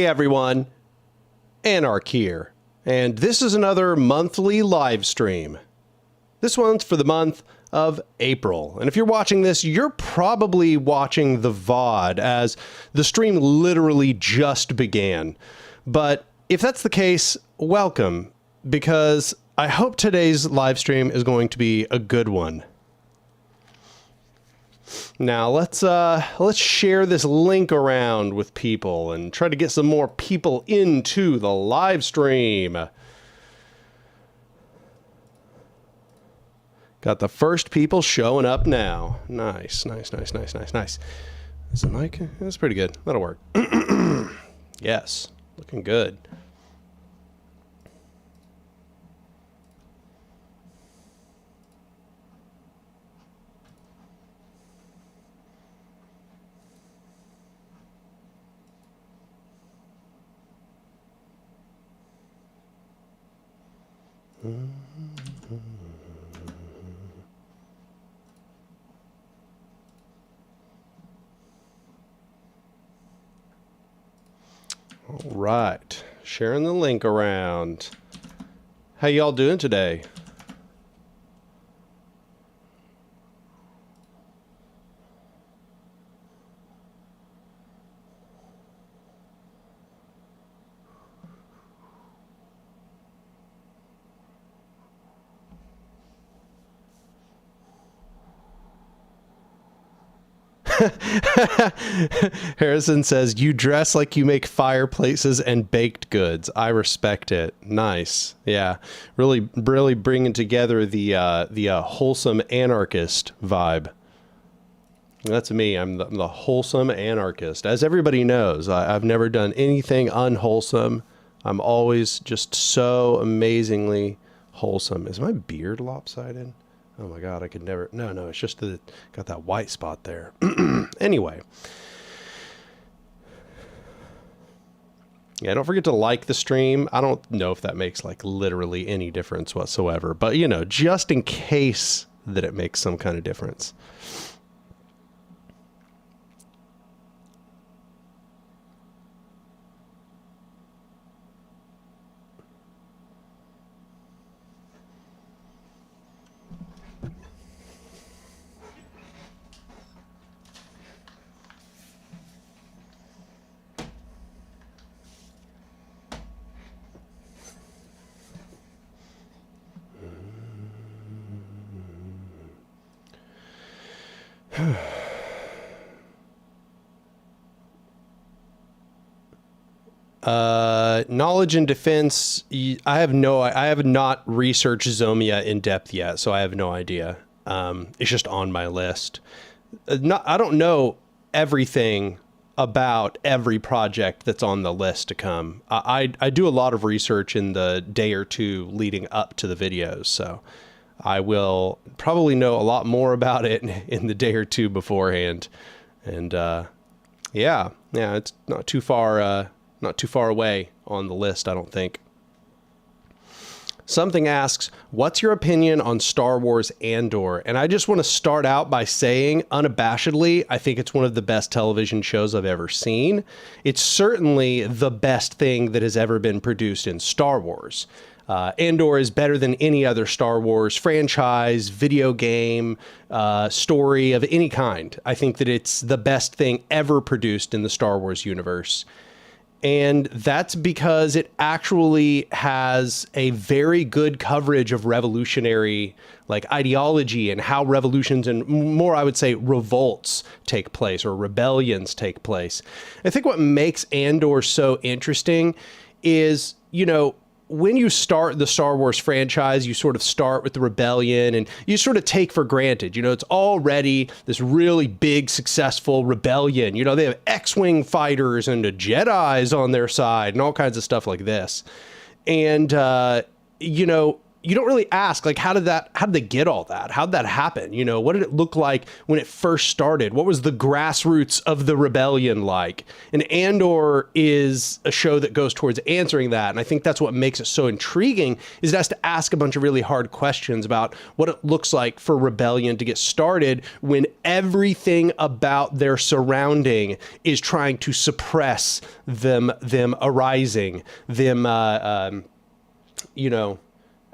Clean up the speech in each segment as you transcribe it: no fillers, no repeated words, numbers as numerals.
everyone, Anark here, and this is another monthly live stream. This one's for the month of April, and if you're watching this, you're probably watching the VOD as the stream literally just began. But if that's the case, welcome, because I hope today's live stream is going to be a good one. Now let's share this link around with people and try to get some more people into the live stream. Got the first people showing up now. Nice. Is the mic? That's pretty good. That'll work. Yes, looking good. All right, sharing the link around. How y'all doing today? Harrison says, you dress like you make fireplaces and baked goods. I respect it. Nice. Yeah. Really bringing together the wholesome anarchist vibe. That's me. I'm the wholesome anarchist. As everybody knows, I've never done anything unwholesome. I'm always just so amazingly wholesome. Is my beard lopsided? Oh my God, I could never, no, it's just that it got that white spot there. Anyway. Yeah, don't forget to like the stream. I don't know if that makes like literally any difference whatsoever, but you know, just in case that it makes some kind of difference. Knowledge and defense. I have not researched Zomia in depth yet, so I have no idea. It's just on my list. I don't know everything about every project that's on the list to come. I do a lot of research in the day or two leading up to the videos, so I will probably know a lot more about it in the day or two beforehand. And yeah, it's not too far away on the list, I don't think. Something asks, what's your opinion on Star Wars Andor? And I just want to start out by saying, unabashedly, I think it's one of the best television shows I've ever seen. It's certainly the best thing that has ever been produced in Star Wars. Andor is better than any other Star Wars franchise, video game, story of any kind. I think that it's the best thing ever produced in the Star Wars universe. And that's because it actually has a very good coverage of revolutionary ideology and how revolutions and more, I would say, revolts take place or rebellions take place. I think what makes Andor so interesting is, when you start the Star Wars franchise, you sort of start with the rebellion and you sort of take for granted, it's already this really big, successful rebellion. They have X-Wing fighters and the Jedis on their side and all kinds of stuff like this. And, you you don't really ask, like, how did they get all that? How'd that happen? You know, what did it look like when it first started? What was the grassroots of the rebellion like? And Andor is a show that goes towards answering that. And I think that's what makes it so intriguing, is it has to ask a bunch of really hard questions about what it looks like for rebellion to get started when everything about their surrounding is trying to suppress them arising, you know,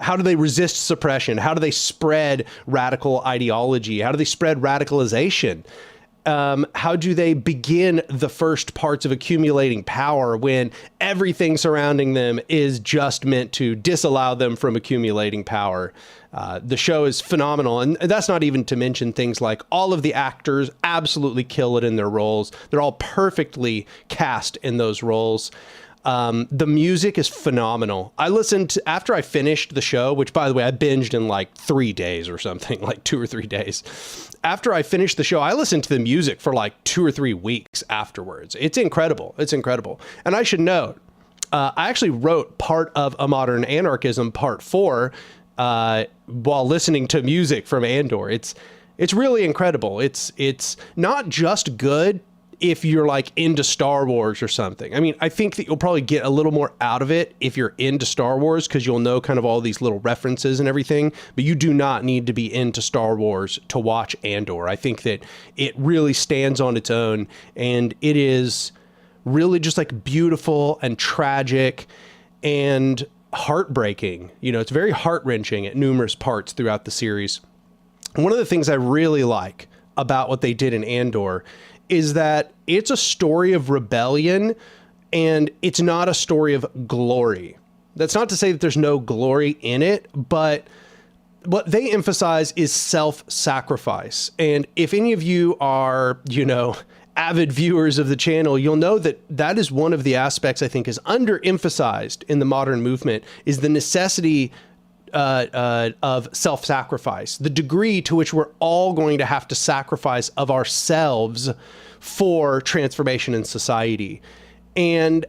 how do they resist suppression? How do they spread radical ideology? How do they spread radicalization? How do they begin the first parts of accumulating power when everything surrounding them is just meant to disallow them from accumulating power? The show is phenomenal. And that's not even to mention things like all of the actors absolutely kill it in their roles. They're all perfectly cast in those roles. The music is phenomenal. I listened to, after I finished the show, which by the way, I binged in like 3 days or something, like 2 or 3 days. After I finished the show, I listened to the music for like 2 or 3 weeks afterwards. It's incredible. It's incredible. And I should note, I actually wrote part of A Modern Anarchism Part 4 while listening to music from Andor. It's really incredible. It's not just good if you're like into Star Wars or something. I mean, I think that you'll probably get a little more out of it if you're into Star Wars, because you'll know kind of all these little references and everything, but you do not need to be into Star Wars to watch Andor. I think that it really stands on its own, and it is really just like beautiful and tragic and heartbreaking. You know, it's very heart-wrenching at numerous parts throughout the series. One of the things I really like about what they did in Andor is that it's a story of rebellion, and it's not a story of glory. That's not to say that there's no glory in it, but what they emphasize is self-sacrifice. And if any of you are, you know, avid viewers of the channel, you'll know that that is one of the aspects I think is underemphasized in the modern movement, is the necessity of self-sacrifice, the degree to which we're all going to have to sacrifice of ourselves for transformation in society. And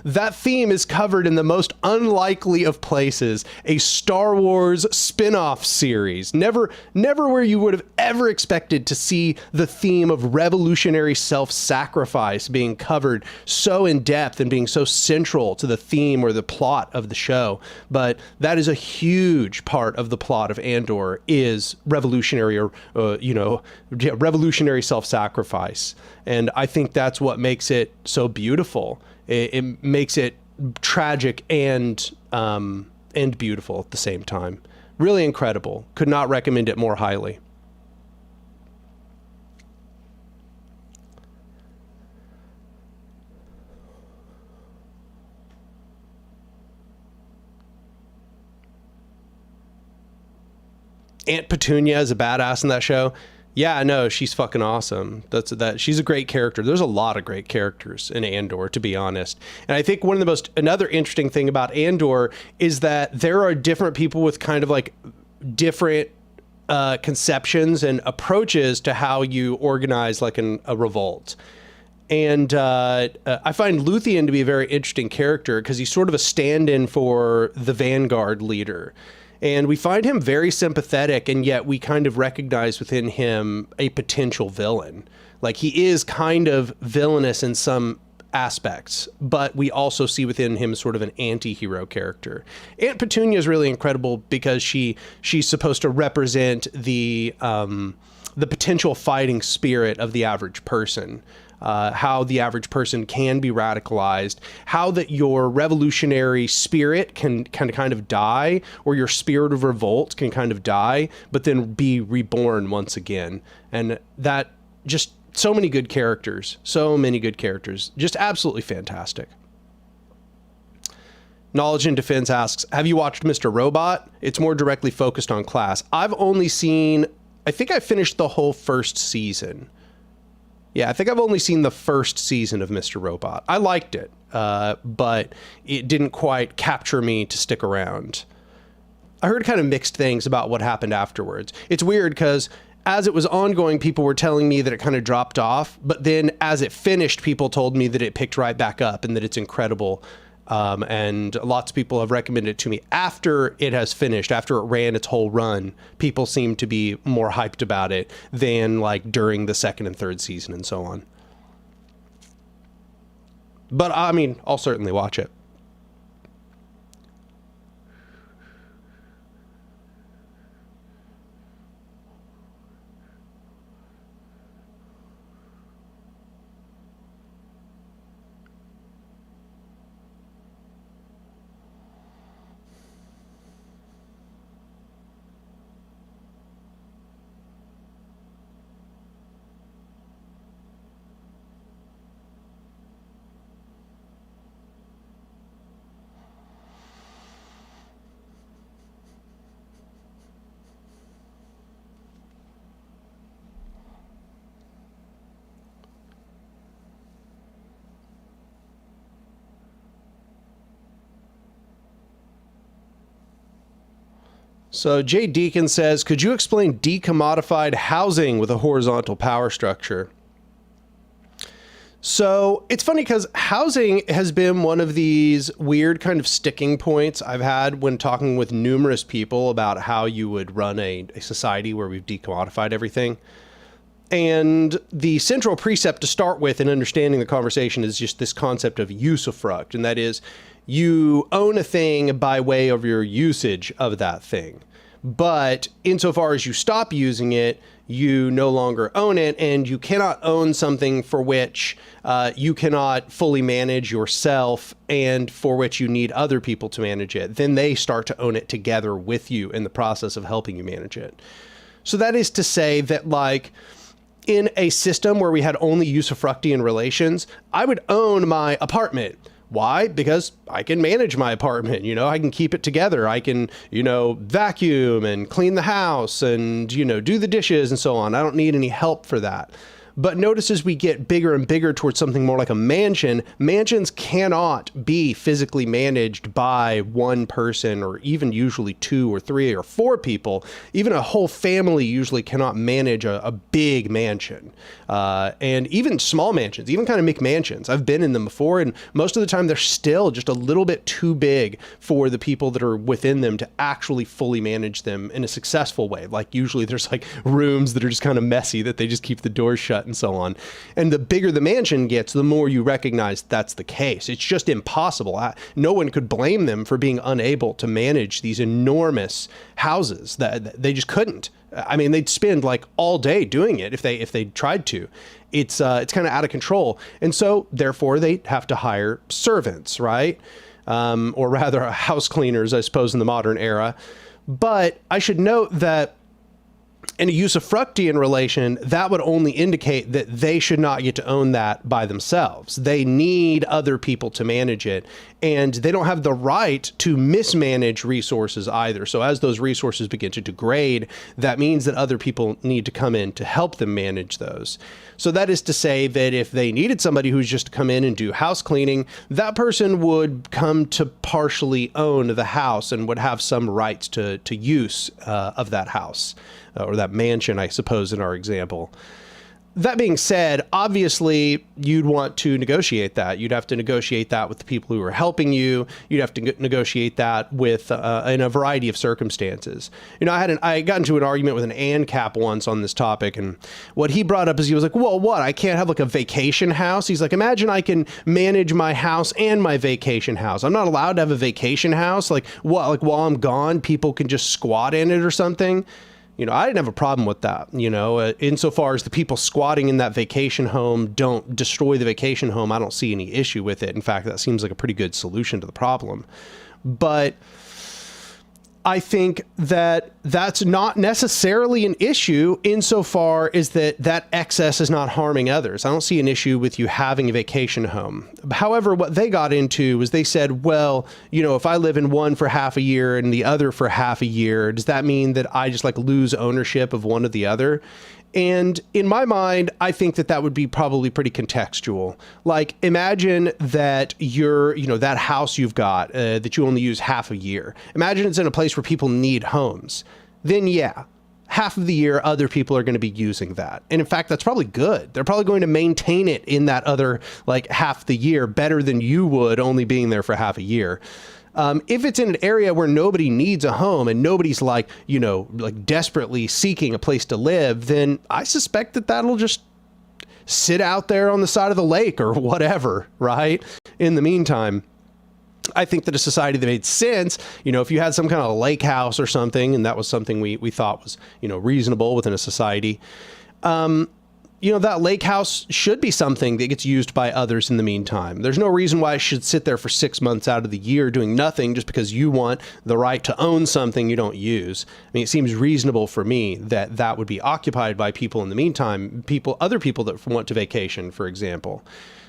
that theme is covered in the most unlikely of places, a Star Wars spin-off series. Never where you would have ever expected to see the theme of revolutionary self-sacrifice being covered so in depth and being so central to the theme or the plot of the show. But that is a huge part of the plot of Andor, is revolutionary revolutionary self-sacrifice. And I think that's what makes it so beautiful. It makes it tragic and beautiful at the same time. Really incredible. Could not recommend it more highly. Aunt Petunia is a badass in that show. Yeah, no, she's fucking awesome. She's a great character. There's a lot of great characters in Andor, to be honest. And I think another interesting thing about Andor is that there are different people with kind of like different conceptions and approaches to how you organize like a revolt. And I find Luthien to be a very interesting character because he's sort of a stand-in for the Vanguard leader. And we find him very sympathetic, and yet we kind of recognize within him a potential villain. Like, he is kind of villainous in some aspects, but we also see within him sort of an anti-hero character. Aunt Petunia is really incredible because she's supposed to represent the potential fighting spirit of the average person. How the average person can be radicalized, how that your revolutionary spirit can kind of die, or your spirit of revolt can kind of die, but then be reborn once again. And that, just so many good characters, just absolutely fantastic. Knowledge and Defense asks, have you watched Mr. Robot? It's more directly focused on class. I've only seen, I think I finished the whole first season. Yeah, I think I've only seen the first season of Mr. Robot. I liked it, but it didn't quite capture me to stick around. I heard kind of mixed things about what happened afterwards. It's weird because as it was ongoing, people were telling me that it kind of dropped off, but then as it finished, people told me that it picked right back up and that it's incredible. And lots of people have recommended it to me after it has finished, after it ran its whole run. People seem to be more hyped about it than like during the second and third season and so on. But I mean, I'll certainly watch it. So Jay Deacon says, could you explain decommodified housing with a horizontal power structure? So it's funny because housing has been one of these weird kind of sticking points I've had when talking with numerous people about how you would run a society where we've decommodified everything. And the central precept to start with in understanding the conversation is just this concept of usufruct. And that is, you own a thing by way of your usage of that thing. But insofar as you stop using it, you no longer own it, and you cannot own something for which you cannot fully manage yourself and for which you need other people to manage it. Then they start to own it together with you in the process of helping you manage it. So that is to say that, like, in a system where we had only usufructian relations, I would own my apartment. Why? Because I can manage my apartment, you know, I can keep it together. I can, you know, vacuum and clean the house and, you know, do the dishes and so on. I don't need any help for that. But notice as we get bigger and bigger towards something more like a mansion, mansions cannot be physically managed by one person, or even usually 2 or 3 or 4 people. Even a whole family usually cannot manage a big mansion. And even small mansions, even kind of McMansions. I've been in them before, and most of the time they're still just a little bit too big for the people that are within them to actually fully manage them in a successful way. Like usually there's like rooms that are just kind of messy that they just keep the doors shut and so on. And the bigger the mansion gets, the more you recognize that's the case. It's just impossible. No one could blame them for being unable to manage these enormous houses. That they just couldn't. I mean, they'd spend like all day doing it if they tried to. It's kind of out of control. And so therefore they have to hire servants, right? Or rather house cleaners, I suppose, in the modern era. But I should note that in a usufructian relation, that would only indicate that they should not get to own that by themselves. They need other people to manage it, and they don't have the right to mismanage resources either. So as those resources begin to degrade, that means that other people need to come in to help them manage those. So that is to say that if they needed somebody who's just to come in and do house cleaning, that person would come to partially own the house and would have some rights to use of that house. Or that mansion, I suppose, in our example. That being said, obviously, you'd want to negotiate that. You'd have to negotiate that with the people who are helping you. You'd have to negotiate that with in a variety of circumstances. You know, I got into an argument with an ANCAP once on this topic, and what he brought up is he was like, well, what? I can't have like a vacation house? He's like, imagine I can manage my house and my vacation house. I'm not allowed to have a vacation house? Like, what? Like, while I'm gone, people can just squat in it or something? You know, I didn't have a problem with that, you know, insofar as the people squatting in that vacation home don't destroy the vacation home. I don't see any issue with it. In fact, that seems like a pretty good solution to the problem. But I think that that's not necessarily an issue insofar as that excess is not harming others. I don't see an issue with you having a vacation home. However, what they got into was they said, well, you know, if I live in one for half a year and the other for half a year, does that mean that I just like lose ownership of one or the other? And in my mind, I think that would be probably pretty contextual. Like, imagine that that house you've got that you only use half a year. Imagine it's in a place where people need homes. Then yeah, half of the year, other people are going to be using that. And in fact, that's probably good. They're probably going to maintain it in that other like half the year better than you would only being there for half a year. If it's in an area where nobody needs a home and nobody's like, you know, like desperately seeking a place to live, then I suspect that that'll just sit out there on the side of the lake or whatever, right? In the meantime, I think that a society that made sense, you know, if you had some kind of lake house or something, and that was something we thought was, you know, reasonable within a society, you know, that lake house should be something that gets used by others in the meantime. There's no reason why it should sit there for 6 months out of the year doing nothing just because you want the right to own something you don't use. I mean, it seems reasonable for me that that would be occupied by people in the meantime, other people that want to vacation, for example.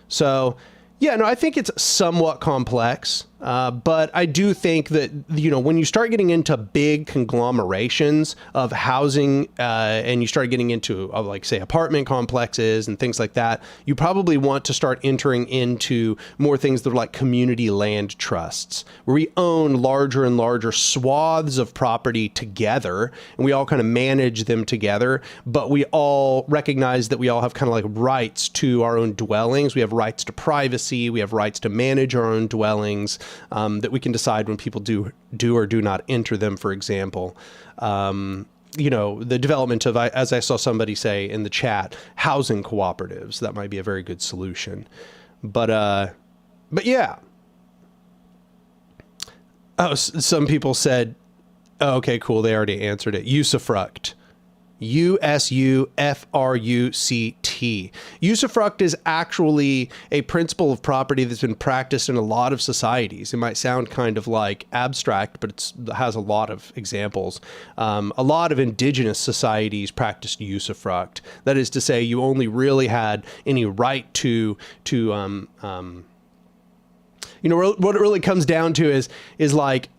So, yeah, no, I think it's somewhat complex, but I do think that, you know, when you start getting into big conglomerations of housing and you start getting into, like, say, apartment complexes and things like that, you probably want to start entering into more things that are like community land trusts, where we own larger and larger swaths of property together, and we all kind of manage them together, but we all recognize that we all have kind of like rights to our own dwellings. We have rights to privacy. We have rights to manage our own dwellings, that we can decide when people do or do not enter them, for example. You know, the development of, as I saw somebody say in the chat, housing cooperatives. That might be a very good solution. But yeah. Oh, some people said, oh, okay, cool. They already answered it. Usufruct. Usufruct. Usufruct is actually a principle of property that's been practiced in a lot of societies. It might sound kind of like abstract, but it has a lot of examples. A lot of indigenous societies practiced usufruct. That is to say, you only really had any right to you know, what it really comes down to is like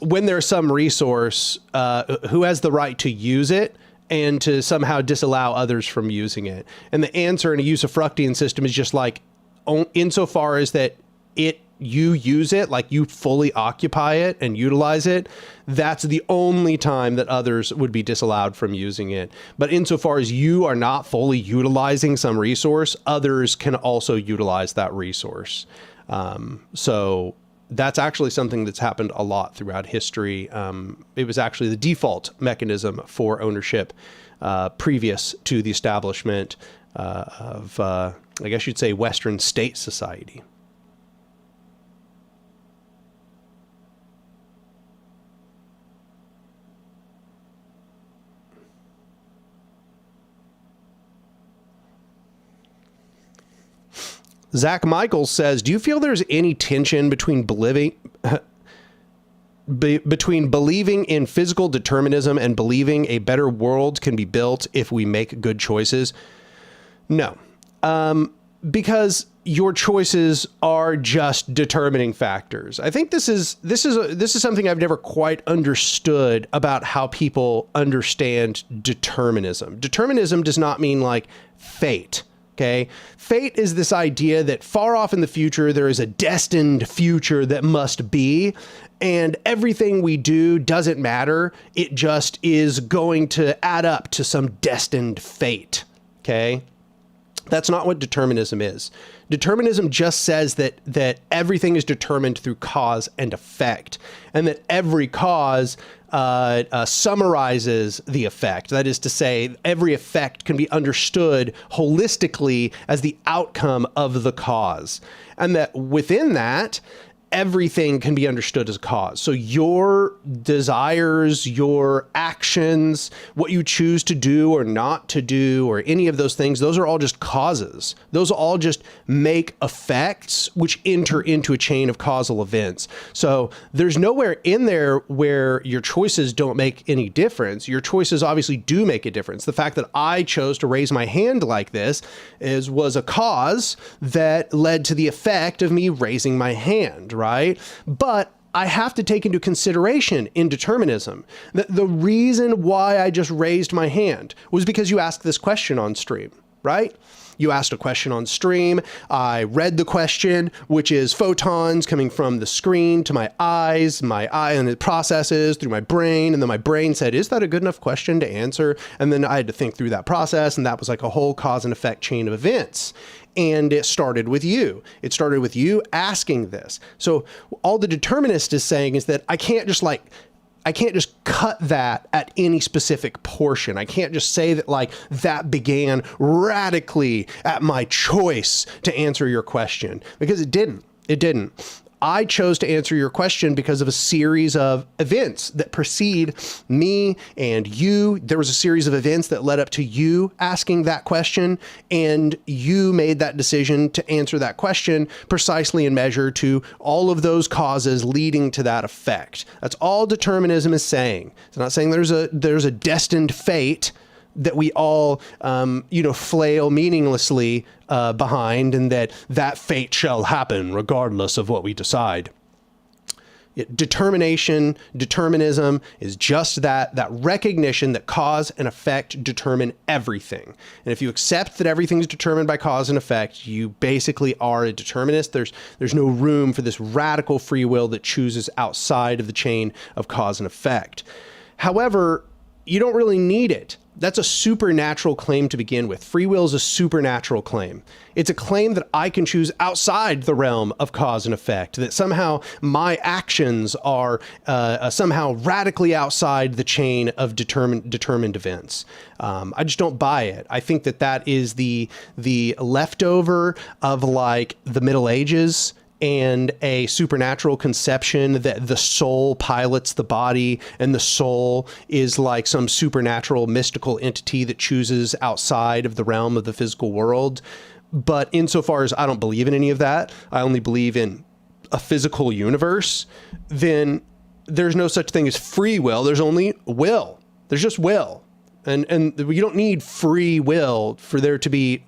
when there's some resource, who has the right to use it and to somehow disallow others from using it. And the answer in a usufructian system is just like, insofar as that you use it, like you fully occupy it and utilize it, that's the only time that others would be disallowed from using it. But insofar as you are not fully utilizing some resource, others can also utilize that resource. So that's actually something that's happened a lot throughout history. It was actually the default mechanism for ownership previous to the establishment of, I guess you'd say, Western state society. Zach Michaels says, do you feel there's any tension between believing in physical determinism and believing a better world can be built if we make good choices? No, because your choices are just determining factors. I think this is something I've never quite understood about how people understand determinism. Determinism does not mean like fate. Okay. Fate is this idea that far off in the future, there is a destined future that must be, and everything we do doesn't matter. It just is going to add up to some destined fate. Okay. That's not what determinism is. Determinism just says that everything is determined through cause and effect, and that every cause summarizes the effect. That is to say, every effect can be understood holistically as the outcome of the cause, and that within that, everything can be understood as a cause. So your desires, your actions, what you choose to do or not to do, or any of those things, those are all just causes. Those all just make effects which enter into a chain of causal events. So there's nowhere in there where your choices don't make any difference. Your choices obviously do make a difference. The fact that I chose to raise my hand like this was a cause that led to the effect of me raising my hand, right? But I have to take into consideration in determinism that the reason why I just raised my hand was because you asked this question on stream, right? you asked a question on stream. I read the question, which is photons coming from the screen to my eyes, and it processes through my brain. And then my brain said, is that a good enough question to answer? And then I had to think through that process. And that was like a whole cause and effect chain of events. And it started with you. It started with you asking this. So all the determinist is saying is that I can't just cut that at any specific portion. I can't just say that like that began radically at my choice to answer your question, because it didn't. It didn't. I chose to answer your question because of a series of events that precede me and you. There was a series of events that led up to you asking that question, and you made that decision to answer that question precisely in measure to all of those causes leading to that effect. That's all determinism is saying. It's not saying there's a destined fate that we all, flail meaninglessly behind, and that fate shall happen regardless of what we decide. Determinism is just that recognition that cause and effect determine everything. And if you accept that everything is determined by cause and effect, you basically are a determinist. There's no room for this radical free will that chooses outside of the chain of cause and effect. However, you don't really need it. That's a supernatural claim to begin with. Free will is a supernatural claim. It's a claim that I can choose outside the realm of cause and effect, that somehow my actions are somehow radically outside the chain of determined events. I just don't buy it. I think that is the leftover of like the Middle Ages and a supernatural conception that the soul pilots the body, and the soul is like some supernatural mystical entity that chooses outside of the realm of the physical world. But insofar as I don't believe in any of that, I only believe in a physical universe, then there's no such thing as free will. There's only will. There's just will. And you don't need free will for there to be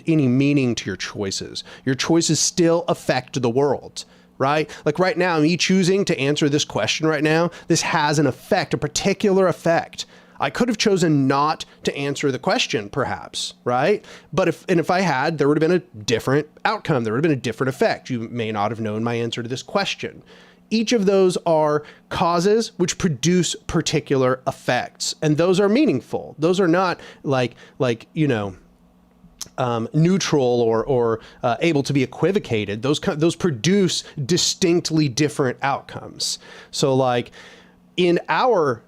any meaning to your choices. Your choices still affect the world, right? Like right now, me choosing to answer this question right now, this has an effect, a particular effect. I could have chosen not to answer the question, perhaps, right? But if I had, there would have been a different outcome. There would have been a different effect. You may not have known my answer to this question. Each of those are causes which produce particular effects, and those are meaningful. Those are not neutral or able to be equivocated. Those produce distinctly different outcomes. So like in the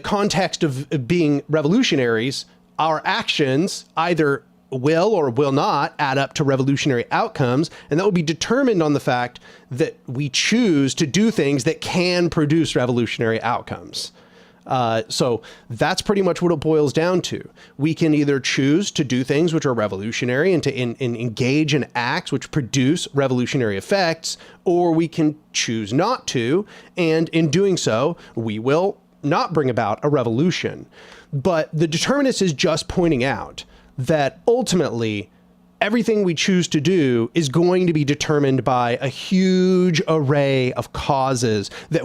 context of being revolutionaries, our actions either will or will not add up to revolutionary outcomes, and that will be determined on the fact that we choose to do things that can produce revolutionary outcomes. So that's pretty much what it boils down to. We can either choose to do things which are revolutionary and to engage in acts which produce revolutionary effects, or we can choose not to, and in doing so, we will not bring about a revolution. But the determinist is just pointing out that ultimately everything we choose to do is going to be determined by a huge array of causes that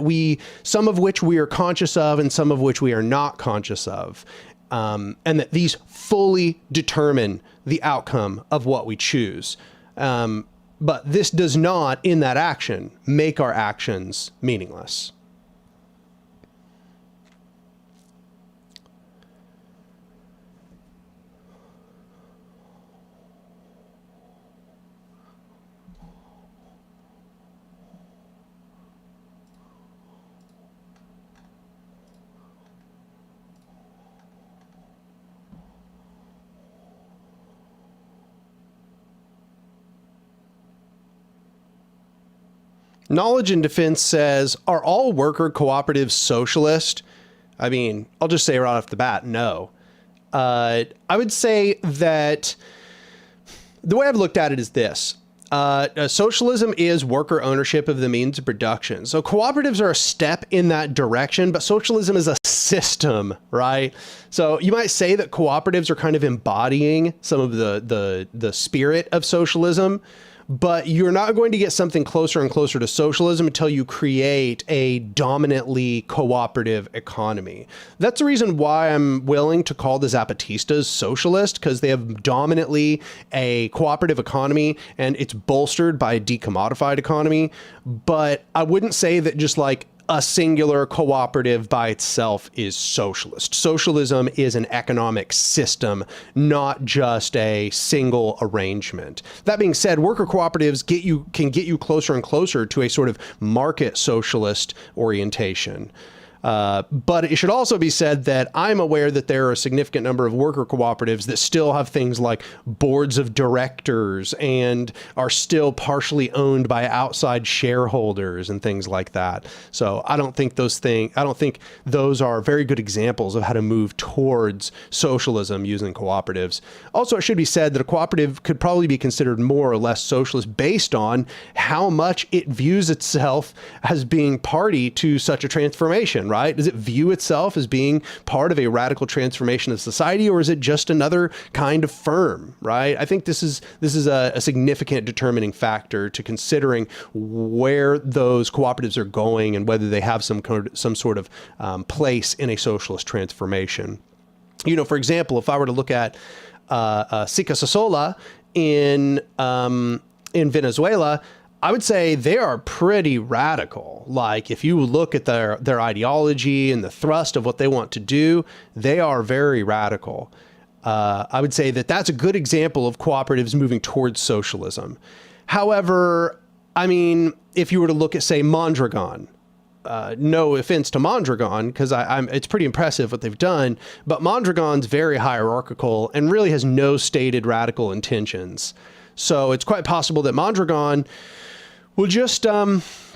some of which we are conscious of and some of which we are not conscious of. And that these fully determine the outcome of what we choose. But this does not, in that action, make our actions meaningless. Knowledge and Defense says, are all worker cooperatives socialist? I mean, I'll just say right off the bat, no. I would say that the way I've looked at it is this. Socialism is worker ownership of the means of production. So cooperatives are a step in that direction, but socialism is a system, right? So you might say that cooperatives are kind of embodying some of the spirit of socialism, but you're not going to get something closer and closer to socialism until you create a dominantly cooperative economy. That's the reason why I'm willing to call the Zapatistas socialist, because they have dominantly a cooperative economy and it's bolstered by a decommodified economy. But I wouldn't say that just like a singular cooperative by itself is socialist. Socialism is an economic system, not just a single arrangement. That being said, worker cooperatives can get you closer and closer to a sort of market socialist orientation. But it should also be said that I'm aware that there are a significant number of worker cooperatives that still have things like boards of directors and are still partially owned by outside shareholders and things like that. So I don't think those are very good examples of how to move towards socialism using cooperatives. Also, it should be said that a cooperative could probably be considered more or less socialist based on how much it views itself as being party to such a transformation, right? Does it view itself as being part of a radical transformation of society, or is it just another kind of firm, right? I think this is a significant determining factor to considering where those cooperatives are going and whether they have some sort of place in a socialist transformation. You know, for example, if I were to look at Sica Sosola in Venezuela, I would say they are pretty radical. Like if you look at their ideology and the thrust of what they want to do, they are very radical. I would say that that's a good example of cooperatives moving towards socialism. However, I mean, if you were to look at, say, Mondragon, no offense to Mondragon, because it's pretty impressive what they've done, but Mondragon's very hierarchical and really has no stated radical intentions. So it's quite possible that Mondragon will just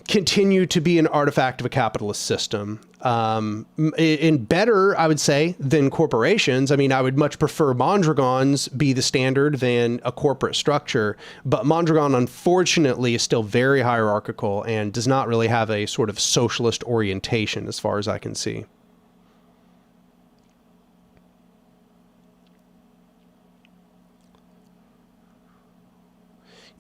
continue to be an artifact of a capitalist system. And better, I would say, than corporations. I mean, I would much prefer Mondragons be the standard than a corporate structure. But Mondragon, unfortunately, is still very hierarchical and does not really have a sort of socialist orientation as far as I can see.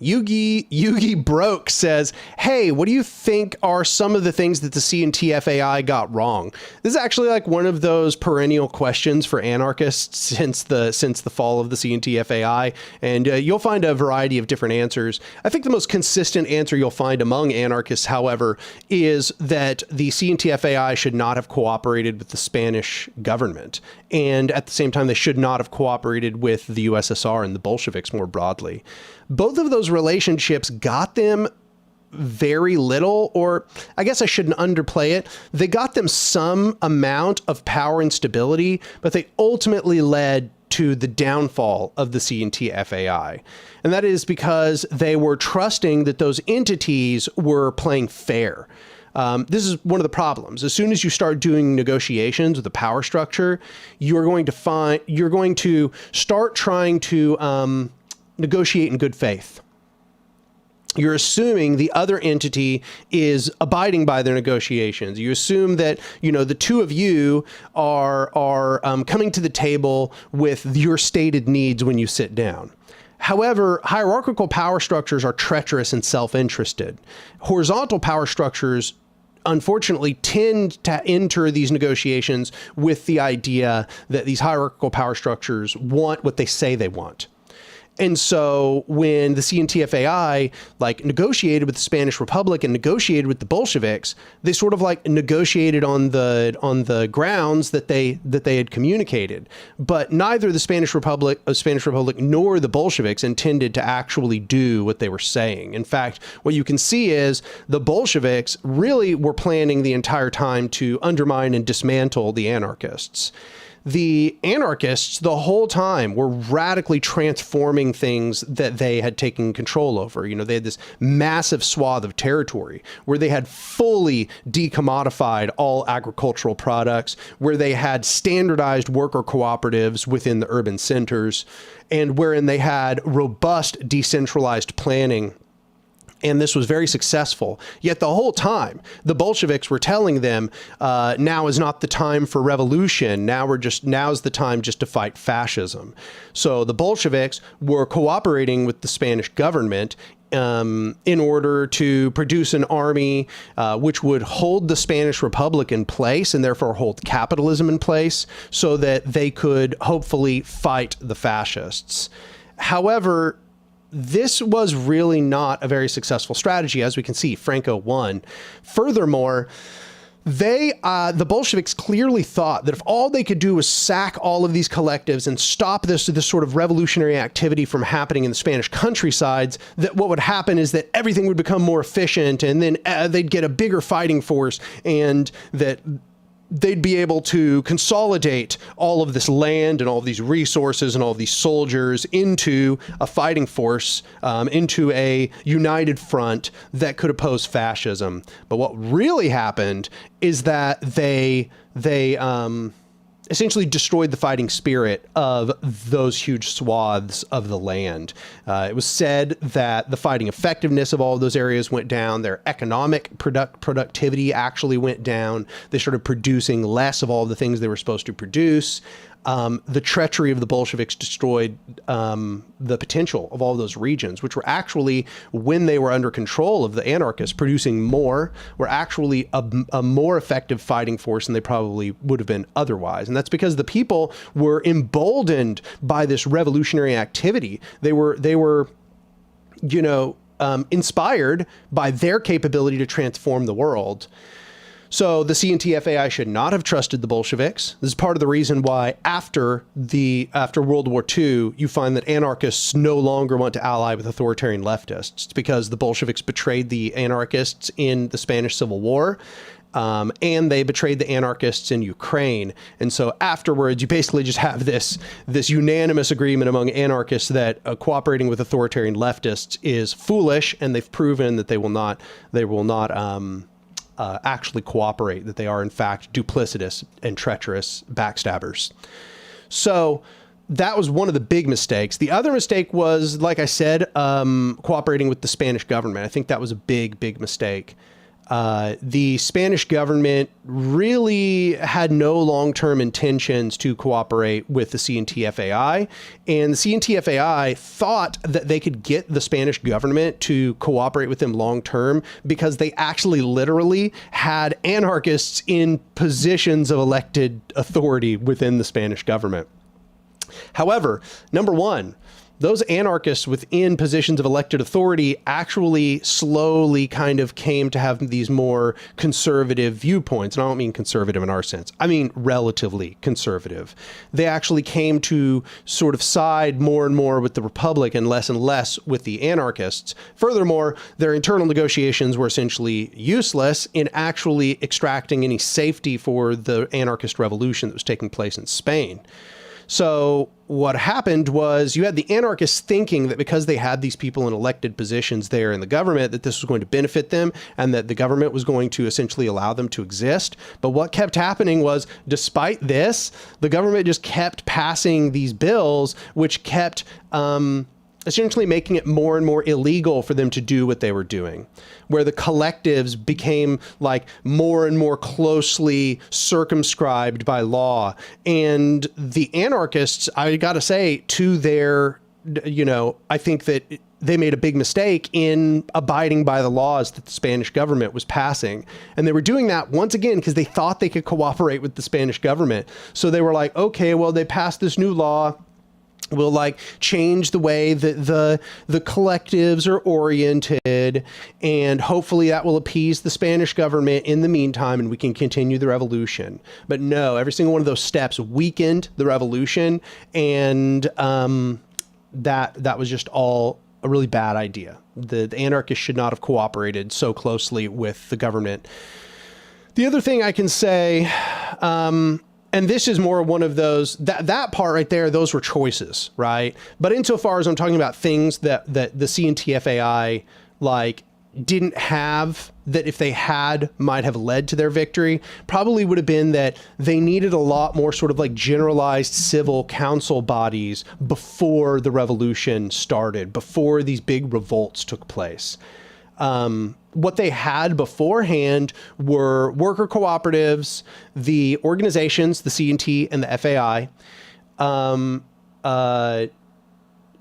Yugi Broke says, hey, what do you think are some of the things that the CNT-FAI got wrong? This is actually like one of those perennial questions for anarchists since the fall of the CNT-FAI, and you'll find a variety of different answers. I think the most consistent answer you'll find among anarchists, however, is that the CNT-FAI should not have cooperated with the Spanish government, and at the same time, they should not have cooperated with the USSR and the Bolsheviks more broadly. Both of those relationships got them very little, or I guess I shouldn't underplay it. They got them some amount of power and stability, but they ultimately led to the downfall of the CNT-FAI. And that is because they were trusting that those entities were playing fair. This is one of the problems. As soon as you start doing negotiations with the power structure, you're going to start trying to negotiate in good faith. You're assuming the other entity is abiding by their negotiations. You assume that, you know, the two of you are coming to the table with your stated needs when you sit down. However, hierarchical power structures are treacherous and self-interested. Horizontal power structures, unfortunately, tend to enter these negotiations with the idea that these hierarchical power structures want what they say they want. And so when the CNT-FAI negotiated with the Spanish Republic and negotiated with the Bolsheviks, they sort of negotiated on the grounds that they had communicated. But neither the Spanish Republic nor the Bolsheviks intended to actually do what they were saying. In fact, what you can see is the Bolsheviks really were planning the entire time to undermine and dismantle the anarchists. The anarchists, the whole time, were radically transforming things that they had taken control over. You know, they had this massive swath of territory where they had fully decommodified all agricultural products, where they had standardized worker cooperatives within the urban centers, and wherein they had robust decentralized planning. And this was very successful. Yet the whole time, the Bolsheviks were telling them, now is not the time for revolution. Now's the time just to fight fascism. So the Bolsheviks were cooperating with the Spanish government in order to produce an army which would hold the Spanish Republic in place and therefore hold capitalism in place so that they could hopefully fight the fascists. However, this was really not a very successful strategy. As we can see, Franco won. Furthermore, the Bolsheviks clearly thought that if all they could do was sack all of these collectives and stop this sort of revolutionary activity from happening in the Spanish countrysides, that what would happen is that everything would become more efficient, and then they'd get a bigger fighting force, and that they'd be able to consolidate all of this land and all of these resources and all of these soldiers into a fighting force, into a united front that could oppose fascism. But what really happened is that they essentially destroyed the fighting spirit of those huge swaths of the land. It was said that the fighting effectiveness of all of those areas went down. Their economic productivity actually went down. They started producing less of all the things they were supposed to produce. The treachery of the Bolsheviks destroyed the potential of all those regions, which were actually, when they were under control of the anarchists, producing more, were actually a more effective fighting force than they probably would have been otherwise. And that's because the people were emboldened by this revolutionary activity. They were, inspired by their capability to transform the world. So the CNT-FAI should not have trusted the Bolsheviks. This is part of the reason why after World War II, you find that anarchists no longer want to ally with authoritarian leftists. It's because the Bolsheviks betrayed the anarchists in the Spanish Civil War, and they betrayed the anarchists in Ukraine. And so afterwards, you basically just have this unanimous agreement among anarchists that cooperating with authoritarian leftists is foolish, and they've proven that they will not actually cooperate, that they are in fact duplicitous and treacherous backstabbers. So that was one of the big mistakes. The other mistake was, like I said, cooperating with the Spanish government. I think that was a big mistake. The Spanish government really had no long-term intentions to cooperate with the CNT-FAI, and the CNT-FAI thought that they could get the Spanish government to cooperate with them long-term because they actually literally had anarchists in positions of elected authority within the Spanish government. However, number one, those anarchists within positions of elected authority actually slowly kind of came to have these more conservative viewpoints. And I don't mean conservative in our sense. I mean relatively conservative. They actually came to sort of side more and more with the Republic and less with the anarchists. Furthermore, their internal negotiations were essentially useless in actually extracting any safety for the anarchist revolution that was taking place in Spain. So what happened was you had the anarchists thinking that because they had these people in elected positions there in the government, that this was going to benefit them and that the government was going to essentially allow them to exist. But what kept happening was, despite this, the government just kept passing these bills, which kept essentially making it more and more illegal for them to do what they were doing, where the collectives became like more and more closely circumscribed by law. And the anarchists, I gotta say, to their, I think that they made a big mistake in abiding by the laws that the Spanish government was passing. And they were doing that once again because they thought they could cooperate with the Spanish government. So they were like, okay, well, they passed this new law. We'll change the way that the collectives are oriented, and hopefully that will appease the Spanish government in the meantime, and we can continue the revolution. But no, every single one of those steps weakened the revolution, and that was just all a really bad idea. The anarchists should not have cooperated so closely with the government. The other thing I can say, and this is more one of those, that part right there, those were choices, right? But insofar as I'm talking about things that the CNT-FAI didn't have, that if they had might have led to their victory, probably would have been that they needed a lot more sort of generalized civil council bodies before the revolution started, before these big revolts took place. What they had beforehand were worker cooperatives, the organizations, the CNT and the FAI,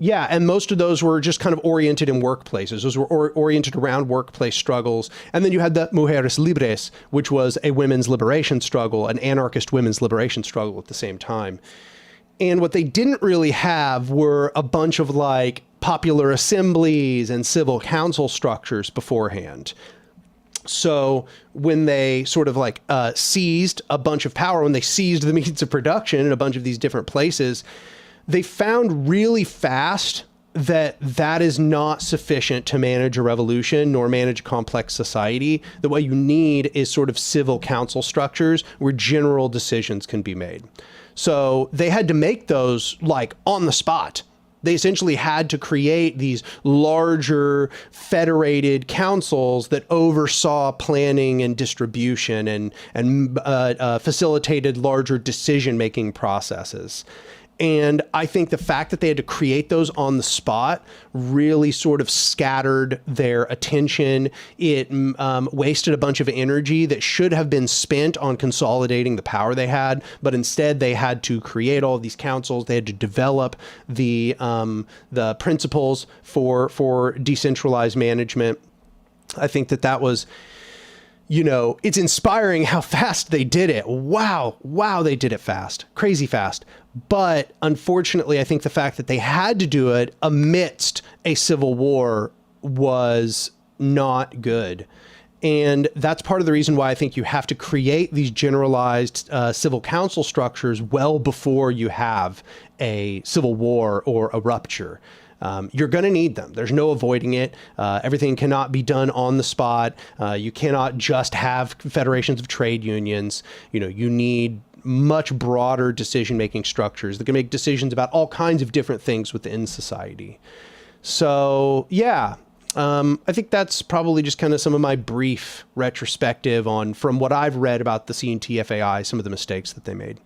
Yeah, and most of those were just kind of oriented in workplaces. Those were oriented around workplace struggles. And then you had the Mujeres Libres, which was a women's liberation struggle, an anarchist women's liberation struggle at the same time. And what they didn't really have were a bunch of like popular assemblies and civil council structures beforehand. So when they sort of like seized a bunch of power, when they seized the means of production in a bunch of these different places, they found really fast that that is not sufficient to manage a revolution nor manage a complex society. That what you need is sort of civil council structures where general decisions can be made. So they had to make those like on the spot. They essentially had to create these larger federated councils that oversaw planning and distribution and facilitated larger decision-making processes. And I think the fact that they had to create those on the spot really sort of scattered their attention. It wasted a bunch of energy that should have been spent on consolidating the power they had, but instead they had to create all of these councils. They had to develop the principles for decentralized management. I think that was, you know, it's inspiring how fast they did it. Wow, they did it fast, crazy fast. But unfortunately, I think the fact that they had to do it amidst a civil war was not good. And that's part of the reason why I think you have to create these generalized civil council structures well before you have a civil war or a rupture. You're going to need them. There's no avoiding it. Everything cannot be done on the spot. You cannot just have federations of trade unions. You know, you need much broader decision-making structures that can make decisions about all kinds of different things within society. So, yeah, I think that's probably just kind of some of my brief retrospective on, from what I've read about the CNT-FAI, some of the mistakes that they made.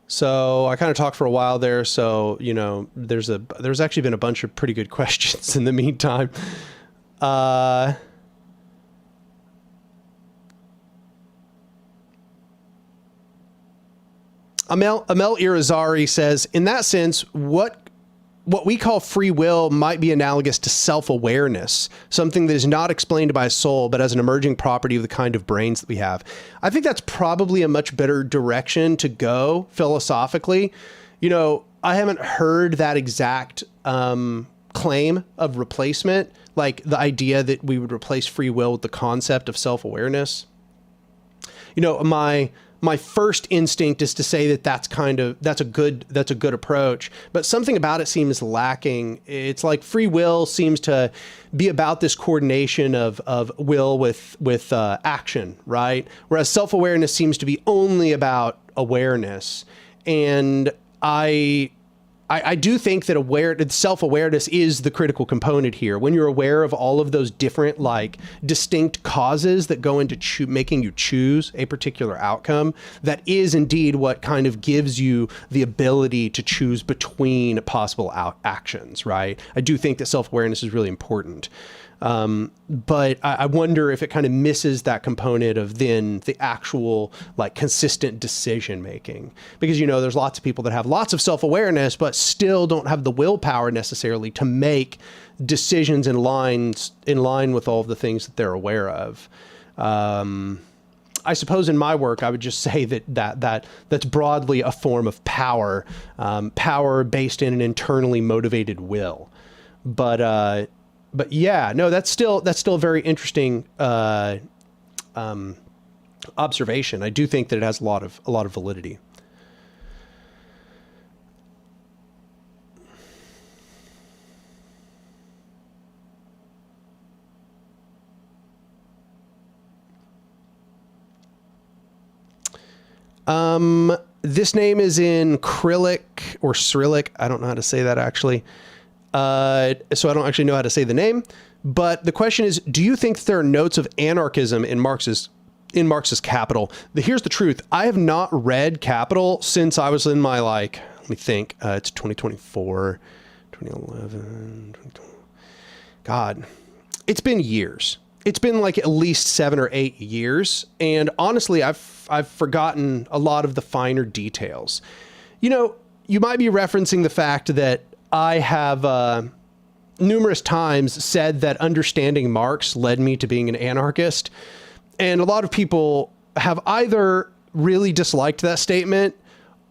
So I kind of talked for a while there. So, you know, there's actually been a bunch of pretty good questions in the meantime. Amel Irizarry says, in that sense, what we call free will might be analogous to self-awareness, something that is not explained by a soul, but as an emerging property of the kind of brains that we have. I think that's probably a much better direction to go philosophically. You know, I haven't heard that exact claim of replacement, like the idea that we would replace free will with the concept of self-awareness. You know, my first instinct is to say that that's a good approach, but something about it seems lacking. It's like free will seems to be about this coordination of will with action, right? Whereas self-awareness seems to be only about awareness. And I do think that self-awareness is the critical component here. When you're aware of all of those different, like, distinct causes that go into making you choose a particular outcome, that is indeed what kind of gives you the ability to choose between possible actions, right? I do think that self-awareness is really important. But I wonder if it kind of misses that component of then the actual, like, consistent decision making, because, you know, there's lots of people that have lots of self-awareness, but still don't have the willpower necessarily to make decisions in line with all of the things that they're aware of. I suppose in my work, I would just say that's broadly a form of power, power based in an internally motivated will. But yeah, no, that's still a very interesting observation. I do think that it has a lot of validity. This name is in Acrylic or Cyrillic. I don't know how to say that actually. So I don't actually know how to say the name. But the question is, do you think there are notes of anarchism in Marx's Capital? Here's the truth. I have not read Capital since I was in my, like, let me think, it's 2024, 2011, 2012. God, it's been years. It's been like at least 7 or 8 years. And honestly, I've forgotten a lot of the finer details. You know, you might be referencing the fact that I have numerous times said that understanding Marx led me to being an anarchist. And a lot of people have either really disliked that statement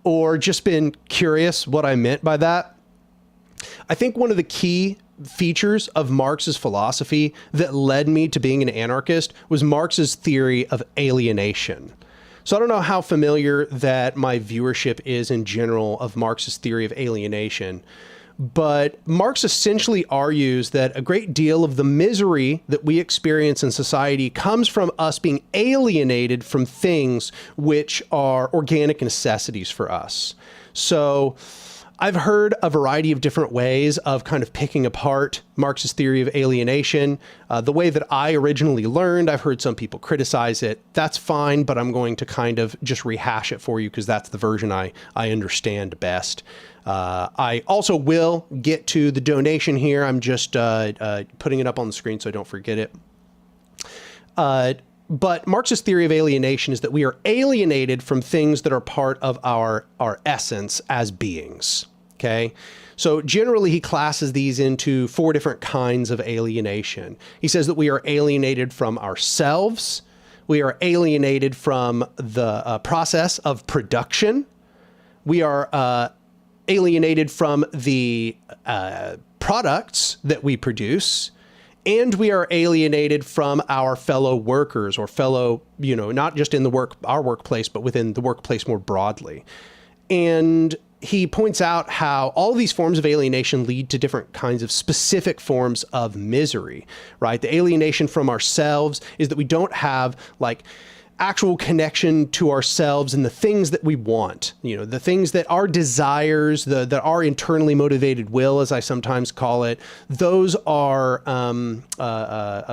or just been curious what I meant by that. I think one of the key features of Marx's philosophy that led me to being an anarchist was Marx's theory of alienation. So I don't know how familiar that my viewership is in general of Marx's theory of alienation, but Marx essentially argues that a great deal of the misery that we experience in society comes from us being alienated from things which are organic necessities for us. So I've heard a variety of different ways of kind of picking apart Marx's theory of alienation. The way that I originally learned, I've heard some people criticize it. That's fine, but I'm going to kind of just rehash it for you because that's the version I understand best. I also will get to the donation here. I'm just putting it up on the screen so I don't forget it. But Marx's theory of alienation is that we are alienated from things that are part of our essence as beings. Okay. So generally he classes these into 4 different kinds of alienation. He says that we are alienated from ourselves. We are alienated from the process of production. We are alienated from the products that we produce. And we are alienated from our fellow workers or fellow, you know, not just in our workplace, but within the workplace more broadly. And he points out how all of these forms of alienation lead to different kinds of specific forms of misery, right? The alienation from ourselves is that we don't have like actual connection to ourselves and the things that we want, you know, the things that our desires, that our internally motivated will, as I sometimes call it, those are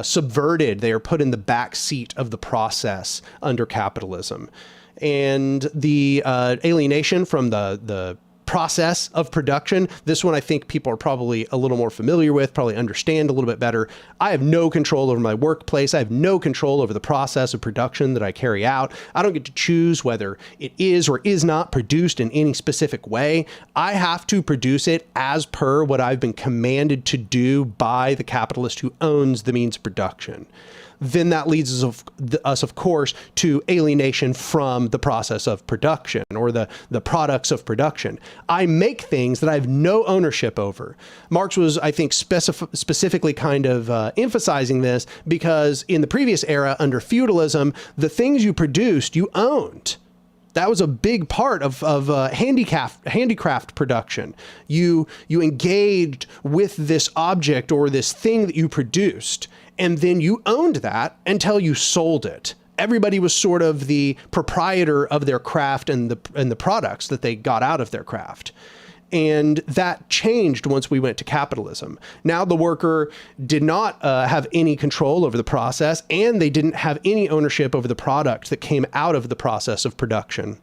subverted. They are put in the back seat of the process under capitalism. And the alienation from the process of production, this one I think people are probably a little more familiar with, probably understand a little bit better. I have no control over my workplace. I have no control over the process of production that I carry out. I don't get to choose whether it is or is not produced in any specific way. I have to produce it as per what I've been commanded to do by the capitalist who owns the means of production. Then that leads us, of course, to alienation from the process of production or the products of production. I make things that I have no ownership over. Marx was, I think, specifically kind of emphasizing this because in the previous era under feudalism, the things you produced, you owned. That was a big part of handicraft production. You engaged with this object or this thing that you produced, and then you owned that until you sold it. Everybody was sort of the proprietor of their craft and the products that they got out of their craft. And that changed once we went to capitalism. Now the worker did not have any control over the process, and they didn't have any ownership over the product that came out of the process of production.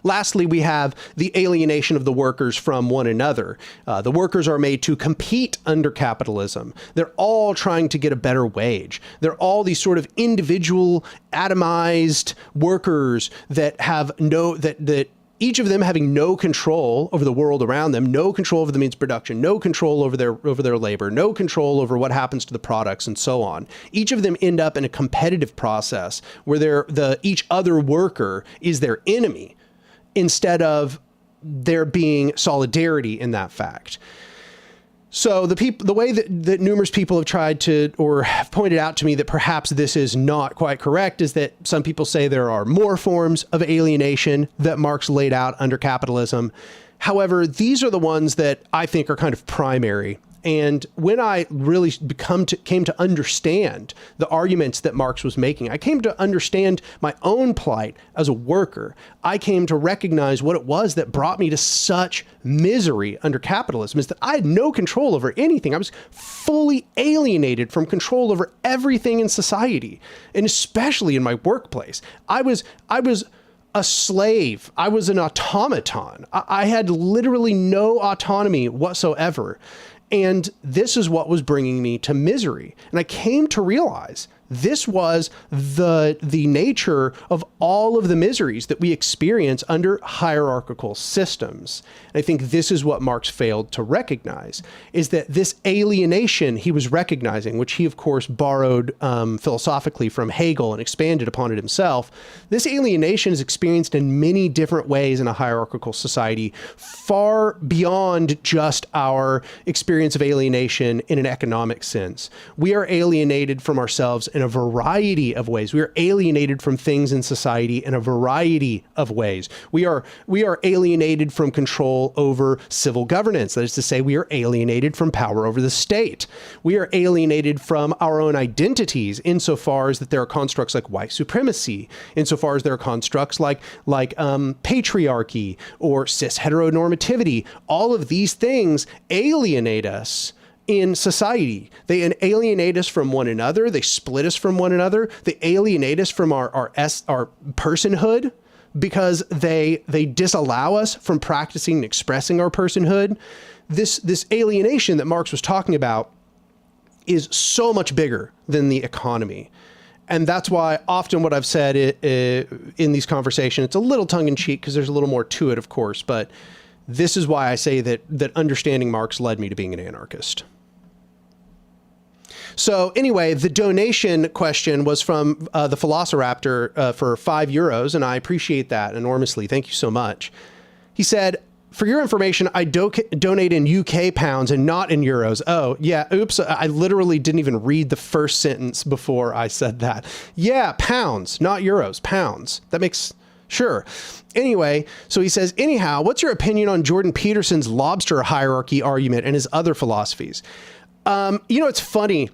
Lastly, we have the alienation of the workers from one another. The workers are made to compete under capitalism. They're all trying to get a better wage. They're all these sort of individual, atomized workers that have that each of them having no control over the world around them, no control over the means of production, no control over their labor, no control over what happens to the products, and so on. Each of them end up in a competitive process where each other worker is their enemy, instead of there being solidarity in that fact. So the way that numerous people have tried to, or have pointed out to me that perhaps this is not quite correct, is that some people say there are more forms of alienation that Marx laid out under capitalism. However, these are the ones that I think are kind of primary. And when I really came to understand the arguments that Marx was making, I came to understand my own plight as a worker. I came to recognize what it was that brought me to such misery under capitalism, is that I had no control over anything. I was fully alienated from control over everything in society, and especially in my workplace. I was a slave. I was an automaton. I had literally no autonomy whatsoever. And this is what was bringing me to misery. And I came to realize this was the nature of all of the miseries that we experience under hierarchical systems. And I think this is what Marx failed to recognize, is that this alienation he was recognizing, which he of course borrowed philosophically from Hegel and expanded upon it himself, this alienation is experienced in many different ways in a hierarchical society, far beyond just our experience of alienation in an economic sense. We are alienated from ourselves in a variety of ways. We are alienated from things in society in a variety of ways. We are alienated from control over civil governance. That is to say, we are alienated from power over the state. We are alienated from our own identities insofar as that there are constructs like white supremacy, insofar as there are constructs like patriarchy or cis heteronormativity. All of these things alienate us in society. They alienate us from one another. They split us from one another. They alienate us from our personhood, because they disallow us from practicing and expressing our personhood. This alienation that Marx was talking about is so much bigger than the economy. And that's why often what I've said in these conversations, it's a little tongue-in-cheek because there's a little more to it, of course, but this is why I say that understanding Marx led me to being an anarchist. So anyway, the donation question was from the Velociraptor for €5, and I appreciate that enormously. Thank you so much. He said, for your information, I donate in UK pounds and not in euros. Oh, yeah, oops, I literally didn't even read the first sentence before I said that. Yeah, pounds, not euros, pounds. That makes... Sure. Anyway, so he says, anyhow, what's your opinion on Jordan Peterson's lobster hierarchy argument and his other philosophies? You know, it's funny.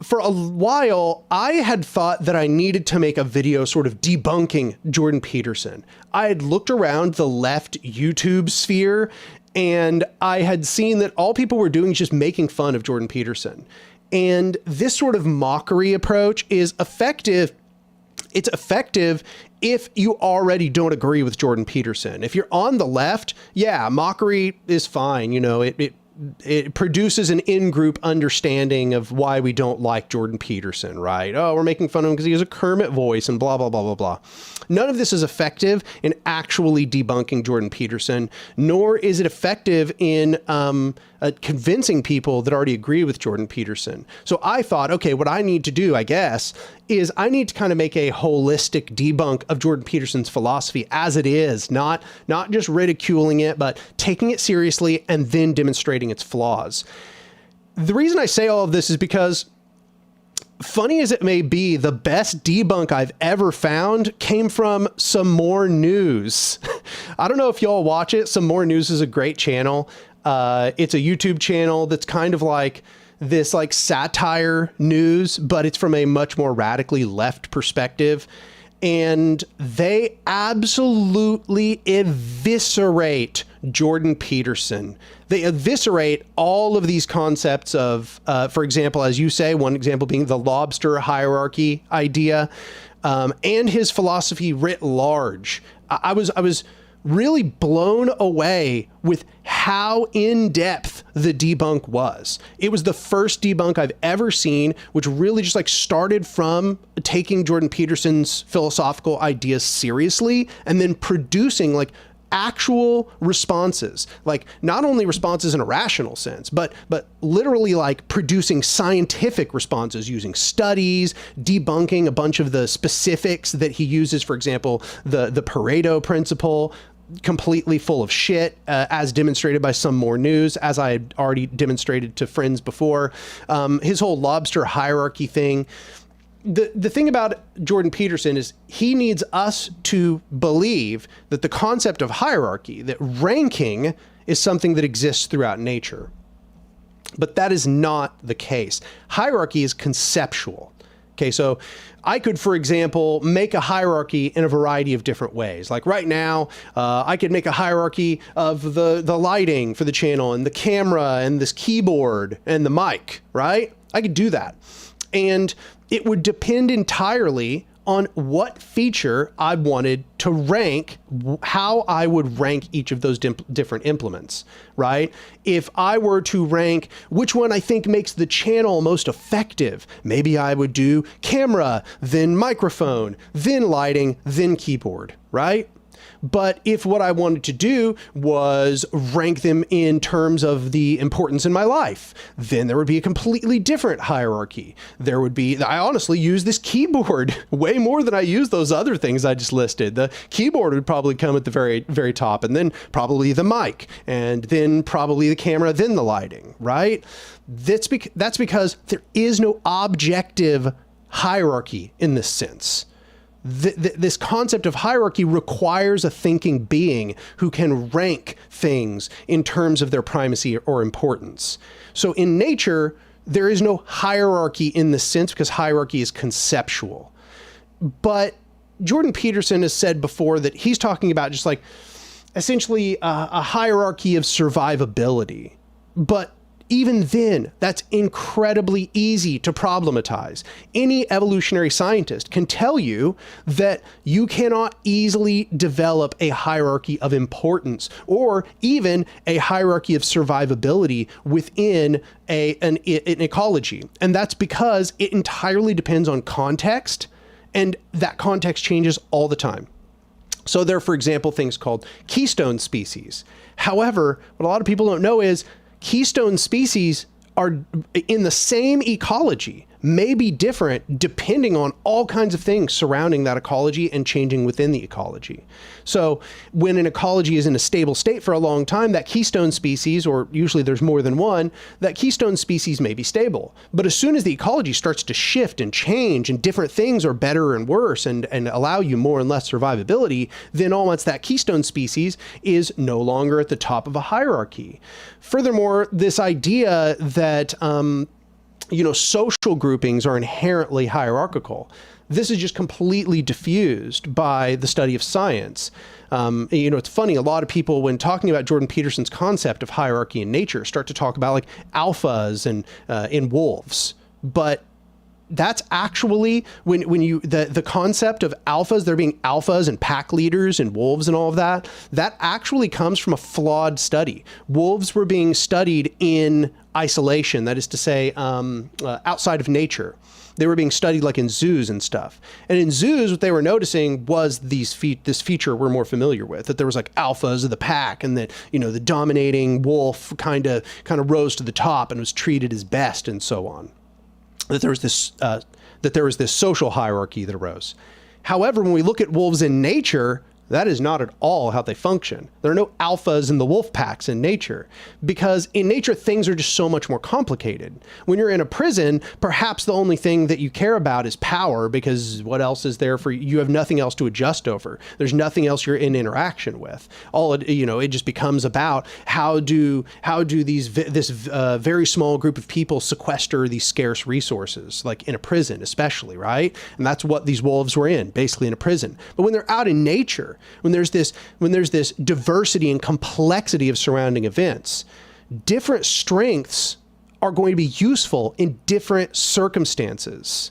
For a while, I had thought that I needed to make a video sort of debunking Jordan Peterson. I had looked around the left YouTube sphere, and I had seen that all people were doing is just making fun of Jordan Peterson. And this sort of mockery approach is effective. It's effective if you already don't agree with Jordan Peterson. If you're on the left, yeah, mockery is fine. You know, it produces an in-group understanding of why we don't like Jordan Peterson, right? Oh, we're making fun of him because he has a Kermit voice and blah, blah, blah, blah, blah. None of this is effective in actually debunking Jordan Peterson, nor is it effective in convincing people that already agree with Jordan Peterson. So I thought, okay, what I need to do, I guess, is I need to kind of make a holistic debunk of Jordan Peterson's philosophy as it is, not just ridiculing it, but taking it seriously and then demonstrating its flaws. The reason I say all of this is because, funny as it may be, the best debunk I've ever found came from Some More News. I don't know if y'all watch it. Some More News is a great channel. It's a YouTube channel that's kind of like this like satire news, but it's from a much more radically left perspective. And they absolutely eviscerate Jordan Peterson. They eviscerate all of these concepts of, for example, as you say, one example being the lobster hierarchy idea, and his philosophy writ large. I was really blown away with how in-depth the debunk was. It was the first debunk I've ever seen, which really just like started from taking Jordan Peterson's philosophical ideas seriously and then producing like actual responses, like not only responses in a rational sense, but literally like producing scientific responses using studies, debunking a bunch of the specifics that he uses, for example, the Pareto principle, completely full of shit, as demonstrated by Some More News, as I had already demonstrated to friends before. His whole lobster hierarchy thing. The thing about Jordan Peterson is he needs us to believe that the concept of hierarchy, that ranking, is something that exists throughout nature. But that is not the case. Hierarchy is conceptual. Okay, so I could, for example, make a hierarchy in a variety of different ways. Like right now, I could make a hierarchy of the lighting for the channel and the camera and this keyboard and the mic, right? I could do that. And it would depend entirely on what feature I wanted to rank, how I would rank each of those different implements, right? If I were to rank which one I think makes the channel most effective, maybe I would do camera, then microphone, then lighting, then keyboard, right? But if what I wanted to do was rank them in terms of the importance in my life, then there would be a completely different hierarchy. There would be, I honestly use this keyboard way more than I use those other things I just listed. The keyboard would probably come at the very, very top, and then probably the mic, and then probably the camera, then the lighting, right? That's because there is no objective hierarchy in this sense. This concept of hierarchy requires a thinking being who can rank things in terms of their primacy or importance. So in nature, there is no hierarchy in this sense because hierarchy is conceptual. But Jordan Peterson has said before that he's talking about just like essentially a hierarchy of survivability. But even then, that's incredibly easy to problematize. Any evolutionary scientist can tell you that you cannot easily develop a hierarchy of importance or even a hierarchy of survivability within an ecology. And that's because it entirely depends on context, and that context changes all the time. So there are, for example, things called keystone species. However, what a lot of people don't know is keystone species are in the same ecology, may be different depending on all kinds of things surrounding that ecology and changing within the ecology. So when an ecology is in a stable state for a long time, that keystone species, or usually there's more than one, that keystone species may be stable. But as soon as the ecology starts to shift and change and different things are better and worse and allow you more and less survivability, then all once that keystone species is no longer at the top of a hierarchy. Furthermore, this idea that social groupings are inherently hierarchical. This is just completely diffused by the study of science. It's funny, a lot of people, when talking about Jordan Peterson's concept of hierarchy in nature, start to talk about like alphas and in wolves. But that's actually when you the concept of alphas, there being alphas and pack leaders and wolves and all of that actually comes from a flawed study. Wolves were being studied in isolation, that is to say, outside of nature. They were being studied like in zoos and stuff. And in zoos, what they were noticing was this feature we're more familiar with, that there was like alphas of the pack, and that, the dominating wolf kind of rose to the top and was treated as best and so on. That there was this social hierarchy that arose. However, when we look at wolves in nature, that is not at all how they function. There are no alphas in the wolf packs in nature, because in nature, things are just so much more complicated. When you're in a prison, perhaps the only thing that you care about is power, because what else is there for you? You have nothing else to adjust over. There's nothing else you're in interaction with. It just becomes about how do this very small group of people sequester these scarce resources, like in a prison, especially, right? And that's what these wolves were in, basically in a prison. But when they're out in nature, when there's this diversity and complexity of surrounding events, different strengths are going to be useful in different circumstances.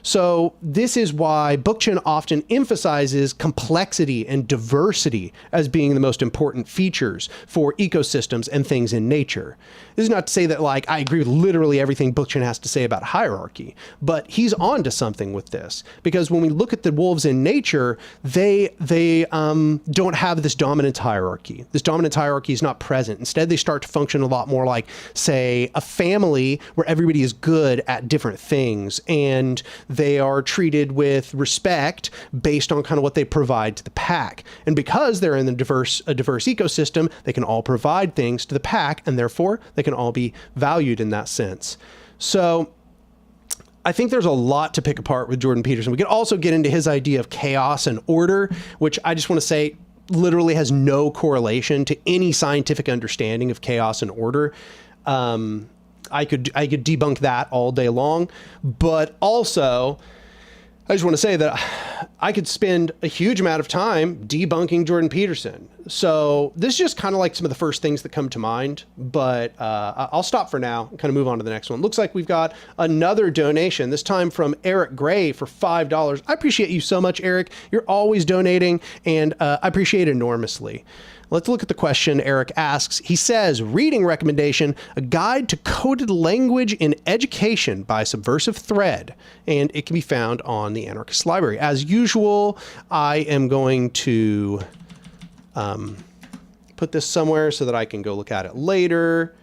So this is why Bookchin often emphasizes complexity and diversity as being the most important features for ecosystems and things in nature. This is not to say that I agree with literally everything Bookchin has to say about hierarchy, but he's on to something with this, because when we look at the wolves in nature, they don't have this dominant hierarchy. This dominant hierarchy is not present. Instead, they start to function a lot more like, say, a family where everybody is good at different things, and they are treated with respect based on kind of what they provide to the pack. And because they're in a diverse ecosystem, they can all provide things to the pack, and therefore they can all be valued in that sense. So I think there's a lot to pick apart with Jordan Peterson. We could also get into his idea of chaos and order, which I just want to say literally has no correlation to any scientific understanding of chaos and order. I could debunk that all day long, but also I just want to say that I could spend a huge amount of time debunking Jordan Peterson. So this is just kind of like some of the first things that come to mind, but I'll stop for now and kind of move on to the next one. Looks like we've got another donation, this time from Eric Gray for $5. I appreciate you so much, Eric. You're always donating, and I appreciate it enormously. Let's look at the question Eric asks. He says, reading recommendation, a guide to coded language in education by Subversive Thread. And it can be found on the Anarchist Library. As usual, I am going to put this somewhere so that I can go look at it later.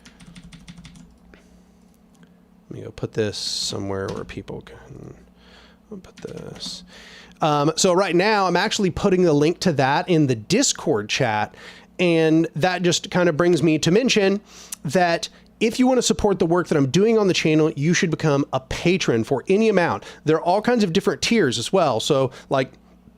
Let me go put this somewhere where people can, I'll put this. So right now I'm actually putting the link to that in the Discord chat. And that just kind of brings me to mention that if you want to support the work that I'm doing on the channel, you should become a patron for any amount. There are all kinds of different tiers as well. So like,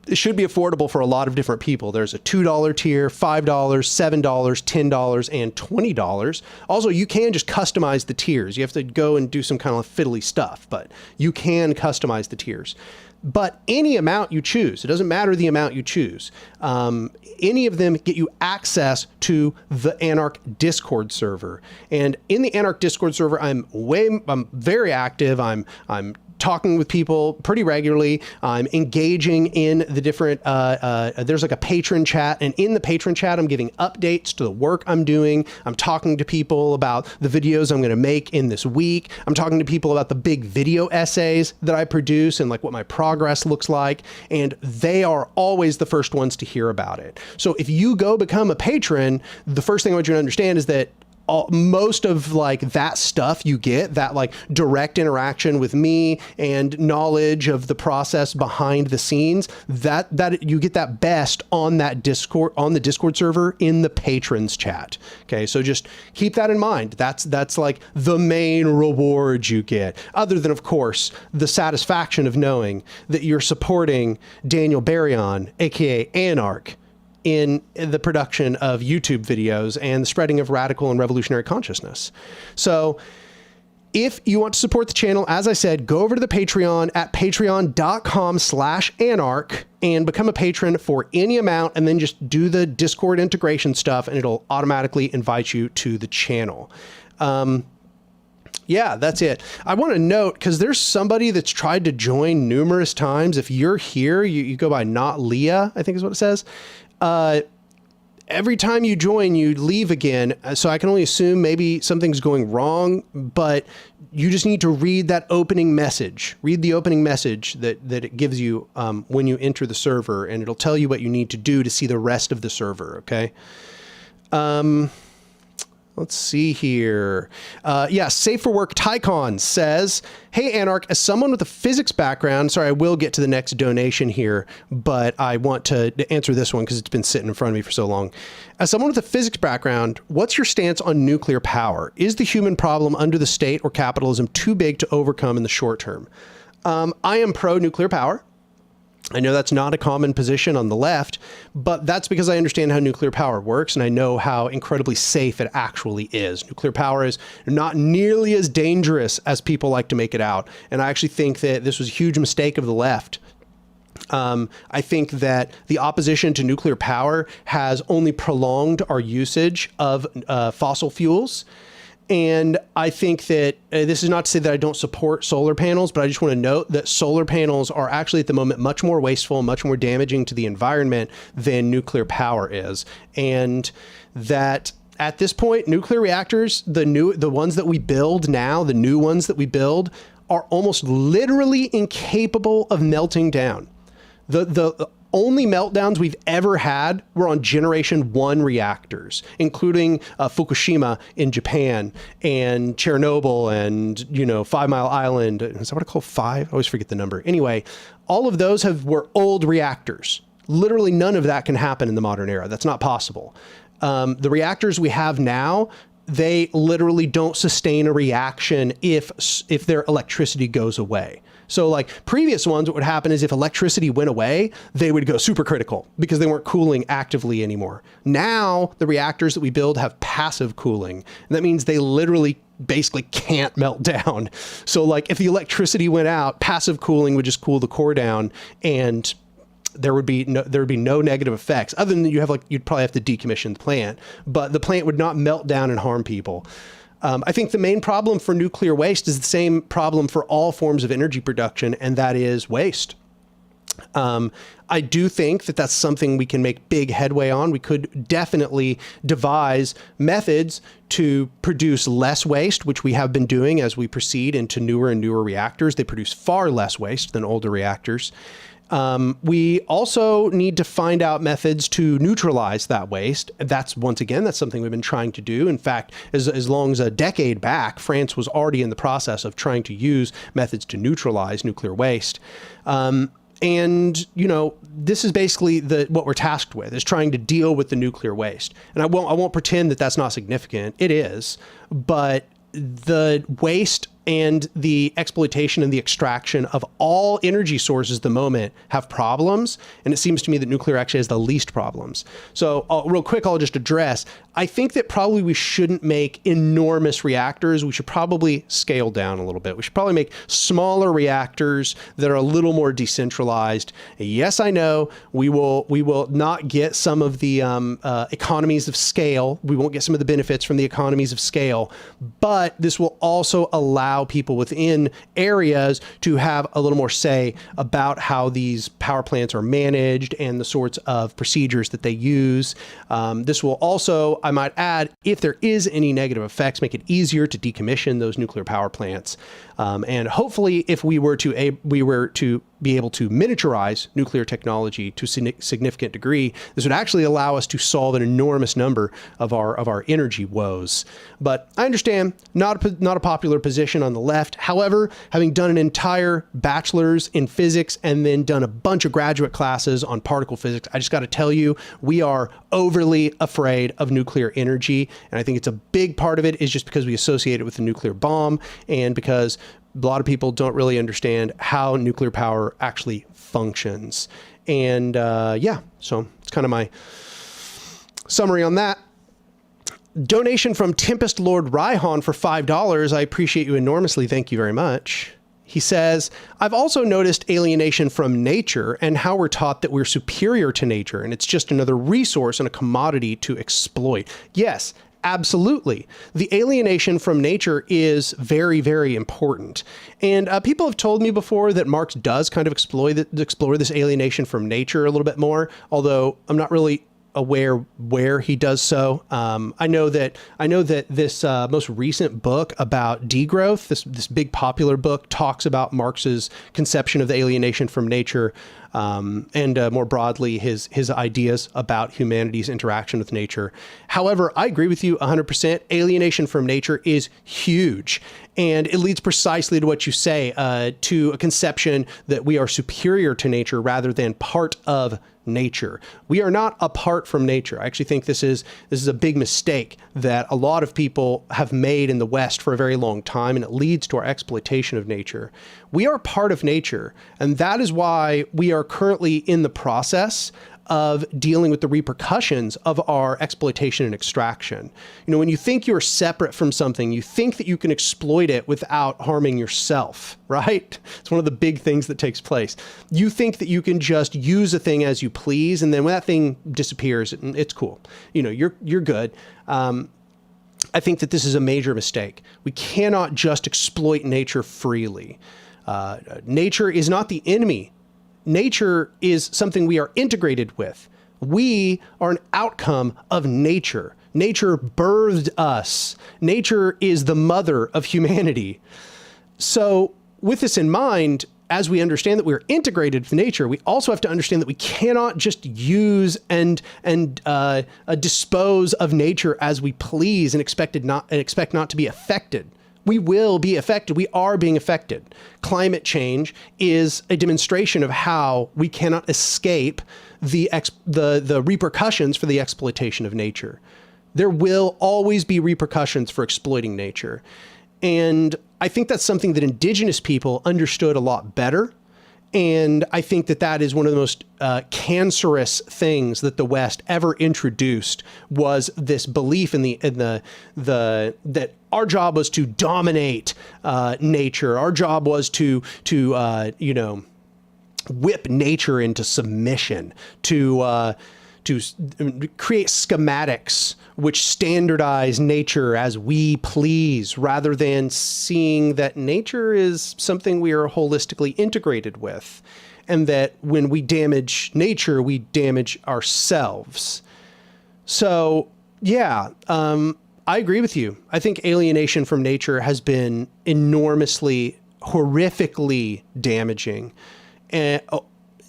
it should be affordable for a lot of different people. There's a $2 tier, $5, $7, $10, and $20. Also, you can just customize the tiers. You have to go and do some kind of fiddly stuff, but you can customize the tiers. But any amount you choose, it doesn't matter the amount you choose. Any of them get you access to the Anark Discord server. And in the Anark Discord server, I'm very active. I'm talking with people pretty regularly. I'm engaging in the different, there's like a patron chat, and in the patron chat, I'm giving updates to the work I'm doing. I'm talking to people about the videos I'm going to make in this week. I'm talking to people about the big video essays that I produce and like what my progress looks like. And they are always the first ones to hear about it. So if you go become a patron, the first thing I want you to understand is that most of like that stuff you get, that like direct interaction with me and knowledge of the process behind the scenes, that you get that best on that Discord, on the Discord server in the patrons chat. Okay. So just keep that in mind. That's like the main reward you get, other than of course the satisfaction of knowing that you're supporting Daniel Baryon, aka Anark, in the production of YouTube videos and the spreading of radical and revolutionary consciousness. So if you want to support the channel, as I said, go over to the Patreon at patreon.com/anarch and become a patron for any amount, and then just do the Discord integration stuff and it'll automatically invite you to the channel. Yeah, that's it. I want to note, because there's somebody that's tried to join numerous times. If you're here, you go by Not Leah, I think is what it says. Every time you join, you leave again. So I can only assume maybe something's going wrong, but you just need to read that opening message. Read the opening message that it gives you when you enter the server, and it'll tell you what you need to do to see the rest of the server. Okay. Let's see here. Yeah, Safe for Work Tycon says, hey, Anarch, as someone with a physics background, sorry, I will get to the next donation here, but I want to answer this one because it's been sitting in front of me for so long. As someone with a physics background, what's your stance on nuclear power? Is the human problem under the state or capitalism too big to overcome in the short term? I am pro-nuclear power. I know that's not a common position on the left, but that's because I understand how nuclear power works and I know how incredibly safe it actually is. Nuclear power is not nearly as dangerous as people like to make it out. And I actually think that this was a huge mistake of the left. I think that the opposition to nuclear power has only prolonged our usage of fossil fuels. And I think that this is not to say that I don't support solar panels, but I just want to note that solar panels are actually at the moment much more wasteful, much more damaging to the environment than nuclear power is. And that at this point, nuclear reactors, the ones that we build now, the new ones that we build, are almost literally incapable of melting down. The only meltdowns we've ever had were on generation 1 reactors, including Fukushima in Japan and Chernobyl and, 5 Mile Island. Is that what I call 5? I always forget the number. Anyway, all of those were old reactors. Literally none of that can happen in the modern era. That's not possible. The reactors we have now, they literally don't sustain a reaction if their electricity goes away. So like previous ones, what would happen is if electricity went away, they would go supercritical because they weren't cooling actively anymore. Now the reactors that we build have passive cooling. And that means they literally basically can't melt down. So like if the electricity went out, passive cooling would just cool the core down, and there would be no negative effects other than you'd probably have to decommission the plant, but the plant would not melt down and harm people. I think the main problem for nuclear waste is the same problem for all forms of energy production, and that is waste. I do think that that's something we can make big headway on. We could definitely devise methods to produce less waste, which we have been doing as we proceed into newer and newer reactors. They produce far less waste than older reactors. We also need to find out methods to neutralize that waste. That's something we've been trying to do. In fact, as long as a decade back, France was already in the process of trying to use methods to neutralize nuclear waste. And, this is basically what we're tasked with, is trying to deal with the nuclear waste. And I won't pretend that that's not significant. It is, but the waste and the exploitation and the extraction of all energy sources at the moment have problems. And it seems to me that nuclear actually has the least problems. So real quick, I'll just address, I think that probably we shouldn't make enormous reactors. We should probably scale down a little bit. We should probably make smaller reactors that are a little more decentralized. Yes, I know we will not get some of the economies of scale. We won't get some of the benefits from the economies of scale, but this will also allow people within areas to have a little more say about how these power plants are managed and the sorts of procedures that they use. This will also, I might add, if there is any negative effects, make it easier to decommission those nuclear power plants. And hopefully, if we were to be able to miniaturize nuclear technology to a significant degree, this would actually allow us to solve an enormous number of our energy woes. But I understand, not a popular position on the left. However, having done an entire bachelor's in physics and then done a bunch of graduate classes on particle physics, I just got to tell you, we are overly afraid of nuclear energy. And I think it's a big part of it is just because we associate it with the nuclear bomb, and because a lot of people don't really understand how nuclear power actually functions. And so it's kind of my summary on that. Donation from Tempest Lord Raihan for $5. I appreciate you enormously. Thank you very much. He says, I've also noticed alienation from nature and how we're taught that we're superior to nature and it's just another resource and a commodity to exploit. Yes, absolutely. The alienation from nature is very, very important. And people have told me before that Marx does kind of explore this alienation from nature a little bit more, although I'm not really aware where he does so. I know that this most recent book about degrowth, this big popular book, talks about Marx's conception of the alienation from nature, and more broadly his ideas about humanity's interaction with nature. However, I agree with you 100%. Alienation from nature is huge, and it leads precisely to what you say, to a conception that we are superior to nature rather than part of nature. We are not apart from nature. I actually think this is a big mistake that a lot of people have made in the West for a very long time, and it leads to our exploitation of nature. We are part of nature, and that is why we are currently in the process of dealing with the repercussions of our exploitation and extraction. When you think you're separate from something, you think that you can exploit it without harming yourself, right? It's one of the big things that takes place. You think that you can just use a thing as you please, and then when that thing disappears, it's cool. You're good. I think that this is a major mistake. We cannot just exploit nature freely. Nature is not the enemy. Nature is something we are integrated with. We are an outcome of nature. Nature birthed us. Nature is the mother of humanity. So with this in mind, as we understand that we're integrated with nature, we also have to understand that we cannot just use and dispose of nature as we please and expect not to be affected. We will be affected. We are being affected. Climate change is a demonstration of how we cannot escape the repercussions for the exploitation of nature. There will always be repercussions for exploiting nature. And I think that's something that indigenous people understood a lot better. And I think that that is one of the most cancerous things that the West ever introduced, was this belief in that our job was to dominate nature. Our job was to whip nature into submission, to create schematics which standardize nature as we please, rather than seeing that nature is something we are holistically integrated with, and that when we damage nature, we damage ourselves. So, yeah, I agree with you. I think alienation from nature has been enormously, horrifically damaging. And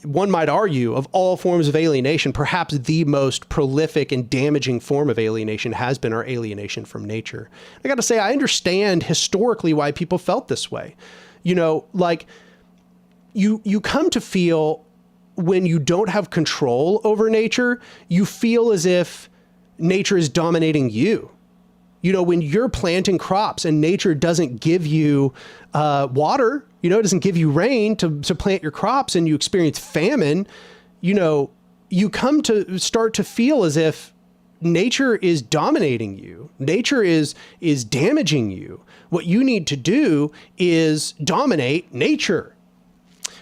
one might argue, of all forms of alienation, perhaps the most prolific and damaging form of alienation has been our alienation from nature. I got to say, I understand historically why people felt this way. You know, like you come to feel, when you don't have control over nature, you feel as if nature is dominating you. You know, when you're planting crops and nature doesn't give you water, you know, it doesn't give you rain to plant your crops, and you experience famine, you know, you come to start to feel as if nature is dominating you. Nature is damaging you. What you need to do is dominate nature.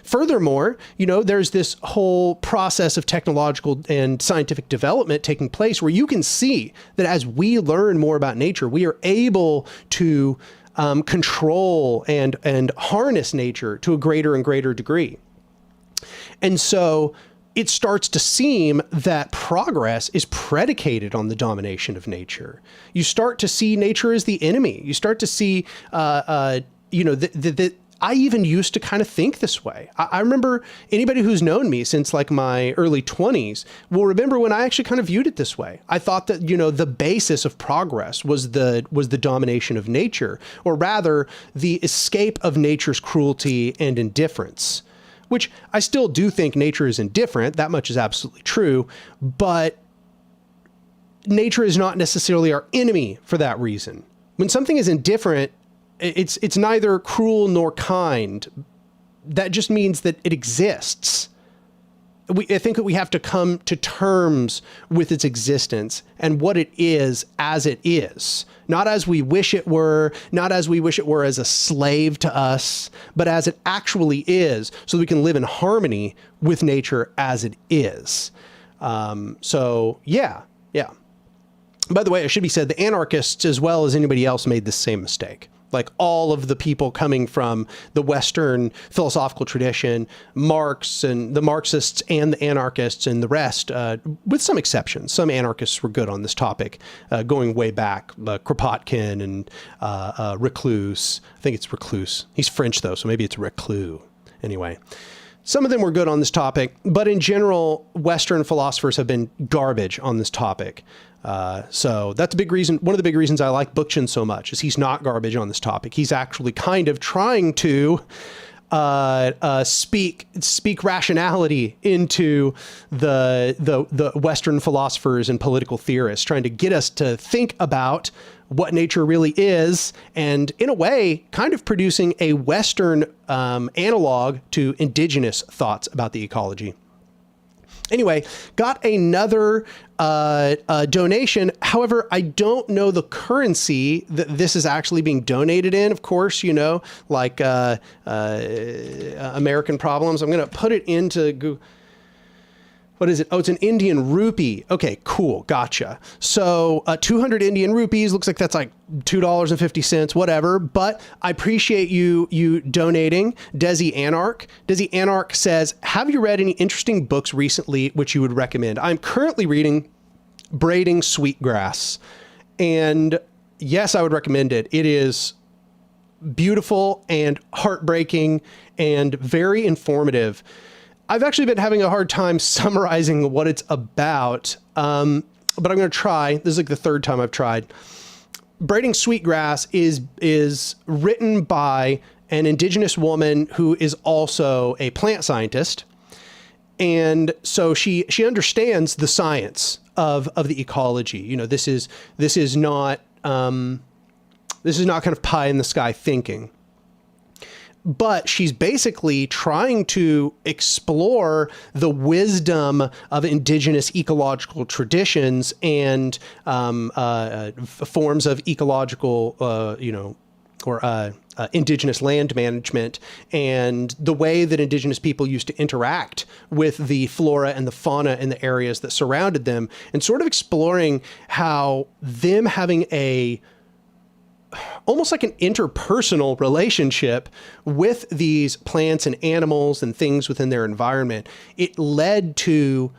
Furthermore, you know, there's this whole process of technological and scientific development taking place where you can see that as we learn more about nature, we are able to control and harness nature to a greater and greater degree. And so it starts to seem that progress is predicated on the domination of nature. You start to see nature as the enemy. You start to see, you know, I even used to kind of think this way. I remember, anybody who's known me since like my early 20s will remember when I actually kind of viewed it this way. I thought that, you know, the basis of progress was the domination of nature, or rather the escape of nature's cruelty and indifference, which I still do think nature is indifferent. That much is absolutely true, but nature is not necessarily our enemy for that reason. When something is indifferent, it's neither cruel nor kind. That just means that it exists. I think that we have to come to terms with its existence and what it is as it is. Not as we wish it were, not as we wish it were as a slave to us, but as it actually is, so that we can live in harmony with nature as it is. So yeah. By the way, it should be said, the anarchists, as well as anybody else, made the same mistake. Like all of the people coming from the Western philosophical tradition, Marx and the Marxists and the anarchists and the rest, with some exceptions. Some anarchists were good on this topic, going way back, Kropotkin and Reclus. I think it's Reclus. He's French though, so maybe it's Reclus. Anyway, some of them were good on this topic, but in general, Western philosophers have been garbage on this topic. So that's a big reason. One of the big reasons I like Bookchin so much is he's not garbage on this topic. He's actually kind of trying to speak rationality into the Western philosophers and political theorists, trying to get us to think about what nature really is, and in a way, kind of producing a Western analog to indigenous thoughts about the ecology. Anyway, got another donation. However, I don't know the currency that this is actually being donated in. Of course, you know, like American problems. I'm going to put it into Google. What is it? Oh, it's an Indian rupee. Okay, cool. Gotcha. So 200 Indian rupees. Looks like that's like $2.50, whatever. But I appreciate you donating. Desi Anark. Desi Anark says, have you read any interesting books recently which you would recommend? I'm currently reading Braiding Sweet Grass. And yes, I would recommend it. It is beautiful and heartbreaking and very informative. I've actually been having a hard time summarizing what it's about, but I'm going to try. This is like the third time I've tried. Braiding Sweet Grass is written by an indigenous woman who is also a plant scientist. And so she understands the science of the ecology. You know, this is not This is not kind of pie in the sky thinking. But she's basically trying to explore the wisdom of indigenous ecological traditions and forms of ecological, indigenous land management, and the way that indigenous people used to interact with the flora and the fauna in the areas that surrounded them, and sort of exploring how them having almost like an interpersonal relationship with these plants and animals and things within their environment, it led to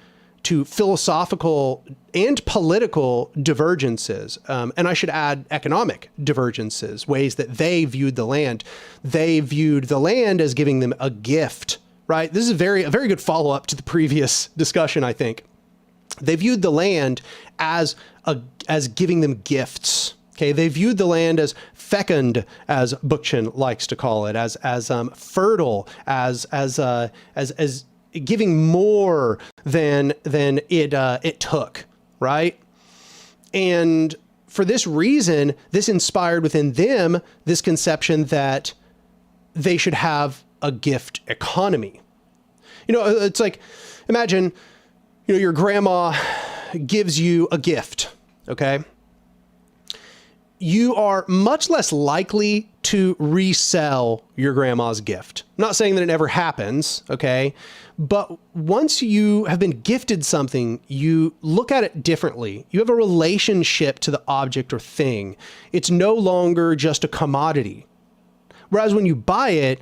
philosophical and political divergences. And I should add economic divergences, ways that they viewed the land. They viewed the land as giving them a gift, right? This is a very good follow-up to the previous discussion, I think. They viewed the land as giving them gifts. Okay, they viewed the land as fecund, as Bookchin likes to call it, as fertile, as giving more than it took, right? And for this reason, this inspired within them this conception that they should have a gift economy. It's like, imagine, your grandma gives you a gift, okay? You are much less likely to resell your grandma's gift. I'm not saying that it never happens, okay? But once you have been gifted something, you look at it differently. You have a relationship to the object or thing. It's no longer just a commodity. Whereas when you buy it,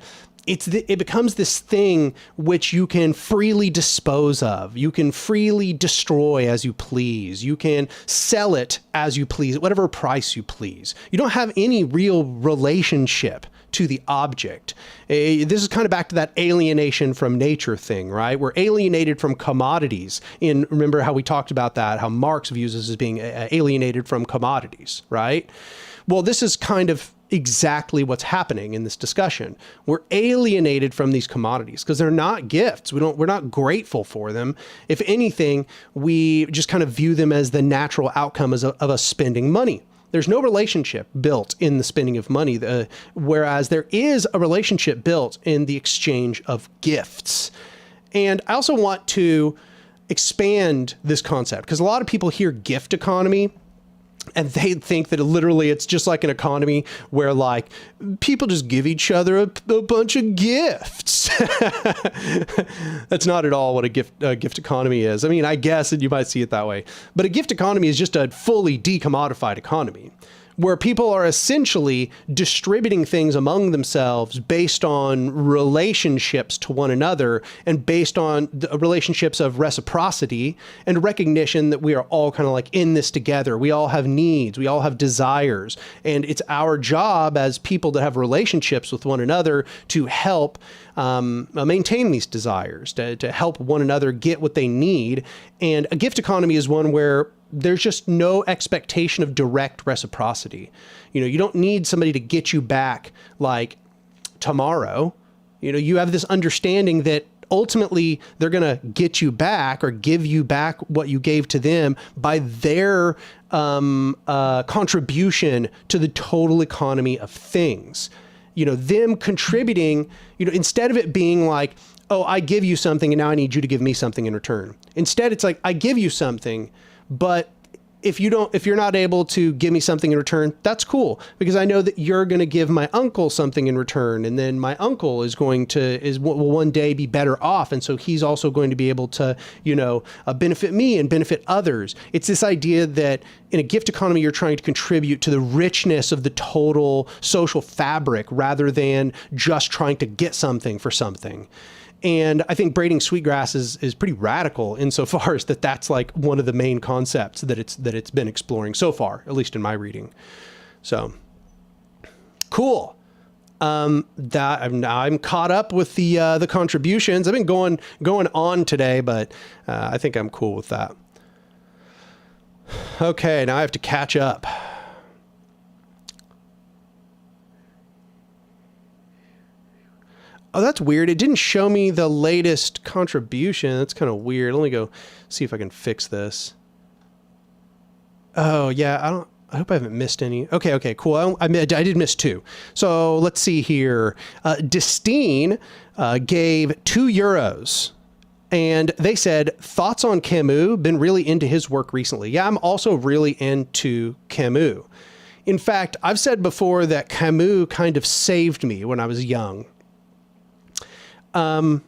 it becomes this thing which you can freely dispose of. You can freely destroy as you please. You can sell it as you please, at whatever price you please. You don't have any real relationship to the object. This is kind of back to that alienation from nature thing, right? We're alienated from commodities. And remember how we talked about that, how Marx views us as being alienated from commodities, right? Well, this is kind of exactly what's happening in this discussion. We're alienated from these commodities because they're not gifts. We're not grateful for them. If anything, we just kind of view them as the natural outcome of us spending money. There's no relationship built in the spending of money, whereas there is a relationship built in the exchange of gifts. And I also want to expand this concept because a lot of people hear gift economy and they think that literally it's just like an economy where like people just give each other a bunch of gifts. That's not at all what a gift economy is. I mean, I guess that you might see it that way, but a gift economy is just a fully decommodified economy where people are essentially distributing things among themselves based on relationships to one another and based on the relationships of reciprocity and recognition that we are all kind of like in this together. We all have needs, we all have desires, and it's our job as people that have relationships with one another to help maintain these desires, to help one another get what they need. And a gift economy is one where there's just no expectation of direct reciprocity. You don't need somebody to get you back like tomorrow. You have this understanding that ultimately they're going to get you back or give you back what you gave to them by their contribution to the total economy of things. Them contributing, instead of it being like, oh, I give you something and now I need you to give me something in return. Instead, it's like, I give you something, but if you're not able to give me something in return, that's cool, because I know that you're going to give my uncle something in return, and then my uncle will one day be better off, and so he's also going to be able to benefit me and benefit others. It's this idea that in a gift economy, you're trying to contribute to the richness of the total social fabric rather than just trying to get something for something. And I think Braiding Sweet Grass is pretty radical insofar as that's like one of the main concepts that it's been exploring so far, at least in my reading. So cool. That I'm caught up with the contributions. I've been going on today, but I think I'm cool with that. Okay, now I have to catch up. Oh, that's weird. It didn't show me the latest contribution. That's kind of weird. Let me go see if I can fix this. Oh, yeah. I hope I haven't missed any. Okay, cool. I did miss two. So let's see here. Destine gave €2. And they said, thoughts on Camus? Been really into his work recently. Yeah, I'm also really into Camus. In fact, I've said before that Camus kind of saved me when I was young. So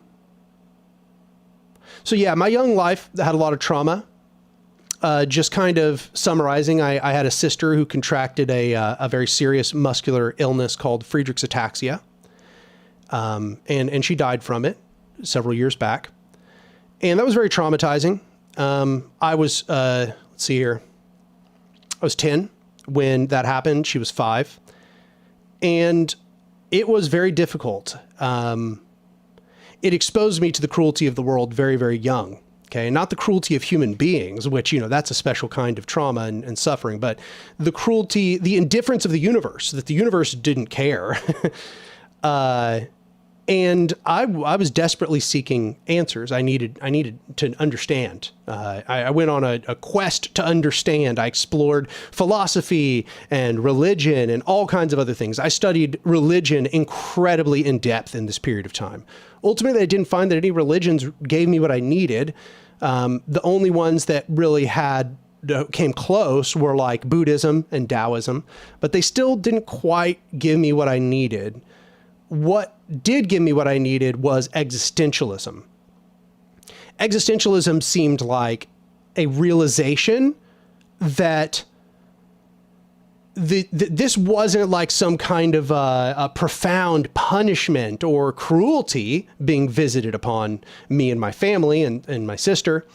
yeah, my young life had a lot of trauma. Just kind of summarizing, I had a sister who contracted a very serious muscular illness called Friedreich's ataxia. And she died from it several years back. And that was very traumatizing. I was, let's see here. I was 10 when that happened. She was 5. And it was very difficult. It exposed me to the cruelty of the world very, very young. Okay. Not the cruelty of human beings, which, that's a special kind of trauma and suffering, but the cruelty, the indifference of the universe, that the universe didn't care. And I was desperately seeking answers. I needed to understand. I went on a quest to understand. I explored philosophy and religion and all kinds of other things. I studied religion incredibly in depth in this period of time. Ultimately, I didn't find that any religions gave me what I needed. The only ones that really came close were like Buddhism and Taoism, but they still didn't quite give me what I needed. What did give me what I needed was existentialism. Existentialism seemed like a realization that this wasn't like some kind of a profound punishment or cruelty being visited upon me and my family and my sister.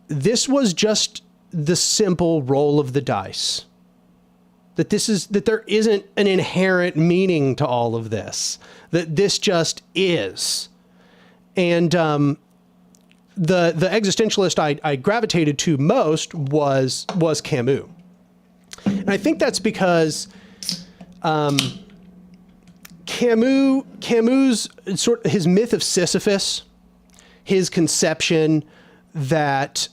This was just the simple roll of the dice. That there isn't an inherent meaning to all of this, that this just is. And the existentialist I gravitated to most was Camus. And I think that's because Camus, his myth of Sisyphus, his conception that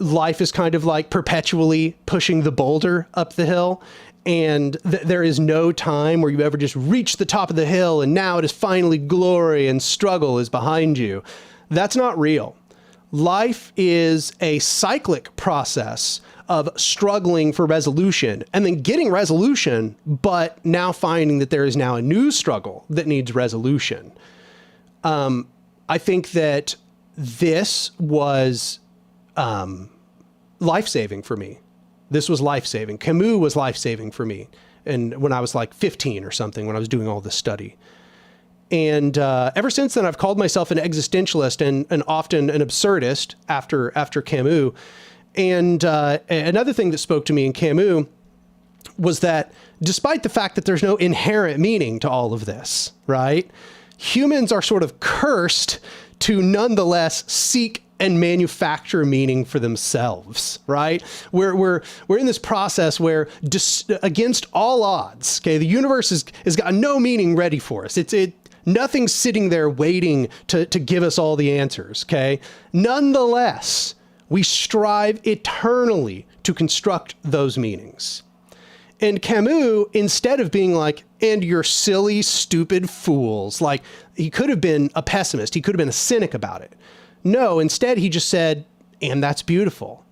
life is kind of like perpetually pushing the boulder up the hill, and there is no time where you ever just reach the top of the hill and now it is finally glory and struggle is behind you. That's not real. Life is a cyclic process of struggling for resolution and then getting resolution, but now finding that there is now a new struggle that needs resolution. I think that this was life-saving for me. This was life-saving. Camus was life-saving for me. And when I was like 15 or something, when I was doing all this study. And ever since then, I've called myself an existentialist and often an absurdist after Camus. And another thing that spoke to me in Camus was that despite the fact that there's no inherent meaning to all of this, right? Humans are sort of cursed to nonetheless seek and manufacture meaning for themselves, right? We're in this process where against all odds, okay, the universe has got no meaning ready for us. Nothing's sitting there waiting to give us all the answers, okay? Nonetheless, we strive eternally to construct those meanings. And Camus, instead of being like, and you're silly, stupid fools, like he could have been a pessimist. He could have been a cynic about it. No, instead he just said, and that's beautiful,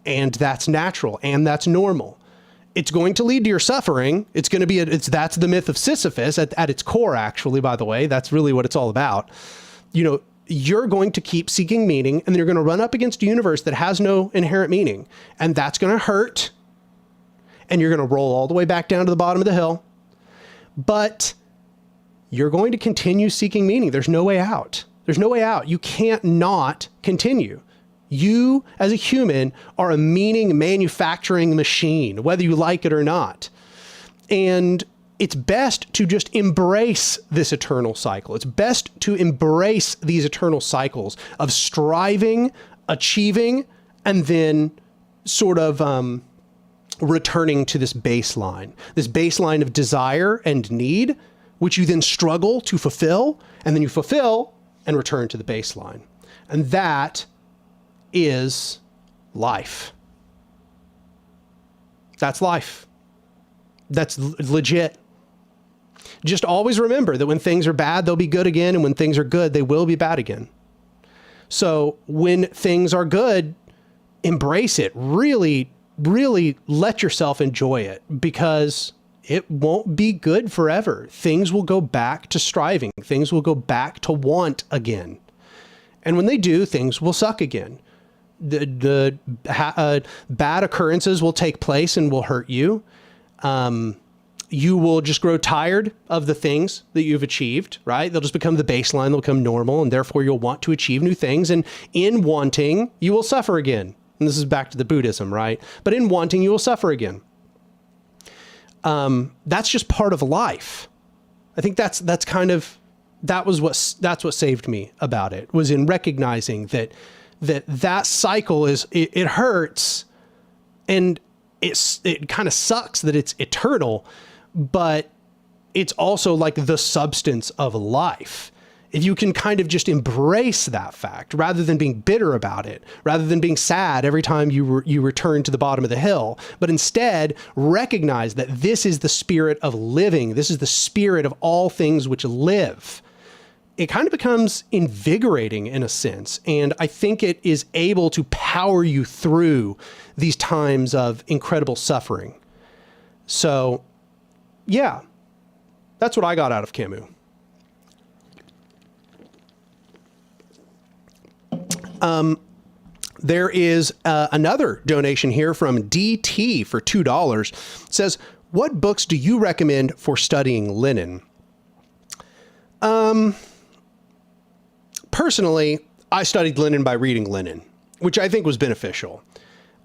and that's natural, and that's normal. It's going to lead to your suffering. It's going to be, that's the myth of Sisyphus at its core, actually, by the way. That's really what it's all about. You're going to keep seeking meaning, and then you're going to run up against a universe that has no inherent meaning, and that's going to hurt, and you're going to roll all the way back down to the bottom of the hill. But you're going to continue seeking meaning. There's no way out. There's no way out. You can't not continue. You, as a human, are a meaning manufacturing machine, whether you like it or not. And it's best to just embrace this eternal cycle. It's best to embrace these eternal cycles of striving, achieving, and then sort of returning to this baseline of desire and need, which you then struggle to fulfill, and then you fulfill and return to the baseline. And that is life. That's life. That's legit. Just always remember that when things are bad, they'll be good again. And when things are good, they will be bad again. So when things are good, embrace it. Really, really let yourself enjoy it, because it won't be good forever. Things will go back to striving. Things will go back to want again. And when they do, things will suck again. The bad occurrences will take place and will hurt you. You will just grow tired of the things that you've achieved, right? They'll just become the baseline, they'll become normal, and therefore you'll want to achieve new things. And in wanting, you will suffer again. And this is back to the Buddhism, right? But in wanting, you will suffer again. That's just part of life. I think that's what saved me about it, was in recognizing that cycle it hurts, and it kind of sucks that it's eternal, but it's also like the substance of life. If you can kind of just embrace that fact rather than being bitter about it, rather than being sad every time you return to the bottom of the hill, but instead recognize that this is the spirit of living. This is the spirit of all things which live. It kind of becomes invigorating in a sense. And I think it is able to power you through these times of incredible suffering. So yeah, that's what I got out of Camus. There is another donation here from DT for $2. It says, what books do you recommend for studying Lenin? Personally, I studied Lenin by reading Lenin, which I think was beneficial.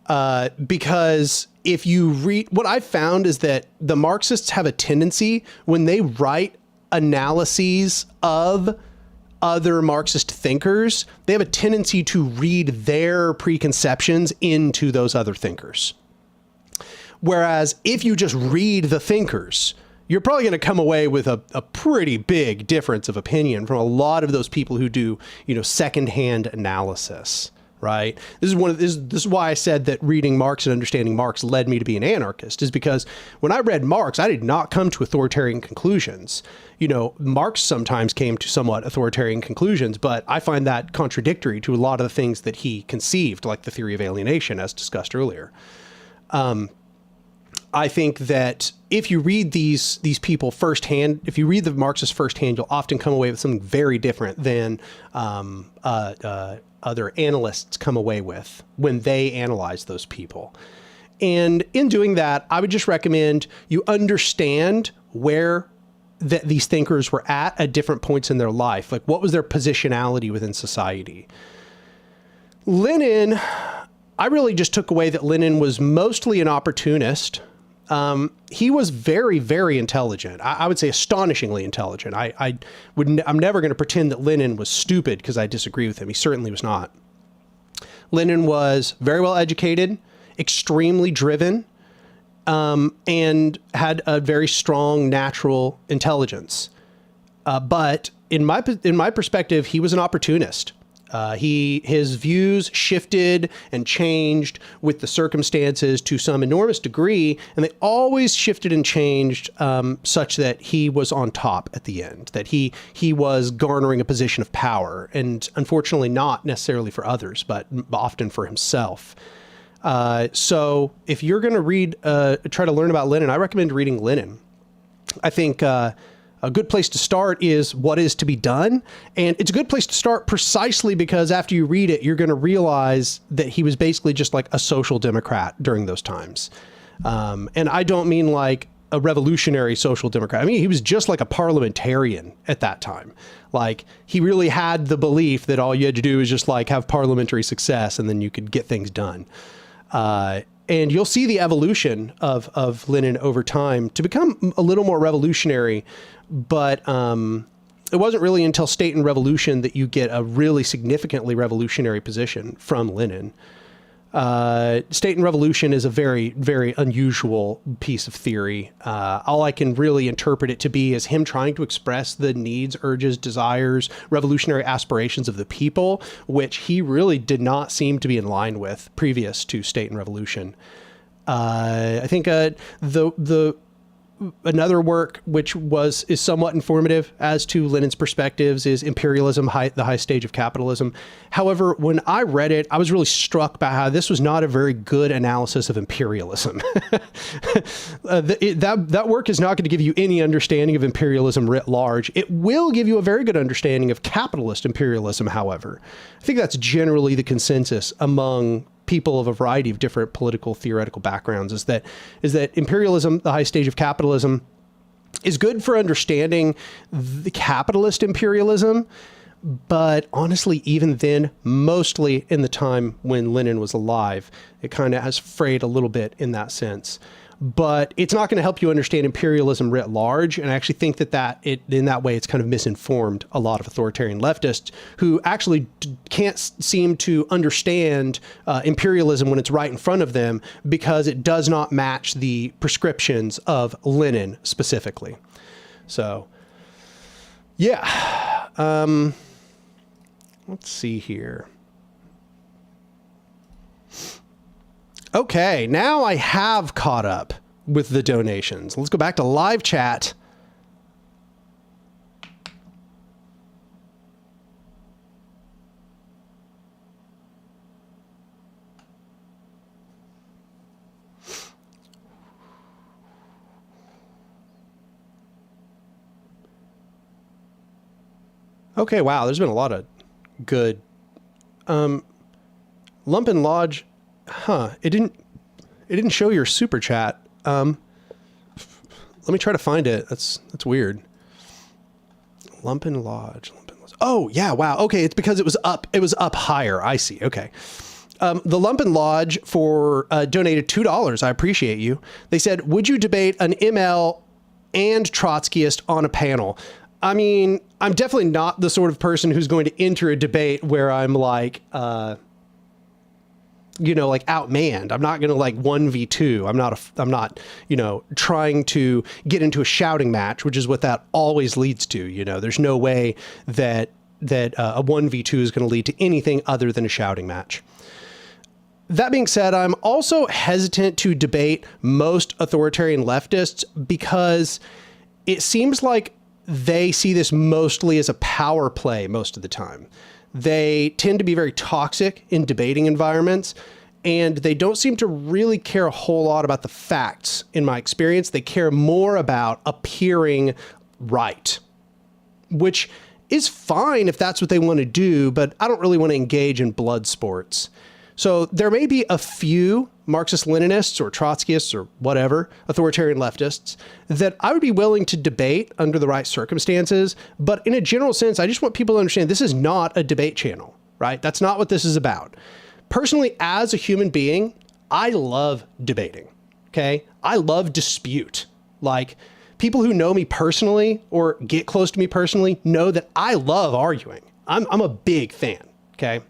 Because if you read, what I've found is that the Marxists have a tendency, when they write analyses of other Marxist thinkers, they have a tendency to read their preconceptions into those other thinkers. Whereas if you just read the thinkers, you're probably going to come away with a pretty big difference of opinion from a lot of those people who do, secondhand analysis, right? This is why I said that reading Marx and understanding Marx led me to be an anarchist, is because when I read Marx, I did not come to authoritarian conclusions. Marx sometimes came to somewhat authoritarian conclusions, but I find that contradictory to a lot of the things that he conceived, like the theory of alienation, as discussed earlier. I think that if you read these people firsthand, if you read the Marxists firsthand, you'll often come away with something very different than other analysts come away with when they analyze those people. And in doing that, I would just recommend you understand where these thinkers were at different points in their life. Like, what was their positionality within society? Lenin, I really just took away that Lenin was mostly an opportunist. He was very, very intelligent. I would say astonishingly intelligent. I'm never going to pretend that Lenin was stupid because I disagree with him. He certainly was not. Lenin was very well educated, extremely driven, and had a very strong natural intelligence. But in my perspective, he was an opportunist. His views shifted and changed with the circumstances to some enormous degree, and they always shifted and changed such that he was on top at the end, that he was garnering a position of power, and unfortunately not necessarily for others, but often for himself. So if you're going to try to learn about Lenin, I recommend reading Lenin. I think a good place to start is What Is to Be Done. And it's a good place to start precisely because after you read it, you're going to realize that he was basically just like a social democrat during those times. And I don't mean like a revolutionary social democrat. I mean, he was just like a parliamentarian at that time. Like, he really had the belief that all you had to do is just like have parliamentary success and then you could get things done. And you'll see the evolution of Lenin over time to become a little more revolutionary. But it wasn't really until State and Revolution that you get a really significantly revolutionary position from Lenin. State and Revolution is a very, very unusual piece of theory. All I can really interpret it to be is him trying to express the needs, urges, desires, revolutionary aspirations of the people, which he really did not seem to be in line with previous to State and Revolution. I think the another work which is somewhat informative as to Lenin's perspectives is Imperialism, the High Stage of Capitalism. However, when I read it, I was really struck by how this was not a very good analysis of imperialism. That work is not going to give you any understanding of imperialism writ large. It will give you a very good understanding of capitalist imperialism, however. I think that's generally the consensus among people of a variety of different political theoretical backgrounds is that imperialism, the high stage of capitalism, is good for understanding the capitalist imperialism. But honestly, even then, mostly in the time when Lenin was alive, it kind of has frayed a little bit in that sense. But it's not going to help you understand imperialism writ large. And I actually think in that way, it's kind of misinformed a lot of authoritarian leftists who actually can't seem to understand imperialism when it's right in front of them because it does not match the prescriptions of Lenin specifically. So, yeah. Let's see here. Okay, now I have caught up with the donations. Let's go back to live chat. Okay, wow, there's been a lot of good. Lumpen Lodge. Huh. It didn't show your super chat. Let me try to find it. That's weird. Lumpen Lodge. Oh, yeah. Wow. Okay. It's because it was up higher. I see. Okay. The Lumpen Lodge donated $2. I appreciate you. They said, would you debate an ML and Trotskyist on a panel? I mean, I'm definitely not the sort of person who's going to enter a debate where I'm like, outmanned. I'm not going to 1v2. I'm not, trying to get into a shouting match, which is what that always leads to. There's no way that a 1v2 is going to lead to anything other than a shouting match. That being said, I'm also hesitant to debate most authoritarian leftists because it seems like they see this mostly as a power play most of the time. They tend to be very toxic in debating environments, and they don't seem to really care a whole lot about the facts. In my experience, they care more about appearing right, which is fine if that's what they want to do, but I don't really want to engage in blood sports. So there may be a few Marxist-Leninists or Trotskyists or whatever, authoritarian leftists, that I would be willing to debate under the right circumstances. But in a general sense, I just want people to understand this is not a debate channel, right? That's not what this is about. Personally, as a human being, I love debating, okay? I love dispute. Like, people who know me personally or get close to me personally know that I love arguing. I'm a big fan, okay?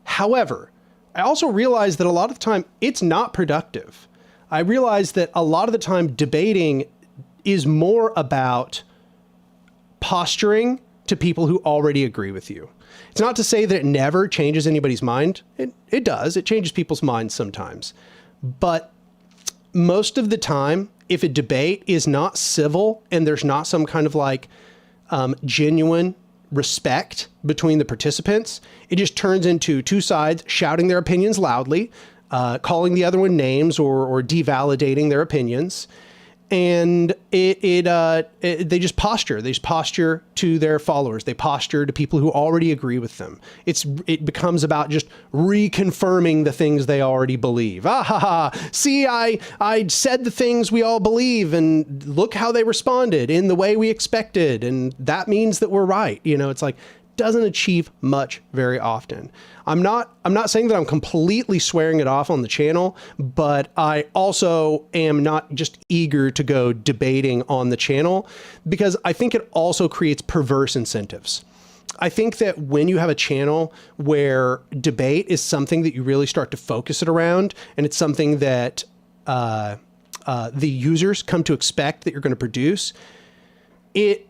However, I also realize that a lot of the time it's not productive. I realize that a lot of the time debating is more about posturing to people who already agree with you. It's not to say that it never changes anybody's mind. It does. It changes people's minds sometimes. But most of the time, if a debate is not civil and there's not some kind of genuine respect between the participants, it just turns into two sides shouting their opinions loudly, calling the other one names or devalidating their opinions. And they just posture. They just posture to their followers. They posture to people who already agree with them. It becomes about just reconfirming the things they already believe. See, I said the things we all believe, and look how they responded in the way we expected, and that means that we're right. It's like, doesn't achieve much very often. I'm not saying that I'm completely swearing it off on the channel, but I also am not just eager to go debating on the channel because I think it also creates perverse incentives. I think that when you have a channel where debate is something that you really start to focus it around, and it's something that the users come to expect that you're going to produce, it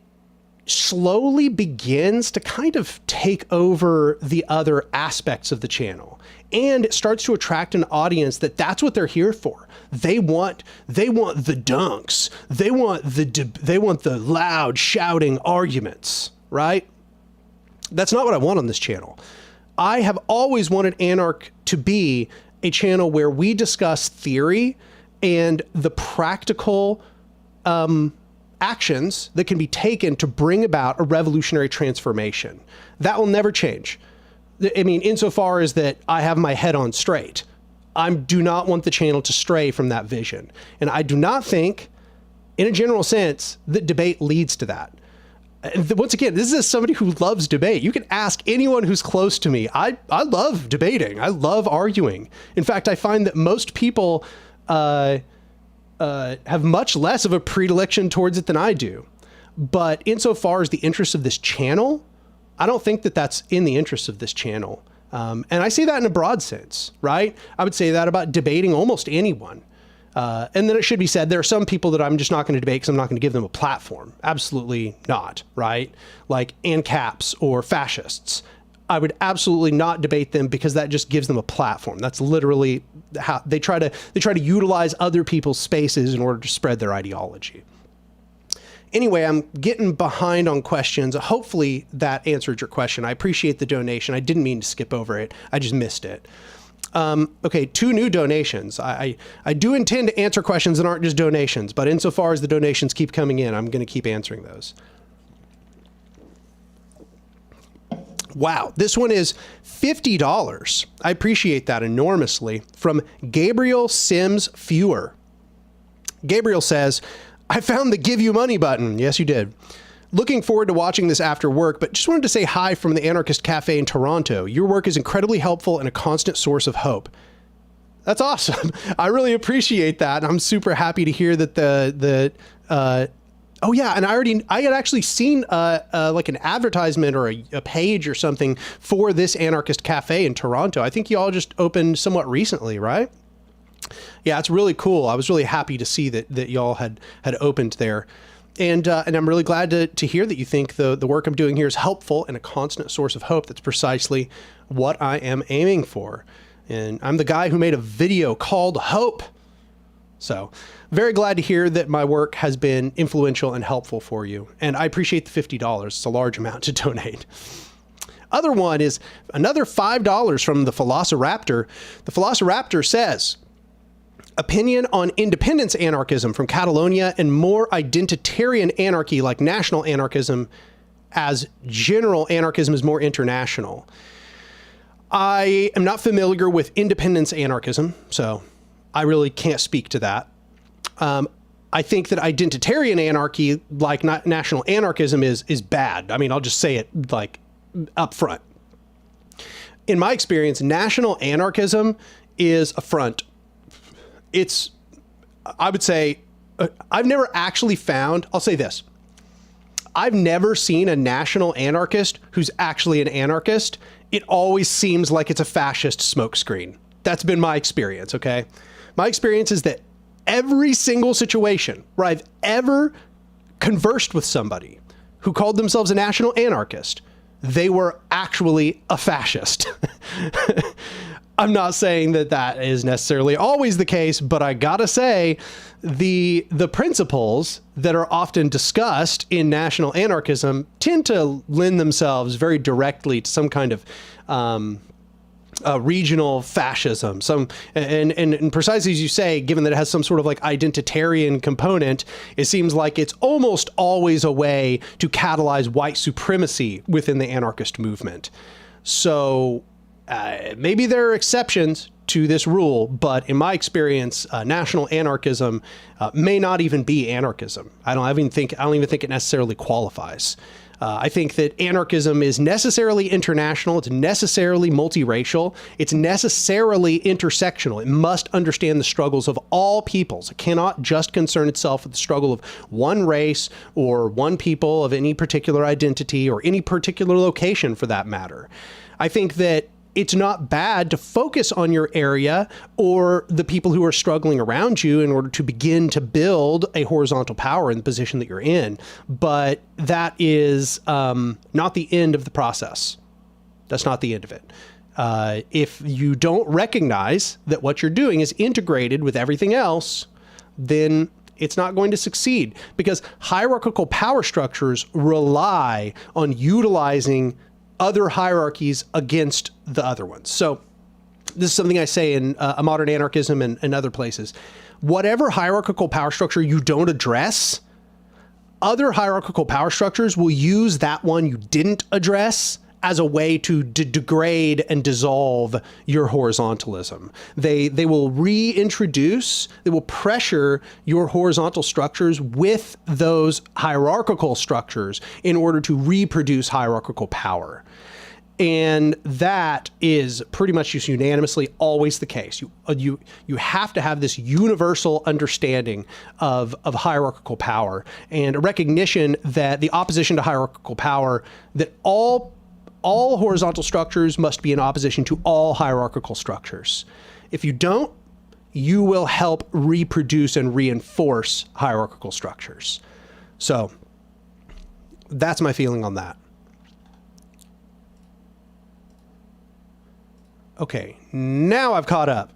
slowly begins to kind of take over the other aspects of the channel. And it starts to attract an audience that's what they're here for. They want the dunks. They want the loud shouting arguments, right? That's not what I want on this channel. I have always wanted Anark to be a channel where we discuss theory and the practical actions that can be taken to bring about a revolutionary transformation. That will never change. I mean, insofar as that I have my head on straight, I do not want the channel to stray from that vision. And I do not think, in a general sense, that debate leads to that. Once again, this is somebody who loves debate. You can ask anyone who's close to me. I love debating. I love arguing. In fact, I find that most people have much less of a predilection towards it than I do. But insofar as the interest of this channel, I don't think that that's in the interest of this channel. And I say that in a broad sense, right? I would say that about debating almost anyone. And then it should be said, there are some people that I'm just not going to debate because I'm not going to give them a platform. Absolutely not, right? Like ANCAPs or fascists. I would absolutely not debate them because that just gives them a platform. That's literally how they try to utilize other people's spaces in order to spread their ideology. Anyway, I'm getting behind on questions. Hopefully that answered your question. I appreciate the donation. I didn't mean to skip over it. I just missed it. Okay, 2 new donations. I do intend to answer questions that aren't just donations, but insofar as the donations keep coming in, I'm going to keep answering those. Wow, this one is $50. I appreciate that enormously. From Gabriel Sims Fewer. Gabriel says, I found the give you money button. Yes, you did. Looking forward to watching this after work, but just wanted to say hi from the Anarchist Cafe in Toronto. Your work is incredibly helpful and a constant source of hope. That's awesome. I really appreciate that. I'm super happy to hear that oh yeah, and I had actually seen like an advertisement or a page or something for this Anarchist Cafe in Toronto. I think you all just opened somewhat recently, right? Yeah, it's really cool. I was really happy to see that y'all had opened there. And I'm really glad to hear that you think the work I'm doing here is helpful and a constant source of hope. That's precisely what I am aiming for. And I'm the guy who made a video called Hope. So very glad to hear that my work has been influential and helpful for you. And I appreciate the $50. It's a large amount to donate. Other one is another $5 from the Velociraptor. The Velociraptor says, opinion on independence anarchism from Catalonia and more identitarian anarchy like national anarchism, as general anarchism is more international. I am not familiar with independence anarchism, so I really can't speak to that. I think that identitarian anarchy, like national anarchism, is bad. I mean, I'll just say it like up front. In my experience, national anarchism is a front. I would say, I've never actually found, I'll say this. I've never seen a national anarchist who's actually an anarchist. It always seems like it's a fascist smokescreen. That's been my experience, okay? My experience is that every single situation where I've ever conversed with somebody who called themselves a national anarchist, they were actually a fascist. I'm not saying that that is necessarily always the case, but I gotta say the principles that are often discussed in national anarchism tend to lend themselves very directly to some kind of regional fascism. And precisely as you say, given that it has some sort of like identitarian component, it seems like it's almost always a way to catalyze white supremacy within the anarchist movement. So maybe there are exceptions to this rule, but in my experience, national anarchism may not even be anarchism. I don't even think it necessarily qualifies. I think that anarchism is necessarily international. It's necessarily multiracial. It's necessarily intersectional. It must understand the struggles of all peoples. It cannot just concern itself with the struggle of one race or one people of any particular identity or any particular location for that matter. I think that it's not bad to focus on your area or the people who are struggling around you in order to begin to build a horizontal power in the position that you're in. But that is not the end of the process. That's not the end of it. If you don't recognize that what you're doing is integrated with everything else, then it's not going to succeed, because hierarchical power structures rely on utilizing other hierarchies against the other ones. So this is something I say in A Modern Anarchism and other places. Whatever hierarchical power structure you don't address, other hierarchical power structures will use that one you didn't address as a way to degrade and dissolve your horizontalism. They will reintroduce, they will pressure your horizontal structures with those hierarchical structures in order to reproduce hierarchical power. And that is pretty much just unanimously always the case. You have to have this universal understanding of hierarchical power, and a recognition that the opposition to hierarchical power, that all horizontal structures must be in opposition to all hierarchical structures. If you don't, you will help reproduce and reinforce hierarchical structures. So that's my feeling on that. Okay, now I've caught up.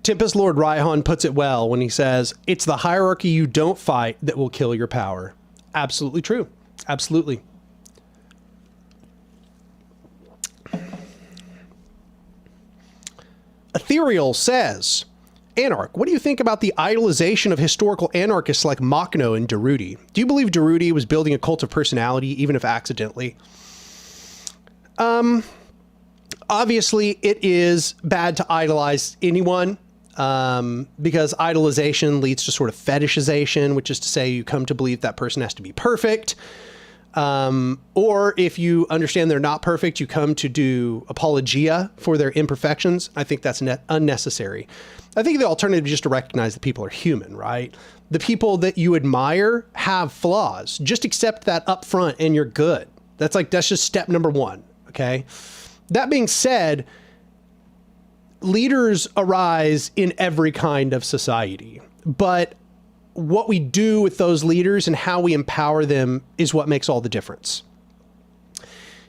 Tempest Lord Raihan puts it well when he says, it's the hierarchy you don't fight that will kill your power. Absolutely true. Absolutely. Ethereal says, Anark, what do you think about the idolization of historical anarchists like Machno and Derudi? Do you believe Derudi was building a cult of personality, even if accidentally? Obviously, it is bad to idolize anyone. Because idolization leads to sort of fetishization, which is to say you come to believe that person has to be perfect. Or if you understand they're not perfect, you come to do apologia for their imperfections. I think that's unnecessary. I think the alternative is just to recognize that people are human, right? The people that you admire have flaws. Just accept that up front and you're good. That's just step number one, okay? That being said, leaders arise in every kind of society, but what we do with those leaders and how we empower them is what makes all the difference.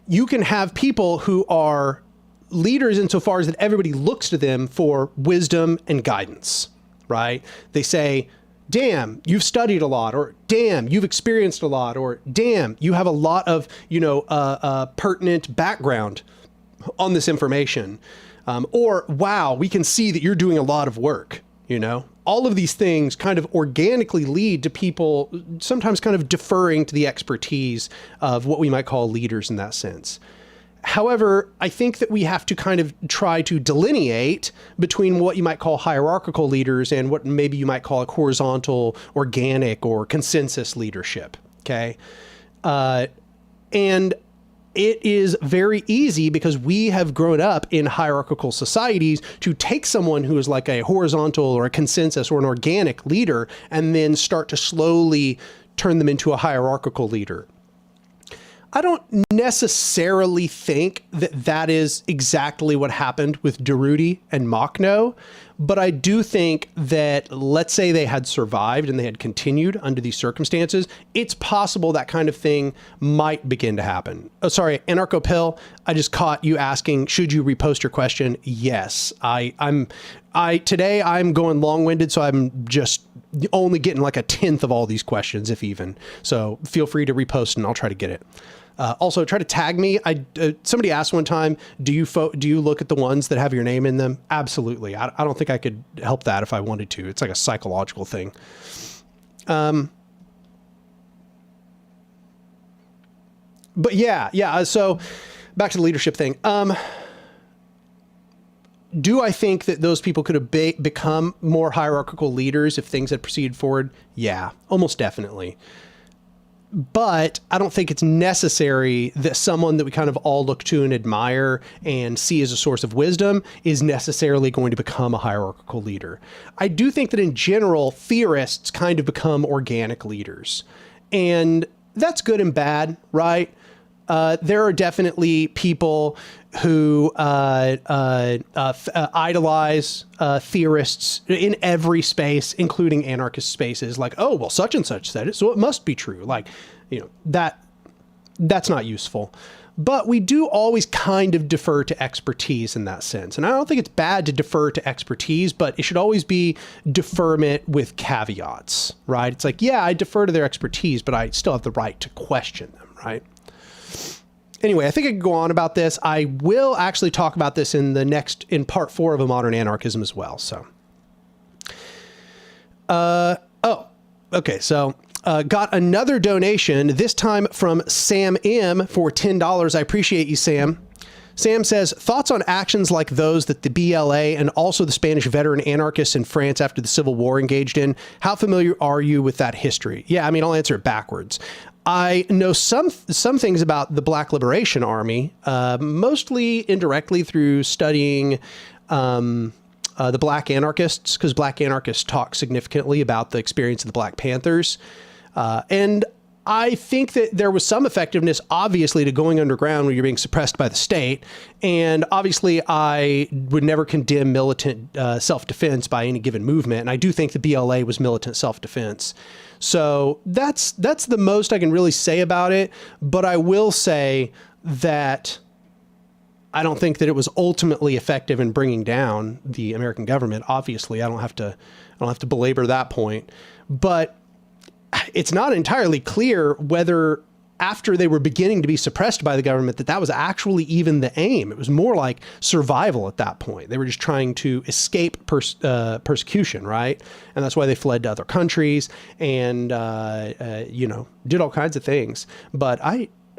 You can have people who are leaders insofar as that everybody looks to them for wisdom and guidance, right? They say, damn, you've studied a lot, or damn, you've experienced a lot, or damn, you have a lot of, pertinent background on this information. Or, wow, we can see that you're doing a lot of work, All of these things kind of organically lead to people sometimes kind of deferring to the expertise of what we might call leaders in that sense. However, I think that we have to kind of try to delineate between what you might call hierarchical leaders and what maybe you might call a horizontal, organic, or consensus leadership, okay? And it is very easy, because we have grown up in hierarchical societies, to take someone who is like a horizontal or a consensus or an organic leader and then start to slowly turn them into a hierarchical leader. I don't necessarily think that that is exactly what happened with Derudi and Machno, but I do think that, let's say they had survived and they had continued under these circumstances, it's possible that kind of thing might begin to happen. Oh, sorry, Anarcho-Pill, I just caught you asking, should you repost your question? Yes, today I'm going long-winded, so I'm just only getting like a tenth of all these questions, if even. So feel free to repost and I'll try to get it. Also, try to tag me. Somebody asked one time, do you look at the ones that have your name in them? Absolutely. I don't think I could help that if I wanted to. It's like a psychological thing. But yeah. So back to the leadership thing. Do I think that those people could have become more hierarchical leaders if things had proceeded forward? Yeah, almost definitely. But I don't think it's necessary that someone that we kind of all look to and admire and see as a source of wisdom is necessarily going to become a hierarchical leader. I do think that in general, theorists kind of become organic leaders. And that's good and bad, right? There are definitely people who idolize theorists in every space, including anarchist spaces. Like, oh, well, such and such said it, so it must be true. Like, that's not useful. But we do always kind of defer to expertise in that sense. And I don't think it's bad to defer to expertise, but it should always be deferment with caveats, right? It's like, yeah, I defer to their expertise, but I still have the right to question them, right? Anyway, I think I could go on about this. I will actually talk about this in part 4 of A Modern Anarchism as well. So, okay. So, got another donation, this time from Sam M for $10. I appreciate you, Sam. Sam says, thoughts on actions like those that the BLA and also the Spanish veteran anarchists in France after the Civil War engaged in? How familiar are you with that history? Yeah, I mean, I'll answer it backwards. I know some things about the Black Liberation Army, mostly indirectly through studying the Black anarchists, because Black anarchists talk significantly about the experience of the Black Panthers. And I think that there was some effectiveness, obviously, to going underground when you're being suppressed by the state. And obviously, I would never condemn militant self-defense by any given movement. And I do think the BLA was militant self-defense. So that's the most I can really say about it. But I will say that I don't think that it was ultimately effective in bringing down the American government. Obviously, I don't have to belabor that point. But it's not entirely clear whether after they were beginning to be suppressed by the government that was actually even the aim. It was more like survival at that point. They were just trying to escape persecution, right? And that's why they fled to other countries and, did all kinds of things. But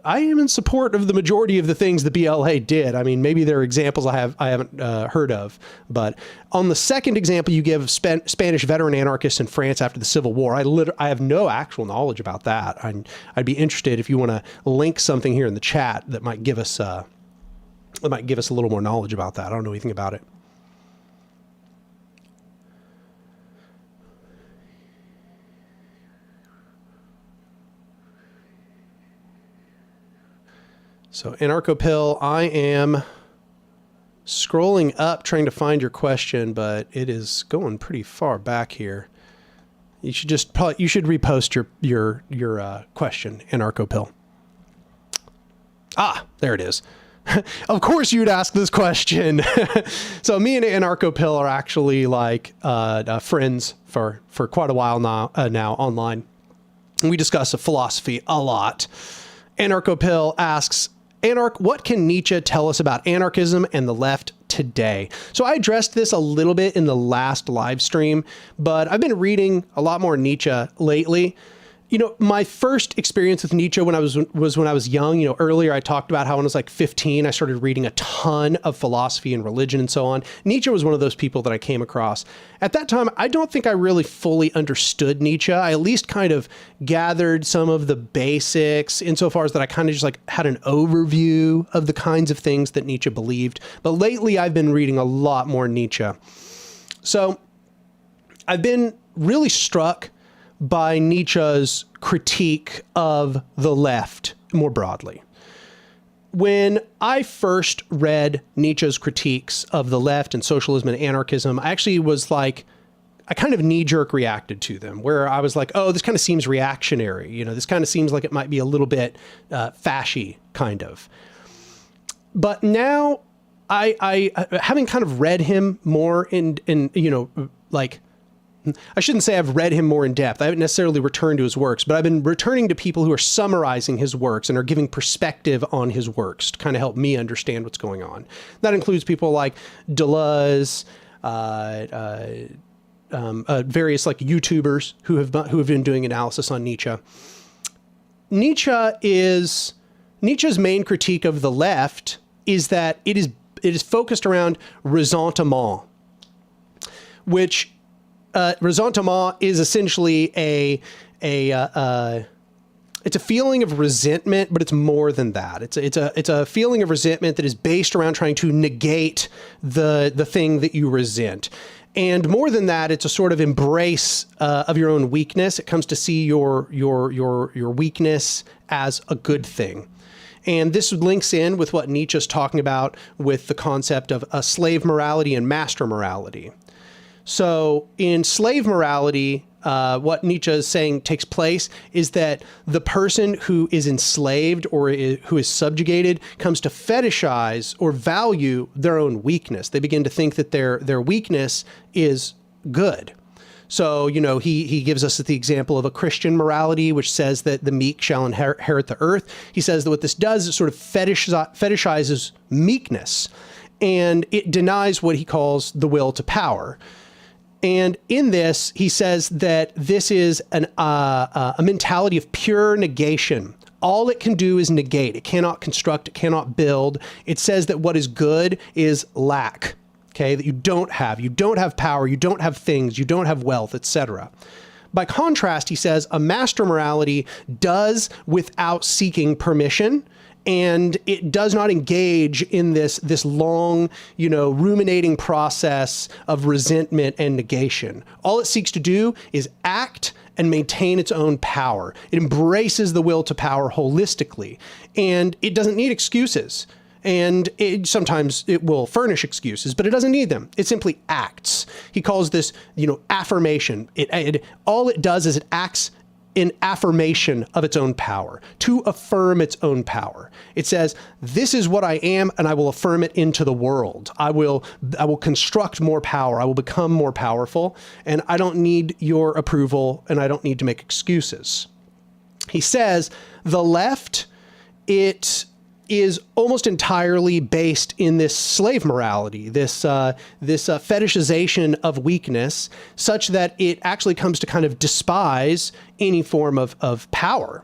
I am in support of the majority of the things the BLA did. I mean, maybe there are examples I haven't heard of, but on the second example you give, Spanish veteran anarchists in France after the Civil War, I have no actual knowledge about that. I'd be interested if you want to link something here in the chat that might give us a little more knowledge about that. I don't know anything about it. So Anarcho-Pill, I am scrolling up trying to find your question, but it is going pretty far back here. You should repost your question, Anarcho-Pill. Ah, there it is. Of course you'd ask this question. So me and Anarcho-Pill are actually like friends for quite a while now online. And we discuss philosophy a lot. Anarcho-Pill asks, Anark, what can Nietzsche tell us about anarchism and the left today? So I addressed this a little bit in the last live stream, but I've been reading a lot more Nietzsche lately. You know, my first experience with Nietzsche was when I was young. You know, earlier I talked about how when I was like 15, I started reading a ton of philosophy and religion and so on. Nietzsche was one of those people that I came across. At that time, I don't think I really fully understood Nietzsche. I at least kind of gathered some of the basics insofar as that I kind of just like had an overview of the kinds of things that Nietzsche believed. But lately I've been reading a lot more Nietzsche. So I've been really struck by Nietzsche's critique of the left more broadly. When I first read Nietzsche's critiques of the left and socialism and anarchism, I actually was like, I kind of knee-jerk reacted to them, where I was like, oh, this kind of seems reactionary. You know, this kind of seems like it might be a little bit fashy, kind of. But now, I having kind of read him more in like, I shouldn't say I've read him more in depth. I haven't necessarily returned to his works, but I've been returning to people who are summarizing his works and are giving perspective on his works to kind of help me understand what's going on. That includes people like Deleuze, various like YouTubers who have been doing analysis on Nietzsche. Nietzsche's main critique of the left is that it is focused around ressentiment, which ressentiment is essentially a it's a feeling of resentment, but it's more than that. It's a feeling of resentment that is based around trying to negate the thing that you resent. And more than that, it's a sort of embrace of your own weakness. It comes to see your weakness as a good thing. And this links in with what Nietzsche's talking about with the concept of a slave morality and master morality. So in slave morality, what Nietzsche is saying takes place is that the person who is enslaved or who is subjugated comes to fetishize or value their own weakness. They begin to think that their weakness is good. So, you know, he gives us the example of a Christian morality, which says that the meek shall inherit the earth. He says that what this does is sort of fetishizes meekness, and it denies what he calls the will to power. And in this, he says that this is a mentality of pure negation. All it can do is negate. It cannot construct. It cannot build. It says that what is good is lack. Okay, that you don't have. You don't have power. You don't have things. You don't have wealth, etc. By contrast, he says a master morality does without seeking permission, and it does not engage in this long, you know, ruminating process of resentment and negation. All it seeks to do is act and maintain its own power. It embraces the will to power holistically, and it doesn't need excuses. And sometimes it will furnish excuses, but it doesn't need them. It simply acts. He calls this, you know, affirmation. All it does is it acts in affirmation of its own power, to affirm its own power. It says, this is what I am, and I will affirm it into the world. I will construct more power. I will become more powerful, and I don't need your approval, and I don't need to make excuses. He says, the left, it is almost entirely based in this slave morality, this fetishization of weakness, such that it actually comes to kind of despise any form of power.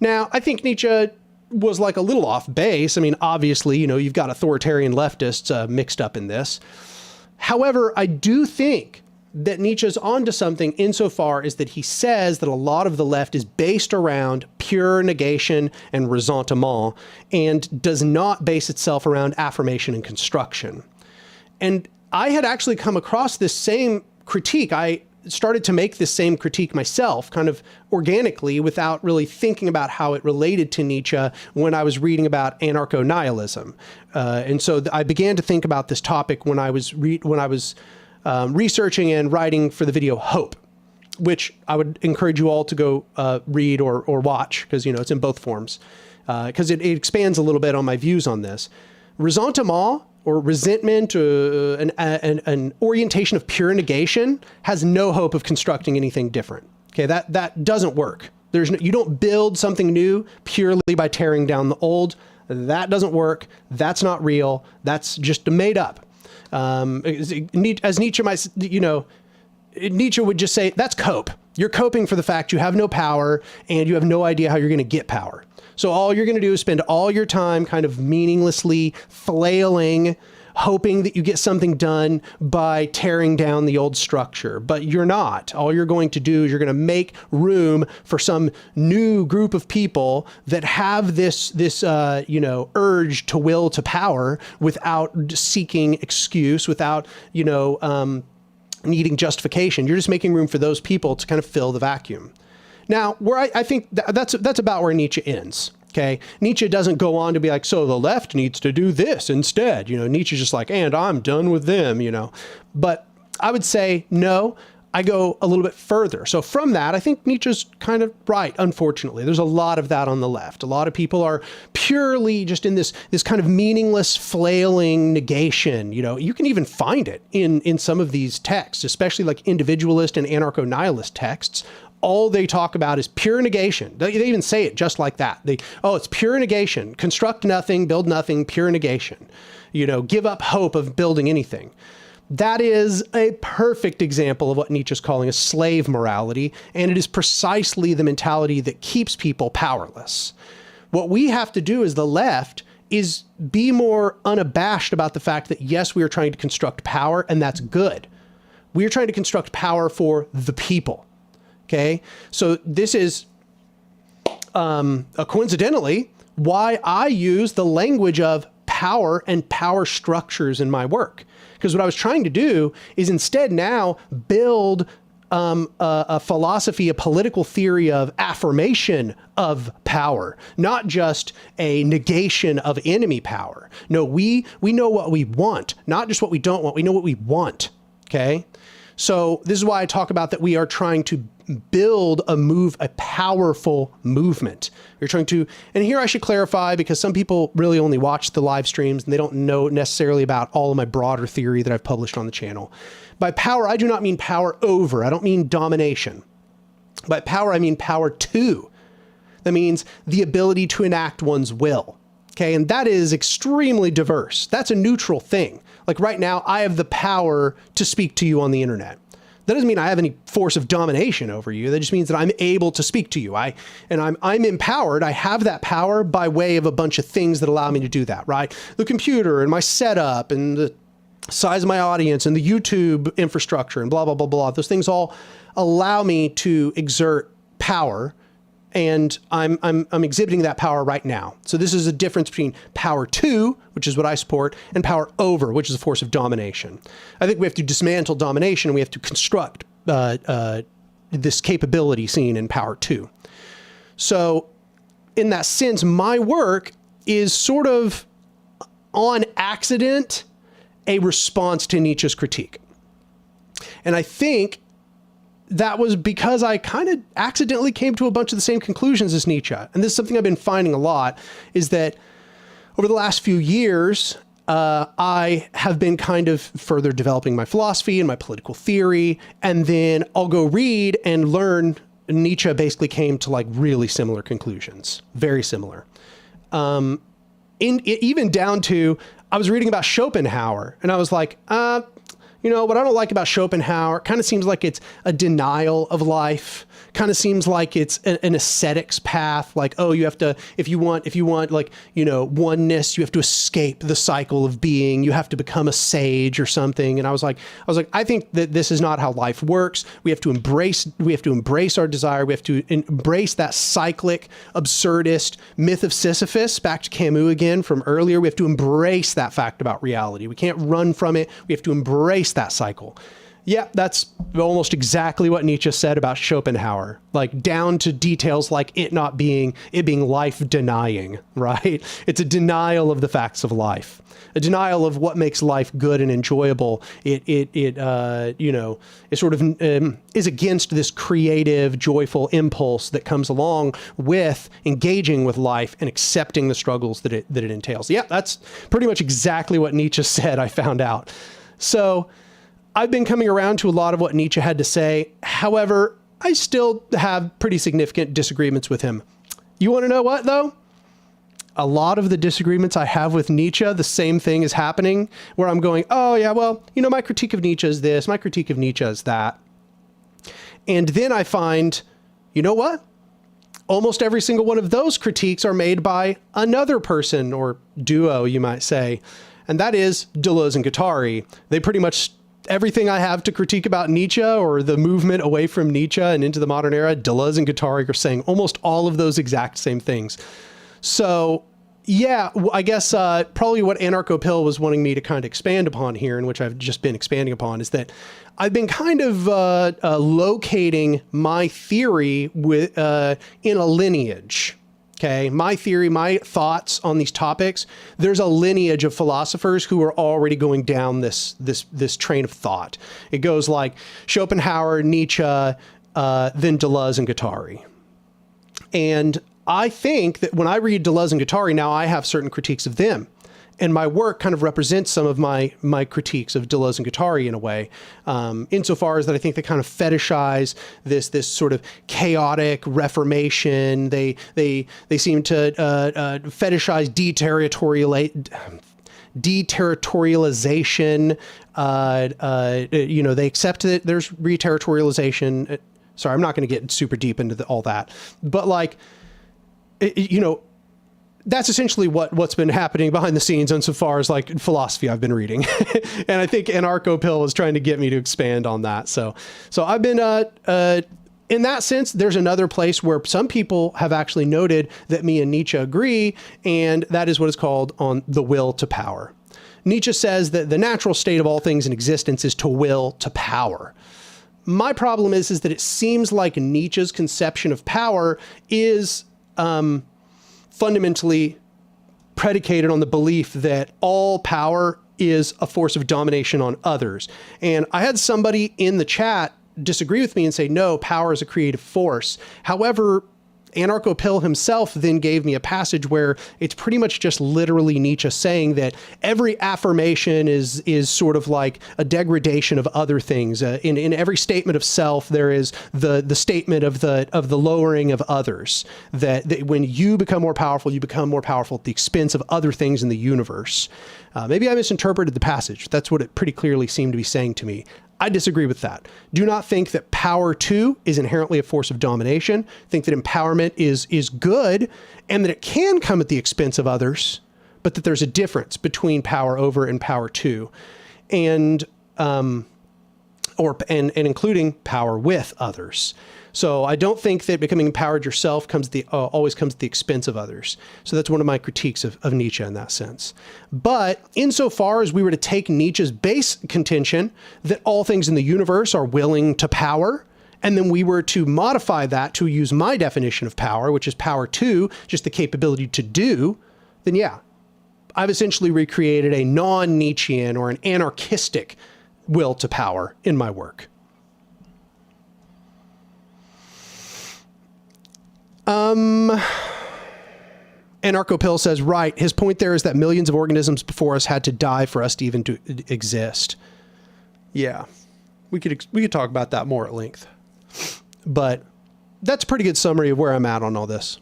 Now, I think Nietzsche was like a little off base. I mean, obviously, you know, you've got authoritarian leftists mixed up in this. However, I do think that Nietzsche's onto something insofar as that he says that a lot of the left is based around pure negation and ressentiment and does not base itself around affirmation and construction. And I had actually come across this same critique. I started to make this same critique myself, kind of organically, without really thinking about how it related to Nietzsche when I was reading about anarcho-nihilism. And so I began to think about this topic when I was researching and writing for the video Hope, which I would encourage you all to go read or watch, because, you know, it's in both forms, because it expands a little bit on my views on this. Ressentiment or resentment, an orientation of pure negation has no hope of constructing anything different. Okay, that doesn't work. You don't build something new purely by tearing down the old. That doesn't work. That's not real. That's just made up. As Nietzsche might, you know, Nietzsche would just say, that's cope. You're coping for the fact you have no power and you have no idea how you're going to get power. So all you're going to do is spend all your time kind of meaninglessly flailing, hoping that you get something done by tearing down the old structure. But you're not. All you're going to do is you're going to make room for some new group of people that have this you know, urge to will to power without seeking excuse, without, you know, needing justification. You're just making room for those people to kind of fill the vacuum. Now, where I think that's about where Nietzsche ends. Okay, Nietzsche doesn't go on to be like, so the left needs to do this instead. You know, Nietzsche's just like, and I'm done with them, you know. But I would say, no, I go a little bit further. So from that, I think Nietzsche's kind of right, unfortunately. There's a lot of that on the left. A lot of people are purely just in this kind of meaningless, flailing negation. You know, you can even find it in some of these texts, especially like individualist and anarcho-nihilist texts. All they talk about is pure negation. They even say it just like that. It's pure negation. Construct nothing, build nothing, pure negation. You know, give up hope of building anything. That is a perfect example of what Nietzsche's calling a slave morality, and it is precisely the mentality that keeps people powerless. What we have to do as the left is be more unabashed about the fact that, yes, we are trying to construct power, and that's good. We are trying to construct power for the people. Okay, so this is coincidentally why I use the language of power and power structures in my work. Because what I was trying to do is instead now build a philosophy, a political theory of affirmation of power, not just a negation of enemy power. No, we know what we want, not just what we don't want. We know what we want. Okay. So this is why I talk about that we are trying to build a powerful movement. You're trying to, and here I should clarify, because some people really only watch the live streams and they don't know necessarily about all of my broader theory that I've published on the channel. By power, I do not mean power over. I don't mean domination. By power, I mean power to. That means the ability to enact one's will. Okay, and that is extremely diverse. That's a neutral thing. Like right now, I have the power to speak to you on the internet. That doesn't mean I have any force of domination over you. That just means that I'm able to speak to you. I'm empowered. I have that power by way of a bunch of things that allow me to do that, right? The computer and my setup and the size of my audience and the YouTube infrastructure and blah, blah, blah, blah. Those things all allow me to exert power, and I'm exhibiting that power right now. So this is a difference between power to, which is what I support, and power over, which is a force of domination. I think we have to dismantle domination, and we have to construct this capability seen in power to. So in that sense, my work is sort of on accident a response to Nietzsche's critique. And I think that was because I kind of accidentally came to a bunch of the same conclusions as Nietzsche. And this is something I've been finding a lot, is that over the last few years, I have been kind of further developing my philosophy and my political theory. And then I'll go read and learn Nietzsche basically came to like really similar conclusions, very similar. Even down to, I was reading about Schopenhauer and I was like, you know, what I don't like about Schopenhauer, kind of seems like it's a denial of life. Kind of seems like it's an ascetics path. Like, oh, you have to, if you want like, you know, oneness, you have to escape the cycle of being. You have to become a sage or something. And I was like, I think that this is not how life works. We have to embrace our desire. We have to embrace that cyclic, absurdist myth of Sisyphus, back to Camus again from earlier. We have to embrace that fact about reality. We can't run from it. We have to embrace that cycle. Yeah, that's almost exactly what Nietzsche said about Schopenhauer, like down to details like it being life denying, right? It's a denial of the facts of life, a denial of what makes life good and enjoyable. It sort of is against this creative, joyful impulse that comes along with engaging with life and accepting the struggles that it entails. Yeah, that's pretty much exactly what Nietzsche said, I found out. So I've been coming around to a lot of what Nietzsche had to say. However, I still have pretty significant disagreements with him. You want to know what, though? A lot of the disagreements I have with Nietzsche, the same thing is happening, where I'm going, oh, yeah, well, you know, my critique of Nietzsche is this, my critique of Nietzsche is that. And then I find, you know what? Almost every single one of those critiques are made by another person, or duo, you might say, and that is Deleuze and Guattari. They pretty much everything I have to critique about Nietzsche or the movement away from Nietzsche and into the modern era, Deleuze and Guattari are saying almost all of those exact same things. So yeah, I guess probably what Anarcho-Pill was wanting me to kind of expand upon here, and which I've just been expanding upon, is that I've been kind of locating my theory with in a lineage. Okay, my theory, my thoughts on these topics, there's a lineage of philosophers who are already going down this train of thought. It goes like Schopenhauer, Nietzsche, then Deleuze and Guattari. And I think that when I read Deleuze and Guattari, now I have certain critiques of them. And my work kind of represents some of my critiques of Deleuze and Guattari in a way, insofar as that I think they kind of fetishize this sort of chaotic reformation. They seem to fetishize deterritorialization. You know, they accept that there's reterritorialization. Sorry, I'm not going to get super deep into all that, but like, you know, that's essentially what's been happening behind the scenes insofar as like philosophy I've been reading. And I think Anarcho-Pill was trying to get me to expand on that. So I've been in that sense, there's another place where some people have actually noted that me and Nietzsche agree, and that is what is called on the will to power. Nietzsche says that the natural state of all things in existence is to will to power. My problem is that it seems like Nietzsche's conception of power is fundamentally predicated on the belief that all power is a force of domination on others. And I had somebody in the chat disagree with me and say, no, power is a creative force. However, Anarcho-Pill himself then gave me a passage where it's pretty much just literally Nietzsche saying that every affirmation is sort of like a degradation of other things. In every statement of self, there is the statement of the lowering of others. That when you become more powerful at the expense of other things in the universe. Maybe I misinterpreted the passage. That's what it pretty clearly seemed to be saying to me. I disagree with that. Do not think that power too is inherently a force of domination. Think that empowerment is good and that it can come at the expense of others, but that there's a difference between power over and power to, and including power with others. So I don't think that becoming empowered yourself always comes at the expense of others. So that's one of my critiques of Nietzsche in that sense. But insofar as we were to take Nietzsche's base contention that all things in the universe are willing to power, and then we were to modify that to use my definition of power, which is power to, just the capability to do, then yeah, I've essentially recreated a non-Nietzschean or an anarchistic will to power in my work. Anarcho-Pill says, right, his point there is that millions of organisms before us had to die for us to even to exist. Yeah, we could talk about that more at length, but that's a pretty good summary of where I'm at on all this.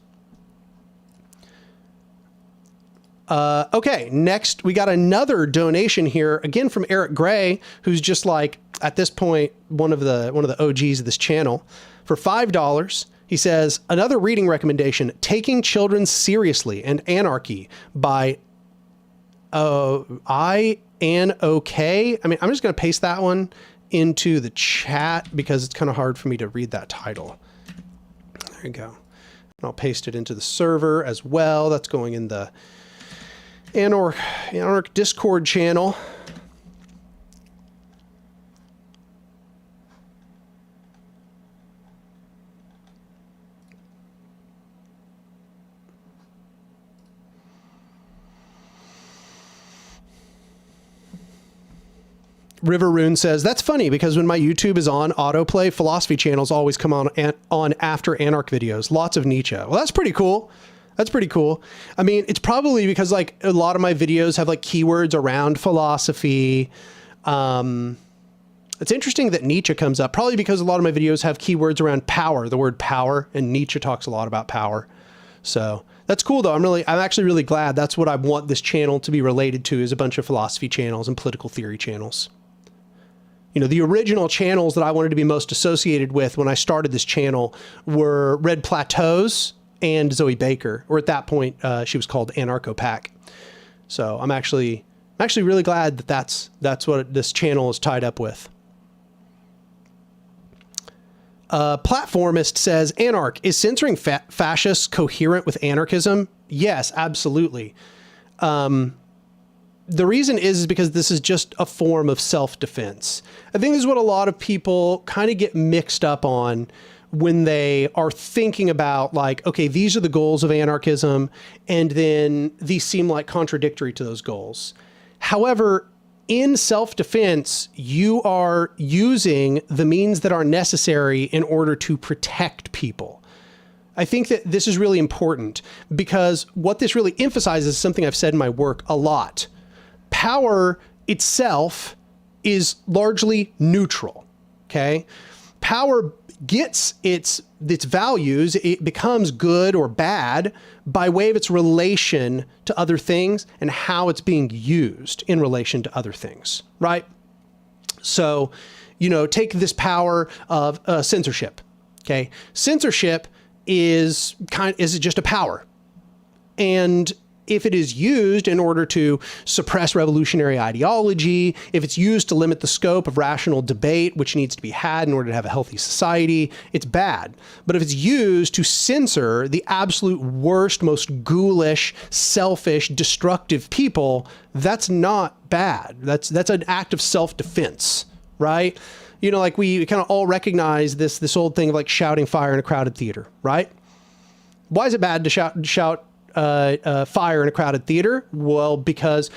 Okay, next we got another donation here, again from Eric Gray, who's just like, at this point, one of the OGs of this channel, for $5. He says, another reading recommendation, Taking Children Seriously and Anarchy by Anok. I mean, I'm just going to paste that one into the chat because it's kind of hard for me to read that title. There you go. And I'll paste it into the server as well. That's going in the Anark Discord channel. River Rune says, that's funny because when my YouTube is on autoplay, philosophy channels always come on after Anarch videos. Lots of Nietzsche. Well, that's pretty cool. That's pretty cool. I mean, it's probably because like a lot of my videos have like keywords around philosophy. It's interesting that Nietzsche comes up, probably because a lot of my videos have keywords around power, the word power, and Nietzsche talks a lot about power. So that's cool though. I'm actually really glad. That's what I want this channel to be related to, is a bunch of philosophy channels and political theory channels. You know, the original channels that I wanted to be most associated with when I started this channel were Red Plateaus and Zoe Baker, or at that point, she was called Anarcho Pack. So I'm actually really glad that that's what this channel is tied up with. Platformist says, Anarch, is censoring fascists coherent with anarchism? Yes, absolutely. The reason is because this is just a form of self-defense. I think this is what a lot of people kind of get mixed up on when they are thinking about like, okay, these are the goals of anarchism, and then these seem like contradictory to those goals. However, in self-defense, you are using the means that are necessary in order to protect people. I think that this is really important because what this really emphasizes is something I've said in my work a lot. Power itself is largely neutral, okay? Power gets its values, it becomes good or bad by way of its relation to other things and how it's being used in relation to other things, right? So, you know, take this power of censorship, okay? Censorship is just a power, and if it is used in order to suppress revolutionary ideology, if it's used to limit the scope of rational debate, which needs to be had in order to have a healthy society, it's bad. But if it's used to censor the absolute worst, most ghoulish, selfish, destructive people, that's not bad. That's an act of self-defense, right? You know, like we kind of all recognize this old thing of like shouting fire in a crowded theater, right? Why is it bad to shout fire in a crowded theater? Well, because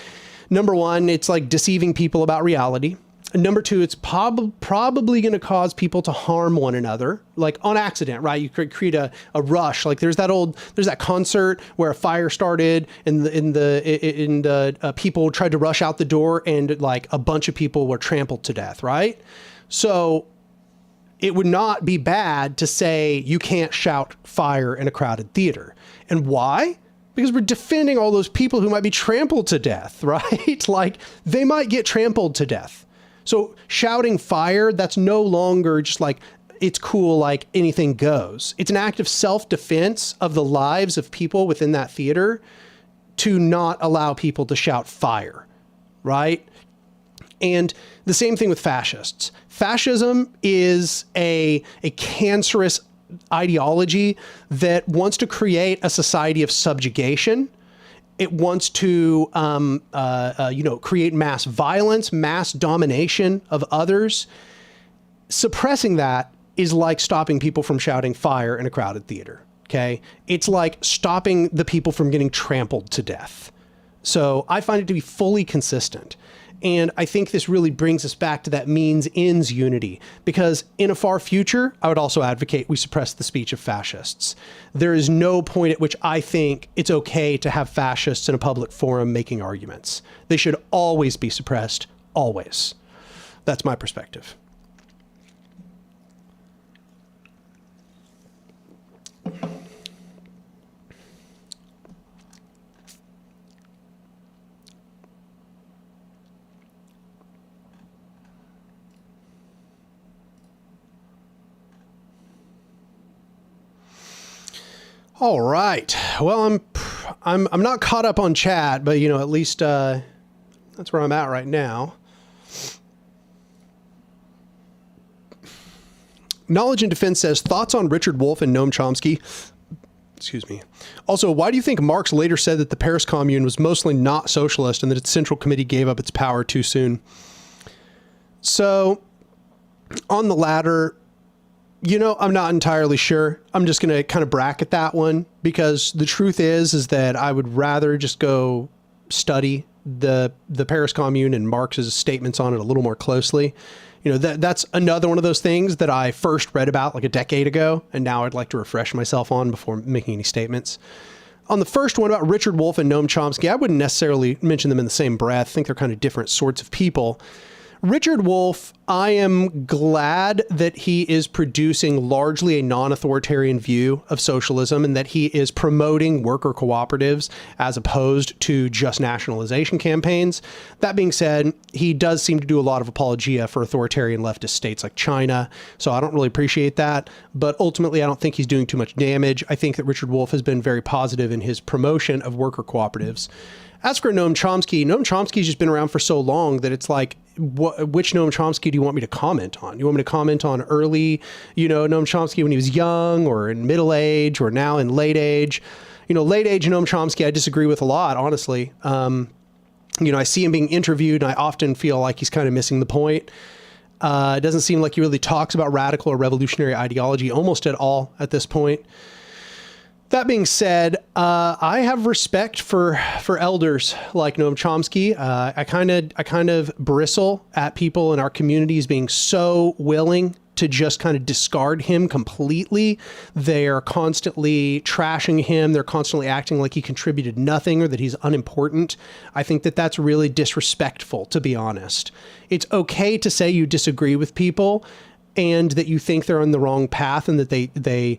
number one, it's like deceiving people about reality. And number two, it's probably going to cause people to harm one another, like on accident, right? You could create a rush. Like there's that concert where a fire started and the people tried to rush out the door and like a bunch of people were trampled to death, right? So it would not be bad to say you can't shout fire in a crowded theater. And why? Because we're defending all those people who might be trampled to death, right? Like they might get trampled to death. So shouting fire, that's no longer just like, it's cool, like anything goes. It's an act of self-defense of the lives of people within that theater to not allow people to shout fire, right? And the same thing with fascists. Fascism is a cancerous ideology that wants to create a society of subjugation. It wants to, create mass violence, mass domination of others. Suppressing that is like stopping people from shouting fire in a crowded theater. Okay. It's like stopping the people from getting trampled to death. So I find it to be fully consistent. And I think this really brings us back to that means-ends unity, because in a far future, I would also advocate we suppress the speech of fascists. There is no point at which I think it's okay to have fascists in a public forum making arguments. They should always be suppressed, always. That's my perspective. All right. Well, I'm not caught up on chat, but at least that's where I'm at right now. Knowledge and Defense says, thoughts on Richard Wolfe and Noam Chomsky? Excuse me. Also, why do you think Marx later said that the Paris Commune was mostly not socialist and that its Central Committee gave up its power too soon? So, on the latter, I'm not entirely sure. I'm just going to kind of bracket that one, because the truth is that I would rather just go study the Paris Commune and Marx's statements on it a little more closely. That's another one of those things that I first read about like a decade ago, and now I'd like to refresh myself on before making any statements. On the first one about Richard Wolfe and Noam Chomsky, I wouldn't necessarily mention them in the same breath. I think they're kind of different sorts of people. Richard Wolfe, I am glad that he is producing largely a non-authoritarian view of socialism and that he is promoting worker cooperatives as opposed to just nationalization campaigns. That being said, he does seem to do a lot of apologia for authoritarian leftist states like China, so I don't really appreciate that. But ultimately, I don't think he's doing too much damage. I think that Richard Wolfe has been very positive in his promotion of worker cooperatives. As for Noam Chomsky's just been around for so long that it's like, which Noam Chomsky do you want me to comment on? You want me to comment on early, Noam Chomsky when he was young, or in middle age, or now in late age? Late age Noam Chomsky, I disagree with a lot, honestly. I see him being interviewed, and I often feel like he's kind of missing the point. It doesn't seem like he really talks about radical or revolutionary ideology almost at all at this point. That being said, I have respect for elders like Noam Chomsky. I kind of bristle at people in our communities being so willing to just kind of discard him completely. They're constantly trashing him. They're constantly acting like he contributed nothing or that he's unimportant. I think that that's really disrespectful, to be honest. It's okay to say you disagree with people and that you think they're on the wrong path and that they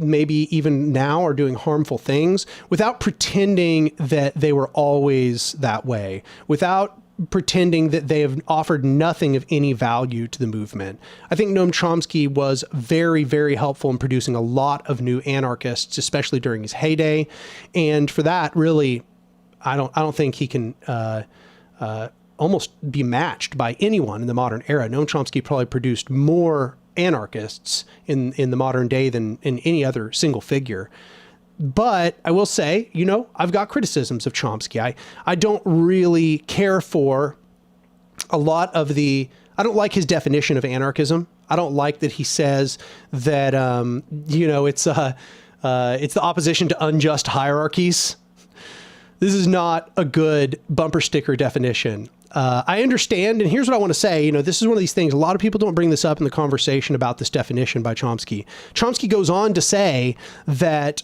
maybe even now are doing harmful things, without pretending that they were always that way, without pretending that they have offered nothing of any value to the movement. I think Noam Chomsky was very, very helpful in producing a lot of new anarchists, especially during his heyday. And for that, really, I don't think he can almost be matched by anyone in the modern era. Noam Chomsky probably produced more anarchists in the modern day than in any other single figure. But I will say, you know, I've got criticisms of Chomsky. I don't really care for a lot of I don't like his definition of anarchism. I don't like that he says that, you know, it's the opposition to unjust hierarchies. This is not a good bumper sticker definition. I understand, and here's what I want to say. You know, this is one of these things, a lot of people don't bring this up in the conversation about this definition by Chomsky. Chomsky goes on to say that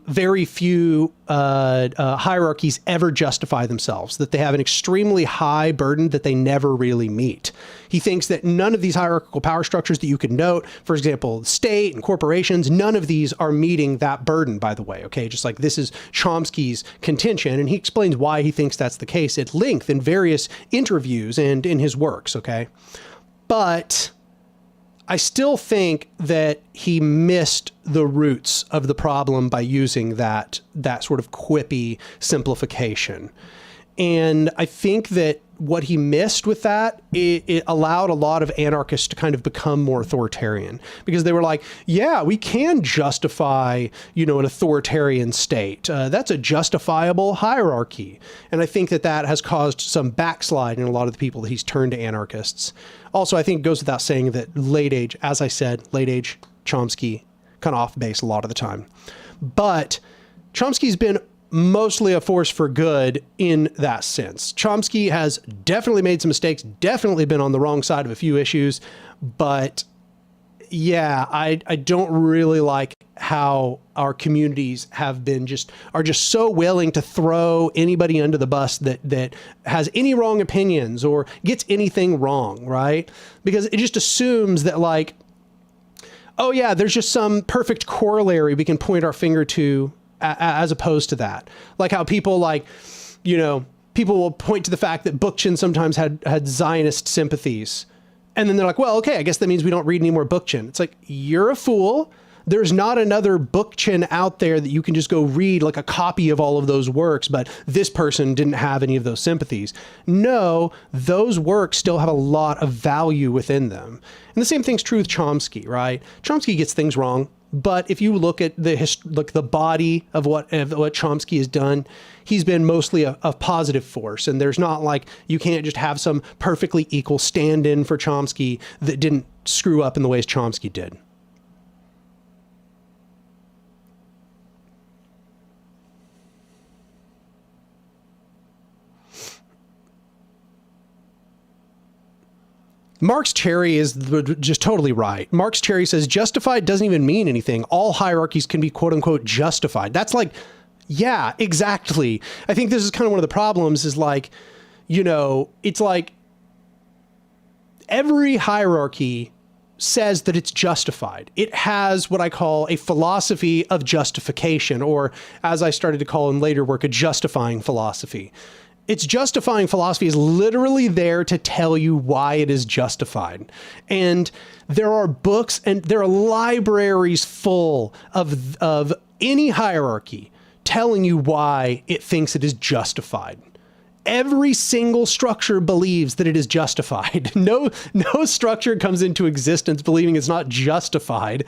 very few hierarchies ever justify themselves, that they have an extremely high burden that they never really meet. He thinks that none of these hierarchical power structures that you could note, for example, state and corporations, none of these are meeting that burden, by the way, okay? Just like this is Chomsky's contention, and he explains why he thinks that's the case at length in various interviews and in his works, okay? But I still think that he missed the roots of the problem by using that sort of quippy simplification. And I think that what he missed with that, it allowed a lot of anarchists to kind of become more authoritarian, because they were like, yeah, we can justify, you know, an authoritarian state. That's a justifiable hierarchy. And I think that that has caused some backslide in a lot of the people that he's turned to anarchists. Also, I think it goes without saying that late age, as I said, late age Chomsky, kind of off base a lot of the time. But Chomsky's been mostly a force for good in that sense. Chomsky has definitely made some mistakes, definitely been on the wrong side of a few issues, but yeah, I don't really like how our communities have been are just so willing to throw anybody under the bus that has any wrong opinions or gets anything wrong, right? Because it just assumes that, like, oh yeah, there's just some perfect corollary we can point our finger to, as opposed to that. Like how people, like, you know, people will point to the fact that Bookchin sometimes had Zionist sympathies. And then they're like, well, okay, I guess that means we don't read any more Bookchin. It's like, you're a fool. There's not another Bookchin out there that you can just go read like a copy of all of those works, but this person didn't have any of those sympathies. No, those works still have a lot of value within them. And the same thing's true with Chomsky, right? Chomsky gets things wrong. But if you look at the body of what Chomsky has done, he's been mostly a positive force. And there's not like, you can't just have some perfectly equal stand-in for Chomsky that didn't screw up in the ways Chomsky did. Marx Cherry is just totally right. Marx Cherry says justified doesn't even mean anything. All hierarchies can be quote unquote justified. That's like, yeah, exactly. I think this is kind of one of the problems is like, you know, it's like every hierarchy says that it's justified. It has what I call a philosophy of justification, or as I started to call in later work, a justifying philosophy. Its justifying philosophy is literally there to tell you why it is justified. And there are books and there are libraries full of any hierarchy telling you why it thinks it is justified. Every single structure believes that it is justified. No structure comes into existence believing it's not justified.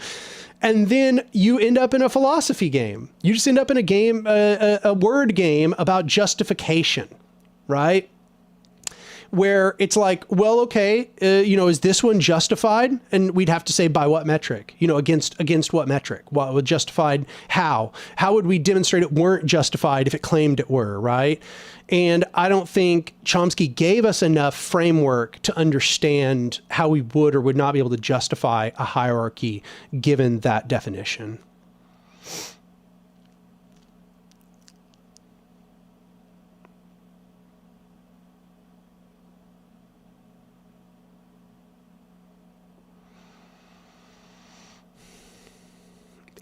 And then you end up in a philosophy game. You just end up in a game, a word game about justification, right? Where it's like, well, okay, you know, is this one justified? And we'd have to say by what metric? You know, against what metric? What would justified? How? How would we demonstrate it weren't justified if it claimed it were, right? And I don't think Chomsky gave us enough framework to understand how we would or would not be able to justify a hierarchy given that definition.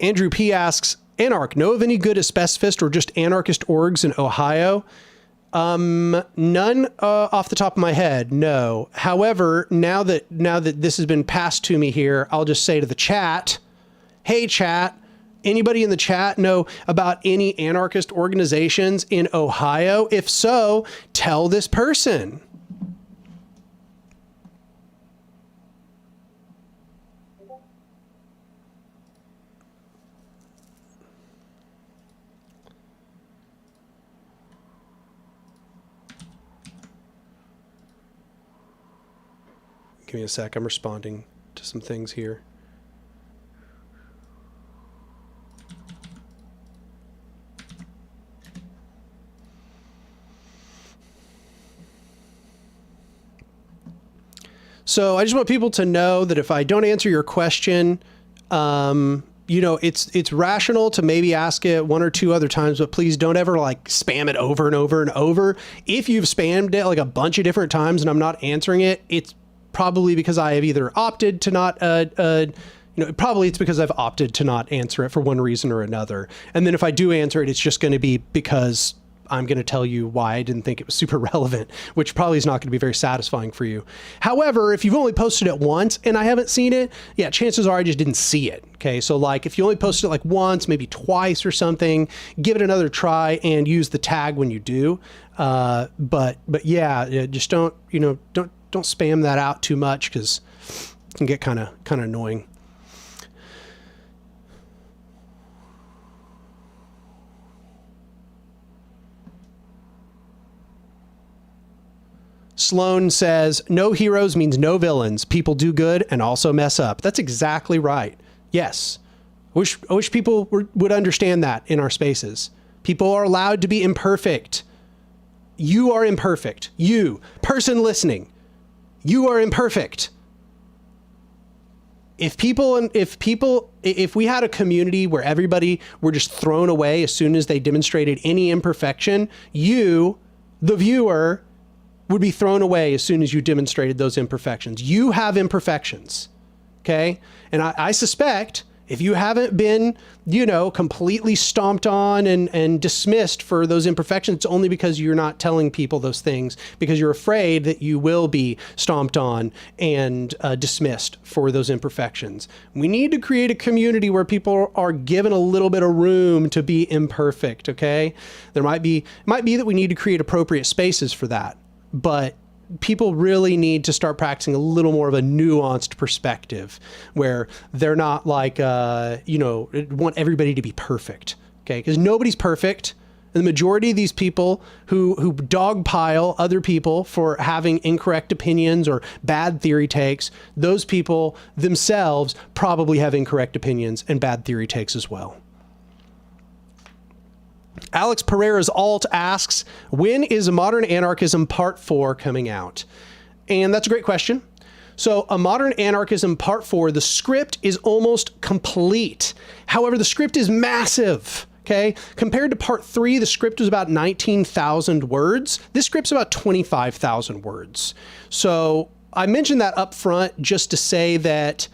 Andrew P. asks, Anark, know of any good specificist or just anarchist orgs in Ohio? None off the top of my head, no. However, now that this has been passed to me here, I'll just say to the chat, hey chat, anybody in the chat know about any anarchist organizations in Ohio? If so, tell this person. Give me a sec. I'm responding to some things here. So I just want people to know that if I don't answer your question, you know, it's rational to maybe ask it one or two other times, but please don't ever like spam it over and over and over. If you've spammed it like a bunch of different times and I'm not answering it, it's probably because I have either opted to not, probably it's because I've opted to not answer it for one reason or another. And then if I do answer it, it's just going to be because I'm going to tell you why I didn't think it was super relevant, which probably is not going to be very satisfying for you. However, if you've only posted it once and I haven't seen it, yeah, chances are I just didn't see it. Okay. So like if you only posted it like once, maybe twice or something, give it another try and use the tag when you do. But yeah, just don't spam that out too much because it can get kind of annoying. Sloan says, no heroes means no villains. People do good and also mess up. That's exactly right. Yes. I wish people would understand that in our spaces. People are allowed to be imperfect. You are imperfect. You, person listening, you are imperfect. If we had a community where everybody were just thrown away as soon as they demonstrated any imperfection, you, the viewer, would be thrown away as soon as you demonstrated those imperfections. You have imperfections, okay? And I suspect if you haven't been, completely stomped on and dismissed for those imperfections, it's only because you're not telling people those things because you're afraid that you will be stomped on and dismissed for those imperfections. We need to create a community where people are given a little bit of room to be imperfect, okay? It might be that we need to create appropriate spaces for that. But people really need to start practicing a little more of a nuanced perspective where they're not like, want everybody to be perfect. Okay. Because nobody's perfect. And the majority of these people who dogpile other people for having incorrect opinions or bad theory takes, those people themselves probably have incorrect opinions and bad theory takes as well. Alex Pereira's alt asks, when is Modern Anarchism Part 4 coming out? And that's a great question. So A Modern Anarchism Part 4, the script is almost complete. However, the script is massive. Okay. Compared to Part 3, the script was about 19,000 words. This script's about 25,000 words. So I mentioned that up front just to say that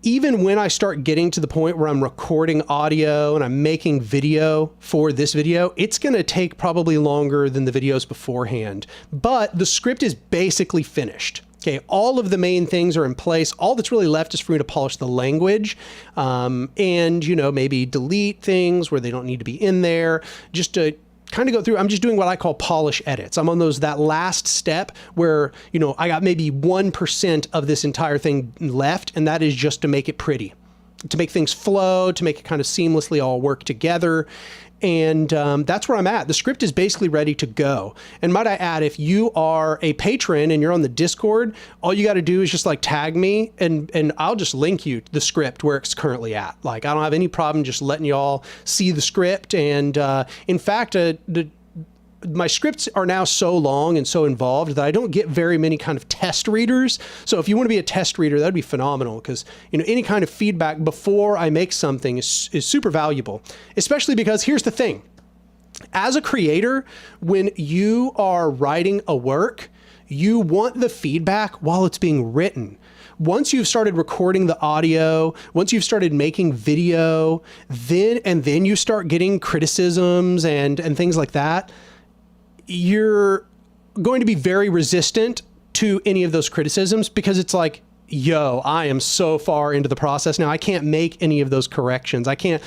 even when I start getting to the point where I'm recording audio and I'm making video for this video, it's going to take probably longer than the videos beforehand. But the script is basically finished. Okay, all of the main things are in place. All that's really left is for me to polish the language and, maybe delete things where they don't need to be in there, just to kind of go through. I'm just doing what I call polish edits. I'm on that last step where, I got maybe 1% of this entire thing left. And that is just to make it pretty, to make things flow, to make it kind of seamlessly all work together. And that's where I'm at. The script is basically ready to go. And might I add, if you are a patron and you're on the Discord, all you got to do is just like tag me and I'll just link you the script where it's currently at. Like, I don't have any problem just letting y'all see the script. And in fact, my scripts are now so long and so involved that I don't get very many kind of test readers. So if you want to be a test reader, that'd be phenomenal because, any kind of feedback before I make something is super valuable, especially because here's the thing. As a creator, when you are writing a work, you want the feedback while it's being written. Once you've started recording the audio, once you've started making video, then you start getting criticisms and things like that. you're going to be very resistant to any of those criticisms because it's like, yo, I am so far into the process now. I can't make any of those corrections. I can't,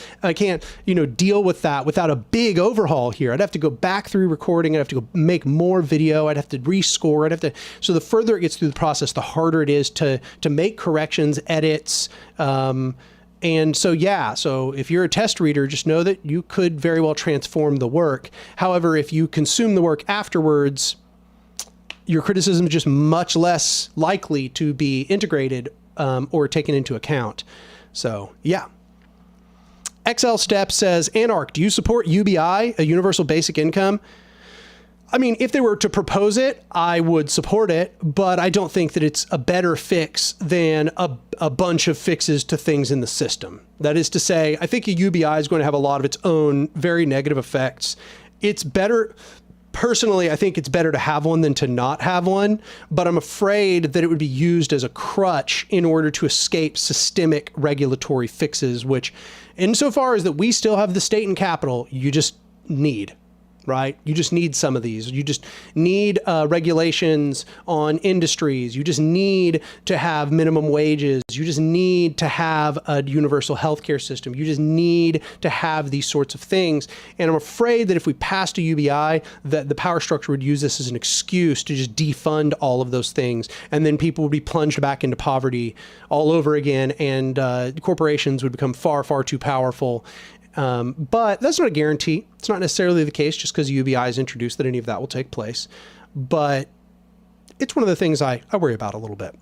deal with that without a big overhaul here. I'd have to go back through recording. I'd have to go make more video. I'd have to rescore. So the further it gets through the process, the harder it is to make corrections, edits. And so, so if you're a test reader, just know that you could very well transform the work. However, if you consume the work afterwards, your criticism is just much less likely to be integrated or taken into account. So, yeah. XL Step says, Anark, do you support UBI, a universal basic income? I mean, if they were to propose it, I would support it, but I don't think that it's a better fix than a bunch of fixes to things in the system. That is to say, I think a UBI is going to have a lot of its own very negative effects. It's better... Personally, I think it's better to have one than to not have one, but I'm afraid that it would be used as a crutch in order to escape systemic regulatory fixes, which insofar as that we still have the state and capital, you just need. Right? You just need some of these. You just need regulations on industries. You just need to have minimum wages. You just need to have a universal healthcare system. You just need to have these sorts of things. And I'm afraid that if we passed a UBI, that the power structure would use this as an excuse to just defund all of those things. And then people would be plunged back into poverty all over again. And corporations would become far, far too powerful. But that's not a guarantee. It's not necessarily the case just because UBI is introduced that any of that will take place. But it's one of the things I worry about a little bit.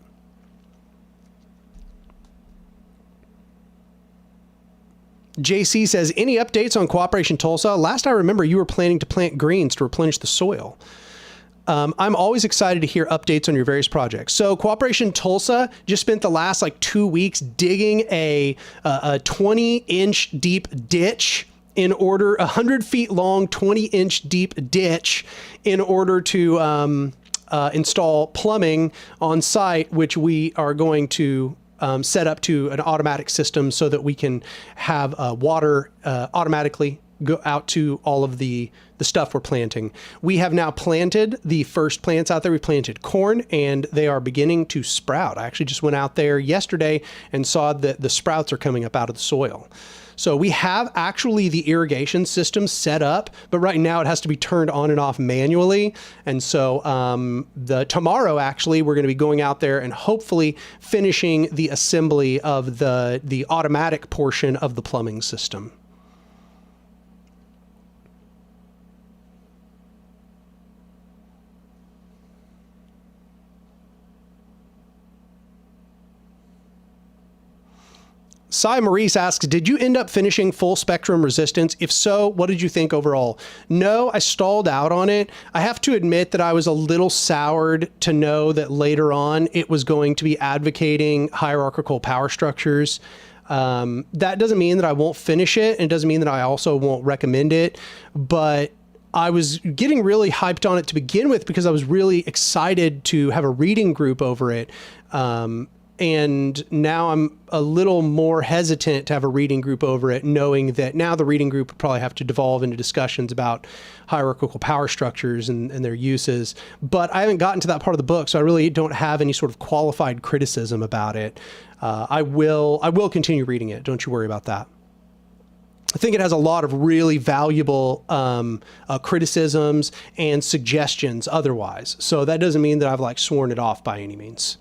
JC says, any updates on Cooperation Tulsa? Last I remember, you were planning to plant greens to replenish the soil. I'm always excited to hear updates on your various projects. So Cooperation Tulsa just spent the last 2 weeks digging a 20-inch deep ditch in order, 100 feet long, 20-inch deep ditch in order to install plumbing on site, which we are going to set up to an automatic system so that we can have water automatically go out to all of the stuff we're planting. We have now planted the first plants out there. We planted corn and they are beginning to sprout. I actually just went out there yesterday and saw that the sprouts are coming up out of the soil. So we have actually the irrigation system set up, but right now it has to be turned on and off manually. And so tomorrow, actually, we're going to be going out there and hopefully finishing the assembly of the automatic portion of the plumbing system. Cy Maurice asks, did you end up finishing Full Spectrum Resistance? If so, what did you think overall? No, I stalled out on it. I have to admit that I was a little soured to know that later on it was going to be advocating hierarchical power structures. That doesn't mean that I won't finish it, and it doesn't mean that I also won't recommend it, but I was getting really hyped on it to begin with because I was really excited to have a reading group over it. And now I'm a little more hesitant to have a reading group over it, knowing that now the reading group would probably have to devolve into discussions about hierarchical power structures and their uses. But I haven't gotten to that part of the book, so I really don't have any sort of qualified criticism about it. I will continue reading it. Don't you worry about that. I think it has a lot of really valuable criticisms and suggestions otherwise. So that doesn't mean that I've sworn it off by any means.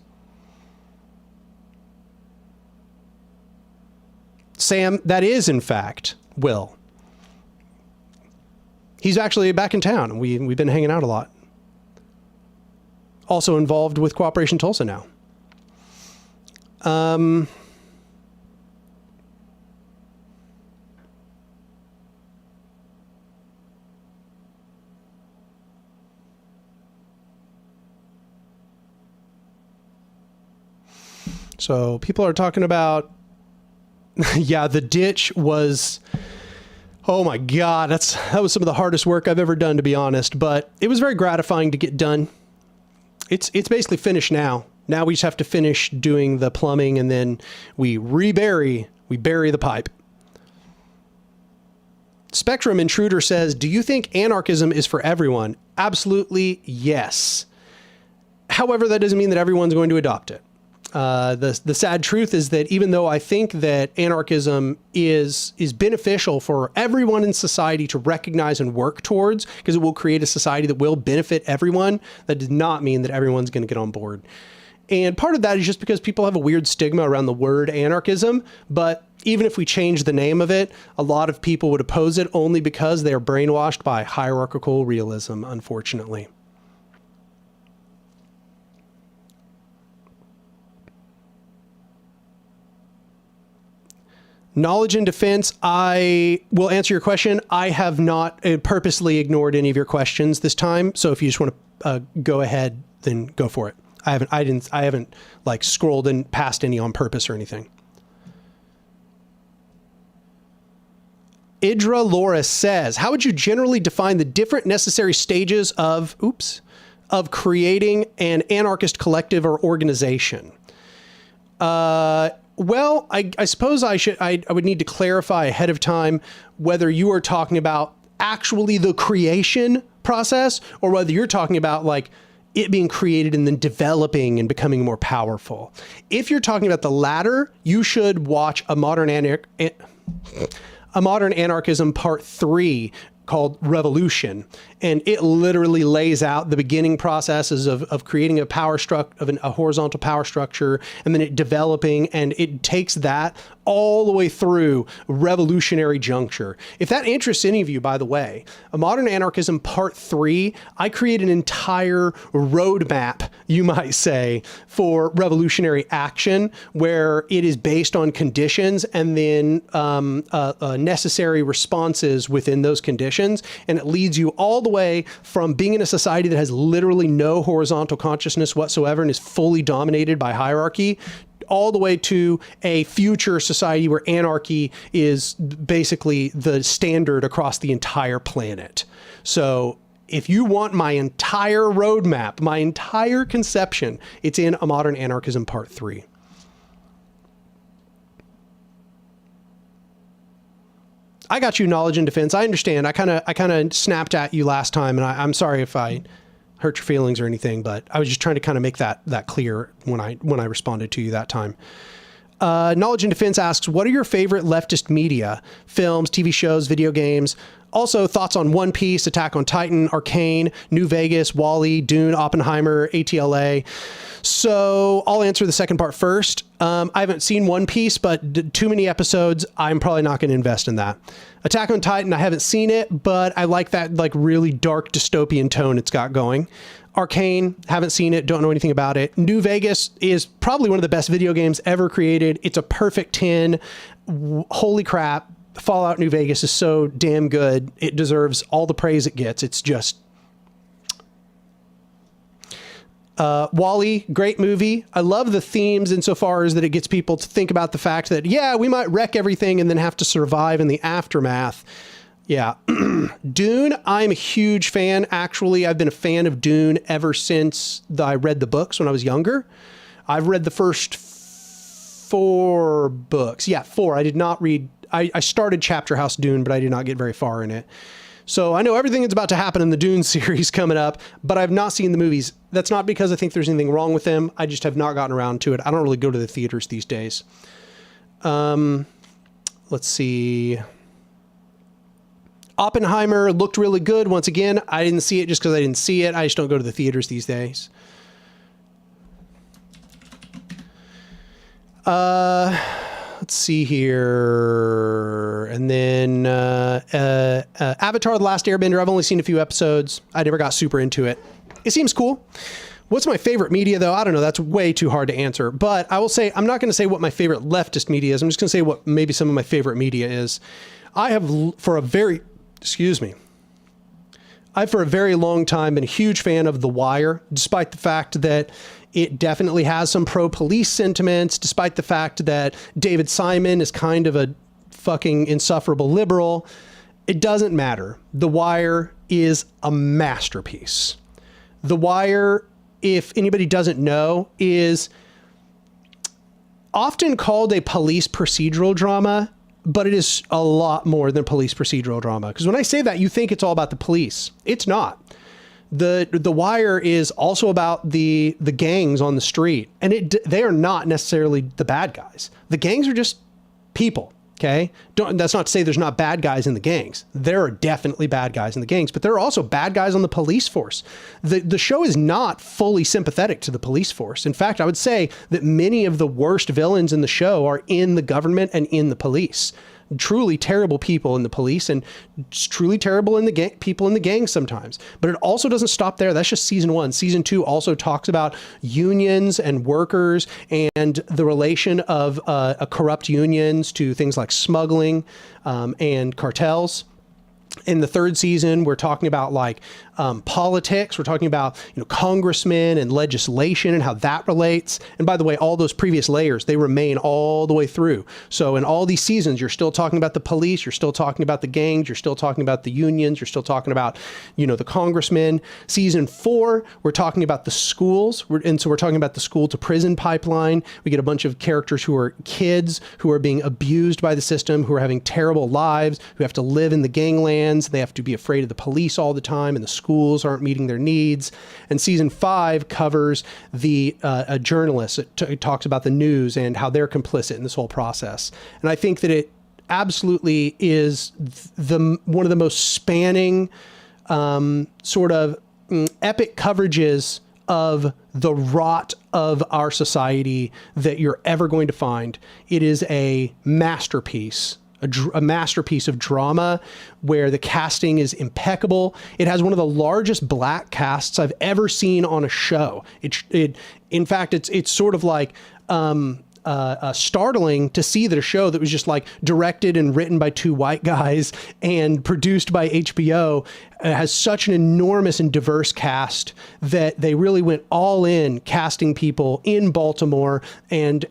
Sam, that is, in fact, Will. He's actually back in town, and we've been hanging out a lot. Also involved with Cooperation Tulsa now. So people are talking about, yeah, the ditch was, oh my God, that was some of the hardest work I've ever done, to be honest, but it was very gratifying to get done. It's basically finished now. Now we just have to finish doing the plumbing, and then we bury the pipe. Spectrum Intruder says, do you think anarchism is for everyone? Absolutely, yes. However, that doesn't mean that everyone's going to adopt it. The sad truth is that even though I think that anarchism is beneficial for everyone in society to recognize and work towards, because it will create a society that will benefit everyone, that does not mean that everyone's going to get on board. And part of that is just because people have a weird stigma around the word anarchism. But even if we change the name of it, a lot of people would oppose it only because they are brainwashed by hierarchical realism, unfortunately. Knowledge and defense, I will answer your question. I have not purposely ignored any of your questions this time. So if you just want to go ahead, then go for it. I haven't like scrolled and past any on purpose or anything. Idra Loris says, how would you generally define the different necessary stages of creating an anarchist collective or organization? Well, I suppose I would need to clarify ahead of time whether you are talking about actually the creation process or whether you're talking about like it being created and then developing and becoming more powerful. If you're talking about the latter, you should watch a modern anarchism part 3 called Revolution. And it literally lays out the beginning processes of creating a horizontal power structure, and then it developing, and it takes that all the way through revolutionary juncture. If that interests any of you, by the way, a modern anarchism part 3, I create an entire roadmap, you might say, for revolutionary action, where it is based on conditions and then necessary responses within those conditions. And it leads you all the way from being in a society that has literally no horizontal consciousness whatsoever and is fully dominated by hierarchy, all the way to a future society where anarchy is basically the standard across the entire planet. So if you want my entire roadmap, my entire conception, it's in A Modern Anarchism Part 3. I got you, knowledge and defense. I understand. I kind of snapped at you last time, and I'm sorry if I hurt your feelings or anything, but I was just trying to kind of make that clear when I responded to you that time. Knowledge and Defense asks, what are your favorite leftist media? Films, TV shows, video games? Also, thoughts on One Piece, Attack on Titan, Arcane, New Vegas, Wall-E, Dune, Oppenheimer, ATLA. So I'll answer the second part first. I haven't seen One Piece, but too many episodes. I'm probably not going to invest in that. Attack on Titan, I haven't seen it, but I like that like really dark dystopian tone it's got going. Arcane, haven't seen it, don't know anything about it. New Vegas is probably one of the best video games ever created. It's a perfect 10. Holy crap. Fallout New Vegas is so damn good. It deserves all the praise it gets. It's just... Wall-E, great movie. I love the themes insofar as that it gets people to think about the fact that, yeah, we might wreck everything and then have to survive in the aftermath. Yeah. Dune, I'm a huge fan. Actually, I've been a fan of Dune ever since I read the books when I was younger. I've read the first 4 books. Yeah, 4. I did not read... I started Chapter House Dune, but I did not get very far in it. So I know everything that's about to happen in the Dune series coming up, but I've not seen the movies. That's not because I think there's anything wrong with them. I just have not gotten around to it. I don't really go to the theaters these days. Let's see. Oppenheimer looked really good. Once again, I didn't see it just because I didn't see it. I just don't go to the theaters these days. Let's see here. And then Avatar: The Last Airbender. I've only seen a few episodes. I never got super into it. It seems cool. What's my favorite media, though? I don't know. That's way too hard to answer. But I will say, I'm not going to say what my favorite leftist media is. I'm just going to say what maybe some of my favorite media is. I have, for a very long time been a huge fan of The Wire, despite the fact that it definitely has some pro-police sentiments, despite the fact that David Simon is kind of a fucking insufferable liberal. It doesn't matter. The Wire is a masterpiece. The Wire, if anybody doesn't know, is often called a police procedural drama, but it is a lot more than police procedural drama. Because when I say that, you think it's all about the police. It's not. The Wire is also about the gangs on the street, and they are not necessarily the bad guys. The gangs are just people. Okay. That's not to say there's not bad guys in the gangs. There are definitely bad guys in the gangs, but there are also bad guys on the police force. The show is not fully sympathetic to the police force. In fact, I would say that many of the worst villains in the show are in the government and in the police. Truly terrible people in the police, and truly terrible in the people in the gangs sometimes. But it also doesn't stop there. That's just season 1. Season 2 also talks about unions and workers and the relation of corrupt unions to things like smuggling and cartels. In the 3rd season, we're talking about like politics. We're talking about, congressmen and legislation and how that relates. And by the way, all those previous layers, they remain all the way through. So in all these seasons, you're still talking about the police. You're still talking about the gangs. You're still talking about the unions. You're still talking about, the congressmen. Season 4, we're talking about the schools. And so we're talking about the school to prison pipeline. We get a bunch of characters who are kids who are being abused by the system, who are having terrible lives, who have to live in the gangland. They have to be afraid of the police all the time, and the schools aren't meeting their needs. And season 5 covers a journalist. It talks about the news and how they're complicit in this whole process. And I think that it absolutely is one of the most spanning sort of epic coverages of the rot of our society that you're ever going to find. It is a masterpiece. A masterpiece of drama where the casting is impeccable. It has one of the largest black casts I've ever seen on a show. In fact, it's sort of like startling to see that a show that was just like directed and written by 2 white guys and produced by HBO has such an enormous and diverse cast that they really went all in casting people in Baltimore and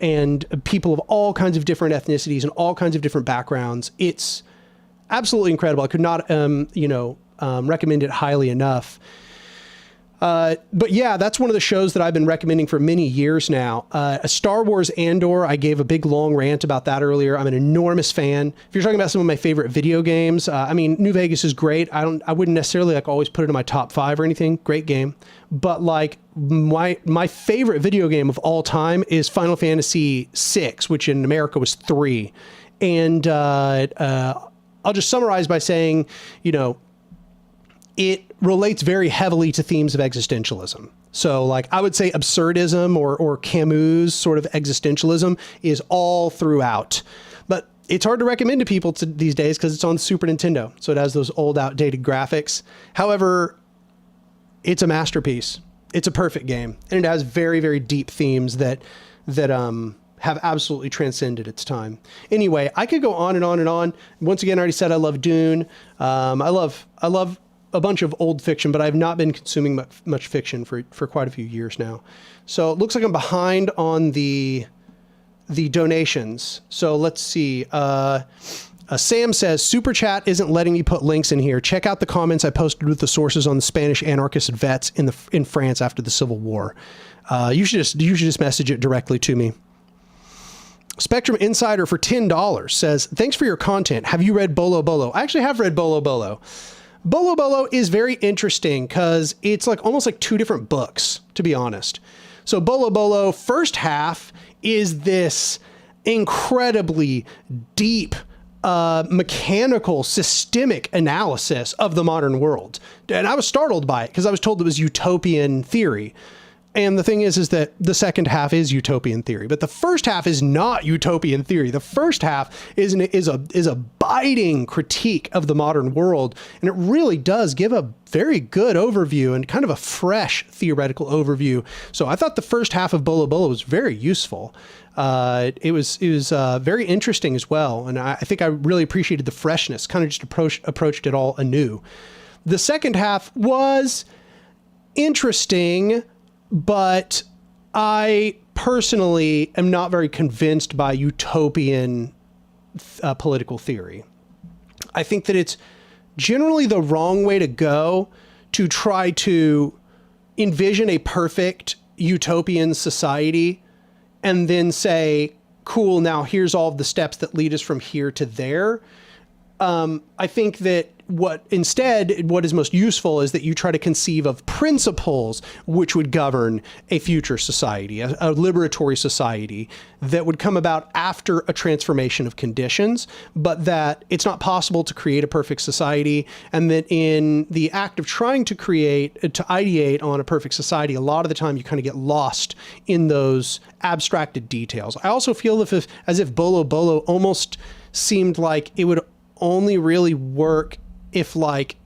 people of all kinds of different ethnicities and all kinds of different backgrounds. It's absolutely incredible. I could not, recommend it highly enough. But yeah, that's one of the shows that I've been recommending for many years now. A Star Wars Andor, I gave a big long rant about that earlier. I'm an enormous fan. If you're talking about some of my favorite video games, New Vegas is great. I wouldn't necessarily always put it in my top 5 or anything. Great game. But my favorite video game of all time is Final Fantasy VI, which in America was 3. And I'll just summarize by saying, it relates very heavily to themes of existentialism. So I would say absurdism or Camus sort of existentialism is all throughout. But it's hard to recommend to people these days because it's on Super Nintendo. So it has those old outdated graphics. However, it's a masterpiece. It's a perfect game. And it has very, very deep themes that have absolutely transcended its time. Anyway, I could go on and on and on. Once again, I already said I love Dune. I love a bunch of old fiction, but I've not been consuming much fiction for quite a few years now. So it looks like I'm behind on the donations. So let's see. Sam says, Super Chat isn't letting me put links in here. Check out the comments I posted with the sources on the Spanish anarchist vets in France after the Civil War. You should just message it directly to me. Spectrum Insider for $10 says, thanks for your content. Have you read Bolo Bolo? I actually have read Bolo Bolo. Bolo Bolo is very interesting because it's almost like 2 different books, to be honest. So Bolo Bolo, first half is this incredibly deep, mechanical, systemic analysis of the modern world. And I was startled by it because I was told it was utopian theory. And the thing is that the second half is utopian theory, but the first half is not utopian theory. The first half is a biting critique of the modern world, and it really does give a very good overview and kind of a fresh theoretical overview. So I thought the first half of Bolo Bolo was very useful. It was very interesting as well, and I think I really appreciated the freshness. Kind of just approached it all anew. The second half was interesting. But I personally am not very convinced by utopian political theory. I think that it's generally the wrong way to go to try to envision a perfect utopian society and then say, cool, now here's all of the steps that lead us from here to there. I think that what is most useful is that you try to conceive of principles which would govern a future society, a liberatory society that would come about after a transformation of conditions, but that it's not possible to create a perfect society, and that in the act of trying to ideate on a perfect society, a lot of the time you kind of get lost in those abstracted details. I also feel as if Bolo Bolo almost seemed like it would only really work if like,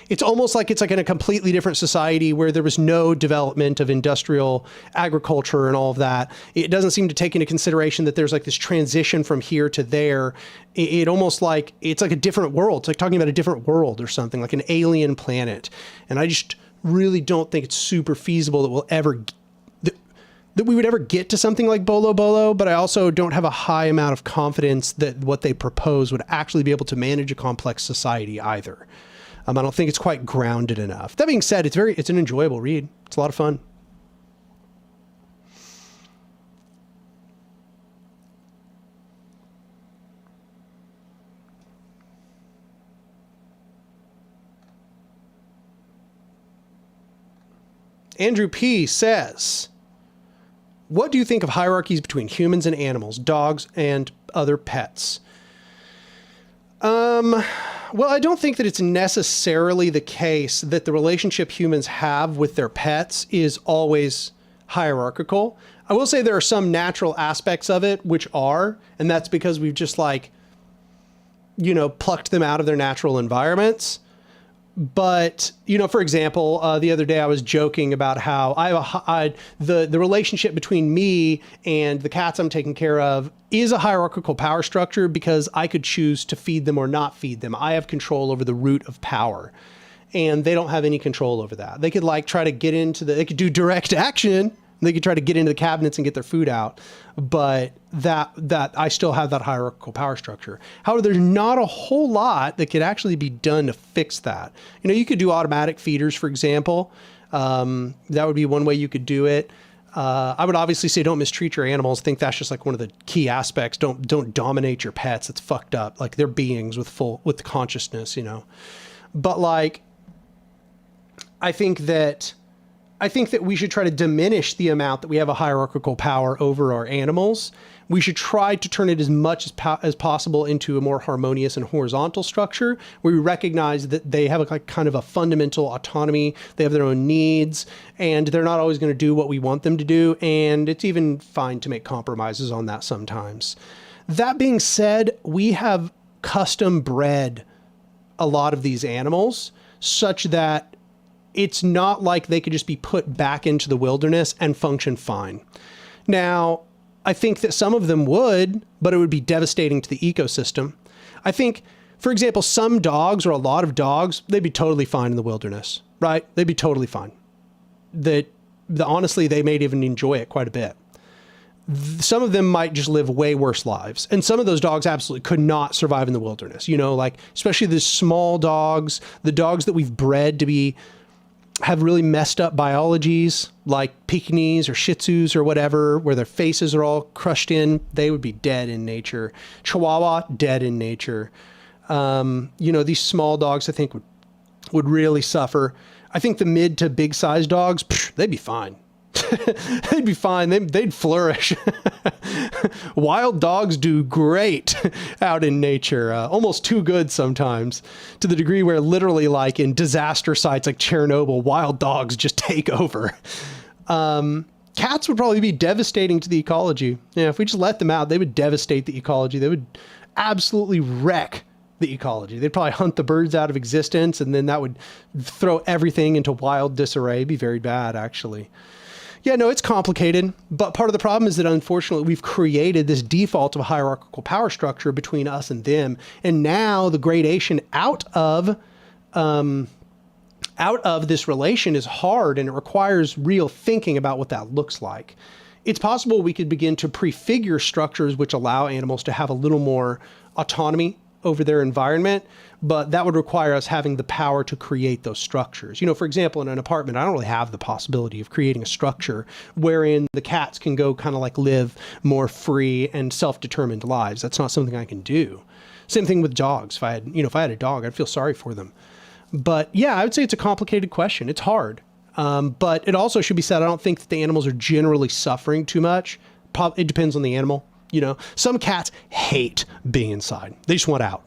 it's almost like it's like in a completely different society where there was no development of industrial agriculture and all of that. It doesn't seem to take into consideration that there's like this transition from here to there. It almost like, it's like a different world. It's like talking about a different world or something, like an alien planet. And I just really don't think it's super feasible that we would ever get to something like Bolo Bolo, but I also don't have a high amount of confidence that what they propose would actually be able to manage a complex society either. I don't think it's quite grounded enough. That being said, it's an enjoyable read. It's a lot of fun. Andrew P. says, what do you think of hierarchies between humans and animals, dogs and other pets? Well, I don't think that it's necessarily the case that the relationship humans have with their pets is always hierarchical. I will say there are some natural aspects of it which are, and that's because we've just like, plucked them out of their natural environments. But, for example, the other day I was joking about how the relationship between me and the cats I'm taking care of is a hierarchical power structure because I could choose to feed them or not feed them. I have control over the root of power, and they don't have any control over that. They could try to get they could do direct action. They could try to get into the cabinets and get their food out, but that I still have that hierarchical power structure. However, there's not a whole lot that could actually be done to fix that. You could do automatic feeders, for example. That would be one way you could do it. I would obviously say don't mistreat your animals. I think that's just like one of the key aspects. Don't dominate your pets. It's fucked up. Like they're beings with consciousness, But I think that we should try to diminish the amount that we have a hierarchical power over our animals. We should try to turn it as much as possible into a more harmonious and horizontal structure where we recognize that they have a kind of a fundamental autonomy. They have their own needs, and they're not always going to do what we want them to do. And it's even fine to make compromises on that sometimes. That being said, we have custom bred a lot of these animals such that it's not like they could just be put back into the wilderness and function fine. Now, I think that some of them would, but it would be devastating to the ecosystem. I think, for example, some dogs or a lot of dogs, they'd be totally fine in the wilderness, right? They'd be totally fine. Honestly, they may even enjoy it quite a bit. Some of them might just live way worse lives. And some of those dogs absolutely could not survive in the wilderness. Especially the small dogs, the dogs that we've bred to have really messed up biologies like Pekingese or Shih Tzus or whatever, where their faces are all crushed in, they would be dead in nature. Chihuahua, dead in nature. These small dogs, I think, would really suffer. I think the mid to big size dogs, they'd be fine. They'd be fine. They'd flourish. Wild dogs do great out in nature, almost too good sometimes, to the degree where literally like in disaster sites like Chernobyl, wild dogs just take over. Cats would probably be devastating to the ecology. If we just let them out, they would devastate the ecology. They would absolutely wreck the ecology. They'd probably hunt the birds out of existence, and then that would throw everything into wild disarray. It'd be very bad, actually. Yeah, no, it's complicated, but part of the problem is that unfortunately we've created this default of a hierarchical power structure between us and them, and now the gradation out of this relation is hard, and it requires real thinking about what that looks like. It's possible we could begin to prefigure structures which allow animals to have a little more autonomy over their environment, but that would require us having the power to create those structures. For example, in an apartment, I don't really have the possibility of creating a structure wherein the cats can go kind of like live more free and self-determined lives. That's not something I can do. Same thing with dogs. If I had a dog, I'd feel sorry for them. But yeah, I would say it's a complicated question. It's hard. But it also should be said, I don't think that the animals are generally suffering too much. It depends on the animal. Some cats hate being inside. They just want out,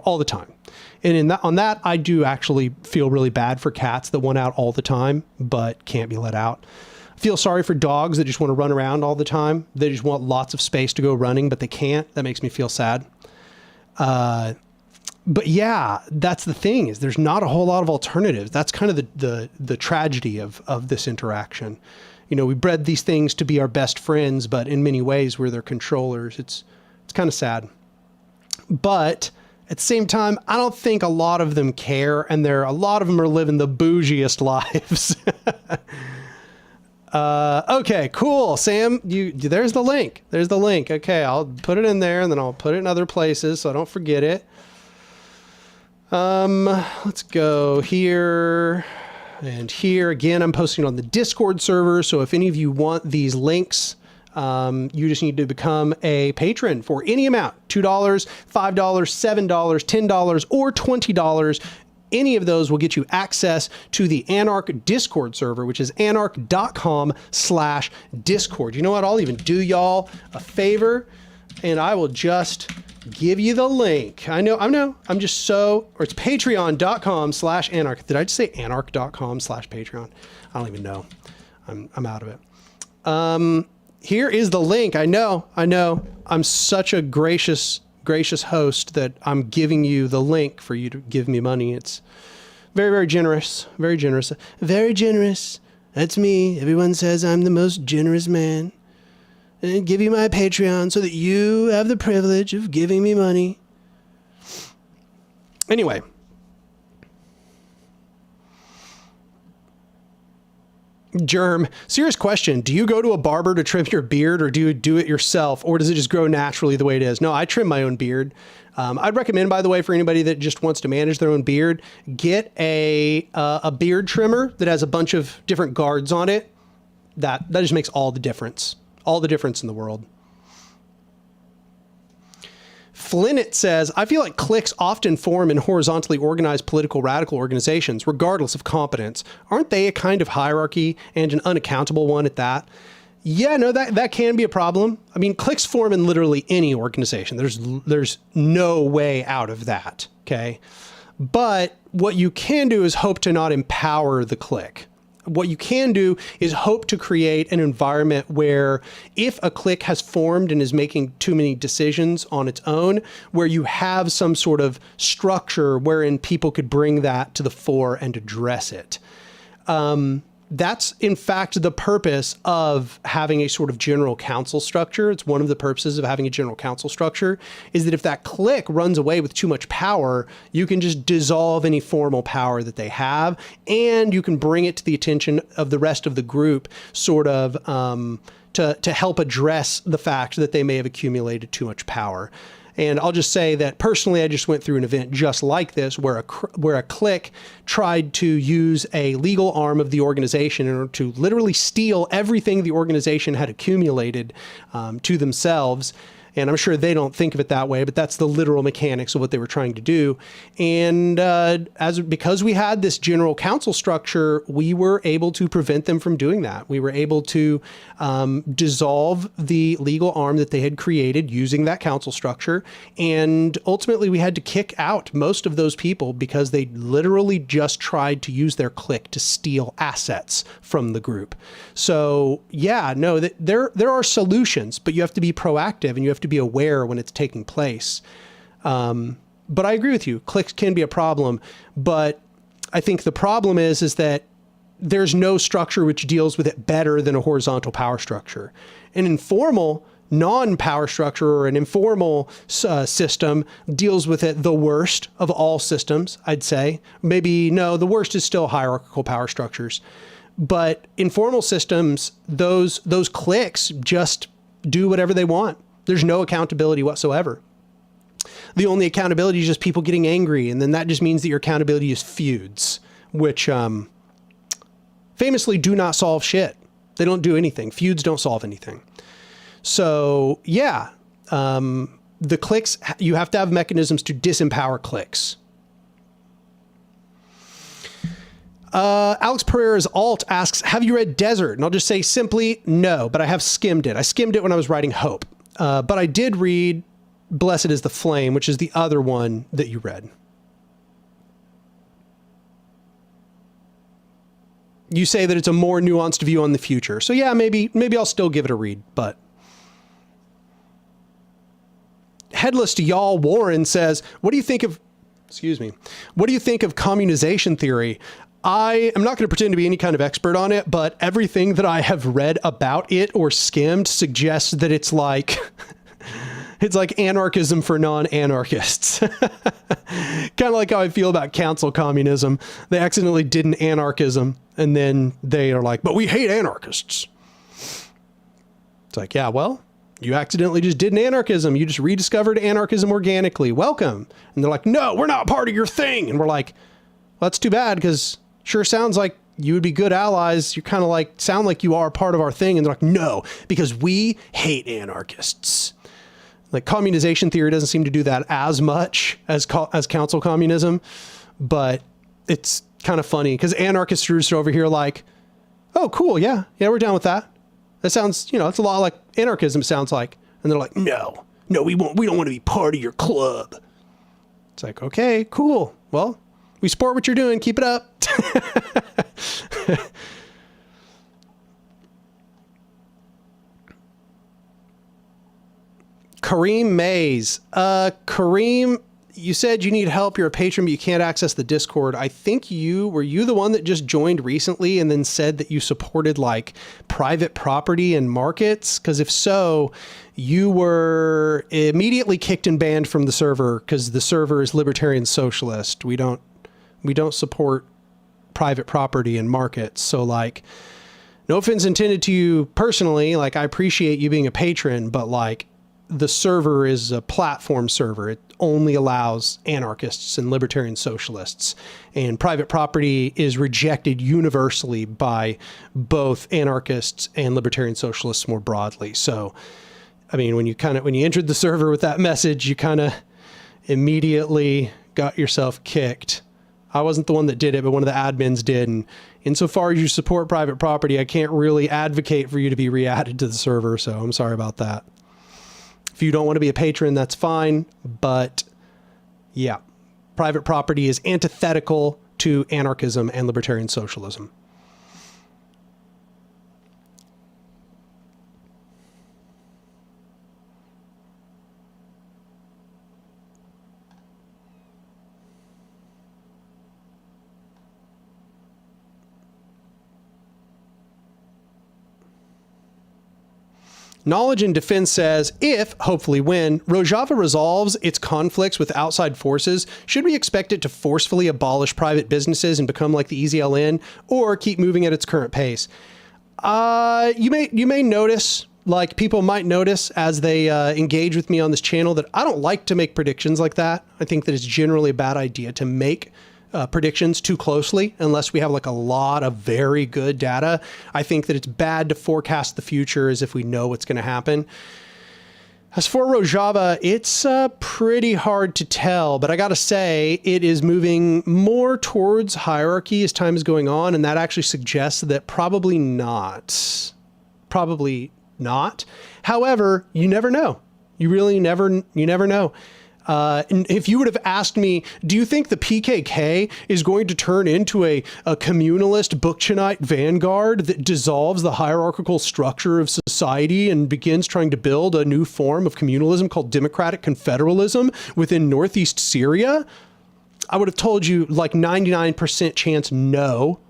all the time. And on that, I do actually feel really bad for cats that want out all the time, but can't be let out. I feel sorry for dogs that just want to run around all the time. They just want lots of space to go running, but they can't. That makes me feel sad. But yeah, that's the thing, is there's not a whole lot of alternatives. That's kind of the tragedy of this interaction. We bred these things to be our best friends, but in many ways we're their controllers. It's kind of sad. But at the same time, I don't think a lot of them care, and a lot of them are living the bougiest lives. Okay, cool. Sam, there's the link. There's the link. Okay, I'll put it in there, and then I'll put it in other places so I don't forget it. Let's go here and here. Again, I'm posting on the Discord server, so if any of you want these links, you just need to become a patron for any amount, $2, $5, $7, $10, or $20. Any of those will get you access to the Anark Discord server, which is anark.com/Discord. You know what? I'll even do y'all a favor, and I will just give you the link. I know. I'm just or it's patreon.com/Anark. Did I just say anark.com/Patreon? I don't even know. I'm out of it. Here is the link. I know. I'm such a gracious host that I'm giving you the link for you to give me money. It's very, very generous. Very generous. Very generous. That's me. Everyone says I'm the most generous man. And give you my Patreon so that you have the privilege of giving me money. Anyway. Germ, serious question. Do you go to a barber to trim your beard, or do you do it yourself, or does it just grow naturally the way it is? No, I trim my own beard. I'd recommend, by the way, for anybody that just wants to manage their own beard, get a beard trimmer that has a bunch of different guards on it. That just makes all the difference. All the difference in the world. Flinnet says, I feel like cliques often form in horizontally organized political radical organizations, regardless of competence. Aren't they a kind of hierarchy, and an unaccountable one at that? Yeah, no, that can be a problem. I mean, cliques form in literally any organization. There's no way out of that, okay? But what you can do is hope to not empower the clique. What you can do is hope to create an environment where, if a clique has formed and is making too many decisions on its own, where you have some sort of structure wherein people could bring that to the fore and address it. That's in fact the purpose of having a sort of general council structure. It's one of the purposes of having a general council structure, is that if that clique runs away with too much power, you can just dissolve any formal power that they have, and you can bring it to the attention of the rest of the group, sort of to help address the fact that they may have accumulated too much power. And I'll just say that personally, I just went through an event just like this, where a clique tried to use a legal arm of the organization in order to literally steal everything the organization had accumulated to themselves. And I'm sure they don't think of it that way, but that's the literal mechanics of what they were trying to do. And because we had this general council structure, we were able to prevent them from doing that. We were able to dissolve the legal arm that they had created using that council structure. And ultimately, we had to kick out most of those people because they literally just tried to use their clique to steal assets from the group. So yeah, no, there are solutions, but you have to be proactive and you have to be aware when it's taking place. But I agree with you. Cliques can be a problem, but I think the problem is that there's no structure which deals with it better than a horizontal power structure. An informal non-power structure, or an informal system, deals with it the worst of all systems, I'd say. Maybe, no, the worst is still hierarchical power structures. But informal systems, those cliques just do whatever they want. There's no accountability whatsoever. The only accountability is just people getting angry, and then that just means that your accountability is feuds, which famously do not solve shit. They don't do anything. Feuds don't solve anything. So yeah, the cliques, you have to have mechanisms to disempower cliques. Alex Pereira's alt asks, have you read Desert? And I'll just say simply no, but I have skimmed it. I skimmed it when I was writing Hope. But I did read Blessed is the Flame, which is the other one that you read. You say that it's a more nuanced view on the future. So yeah, maybe I'll still give it a read, but. Headless to Y'all Warren says, what do you think of communization theory? I am not going to pretend to be any kind of expert on it, but everything that I have read about it or skimmed suggests that it's like anarchism for non-anarchists. Kind of like how I feel about council communism. They accidentally did an anarchism and then they are like, but we hate anarchists. It's like, yeah, well, you accidentally just did an anarchism. You just rediscovered anarchism organically. Welcome. And they're like, no, we're not part of your thing. And we're like, well, that's too bad, because sure sounds like you would be good allies. You kind of like sound like you are part of our thing. And they're like, no, because we hate anarchists. Like communization theory doesn't seem to do that as much as council communism, but it's kind of funny because anarchists are over here like, oh, cool. Yeah, we're down with that. That sounds, it's a lot like anarchism sounds like. And they're like, no, we won't. We don't want to be part of your club. It's like, okay, cool. Well, we support what you're doing. Keep it up. Kareem Mays. Kareem, you said you need help. You're a patron, but you can't access the Discord. I think were you the one that just joined recently and then said that you supported like private property and markets? Because if so, you were immediately kicked and banned from the server because the server is libertarian socialist. We don't support private property and markets. So like, no offense intended to you personally. Like, I appreciate you being a patron, but like, the server is a platform server. It only allows anarchists and libertarian socialists, and private property is rejected universally by both anarchists and libertarian socialists more broadly. So, I mean, when you entered the server with that message, you kind of immediately got yourself kicked. I wasn't the one that did it, but one of the admins did. And insofar as you support private property, I can't really advocate for you to be re-added to the server. So I'm sorry about that. If you don't want to be a patron, that's fine. But yeah, private property is antithetical to anarchism and libertarian socialism. Knowledge and Defense says, if, hopefully when, Rojava resolves its conflicts with outside forces, should we expect it to forcefully abolish private businesses and become like the EZLN, or keep moving at its current pace? You may notice, like people might notice as they engage with me on this channel, that I don't like to make predictions like that. I think that it's generally a bad idea to make predictions too closely unless we have like a lot of very good data. I think that it's bad to forecast the future as if we know what's going to happen. As for Rojava, it's pretty hard to tell, but I got to say it is moving more towards hierarchy as time is going on, and that actually suggests that probably not. Probably not. However, you never know. You really never know. And if you would have asked me, do you think the PKK is going to turn into a communalist Bookchanite vanguard that dissolves the hierarchical structure of society and begins trying to build a new form of communalism called democratic confederalism within Northeast Syria? I would have told you like 99% chance no,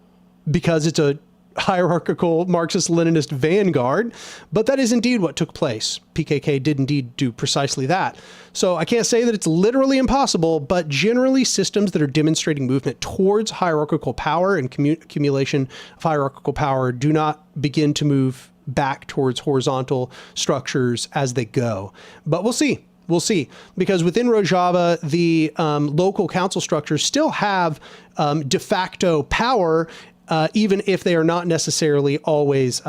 because it's a hierarchical Marxist-Leninist vanguard, but that is indeed what took place. PKK did indeed do precisely that. So I can't say that it's literally impossible, but generally systems that are demonstrating movement towards hierarchical power and accumulation of hierarchical power do not begin to move back towards horizontal structures as they go. But we'll see. We'll see, because within Rojava, the local council structures still have de facto power, even if they are not necessarily always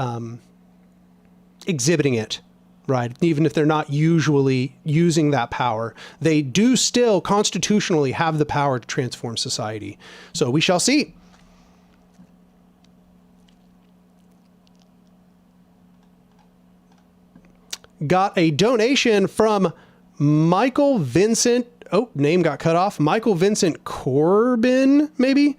exhibiting it right? Even if they're not usually using that power, they do still constitutionally have the power to transform society. So we shall see. Got a donation from Michael Vincent. Oh, name got cut off. Michael Vincent Corbin, maybe?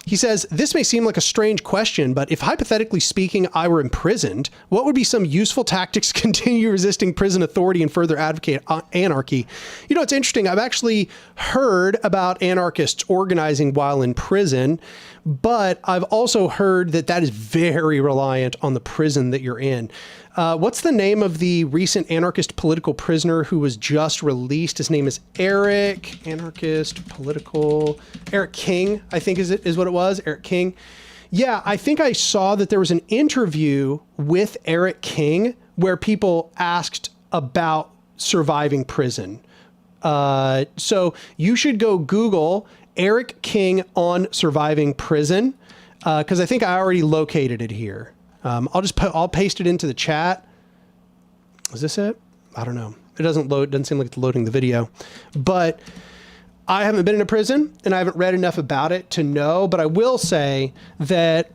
He says, this may seem like a strange question, but if hypothetically speaking, I were imprisoned, what would be some useful tactics to continue resisting prison authority and further advocate anarchy? You know, it's interesting. I've actually heard about anarchists organizing while in prison, but I've also heard that that is very reliant on the prison that you're in. What's the name of the recent anarchist political prisoner who was just released? His name is Eric King, I think is what it was, Eric King. Yeah, I think I saw that there was an interview with Eric King where people asked about surviving prison. So you should go Google Eric King on surviving prison, because I think I already located it here. I'll paste it into the chat. Is this it? I don't know. It doesn't load. It doesn't seem like it's loading the video, but I haven't been in a prison and I haven't read enough about it to know, but I will say that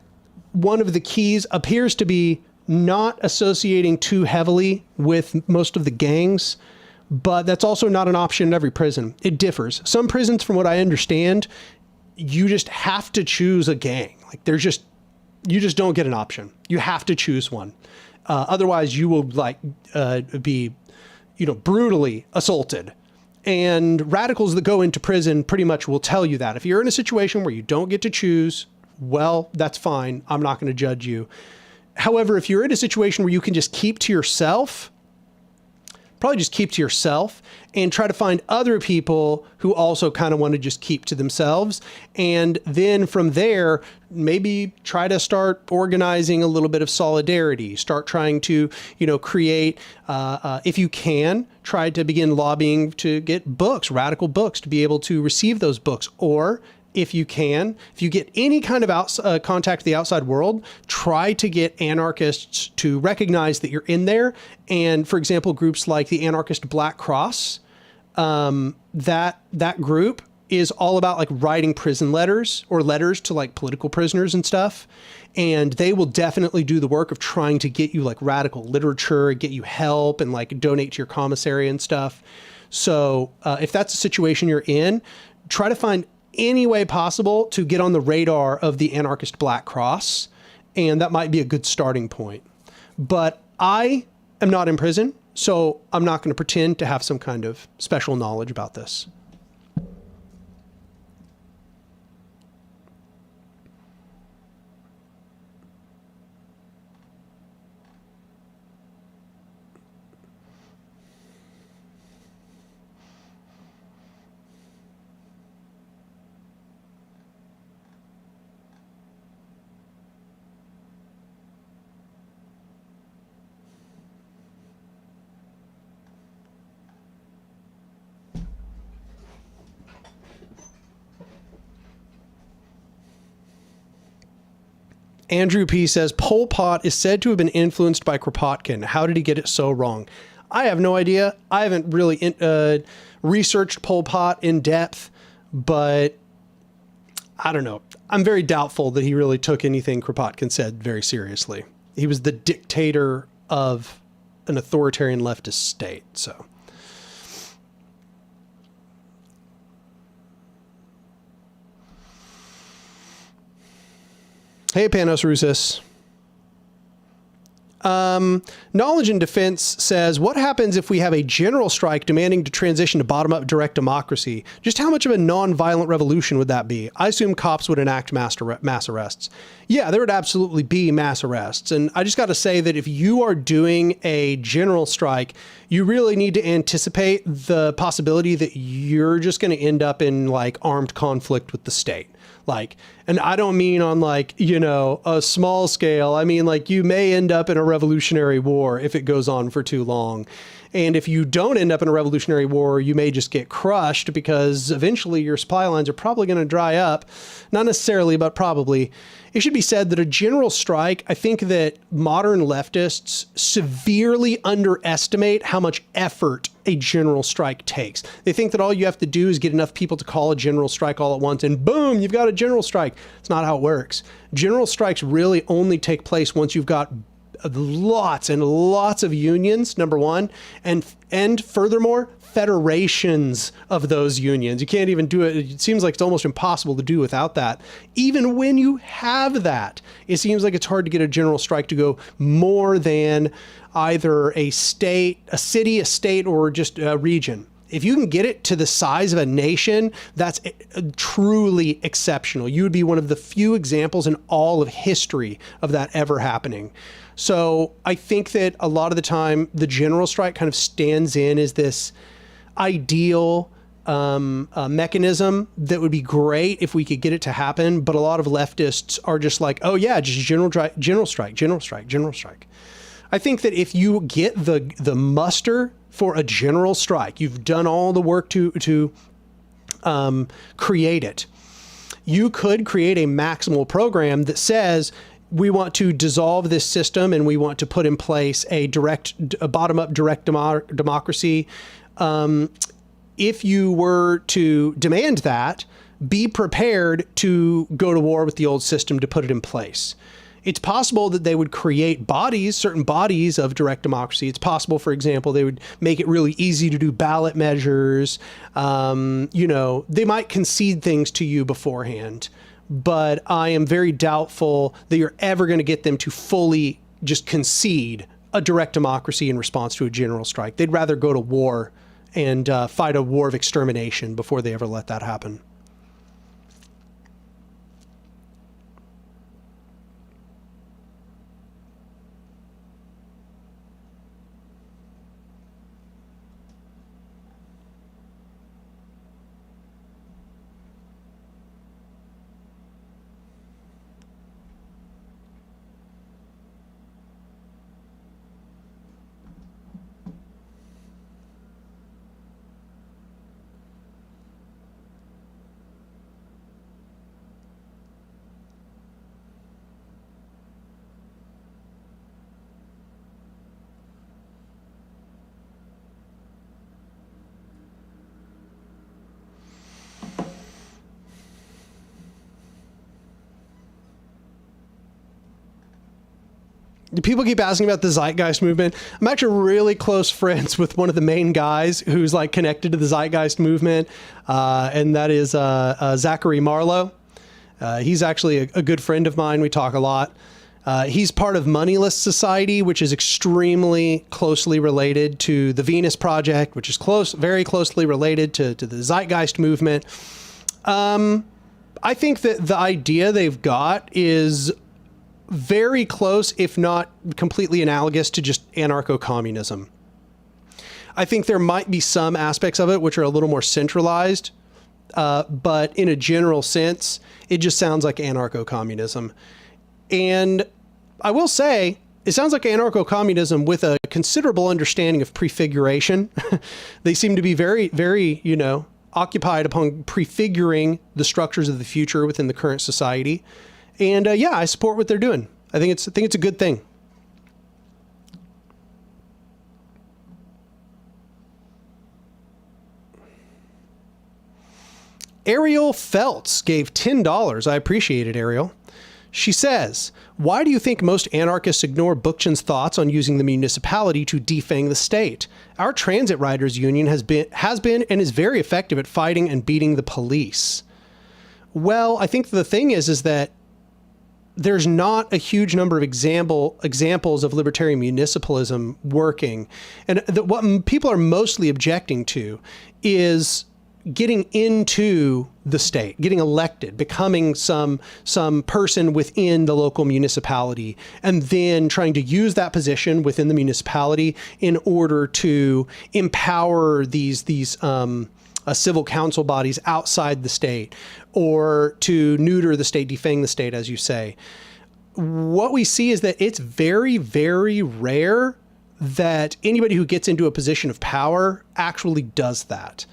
one of the keys appears to be not associating too heavily with most of the gangs, but that's also not an option in every prison. It differs. Some prisons, from what I understand, you just have to choose a gang. Like you just don't get an option. You have to choose one. Otherwise you will be, brutally assaulted. And radicals that go into prison pretty much will tell you that. If you're in a situation where you don't get to choose, well, that's fine. I'm not going to judge you. However, if you're in a situation where you can just keep to yourself, probably just keep to yourself and try to find other people who also kind of want to just keep to themselves. And then from there, maybe try to start organizing a little bit of solidarity, start trying to, create, if you can, try to begin lobbying to get books, radical books, to be able to receive those books. Or if you get any kind of contact with the outside world, try to get anarchists to recognize that you're in there. And for example, groups like the Anarchist Black Cross, that group is all about like writing prison letters or letters to like political prisoners and stuff. And they will definitely do the work of trying to get you like radical literature, get you help, and like donate to your commissary and stuff. So if that's a situation you're in, try to find any way possible to get on the radar of the Anarchist Black Cross, and that might be a good starting point. But I am not in prison, so I'm not going to pretend to have some kind of special knowledge about this. Andrew P. says, Pol Pot is said to have been influenced by Kropotkin. How did he get it so wrong? I have no idea. I haven't really researched Pol Pot in depth, but I don't know. I'm very doubtful that he really took anything Kropotkin said very seriously. He was the dictator of an authoritarian leftist state, so. Hey, Panos Roussos. Knowledge and Defense says, what happens if we have a general strike demanding to transition to bottom-up direct democracy? Just how much of a non-violent revolution would that be? I assume cops would enact mass arrests. Yeah, there would absolutely be mass arrests. And I just got to say that if you are doing a general strike, you really need to anticipate the possibility that you're just going to end up in like armed conflict with the state. Like, and I don't mean on like, a small scale. I mean, like you may end up in a revolutionary war if it goes on for too long. And if you don't end up in a revolutionary war, you may just get crushed because eventually your supply lines are probably going to dry up. Not necessarily, but probably. It should be said that a general strike, I think that modern leftists severely underestimate how much effort a general strike takes. They think that all you have to do is get enough people to call a general strike all at once and boom, you've got a general strike. It's not how it works. General strikes really only take place once you've got lots and lots of unions, number one, and furthermore, federations of those unions. You can't even do it. It seems like it's almost impossible to do without that. Even when you have that, it seems like it's hard to get a general strike to go more than either a state, a city, a state, or just a region. If you can get it to the size of a nation, that's truly exceptional. You would be one of the few examples in all of history of that ever happening. So I think that a lot of the time, the general strike kind of stands in as this ideal mechanism that would be great if we could get it to happen. But a lot of leftists are just like, oh yeah, just general strike. I think that if you get the muster for a general strike, you've done all the work to create it. You could create a maximal program that says, we want to dissolve this system and we want to put in place a bottom-up direct democracy. If you were to demand that, be prepared to go to war with the old system to put it in place. It's possible that they would create bodies, certain bodies of direct democracy. It's possible, for example, they would make it really easy to do ballot measures. They might concede things to you beforehand, but I am very doubtful that you're ever going to get them to fully just concede a direct democracy in response to a general strike. They'd rather go to war and fight a war of extermination before they ever let that happen. People keep asking about the Zeitgeist movement. I'm actually really close friends with one of the main guys who's like connected to the Zeitgeist movement, and that is Zachary Marlowe. He's actually a good friend of mine. We talk a lot. He's part of Moneyless Society, which is extremely closely related to the Venus Project, which is very closely related to the Zeitgeist movement. I think that the idea they've got is very close, if not completely analogous to just anarcho-communism. I think there might be some aspects of it which are a little more centralized, but in a general sense, it just sounds like anarcho-communism. And I will say, it sounds like anarcho-communism with a considerable understanding of prefiguration. They seem to be very, very, occupied upon prefiguring the structures of the future within the current society. And yeah, I support what they're doing. I think it's a good thing. Ariel Feltz gave $10. I appreciate it, Ariel. She says, why do you think most anarchists ignore Bookchin's thoughts on using the municipality to defang the state? Our transit riders union has been and is very effective at fighting and beating the police. Well, I think the thing is that there's not a huge number of examples of libertarian municipalism working. And what people are mostly objecting to is getting into the state, getting elected, becoming some person within the local municipality, and then trying to use that position within the municipality in order to empower these civil council bodies outside the state, or to neuter the state, defang the state, as you say. What we see is that it's very, very rare that anybody who gets into a position of power actually does that.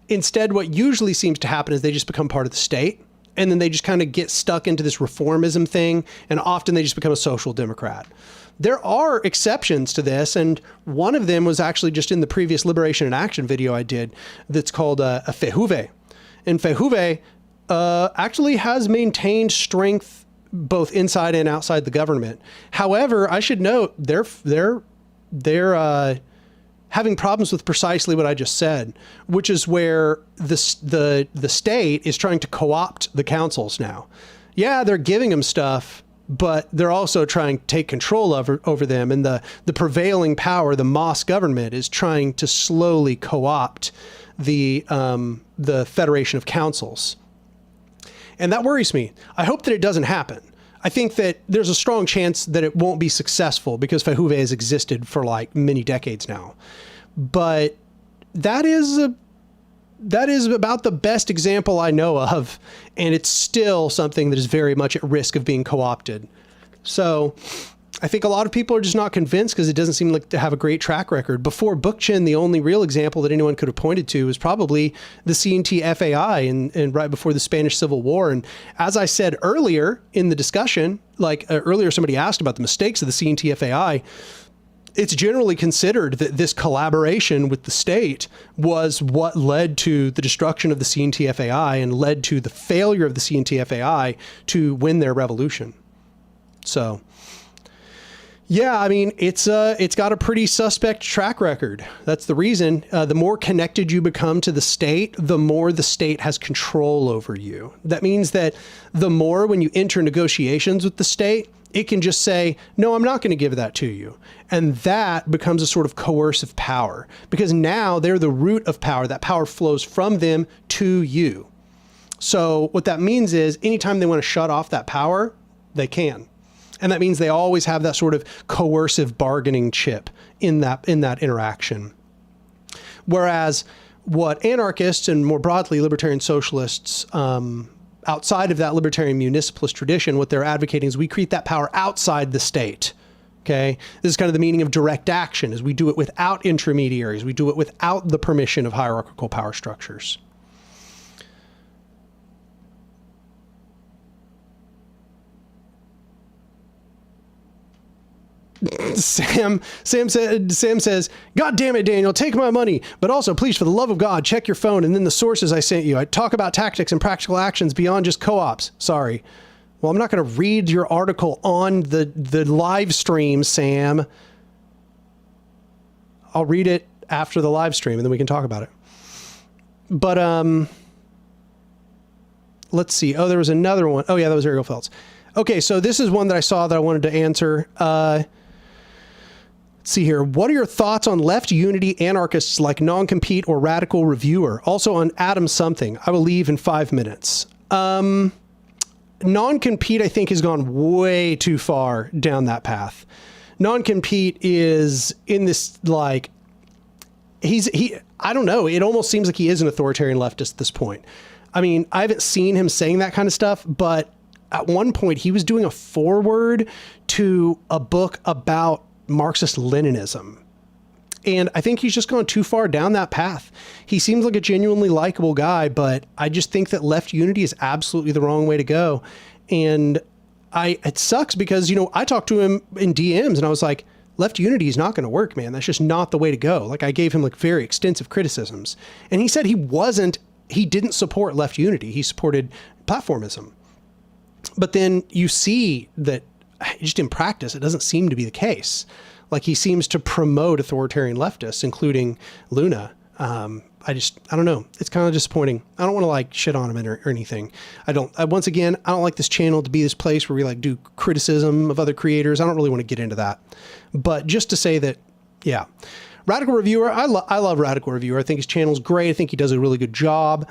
Instead, what usually seems to happen is they just become part of the state, and then they just kind of get stuck into this reformism thing, and often they just become a social democrat. There are exceptions to this, and one of them was actually just in the previous Liberation in Action video I did that's called a Fehuve. And Fehuve actually has maintained strength both inside and outside the government. However, I should note they're having problems with precisely what I just said, which is where the state is trying to co-opt the councils now. Yeah, they're giving them stuff, but they're also trying to take control over them. And the prevailing power, the Moss government, is trying to slowly co-opt the Federation of Councils. And that worries me. I hope that it doesn't happen. I think that there's a strong chance that it won't be successful because Fehuve has existed for like many decades now. But that is about the best example I know of, and it's still something that is very much at risk of being co-opted. So I think a lot of people are just not convinced because it doesn't seem like to have a great track record. Before Bookchin, the only real example that anyone could have pointed to was probably the CNT-FAI and right before the Spanish Civil War. And as I said earlier in the discussion, earlier somebody asked about the mistakes of the CNT-FAI, it's generally considered that this collaboration with the state was what led to the destruction of the CNT-FAI and led to the failure of the CNT-FAI to win their revolution. So, yeah, I mean, it's got a pretty suspect track record. That's the reason. The more connected you become to the state, the more the state has control over you. That means that the more when you enter negotiations with the state, it can just say, no, I'm not going to give that to you. And that becomes a sort of coercive power because now they're the root of power. That power flows from them to you. So what that means is anytime they want to shut off that power, they can. And that means they always have that sort of coercive bargaining chip in that interaction. Whereas what anarchists and more broadly libertarian socialists, outside of that libertarian municipalist tradition, what they're advocating is we create that power outside the state. Okay. This is kind of the meaning of direct action, is we do it without intermediaries. We do it without the permission of hierarchical power structures. Sam says, God damn it, Daniel, take my money. But also, please, for the love of God, check your phone and then the sources I sent you. I talk about tactics and practical actions beyond just co-ops. Sorry. Well, I'm not going to read your article on the live stream, Sam. I'll read it after the live stream and then we can talk about it. But let's see. Oh, there was another one. Oh, yeah, that was Ariel Feltz. Okay, so this is one that I saw that I wanted to answer. Let's see here. What are your thoughts on left unity anarchists like Non-Compete or Radical Reviewer? Also on Adam Something. I will leave in 5 minutes. Non-Compete, I think, has gone way too far down that path. Non-Compete is in this, like, I don't know. It almost seems like he is an authoritarian leftist at this point. I mean, I haven't seen him saying that kind of stuff, but at one point he was doing a foreword to a book about Marxist-Leninism. And I think he's just gone too far down that path. He seems like a genuinely likable guy, but I just think that left unity is absolutely the wrong way to go. And it sucks because, I talked to him in DMs and I was like, left unity is not going to work, man. That's just not the way to go. Like, I gave him like very extensive criticisms. And he said he didn't support left unity. He supported platformism. But then you see that just in practice, it doesn't seem to be the case. Like, he seems to promote authoritarian leftists, including Luna. I don't know. It's kind of disappointing. I don't want to like shit on him or anything. Once again, I don't like this channel to be this place where we like do criticism of other creators. I don't really want to get into that. But just to say that, yeah. Radical Reviewer, I love Radical Reviewer. I think his channel's great. I think he does a really good job.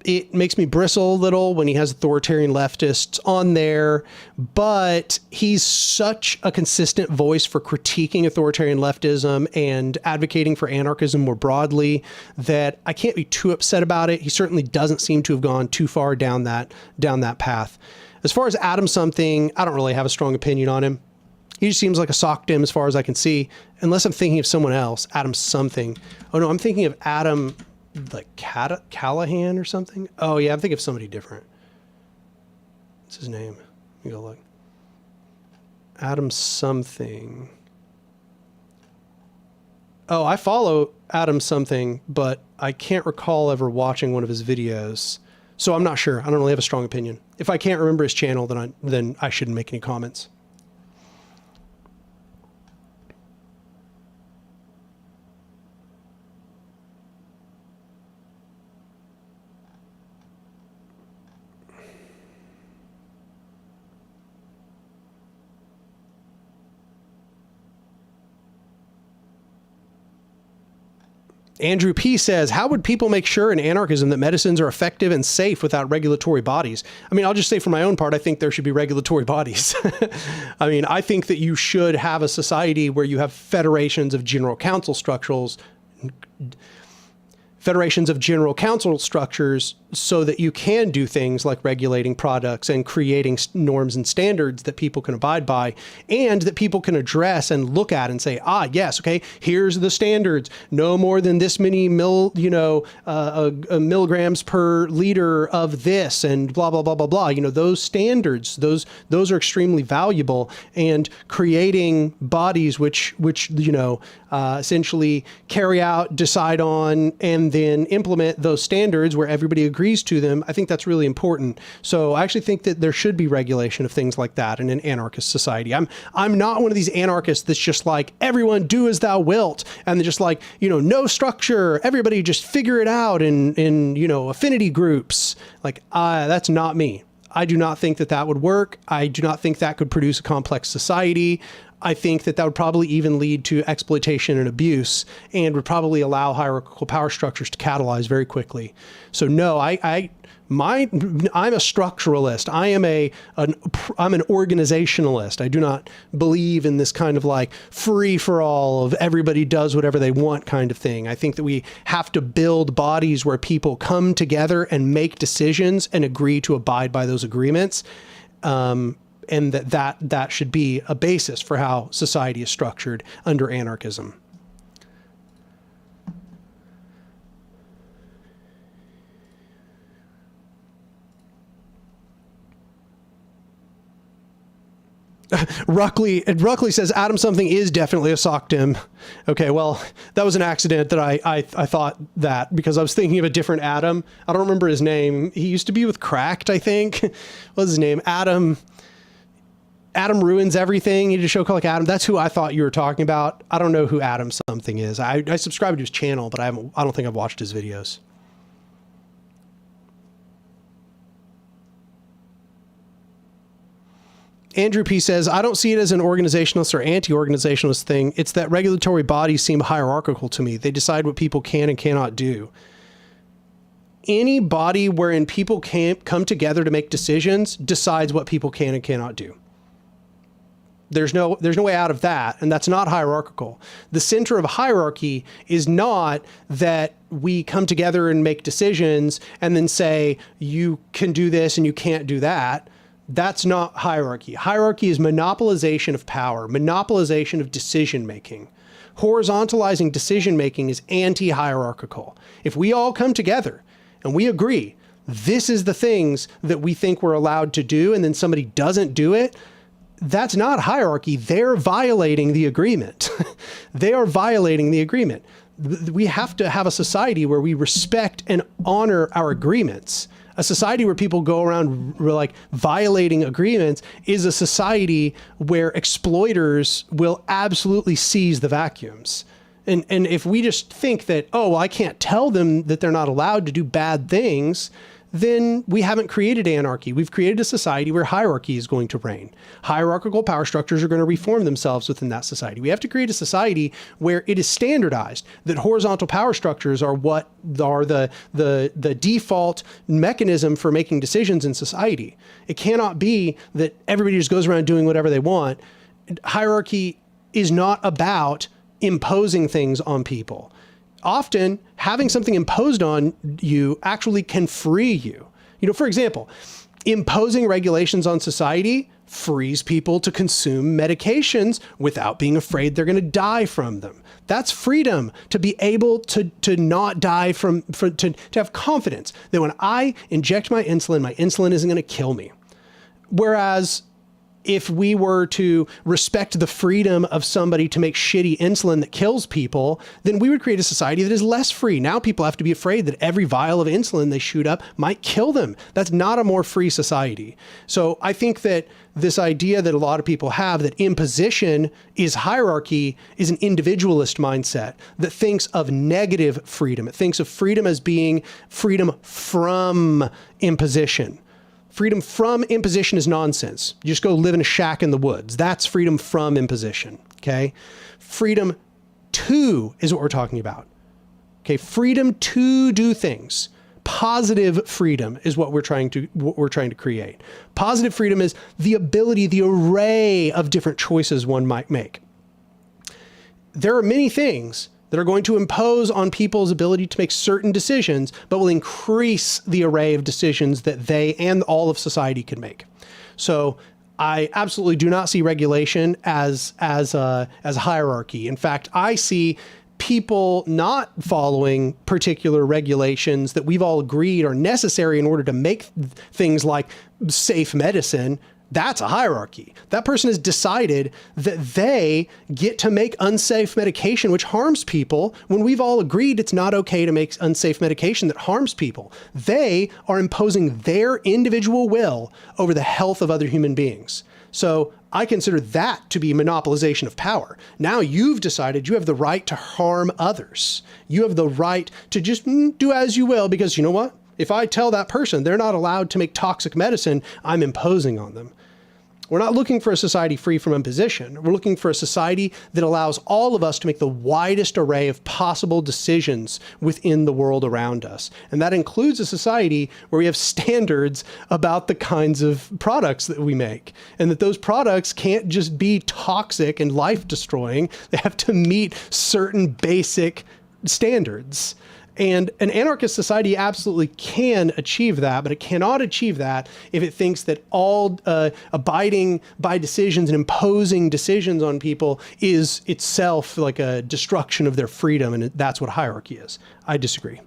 It makes me bristle a little when he has authoritarian leftists on there, but he's such a consistent voice for critiquing authoritarian leftism and advocating for anarchism more broadly that I can't be too upset about it. He certainly doesn't seem to have gone too far down that path. As far as Adam Something, I don't really have a strong opinion on him. He just seems like a sock dim as far as I can see, unless I'm thinking of someone else, Adam something. Oh no, I'm thinking of Adam, like Callahan or something. Oh yeah, I'm thinking of somebody different. What's his name? Let me go look. Adam something. Oh, I follow Adam something, but I can't recall ever watching one of his videos. So I'm not sure. I don't really have a strong opinion. If I can't remember his channel, then I shouldn't make any comments. Andrew P. says, how would people make sure in anarchism that medicines are effective and safe without regulatory bodies? I mean, I'll just say for my own part, I think there should be regulatory bodies. I mean, I think that you should have a society where you have federations of general council structures so that you can do things like regulating products and creating norms and standards that people can abide by, and that people can address and look at and say, ah, yes, okay, here's the standards. No more than this many milligrams per liter of this, and blah, blah, blah, blah, blah. You know, those standards, those are extremely valuable, and creating bodies which essentially carry out, decide on, and then implement those standards where everybody agrees to them. I think that's really important. So I actually think that there should be regulation of things like that in an anarchist society. I'm not one of these anarchists that's just like, everyone do as thou wilt, and they're just like, no structure, everybody just figure it out in affinity groups. Like, that's not me. I do not think that would work. I do not think that could produce a complex society. I think that would probably even lead to exploitation and abuse, and would probably allow hierarchical power structures to catalyze very quickly. So no, I'm a structuralist. I'm an organizationalist. I do not believe in this kind of like free for all of everybody does whatever they want kind of thing. I think that we have to build bodies where people come together and make decisions and agree to abide by those agreements. And that should be a basis for how society is structured under anarchism. Ruckley says Adam something is definitely a sock dim. Okay, well, that was an accident that I thought that because I was thinking of a different Adam. I don't remember his name. He used to be with Cracked, I think. What was his name? Adam Ruins Everything. He did a show called like Adam. That's who I thought you were talking about. I don't know who Adam something is. I subscribe to his channel, but I don't think I've watched his videos. Andrew P. says, I don't see it as an organizationalist or anti-organizationalist thing. It's that regulatory bodies seem hierarchical to me. They decide what people can and cannot do. Any body wherein people can't come together to make decisions decides what people can and cannot do. There's no way out of that, and that's not hierarchical. The center of hierarchy is not that we come together and make decisions and then say, you can do this and you can't do that. That's not hierarchy. Hierarchy is monopolization of power, monopolization of decision-making. Horizontalizing decision-making is anti-hierarchical. If we all come together and we agree, this is the things that we think we're allowed to do, and then somebody doesn't do it, that's not hierarchy. They're violating the agreement. They are violating the agreement. We have to have a society where we respect and honor our agreements. A society where people go around like violating agreements is a society where exploiters will absolutely seize the vacuums. And if we just think that, oh, well, I can't tell them that they're not allowed to do bad things, then we haven't created anarchy. We've created a society where hierarchy is going to reign. Hierarchical power structures are going to reform themselves within that society. We have to create a society where it is standardized that horizontal power structures are what are the default mechanism for making decisions in society. It cannot be that everybody just goes around doing whatever they want. Hierarchy is not about imposing things on people. Often having something imposed on you actually can free you. For example, imposing regulations on society frees people to consume medications without being afraid they're going to die from them. That's freedom, to be able to not die to have confidence that when I inject my insulin isn't going to kill me. Whereas if we were to respect the freedom of somebody to make shitty insulin that kills people, then we would create a society that is less free. Now people have to be afraid that every vial of insulin they shoot up might kill them. That's not a more free society. So I think that this idea that a lot of people have, that imposition is hierarchy, is an individualist mindset that thinks of negative freedom. It thinks of freedom as being freedom from imposition. Freedom from imposition is nonsense. You just go live in a shack in the woods. That's freedom from imposition, okay? Freedom to is what we're talking about, okay? Freedom to do things. Positive freedom is what we're trying to create. Positive freedom is the ability, the array of different choices one might make. There are many things that are going to impose on people's ability to make certain decisions, but will increase the array of decisions that they and all of society can make. So I absolutely do not see regulation as a hierarchy. In fact, I see people not following particular regulations that we've all agreed are necessary in order to make things like safe medicine. That's a hierarchy. That person has decided that they get to make unsafe medication, which harms people, when we've all agreed it's not okay to make unsafe medication that harms people. They are imposing their individual will over the health of other human beings. So I consider that to be monopolization of power. Now you've decided you have the right to harm others. You have the right to just do as you will, because you know what? If I tell that person they're not allowed to make toxic medicine, I'm imposing on them. We're not looking for a society free from imposition. We're looking for a society that allows all of us to make the widest array of possible decisions within the world around us. And that includes a society where we have standards about the kinds of products that we make, and that those products can't just be toxic and life-destroying. They have to meet certain basic standards. And an anarchist society absolutely can achieve that, but it cannot achieve that if it thinks that all abiding by decisions and imposing decisions on people is itself like a destruction of their freedom, and that's what hierarchy is. I disagree.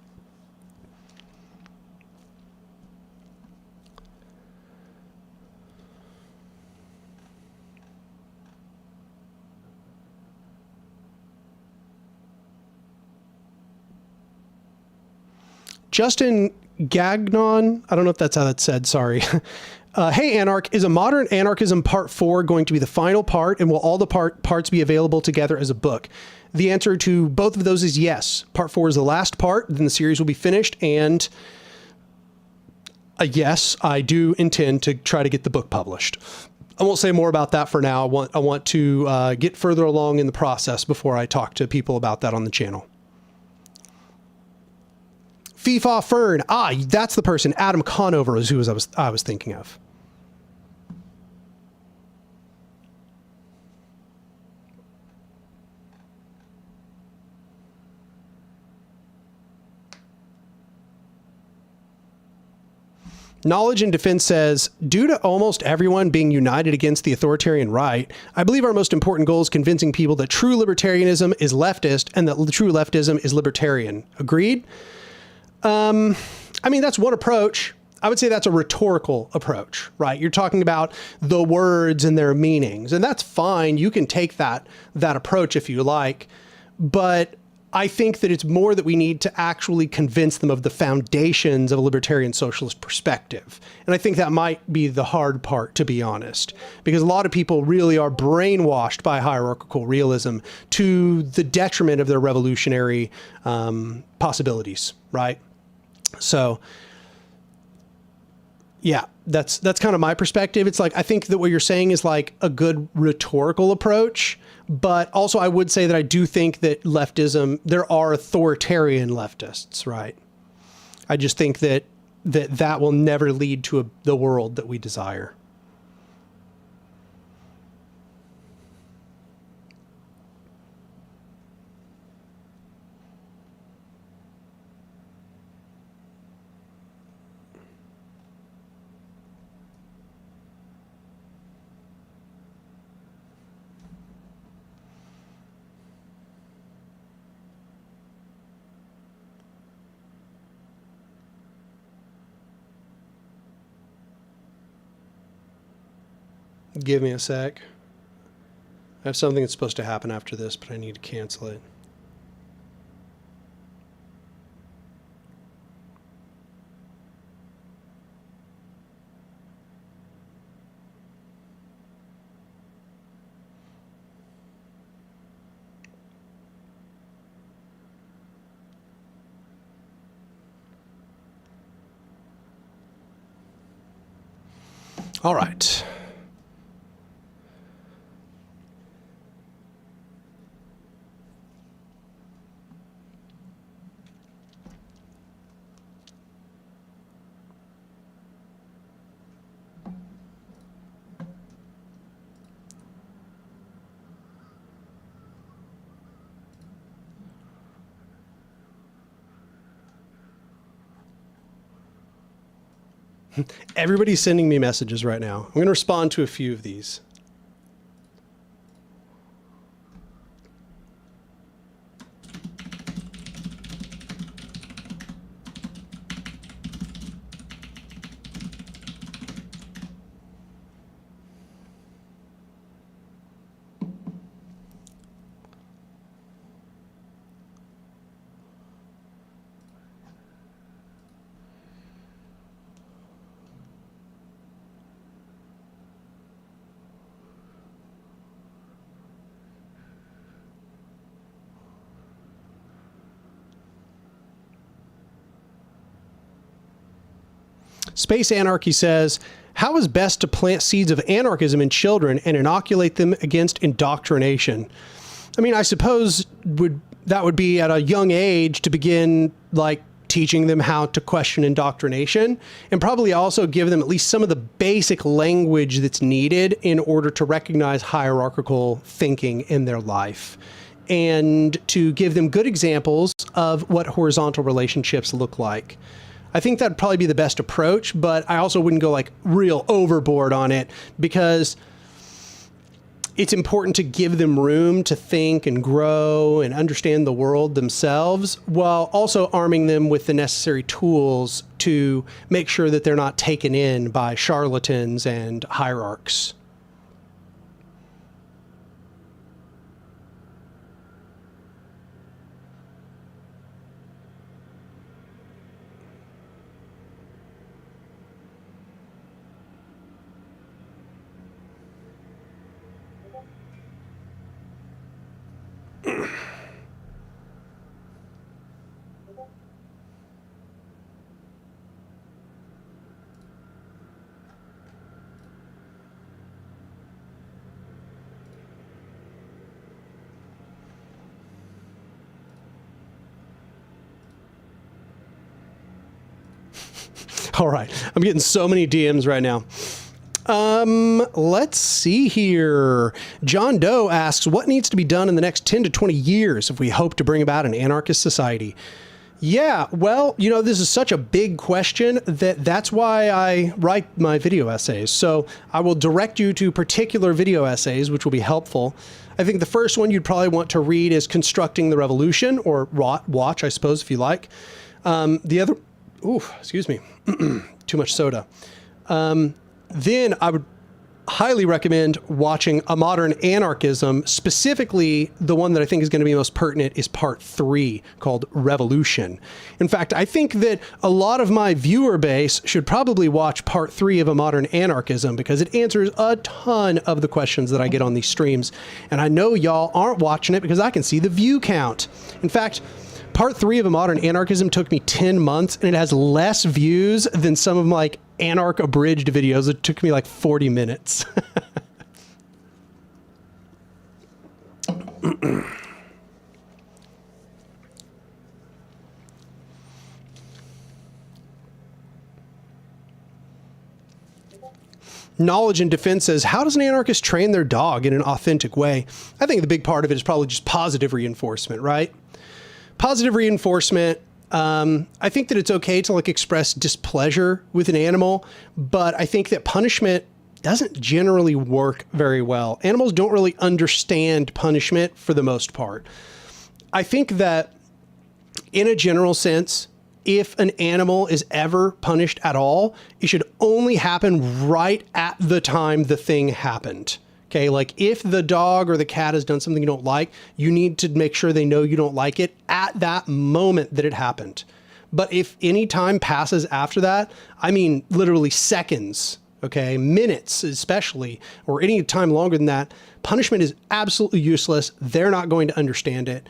Justin Gagnon, I don't know if that's how that's said, sorry. Hey, Anark, is a modern anarchism part 4 going to be the final part, and will all the parts be available together as a book? The answer to both of those is yes. Part 4 is the last part, then the series will be finished, and yes, I do intend to try to get the book published. I won't say more about that for now. I want to get further along in the process before I talk to people about that on the channel. FIFA Fern. That's the person. Adam Conover is who I was thinking of. Knowledge and Defense says, due to almost everyone being united against the authoritarian right, I believe our most important goal is convincing people that true libertarianism is leftist and that true leftism is libertarian. Agreed? I mean, that's one approach. I would say that's a rhetorical approach, right? You're talking about the words and their meanings, and that's fine. You can take that approach if you like, but I think that it's more that we need to actually convince them of the foundations of a libertarian socialist perspective. And I think that might be the hard part, to be honest, because a lot of people really are brainwashed by hierarchical realism to the detriment of their revolutionary possibilities, right? So yeah, that's kind of my perspective. It's like, I think that what you're saying is like a good rhetorical approach, but also I would say that I do think that leftism, there are authoritarian leftists, right? I just think that will never lead to the world that we desire. Give me a sec. I have something that's supposed to happen after this, but I need to cancel it. All right. Everybody's sending me messages right now. I'm going to respond to a few of these. Space Anarchy says, how is best to plant seeds of anarchism in children and inoculate them against indoctrination? I mean, I suppose that would be at a young age to begin like teaching them how to question indoctrination, and probably also give them at least some of the basic language that's needed in order to recognize hierarchical thinking in their life, and to give them good examples of what horizontal relationships look like. I think that'd probably be the best approach, but I also wouldn't go like real overboard on it, because it's important to give them room to think and grow and understand the world themselves, while also arming them with the necessary tools to make sure that they're not taken in by charlatans and hierarchs. All right. I'm getting so many DMs right now. Let's see here. John Doe asks, what needs to be done in the next 10 to 20 years if we hope to bring about an anarchist society? Yeah, well, you know, this is such a big question that's why I write my video essays. So I will direct you to particular video essays, which will be helpful. I think the first one you'd probably want to read is Constructing the Revolution, or watch, I suppose, if you like. The other, excuse me, too much soda. Then I would highly recommend watching A Modern Anarchism. Specifically, the one that I think is going to be most pertinent is part 3, called Revolution. In fact, I think that a lot of my viewer base should probably watch part 3 of A Modern Anarchism, because it answers a ton of the questions that I get on these streams. And I know y'all aren't watching it because I can see the view count. In fact, part 3 of A Modern Anarchism took me 10 months, and it has less views than some of my like Anark abridged videos. It took me like 40 minutes. Knowledge and Defense says, how does an anarchist train their dog in an authentic way? I think the big part of it is probably just positive reinforcement, right? Positive reinforcement. I think that it's okay to like express displeasure with an animal, but I think that punishment doesn't generally work very well. Animals don't really understand punishment for the most part. I think that in a general sense, if an animal is ever punished at all, it should only happen right at the time the thing happened. Okay, like if the dog or the cat has done something you don't like, you need to make sure they know you don't like it at that moment that it happened. But if any time passes after that, I mean, literally seconds, okay, minutes especially, or any time longer than that, punishment is absolutely useless. They're not going to understand it.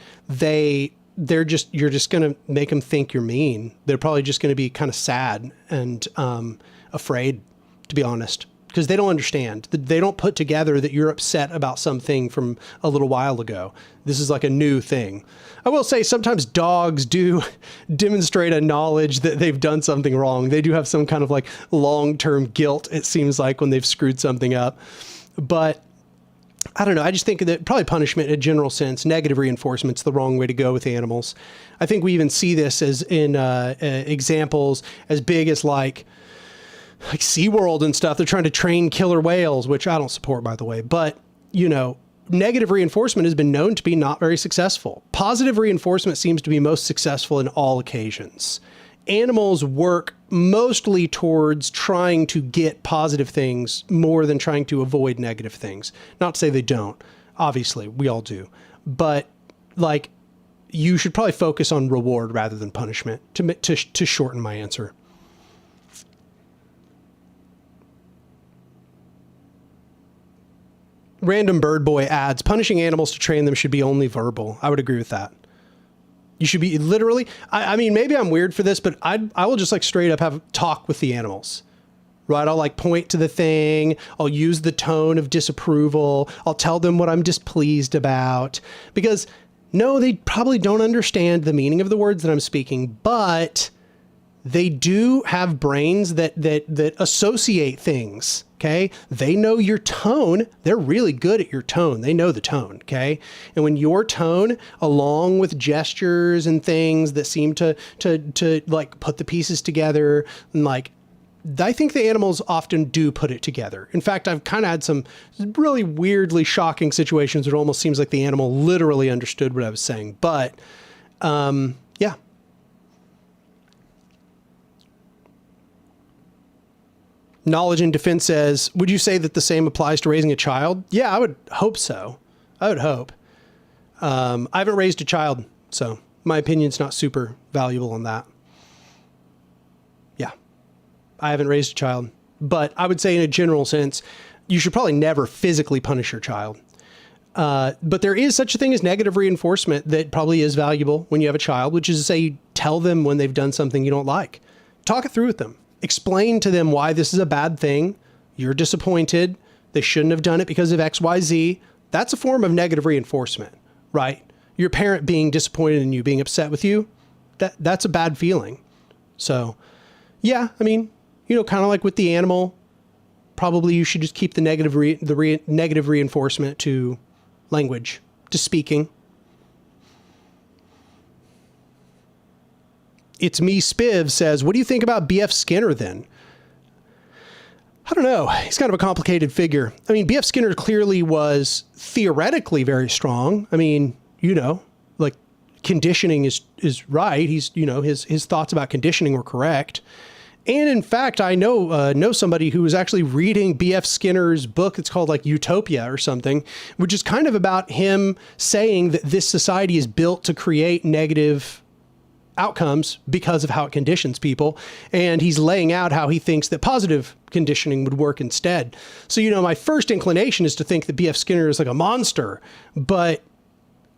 You're just going to make them think you're mean. They're probably just going to be kind of sad and afraid, to be honest, because they don't understand. They don't put together that you're upset about something from a little while ago. This is like a new thing. I will say sometimes dogs do demonstrate a knowledge that they've done something wrong. They do have some kind of like long-term guilt, it seems like, when they've screwed something up. But I don't know. I just think that probably punishment in a general sense, negative reinforcement's the wrong way to go with animals. I think we even see this as in examples as big as like SeaWorld and stuff. They're trying to train killer whales, which I don't support, by the way. But, you know, negative reinforcement has been known to be not very successful. Positive reinforcement seems to be most successful in all occasions. Animals work mostly towards trying to get positive things more than trying to avoid negative things. Not to say they don't. Obviously, we all do. But, like, you should probably focus on reward rather than punishment to shorten my answer. Random Bird Boy adds, punishing animals to train them should be only verbal. I would agree with that. You should be literally, I mean, maybe I'm weird for this, but I will just like straight up have a talk with the animals, right? I'll like point to the thing. I'll use the tone of disapproval. I'll tell them what I'm displeased about, because no, they probably don't understand the meaning of the words that I'm speaking, but they do have brains that associate things. Okay. They know your tone. They're really good at your tone. They know the tone. Okay. And when your tone, along with gestures and things that seem to like put the pieces together, and like, I think the animals often do put it together. In fact, I've kind of had some really weirdly shocking situations where it almost seems like the animal literally understood what I was saying. But, yeah. Knowledge in Defense says, would you say that the same applies to raising a child? Yeah, I would hope so. I would hope. I haven't raised a child, so my opinion's not super valuable on that. Yeah, I haven't raised a child. But I would say in a general sense, you should probably never physically punish your child. But there is such a thing as negative reinforcement that probably is valuable when you have a child, which is to say you tell them when they've done something you don't like. Talk it through with them. Explain to them why this is a bad thing. You're disappointed. They shouldn't have done it because of X, Y, Z. That's a form of negative reinforcement, right? Your parent being disappointed in you, being upset with you, that's a bad feeling. So, yeah, I mean, you know, kind of like with the animal, probably you should just keep the negative reinforcement to language, to speaking. It's Me Spiv says, what do you think about B.F. Skinner then? I don't know. He's kind of a complicated figure. I mean, B.F. Skinner clearly was theoretically very strong. I mean, you know, like conditioning is right. He's, you know, his thoughts about conditioning were correct. And in fact, I know somebody who was actually reading B.F. Skinner's book. It's called like Utopia or something, which is kind of about him saying that this society is built to create negative outcomes because of how it conditions people. And he's laying out how he thinks that positive conditioning would work instead. So, you know, my first inclination is to think that B.F. Skinner is like a monster, but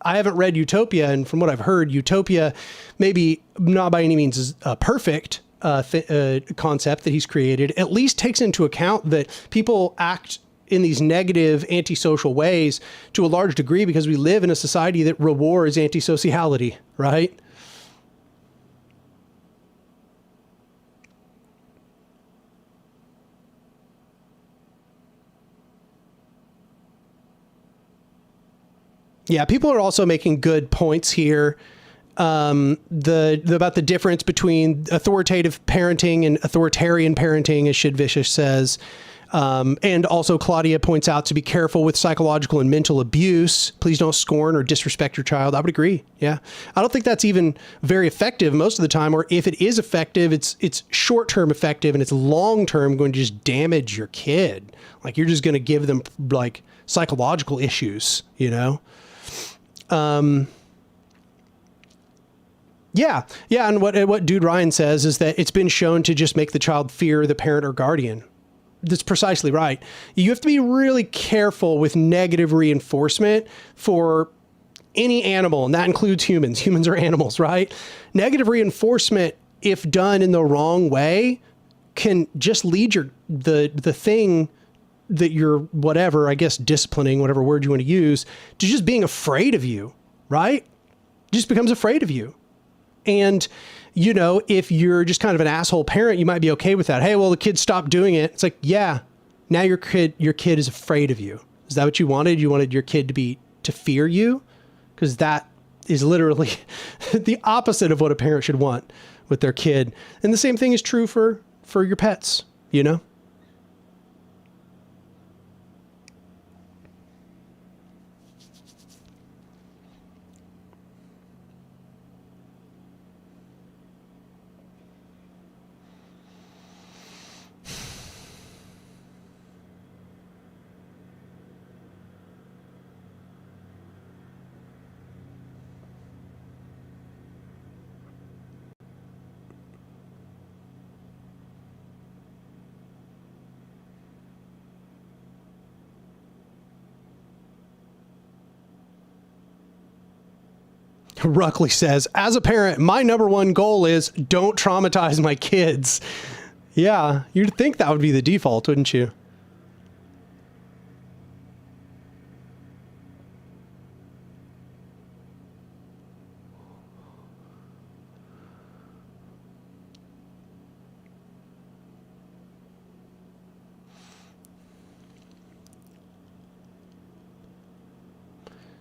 I haven't read Utopia. And from what I've heard, Utopia, maybe not by any means is a perfect concept that he's created, at least takes into account that people act in these negative antisocial ways to a large degree because we live in a society that rewards antisociality, right? Yeah, people are also making good points here. About the difference between authoritative parenting and authoritarian parenting, as Sid Vicious says. And also Claudia points out to be careful with psychological and mental abuse. Please don't scorn or disrespect your child. I would agree. Yeah. I don't think that's even very effective most of the time, or if it is effective, it's short-term effective and it's long-term going to just damage your kid. Like you're just going to give them like psychological issues, you know? Yeah. And what Dude Ryan says is that it's been shown to just make the child fear the parent or guardian. That's precisely right. You have to be really careful with negative reinforcement for any animal, and that includes humans. Humans are animals, right? Negative reinforcement, if done in the wrong way, can just lead the thing that you're, whatever, I guess, disciplining, whatever word you want to use, to just being afraid of you, right? Just becomes afraid of you. And, you know, if you're just kind of an asshole parent, you might be okay with that. Hey, well, the kid stopped doing it. It's like, yeah, now your kid is afraid of you. Is that what you wanted? You wanted your kid to fear you? Because that is literally the opposite of what a parent should want with their kid. And the same thing is true for your pets, you know? Ruckley says, as a parent, my number one goal is don't traumatize my kids. Yeah, you'd think that would be the default, wouldn't you?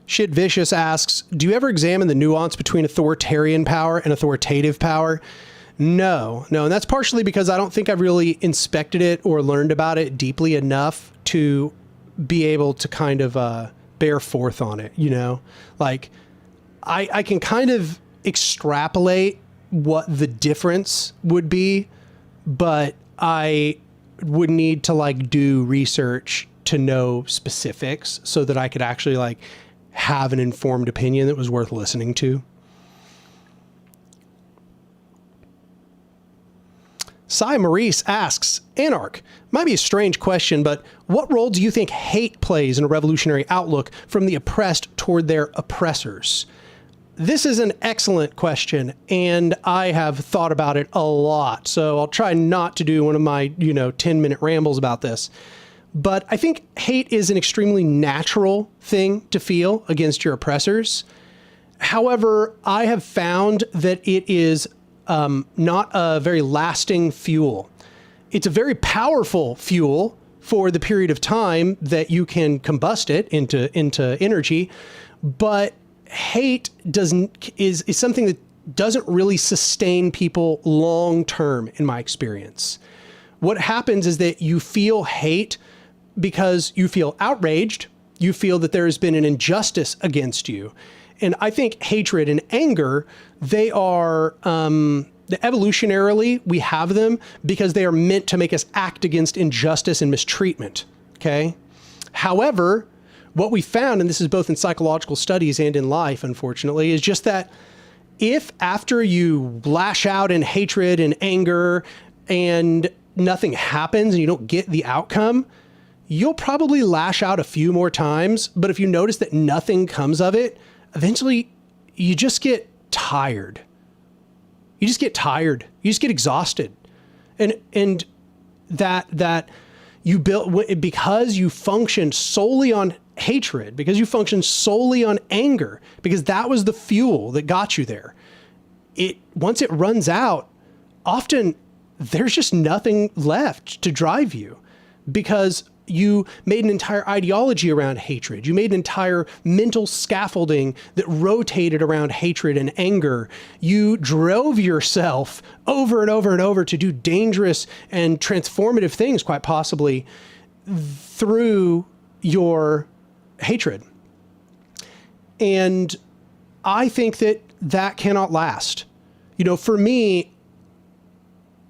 Shit Vicious asks, do you ever examine the nuance between authoritarian power and authoritative power? No. And that's partially because I don't think I've really inspected it or learned about it deeply enough to be able to kind of bear forth on it, you know? Like, I can kind of extrapolate what the difference would be, but I would need to like do research to know specifics so that I could actually like have an informed opinion that was worth listening to. Cy Maurice asks, Anark, might be a strange question, but what role do you think hate plays in a revolutionary outlook from the oppressed toward their oppressors? This is an excellent question, and I have thought about it a lot, so I'll try not to do one of my, 10-minute rambles about this. But I think hate is an extremely natural thing to feel against your oppressors. However, I have found that it is not a very lasting fuel. It's a very powerful fuel for the period of time that you can combust it into energy, but hate is something that doesn't really sustain people long term, in my experience. What happens is that you feel hate because you feel outraged, you feel that there has been an injustice against you. And I think hatred and anger, they are, evolutionarily, we have them because they are meant to make us act against injustice and mistreatment, okay? However, what we found, and this is both in psychological studies and in life, unfortunately, is just that if after you lash out in hatred and anger and nothing happens and you don't get the outcome, you'll probably lash out a few more times, but if you notice that nothing comes of it, eventually you just get tired. You just get tired. You just get exhausted. And that you built, because you function solely on hatred, because you function solely on anger, because that was the fuel that got you there. Once it runs out, often there's just nothing left to drive you, because you made an entire ideology around hatred. You made an entire mental scaffolding that rotated around hatred and anger. You drove yourself over and over and over to do dangerous and transformative things, quite possibly, through your hatred. And I think that that cannot last. You know, for me,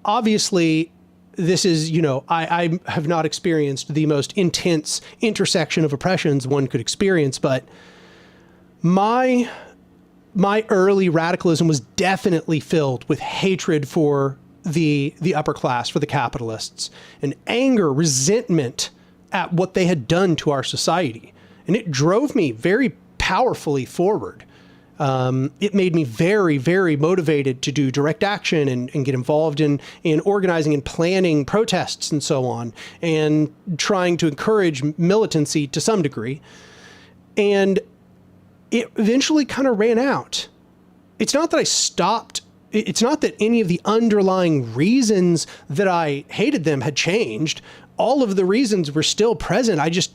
obviously, this is, you know, I have not experienced the most intense intersection of oppressions one could experience, but my early radicalism was definitely filled with hatred for the upper class, for the capitalists, and anger, resentment at what they had done to our society. And it drove me very powerfully forward. It made me very, very motivated to do direct action and get involved in organizing and planning protests and so on, and trying to encourage militancy to some degree. And it eventually kind of ran out. It's not that I stopped. It's not that any of the underlying reasons that I hated them had changed. All of the reasons were still present. I just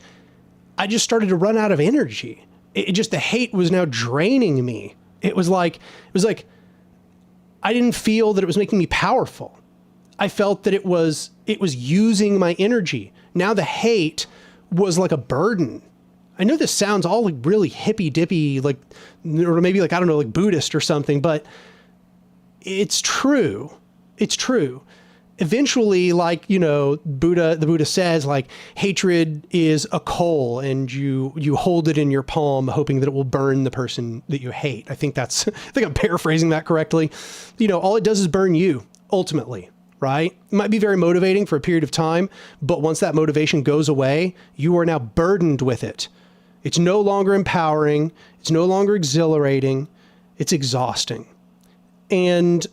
started to run out of energy. It just, the hate was now draining me. It was like, I didn't feel that it was making me powerful. I felt that it was using my energy. Now the hate was like a burden. I know this sounds all like really hippy dippy, like, or maybe like, I don't know, like Buddhist or something, but it's true. It's true. Eventually, like, you know, the Buddha says, like, hatred is a coal and you hold it in your palm, hoping that it will burn the person that you hate. I think I'm paraphrasing that correctly. You know, all it does is burn you ultimately, right? It might be very motivating for a period of time, but once that motivation goes away, you are now burdened with it. It's no longer empowering. It's no longer exhilarating. It's exhausting. And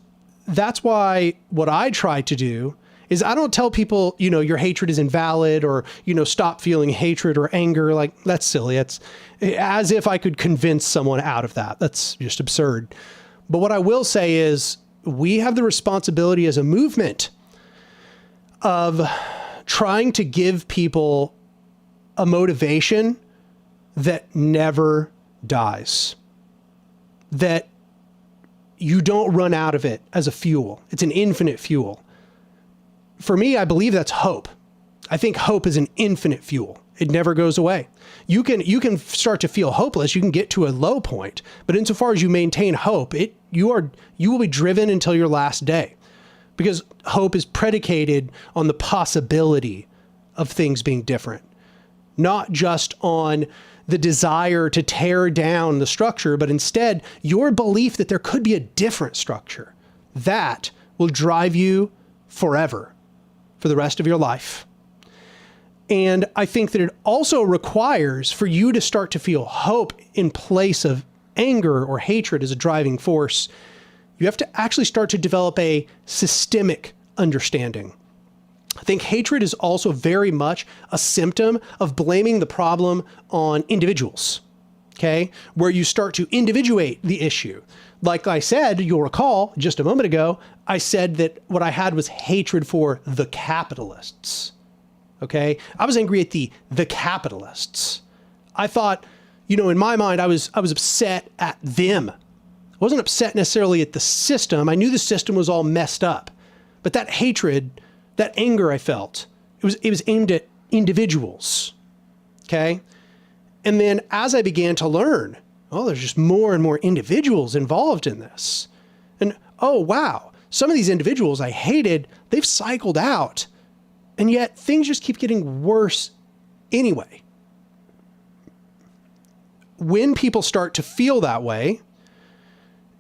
that's why what I try to do is I don't tell people, you know, your hatred is invalid, or, you know, stop feeling hatred or anger. Like, that's silly. It's as if I could convince someone out of that. That's just absurd. But what I will say is we have the responsibility as a movement of trying to give people a motivation that never dies, that you don't run out of it as a fuel. It's an infinite fuel. For me, I believe that's hope. I think hope is an infinite fuel. It never goes away. You can start to feel hopeless. You can get to a low point, but insofar as you maintain hope, you will be driven until your last day, because hope is predicated on the possibility of things being different, not just on the desire to tear down the structure, but instead your belief that there could be a different structure. That will drive you forever, for the rest of your life. And I think that it also requires for you to start to feel hope in place of anger or hatred as a driving force. You have to actually start to develop a systemic understanding. I think hatred is also very much a symptom of blaming the problem on individuals, okay? Where you start to individuate the issue. Like I said, you'll recall just a moment ago, I said that what I had was hatred for the capitalists, okay? I was angry at the capitalists. I thought, you know, in my mind, I was upset at them. I wasn't upset necessarily at the system. I knew the system was all messed up, but that hatred, that anger I felt, it was aimed at individuals, okay? And then as I began to learn, oh, there's just more and more individuals involved in this. And oh, wow, some of these individuals I hated, they've cycled out. And yet things just keep getting worse anyway. When people start to feel that way,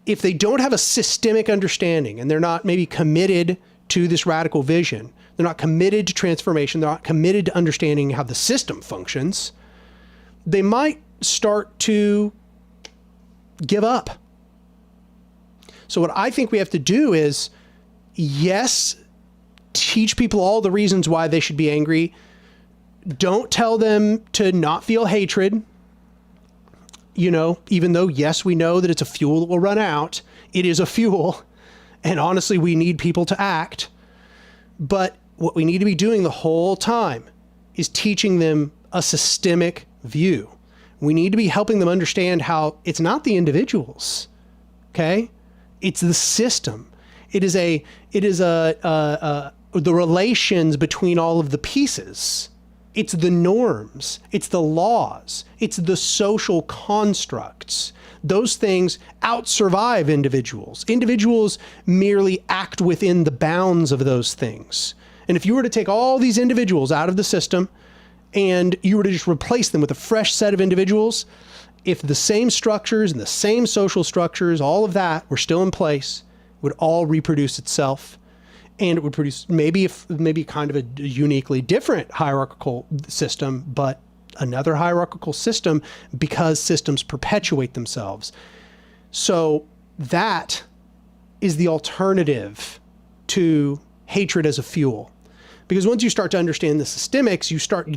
if they don't have a systemic understanding and they're not maybe committed to this radical vision, they're not committed to transformation, they're not committed to understanding how the system functions, they might start to give up. So what I think we have to do is, yes, teach people all the reasons why they should be angry. Don't tell them to not feel hatred. You know, even though, yes, we know that it's a fuel that will run out, it is a fuel. And honestly, we need people to act. But what we need to be doing the whole time is teaching them a systemic view. We need to be helping them understand how it's not the individuals, okay? It's the system. It is the relations between all of the pieces. It's the norms, it's the laws, it's the social constructs. Those things out-survive individuals. Individuals merely act within the bounds of those things. And if you were to take all these individuals out of the system and you were to just replace them with a fresh set of individuals, if the same structures and the same social structures, all of that were still in place, it would all reproduce itself. And it would produce maybe kind of a uniquely different hierarchical system, but another hierarchical system, because systems perpetuate themselves. So that is the alternative to hatred as a fuel. Because once you start to understand the systemics,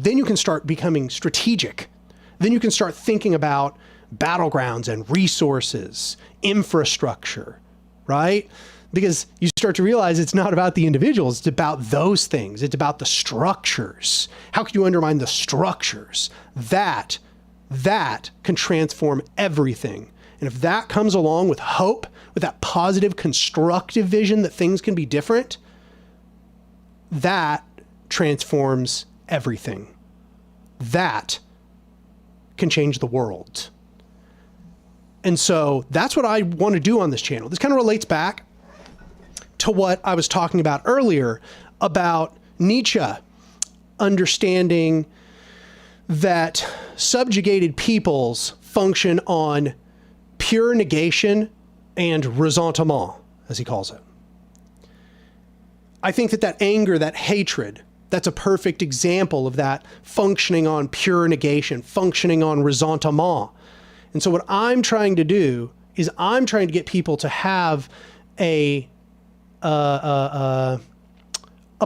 then you can start becoming strategic. Then you can start thinking about battlegrounds and resources, infrastructure, right? Because you start to realize it's not about the individuals, it's about those things. It's about the structures. How can you undermine the structures? That can transform everything. And if that comes along with hope, with that positive, constructive vision that things can be different, that transforms everything. That can change the world. And so that's what I want to do on this channel. This kind of relates back to what I was talking about earlier about Nietzsche understanding that subjugated peoples function on pure negation and ressentiment, as he calls it. I think that anger, that hatred, that's a perfect example of that functioning on pure negation, functioning on ressentiment. And so what I'm trying to do is I'm trying to get people to have a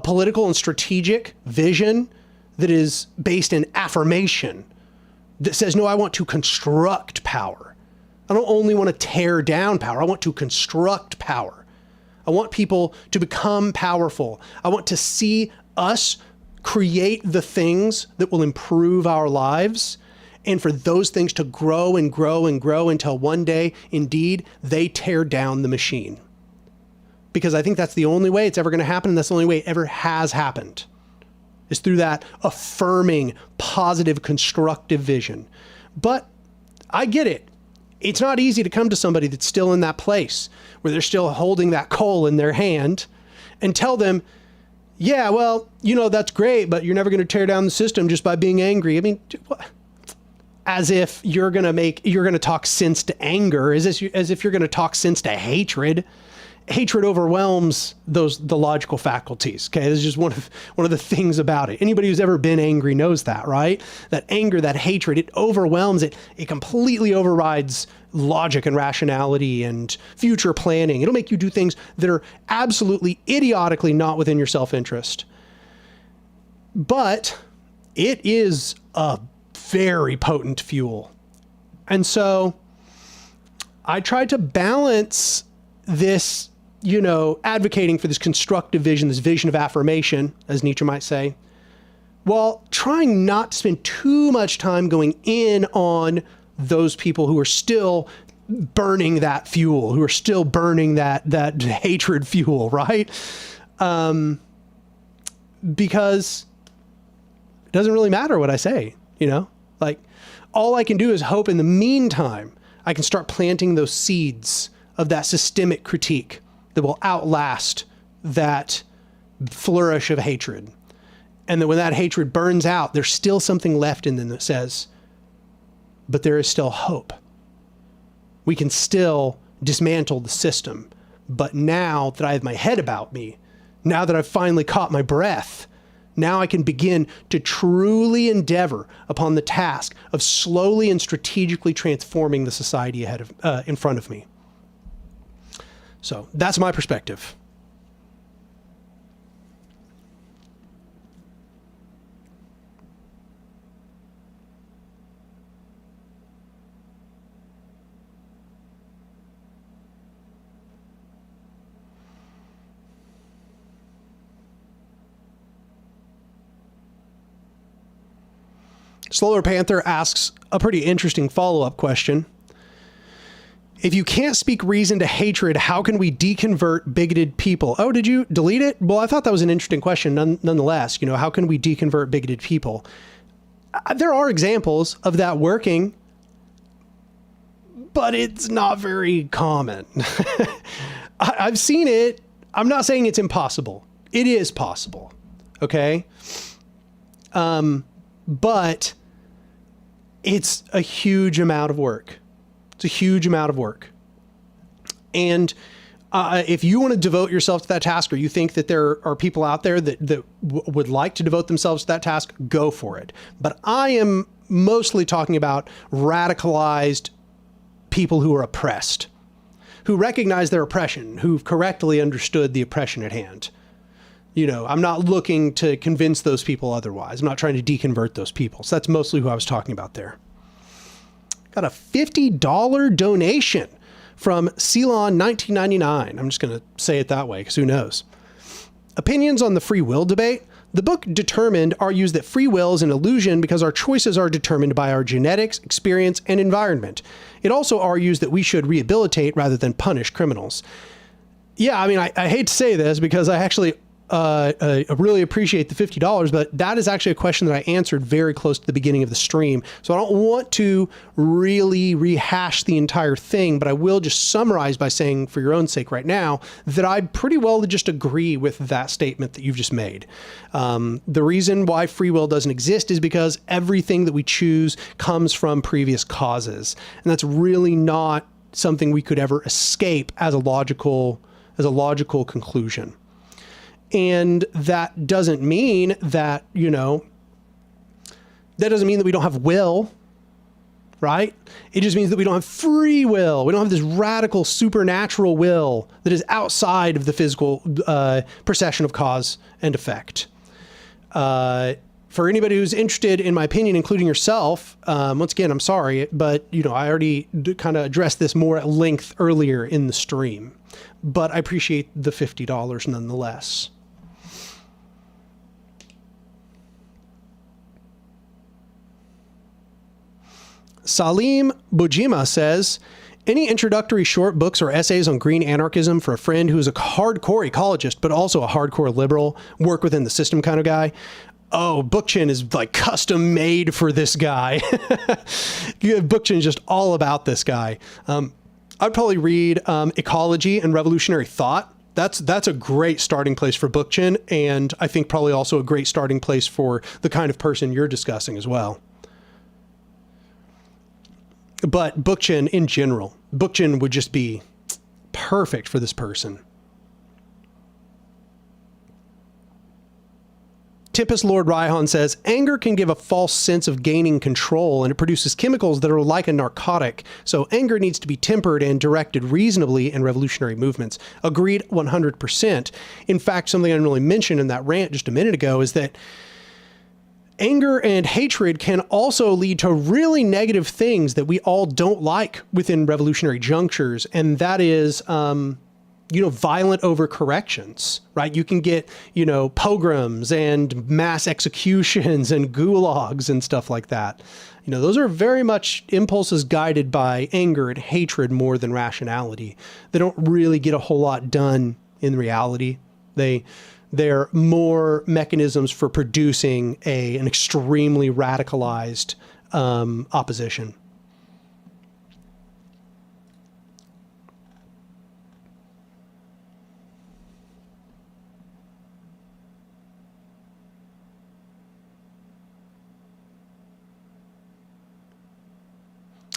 political and strategic vision that is based in affirmation, that says, no, I want to construct power. I don't only want to tear down power. I want to construct power. I want people to become powerful. I want to see us create the things that will improve our lives, and for those things to grow and grow and grow until one day, indeed, they tear down the machine. Because I think that's the only way it's ever going to happen, and that's the only way it ever has happened, is through that affirming, positive, constructive vision. But I get it. It's not easy to come to somebody that's still in that place where they're still holding that coal in their hand and tell them, yeah, well, that's great, but you're never going to tear down the system just by being angry. I mean, what? As if you're going to talk sense to anger, as if you're going to talk sense to hatred. Hatred overwhelms the logical faculties. Okay, this is just one of the things about it. Anybody who's ever been angry knows that, right? That anger, that hatred, it overwhelms it. It completely overrides logic and rationality and future planning. It'll make you do things that are absolutely idiotically not within your self-interest. But it is a very potent fuel. And so I tried to balance this, advocating for this constructive vision, this vision of affirmation, as Nietzsche might say, while trying not to spend too much time going in on those people who are still burning that fuel, who are still burning that hatred fuel, right? Because it doesn't really matter what I say, like all I can do is hope in the meantime, I can start planting those seeds of that systemic critique that will outlast that flourish of hatred. And that when that hatred burns out, there's still something left in them that says, but there is still hope. We can still dismantle the system. But now that I have my head about me, now that I've finally caught my breath, now I can begin to truly endeavor upon the task of slowly and strategically transforming the society in front of me. So that's my perspective. Slower Panther asks a pretty interesting follow-up question. If you can't speak reason to hatred, how can we deconvert bigoted people? Oh, did you delete it? Well, I thought that was an interesting question nonetheless. You know, how can we deconvert bigoted people? There are examples of that working, but it's not very common. I've seen it. I'm not saying it's impossible. It is possible. Okay. But it's a huge amount of work. It's a huge amount of work. And if you want to devote yourself to that task, or you think that there are people out there that would like to devote themselves to that task, go for it. But I am mostly talking about radicalized people who are oppressed, who recognize their oppression, who've correctly understood the oppression at hand. You know, I'm not looking to convince those people otherwise. I'm not trying to deconvert those people. So that's mostly who I was talking about there. Got a $50 donation from Ceylon 1999. I'm just going to say it that way because who knows. Opinions on the free will debate. The book Determined argues that free will is an illusion because our choices are determined by our genetics, experience, and environment. It also argues that we should rehabilitate rather than punish criminals. Yeah, I mean, I hate to say this because I actually really appreciate the $50, but that is actually a question that I answered very close to the beginning of the stream. So I don't want to really rehash the entire thing, but I will just summarize by saying, for your own sake right now, that I pretty well just agree with that statement that you've just made. The reason why free will doesn't exist is because everything that we choose comes from previous causes. And that's really not something we could ever escape as a logical conclusion. And that doesn't mean that, you know, that doesn't mean that we don't have will, right? It just means that we don't have free will. We don't have this radical supernatural will that is outside of the physical procession of cause and effect. For anybody who's interested in my opinion, including yourself, once again, I'm sorry, but, you know, I already kind of addressed this more at length earlier in the stream, but I appreciate the $50 nonetheless. Salim Bujima says, any introductory short books or essays on green anarchism for a friend who is a hardcore ecologist, but also a hardcore liberal, work within the system kind of guy? Oh, Bookchin is like custom made for this guy. Bookchin is just all about this guy. I'd probably read Ecology and Revolutionary Thought. That's a great starting place for Bookchin, and I think probably also a great starting place for the kind of person you're discussing as well. But Bookchin in general, Bookchin would just be perfect for this person. Tippus Lord Raihan says, anger can give a false sense of gaining control, and it produces chemicals that are like a narcotic. So anger needs to be tempered and directed reasonably in revolutionary movements. Agreed 100%. In fact, something I didn't really mention in that rant just a minute ago is that anger and hatred can also lead to really negative things that we all don't like within revolutionary junctures. And that is, you know, violent overcorrections, right? You can get, you know, pogroms and mass executions and gulags and stuff like that. You know, those are very much impulses guided by anger and hatred more than rationality. They don't really get a whole lot done in reality. They're more mechanisms for producing an extremely radicalized opposition.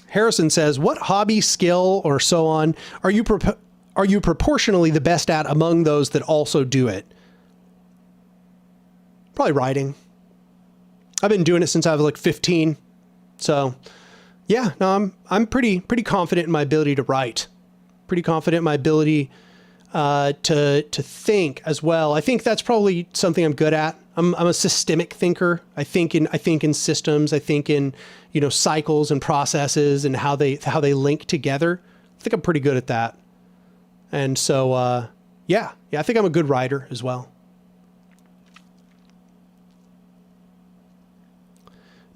Harrison says, what hobby, skill, or so on are you proportionally the best at among those that also do it? Probably writing. I've been doing it since I was like 15. So yeah, no, I'm pretty confident in my ability to write. Pretty confident in my ability to think as well. I think that's probably something I'm good at. I'm a systemic thinker. I think in systems. I think in, you know, cycles and processes and how they link together. I think I'm pretty good at that. And so yeah, I think I'm a good writer as well.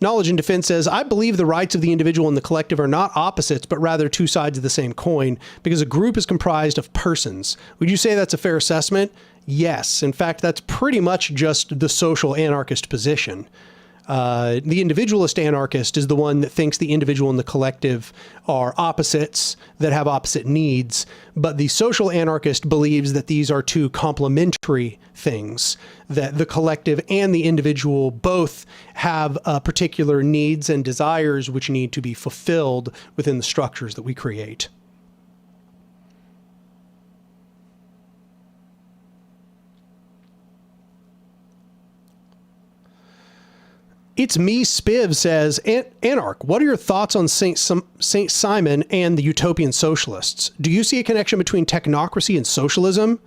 Knowledge and Defense says, I believe the rights of the individual and the collective are not opposites, but rather two sides of the same coin, because a group is comprised of persons. Would you say that's a fair assessment? Yes. In fact, that's pretty much just the social anarchist position. The individualist anarchist is the one that thinks the individual and the collective are opposites that have opposite needs. But the social anarchist believes that these are two complementary things, that the collective and the individual both have particular needs and desires which need to be fulfilled within the structures that we create. It's Me Spiv says, Anark, what are your thoughts on Saint Simon and the utopian socialists? Do you see a connection between technocracy and socialism?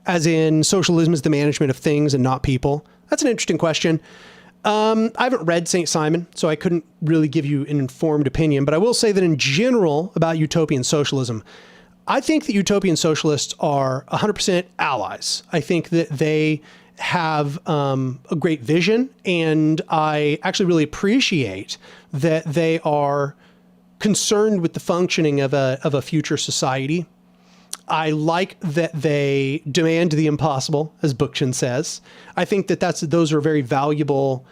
As in, socialism is the management of things and not people? That's an interesting question. I haven't read Saint Simon, so I couldn't really give you an informed opinion, but I will say that in general about utopian socialism, I think that utopian socialists are 100% allies. I think that they have a great vision, and I actually really appreciate that they are concerned with the functioning of a future society. I like that they demand the impossible, as Bookchin says. I think that those are very valuable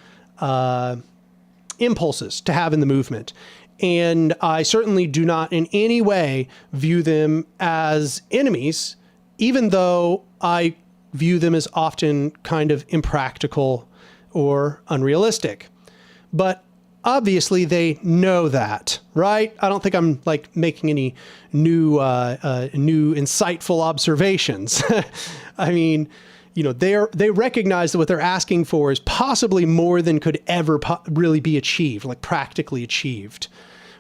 impulses to have in the movement. And I certainly do not in any way view them as enemies, even though I view them as often kind of impractical or unrealistic. But obviously they know that, right? I don't think I'm like making any new insightful observations. I mean, you know, they recognize that what they're asking for is possibly more than could ever really be achieved, like practically achieved.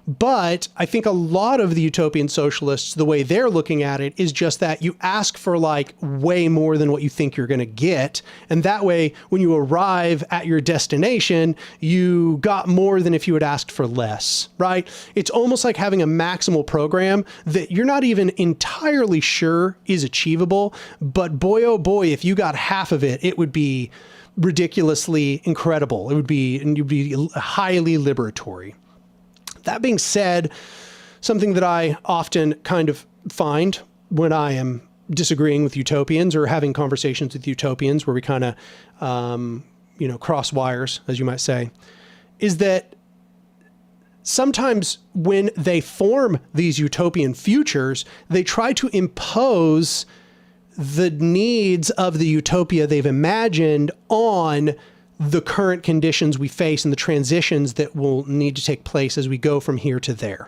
But I think a lot of the utopian socialists, the way they're looking at it is just that you ask for like way more than what you think you're going to get. And that way, when you arrive at your destination, you got more than if you had asked for less, right? It's almost like having a maximal program that you're not even entirely sure is achievable. But boy, oh boy, if you got half of it, it would be ridiculously incredible. You'd be highly liberatory. That being said, something that I often kind of find when I am disagreeing with utopians or having conversations with utopians where we kind of, cross wires, as you might say, is that sometimes when they form these utopian futures, they try to impose the needs of the utopia they've imagined on the current conditions we face and the transitions that will need to take place as we go from here to there.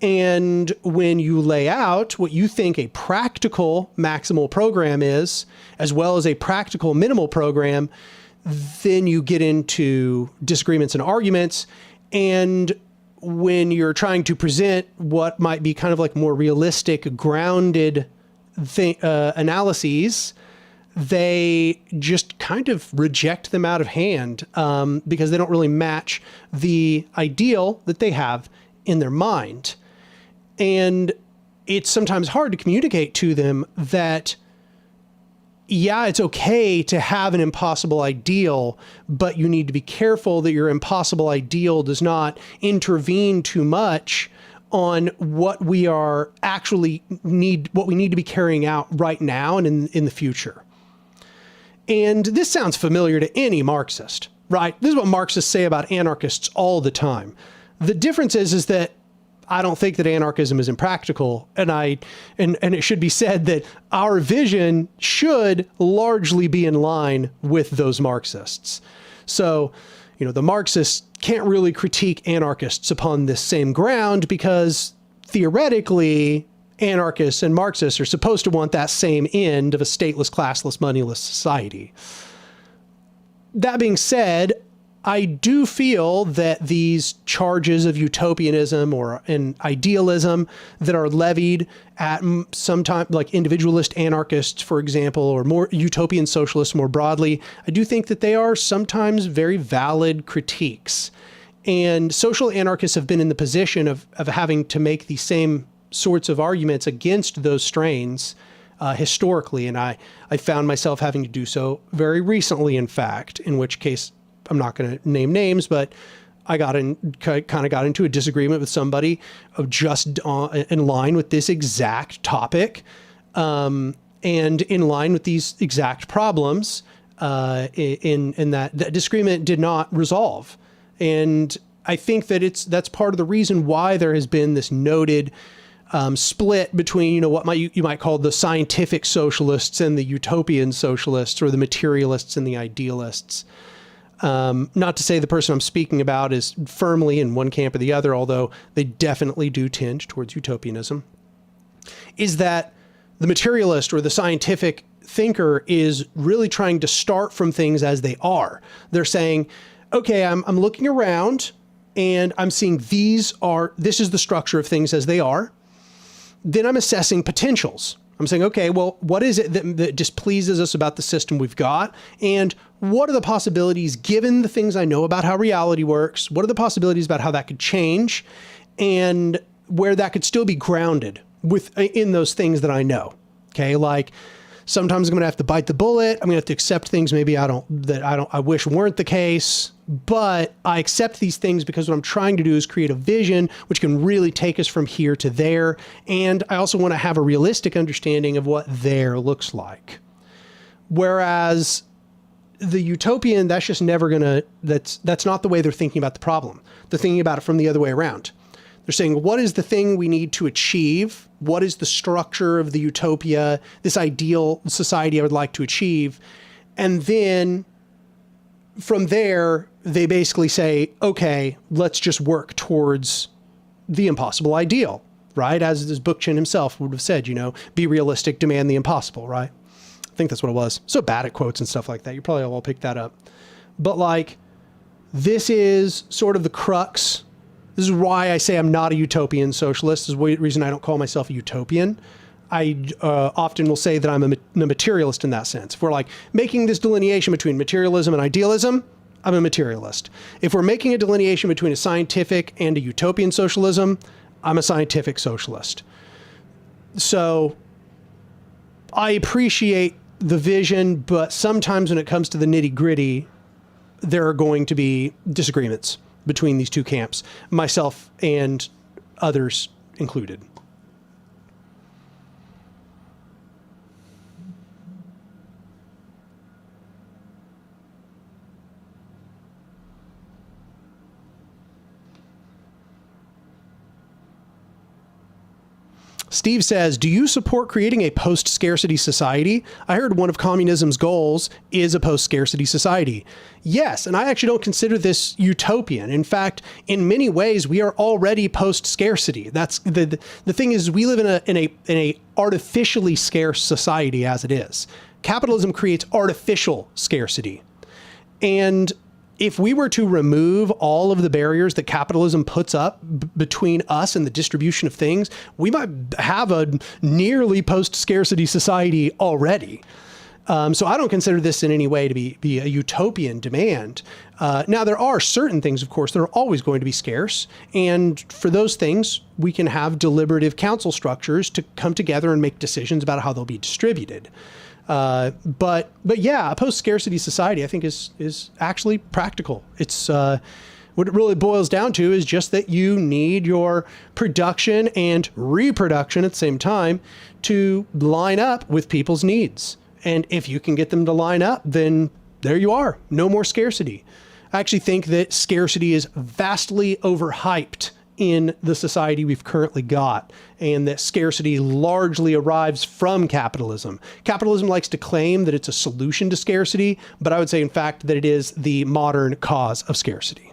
And when you lay out what you think a practical maximal program is, as well as a practical minimal program, then you get into disagreements and arguments. And when you're trying to present what might be kind of like more realistic, grounded analyses, they just kind of reject them out of hand because they don't really match the ideal that they have in their mind. And it's sometimes hard to communicate to them that, yeah, it's okay to have an impossible ideal, but you need to be careful that your impossible ideal does not intervene too much on what we are actually what we need to be carrying out right now and in the future. And this sounds familiar to any Marxist, right? This is what Marxists say about anarchists all the time. The difference is that I don't think that anarchism is impractical, and it should be said that our vision should largely be in line with those Marxists. So, the Marxists can't really critique anarchists upon this same ground because theoretically, anarchists and Marxists are supposed to want that same end of a stateless, classless, moneyless society. That being said, I do feel that these charges of utopianism or an idealism that are levied at sometimes like individualist anarchists, for example, or more utopian socialists more broadly, I do think that they are sometimes very valid critiques. And social anarchists have been in the position of having to make the same sorts of arguments against those strains historically. And I found myself having to do so very recently, in fact, in which case I'm not going to name names, but I kind of got into a disagreement with somebody of just in line with this exact topic, and in line with these exact problems. In that disagreement did not resolve, and I think that that's part of the reason why there has been this noted split between, what you might call the scientific socialists and the utopian socialists, or the materialists and the idealists. Not to say the person I'm speaking about is firmly in one camp or the other, although they definitely do tend towards utopianism, is that the materialist or the scientific thinker is really trying to start from things as they are. They're saying, okay, I'm looking around and I'm seeing this is the structure of things as they are. Then I'm assessing potentials. I'm saying, okay, well, what is it that displeases us about the system we've got? And what are the possibilities, given the things I know about how reality works? What are the possibilities about how that could change, and where that could still be grounded in those things that I know? Okay, like sometimes I'm going to have to bite the bullet. I'm going to have to accept things maybe I wish weren't the case, but I accept these things because what I'm trying to do is create a vision which can really take us from here to there. And I also want to have a realistic understanding of what there looks like. Whereas the utopian, that's just never that's not the way they're thinking about the problem. They're thinking about it from the other way around. They're saying, what is the thing we need to achieve? What is the structure of the utopia, this ideal society I would like to achieve? And then from there, they basically say, okay, let's just work towards the impossible ideal, right? As Bookchin himself would have said, be realistic, demand the impossible, right? I think that's what it was. So bad at quotes and stuff like that. You probably all picked that up. But this is sort of the crux. This is why I say I'm not a utopian socialist. This is the reason I don't call myself a utopian. I often will say that I'm a materialist in that sense. If we're making this delineation between materialism and idealism, I'm a materialist. If we're making a delineation between a scientific and a utopian socialism, I'm a scientific socialist. So I appreciate the vision, but sometimes when it comes to the nitty-gritty, there are going to be disagreements between these two camps, myself and others included. Steve says, do you support creating a post-scarcity society? I heard one of communism's goals is a post-scarcity society. Yes, and I actually don't consider this utopian. In fact, in many ways, we are already post-scarcity. That's the thing is, we live in a artificially scarce society as it is. Capitalism creates artificial scarcity. And if we were to remove all of the barriers that capitalism puts up between us and the distribution of things, we might have a nearly post-scarcity society already. So I don't consider this in any way to be a utopian demand. Now, there are certain things, of course, that are always going to be scarce. And for those things, we can have deliberative council structures to come together and make decisions about how they'll be distributed. But yeah, a post-scarcity society, I think, is actually practical. It's what it really boils down to is just that you need your production and reproduction at the same time to line up with people's needs. And if you can get them to line up, then there you are. No more scarcity. I actually think that scarcity is vastly overhyped in the society we've currently got, and that scarcity largely arrives from capitalism. Capitalism likes to claim that it's a solution to scarcity, but I would say, in fact, that it is the modern cause of scarcity.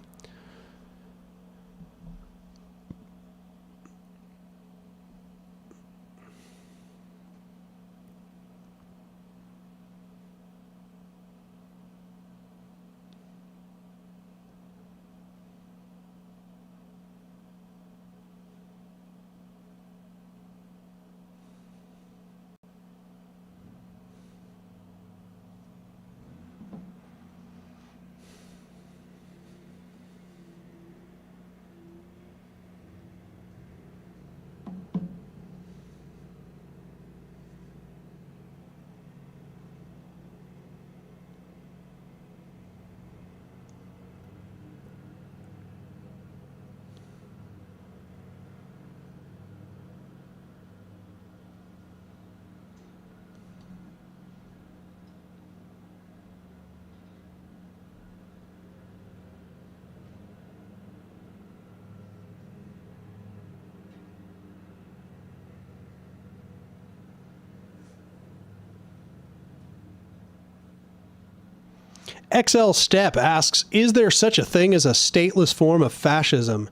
XL Step asks, is there such a thing as a stateless form of fascism?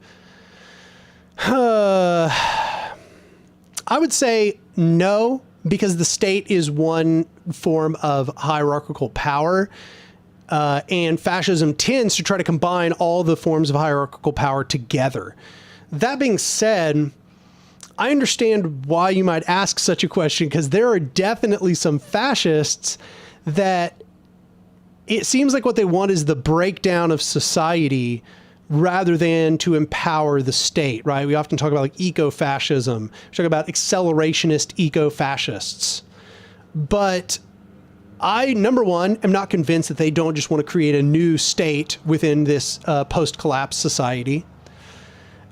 I would say no, because the state is one form of hierarchical power. And fascism tends to try to combine all the forms of hierarchical power together. That being said, I understand why you might ask such a question, because there are definitely some fascists that it seems like what they want is the breakdown of society rather than to empower the state, right? We often talk about like eco-fascism. We talk about accelerationist eco-fascists. But I, number one, am not convinced that they don't just want to create a new state within this post-collapse society.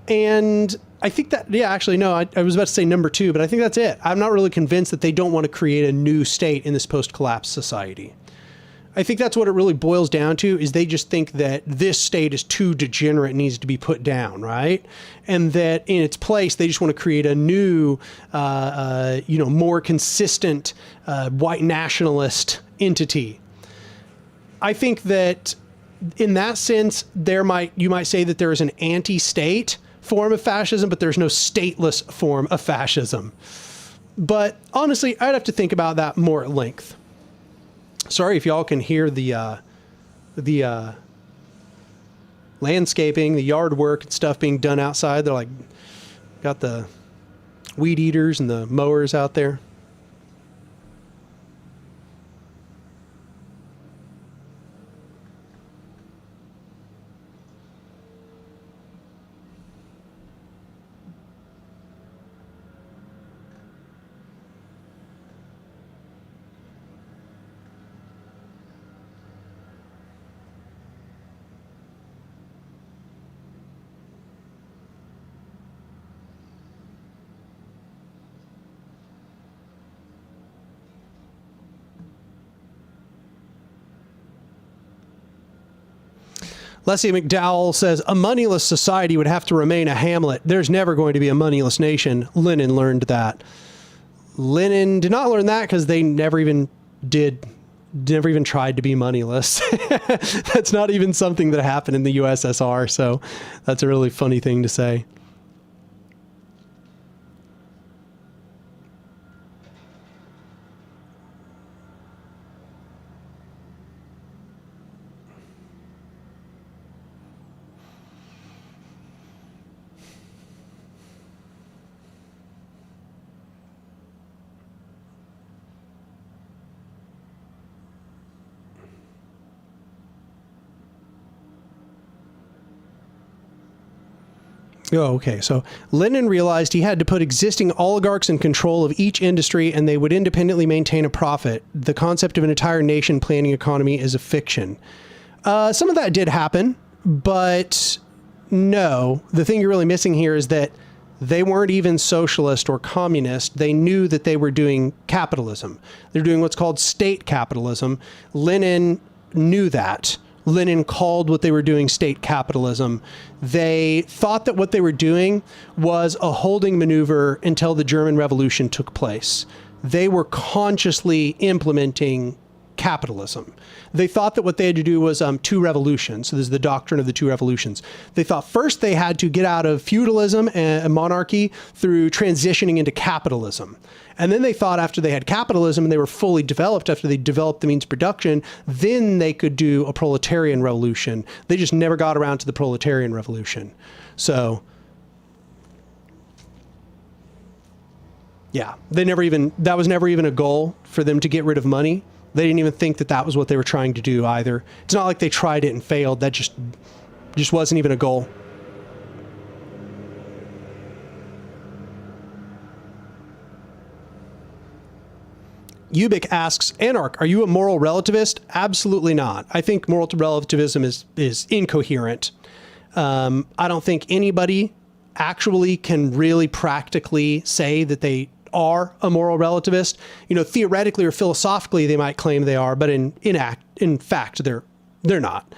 And I think that, yeah, actually, no, I was about to say number two, but I think that's it. I'm not really convinced that they don't want to create a new state in this post-collapse society. I think that's what it really boils down to, is they just think that this state is too degenerate and needs to be put down, right? And that in its place, they just want to create a new, more consistent white nationalist entity. I think that in that sense, you might say that there is an anti-state form of fascism, but there's no stateless form of fascism. But honestly, I'd have to think about that more at length. Sorry if y'all can hear the landscaping, the yard work and stuff being done outside. They're like, got the weed eaters and the mowers out there. Leslie McDowell says, a moneyless society would have to remain a hamlet. There's never going to be a moneyless nation. Lenin learned that. Lenin did not learn that because they never even tried to be moneyless. That's not even something that happened in the USSR. So that's a really funny thing to say. Oh, okay. So Lenin realized he had to put existing oligarchs in control of each industry and they would independently maintain a profit. The concept of an entire nation planning economy is a fiction. Some of that did happen, but no. The thing you're really missing here is that they weren't even socialist or communist. They knew that they were doing capitalism. They're doing what's called state capitalism. Lenin knew that. Lenin called what they were doing state capitalism. They thought that what they were doing was a holding maneuver until the German Revolution took place. They were consciously implementing capitalism. They thought that what they had to do was two revolutions. So this is the doctrine of the two revolutions. They thought first they had to get out of feudalism and monarchy through transitioning into capitalism. And then they thought after they had capitalism and they were fully developed, after they developed the means of production, then they could do a proletarian revolution. They just never got around to the proletarian revolution. So yeah, that was never even a goal for them to get rid of money. They didn't even think that that was what they were trying to do either. It's not like they tried it and failed. That just wasn't even a goal. Ubik asks, Anark, are you a moral relativist? Absolutely not. I think moral relativism is incoherent. I don't think anybody actually can really practically say that they are a moral relativist. You know, theoretically or philosophically, they might claim they are, but in fact, they're not.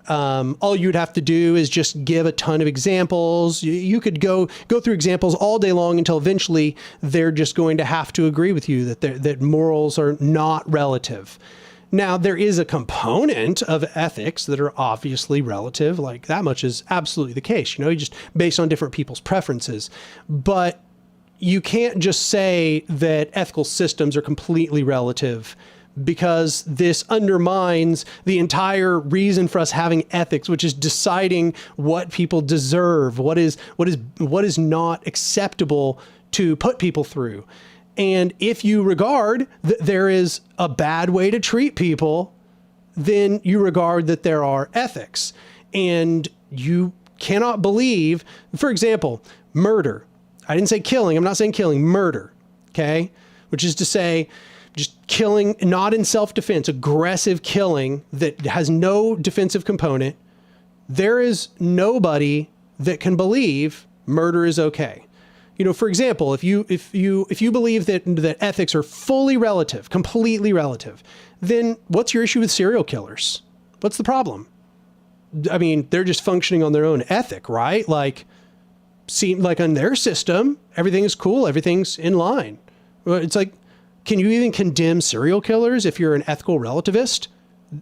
All you'd have to do is just give a ton of examples. You could go through examples all day long until eventually they're just going to have to agree with you that morals are not relative. Now, there is a component of ethics that are obviously relative, like that much is absolutely the case, you know, just based on different people's preferences. But you can't just say that ethical systems are completely relative, because this undermines the entire reason for us having ethics, which is deciding what people deserve, what is not acceptable to put people through. And if you regard that there is a bad way to treat people, then you regard that there are ethics. And you cannot believe, for example, murder. I didn't say killing. I'm not saying killing, murder. Okay. Which is to say, just killing, not in self-defense, aggressive killing that has no defensive component. There is nobody that can believe murder is okay. You know, for example, if you believe that ethics are fully relative, completely relative, then what's your issue with serial killers? What's the problem? I mean, they're just functioning on their own ethic, right? Like, seem like on their system, everything is cool, everything's in line. It's like, can you even condemn serial killers if you're an ethical relativist?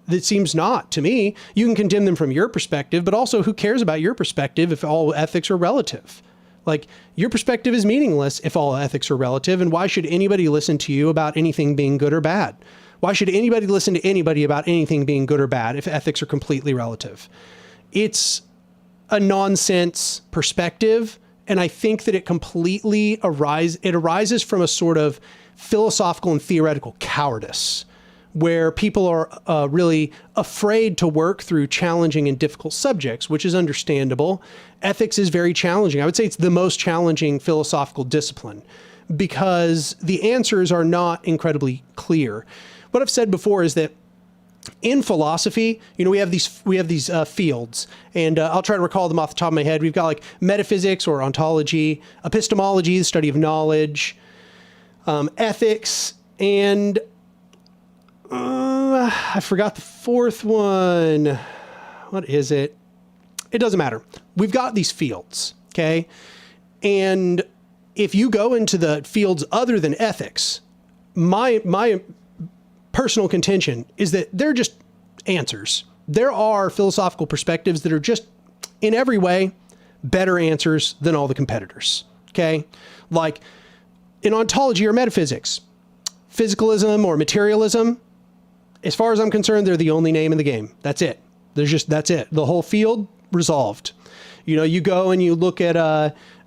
It seems not to me. You can condemn them from your perspective, but also who cares about your perspective if all ethics are relative? Like, your perspective is meaningless if all ethics are relative. And why should anybody listen to you about anything being good or bad? Why should anybody listen to anybody about anything being good or bad if ethics are completely relative? It's a nonsense perspective. And I think that it completely arises from a sort of philosophical and theoretical cowardice, where people are really afraid to work through challenging and difficult subjects, which is understandable. Ethics is very challenging. I would say it's the most challenging philosophical discipline because the answers are not incredibly clear. What I've said before is that in philosophy, you know, we have these fields, and I'll try to recall them off the top of my head. We've got like metaphysics or ontology, epistemology, the study of knowledge, ethics, and I forgot the fourth one. What is it? It doesn't matter. We've got these fields, okay? And if you go into the fields other than ethics, my personal contention is that they're just answers. There are philosophical perspectives that are just, in every way, better answers than all the competitors, okay? Like in ontology or metaphysics, physicalism or materialism, as far as I'm concerned, they're the only name in the game. That's it. That's it. The whole field resolved. You know, you go and you look at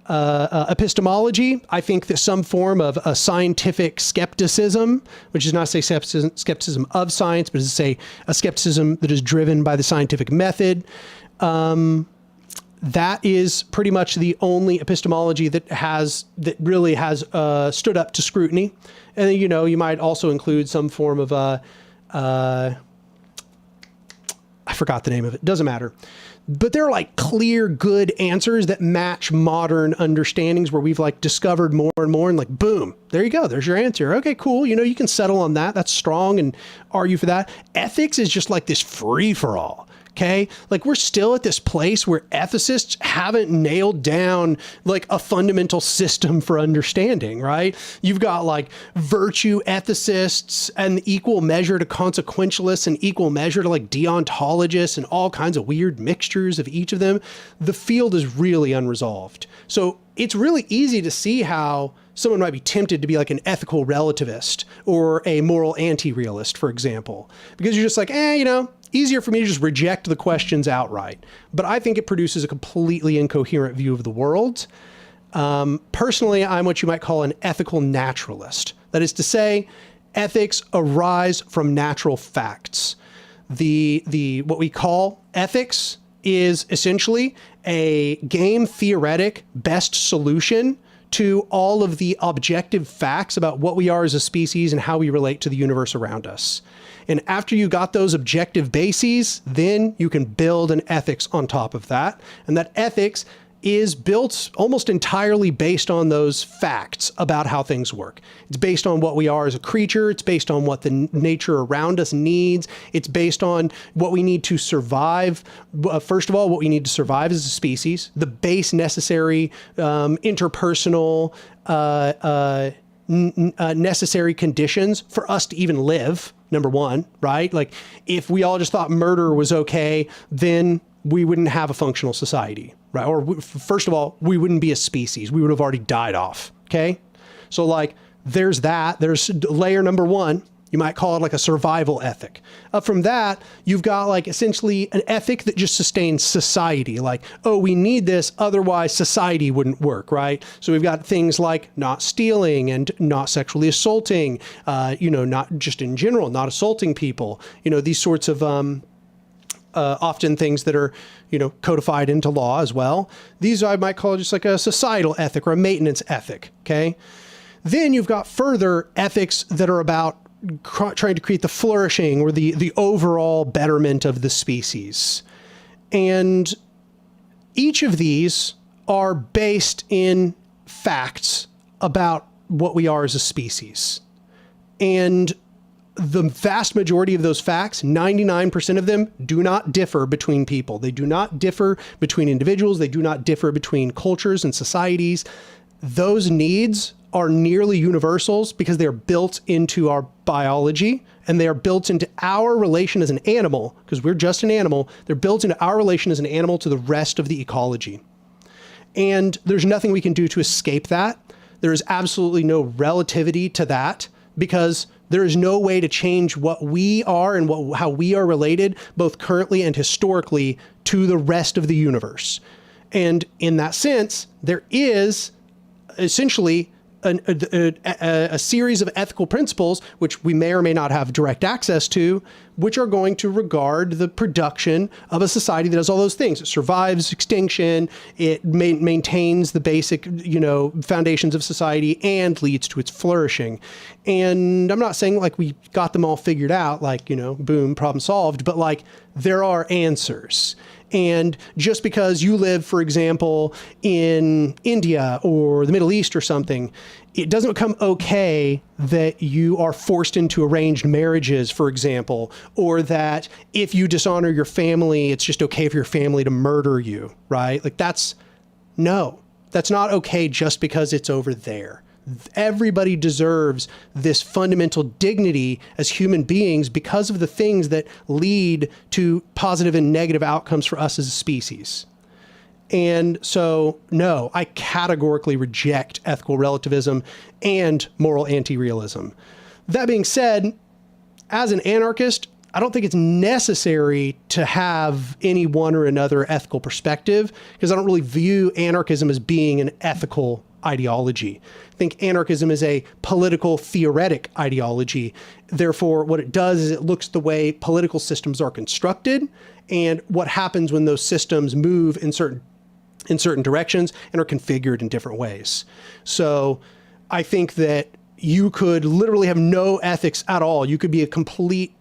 epistemology. I think that some form of a scientific skepticism, which is not to say skepticism of science, but is to say a skepticism that is driven by the scientific method. That is pretty much the only epistemology that really has stood up to scrutiny. And then, you know, you might also include some form of I forgot the name of it. Doesn't matter. But they're like clear, good answers that match modern understandings where we've like discovered more and more, and like, boom, there you go. There's your answer. Okay, cool. You know, you can settle on that. That's strong and argue for that. Ethics is just like this free for all. Okay. Like we're still at this place where ethicists haven't nailed down like a fundamental system for understanding, right? You've got like virtue ethicists and equal measure to consequentialists and equal measure to like deontologists and all kinds of weird mixtures of each of them. The field is really unresolved. So it's really easy to see how someone might be tempted to be like an ethical relativist or a moral anti-realist, for example, because you're just like, you know, easier for me to just reject the questions outright. But I think it produces a completely incoherent view of the world. Personally, I'm what you might call an ethical naturalist. That is to say, ethics arise from natural facts. What we call ethics is essentially a game theoretic best solution to all of the objective facts about what we are as a species and how we relate to the universe around us. And after you got those objective bases, then you can build an ethics on top of that. And that ethics is built almost entirely based on those facts about how things work. It's based on what we are as a creature. It's based on what the nature around us needs. It's based on what we need to survive. First of all, what we need to survive as a species, the base necessary interpersonal necessary conditions for us to even live, number one, right? Like if we all just thought murder was okay, then we wouldn't have a functional society, right? Or first of all, we wouldn't be a species. We would have already died off, okay? So like there's that. There's layer number one. You might call it like a survival ethic. Up from that, you've got like essentially an ethic that just sustains society. Like, oh, we need this, otherwise society wouldn't work, right? So we've got things like not stealing and not sexually assaulting, not just in general, not assaulting people, these sorts of often things that are, codified into law as well. These I might call just like a societal ethic or a maintenance ethic, okay? Then you've got further ethics that are about trying to create the flourishing or the overall betterment of the species. And each of these are based in facts about what we are as a species. And the vast majority of those facts, 99% of them, do not differ between people. They do not differ between individuals. They do not differ between cultures and societies. Those needs are nearly universals because they are built into our biology and they are built into our relation as an animal, because we're just an animal. They're built into our relation as an animal to the rest of the ecology. And there's nothing we can do to escape that. There is absolutely no relativity to that because there is no way to change what we are and how we are related, both currently and historically, to the rest of the universe. And in that sense, there is essentially a series of ethical principles, which we may or may not have direct access to, which are going to regard the production of a society that does all those things. It survives extinction, it maintains the basic, foundations of society and leads to its flourishing. And I'm not saying like we got them all figured out, like, boom, problem solved, but like there are answers. And just because you live, for example, in India or the Middle East or something, it doesn't become okay that you are forced into arranged marriages, for example, or that if you dishonor your family, it's just okay for your family to murder you, right? Like that's not okay just because it's over there. Everybody deserves this fundamental dignity as human beings because of the things that lead to positive and negative outcomes for us as a species. And so, no, I categorically reject ethical relativism and moral anti-realism. That being said, as an anarchist, I don't think it's necessary to have any one or another ethical perspective because I don't really view anarchism as being an ethical ideology. I think anarchism is a political theoretic ideology. Therefore, what it does is it looks at the way political systems are constructed and what happens when those systems move in certain directions and are configured in different ways. So I think that you could literally have no ethics at all. You could be a completely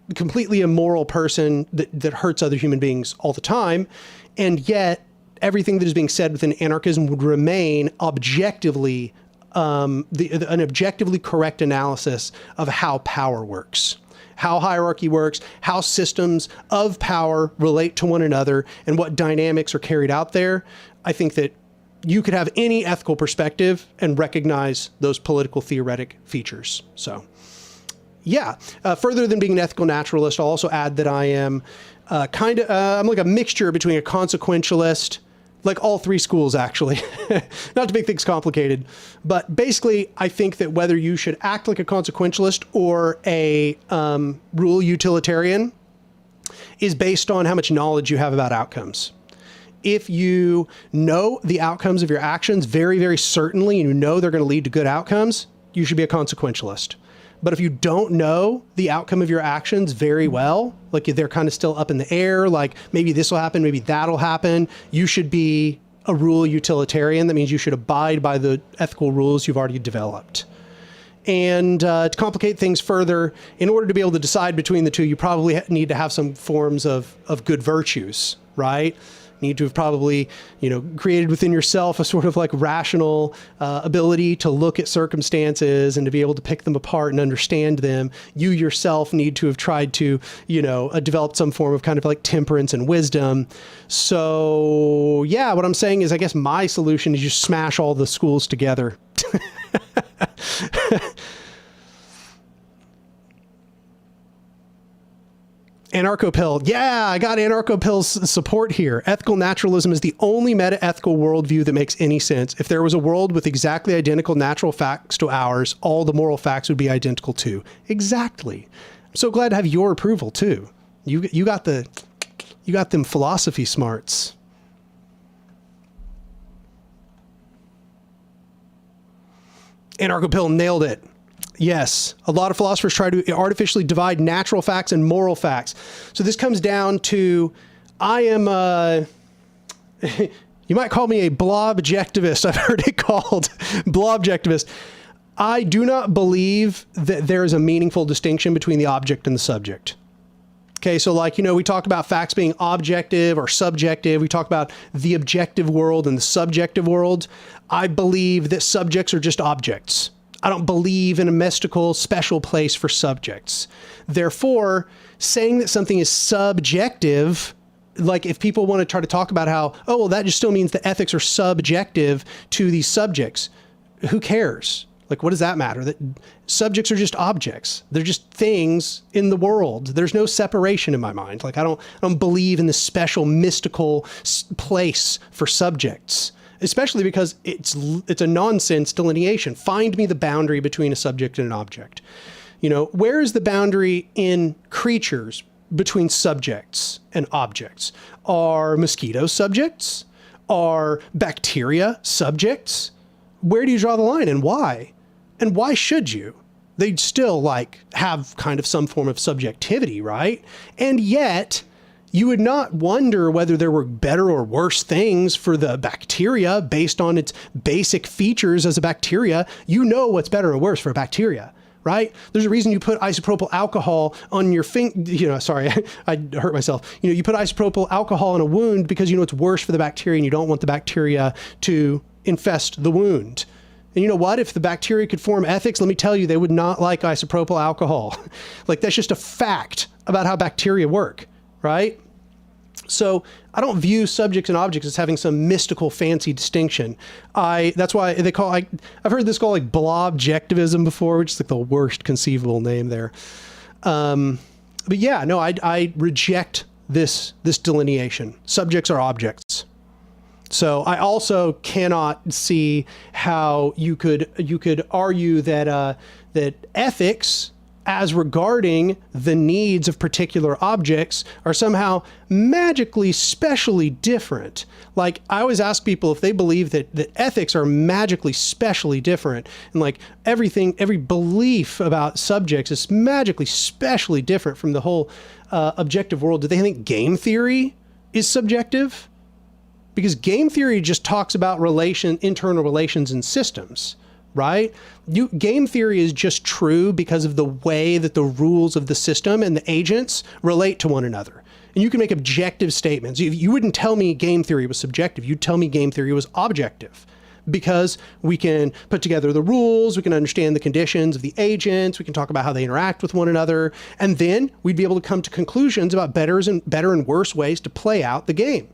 immoral person that hurts other human beings all the time. And yet everything that is being said within anarchism would remain objectively, an objectively correct analysis of how power works, how hierarchy works, how systems of power relate to one another, and what dynamics are carried out there. I think that you could have any ethical perspective and recognize those political theoretic features. So yeah, further than being an ethical naturalist, I'll also add that I am I'm like a mixture between a consequentialist, like all three schools actually, not to make things complicated, but basically I think that whether you should act like a consequentialist or a rule utilitarian is based on how much knowledge you have about outcomes. If you know the outcomes of your actions very, very certainly, and you know they're going to lead to good outcomes, you should be a consequentialist. But if you don't know the outcome of your actions very well, like they're kind of still up in the air, like maybe this will happen, maybe that'll happen, you should be a rule utilitarian. That means you should abide by the ethical rules you've already developed. And to complicate things further, in order to be able to decide between the two, you probably need to have some forms of good virtues, right? Need to have probably, created within yourself a sort of like rational ability to look at circumstances and to be able to pick them apart and understand them. You yourself need to have tried to, develop some form of kind of like temperance and wisdom. So yeah, what I'm saying is I guess my solution is just smash all the schools together. Anarcho-pill. Yeah, I got Anarcho-pill's support here. Ethical naturalism is the only meta-ethical worldview that makes any sense. If there was a world with exactly identical natural facts to ours, all the moral facts would be identical too. Exactly. I'm so glad to have your approval too. You got them philosophy smarts. Anarcho-pill nailed it. Yes, a lot of philosophers try to artificially divide natural facts and moral facts. So this comes down to, I am you might call me a blob-objectivist. I've heard it called blob-objectivist. I do not believe that there is a meaningful distinction between the object and the subject. Okay, so like, we talk about facts being objective or subjective. We talk about the objective world and the subjective world. I believe that subjects are just objects. I don't believe in a mystical special place for subjects. Therefore, saying that something is subjective, like if people want to try to talk about how, oh, well, that just still means that ethics are subjective to these subjects. Who cares? Like, what does that matter? That subjects are just objects. They're just things in the world. There's no separation in my mind. Like, I don't believe in this special mystical place for subjects. Especially because it's a nonsense delineation. Find me the boundary between a subject and an object. Where is the boundary in creatures between subjects and objects? Are mosquitoes subjects? Are bacteria subjects? Where do you draw the line and why? And why should you? They'd still have kind of some form of subjectivity, right? And yet, you would not wonder whether there were better or worse things for the bacteria based on its basic features as a bacteria. You know what's better or worse for a bacteria, right? There's a reason you put isopropyl alcohol on your finger. Sorry, I hurt myself. You put isopropyl alcohol on a wound because you know it's worse for the bacteria and you don't want the bacteria to infest the wound. And you know what? If the bacteria could form ethics, let me tell you, they would not like isopropyl alcohol. That's just a fact about how bacteria work. Right? So I don't view subjects and objects as having some mystical fancy distinction. That's why I've heard this called blob-objectivism before, which is the worst conceivable name there. But yeah, no, I reject this delineation. Subjects are objects. So I also cannot see how you could argue that ethics, as regarding the needs of particular objects, are somehow magically specially different. I always ask people if they believe that ethics are magically specially different, and every belief about subjects is magically specially different from the whole objective world. Do they think game theory is subjective? Because game theory just talks about internal relations and systems. Right? Game theory is just true because of the way that the rules of the system and the agents relate to one another. And you can make objective statements. You wouldn't tell me game theory was subjective. You'd tell me game theory was objective because we can put together the rules, we can understand the conditions of the agents, we can talk about how they interact with one another, and then we'd be able to come to conclusions about better and worse ways to play out the game.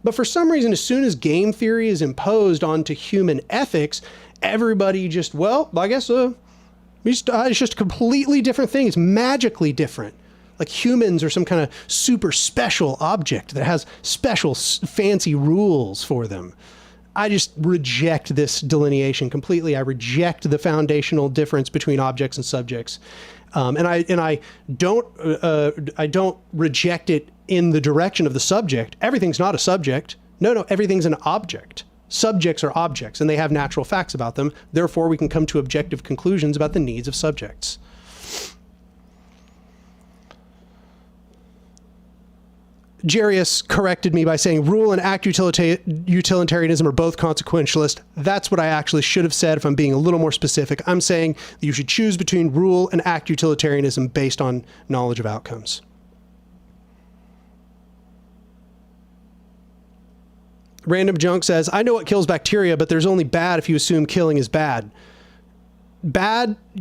But for some reason, as soon as game theory is imposed onto human ethics, everybody just, I guess it's just a completely different thing. It's magically different. Like humans are some kind of super special object that has special fancy rules for them. I just reject this delineation completely. I reject the foundational difference between objects and subjects. And I don't reject it in the direction of the subject. Everything's not a subject. No, everything's an object. Subjects are objects, and they have natural facts about them. Therefore, we can come to objective conclusions about the needs of subjects. Jarius corrected me by saying rule and act utilitarianism are both consequentialist. That's what I actually should have said if I'm being a little more specific. I'm saying that you should choose between rule and act utilitarianism based on knowledge of outcomes. Random Junk says, I know what kills bacteria, but there's only bad if you assume killing is bad.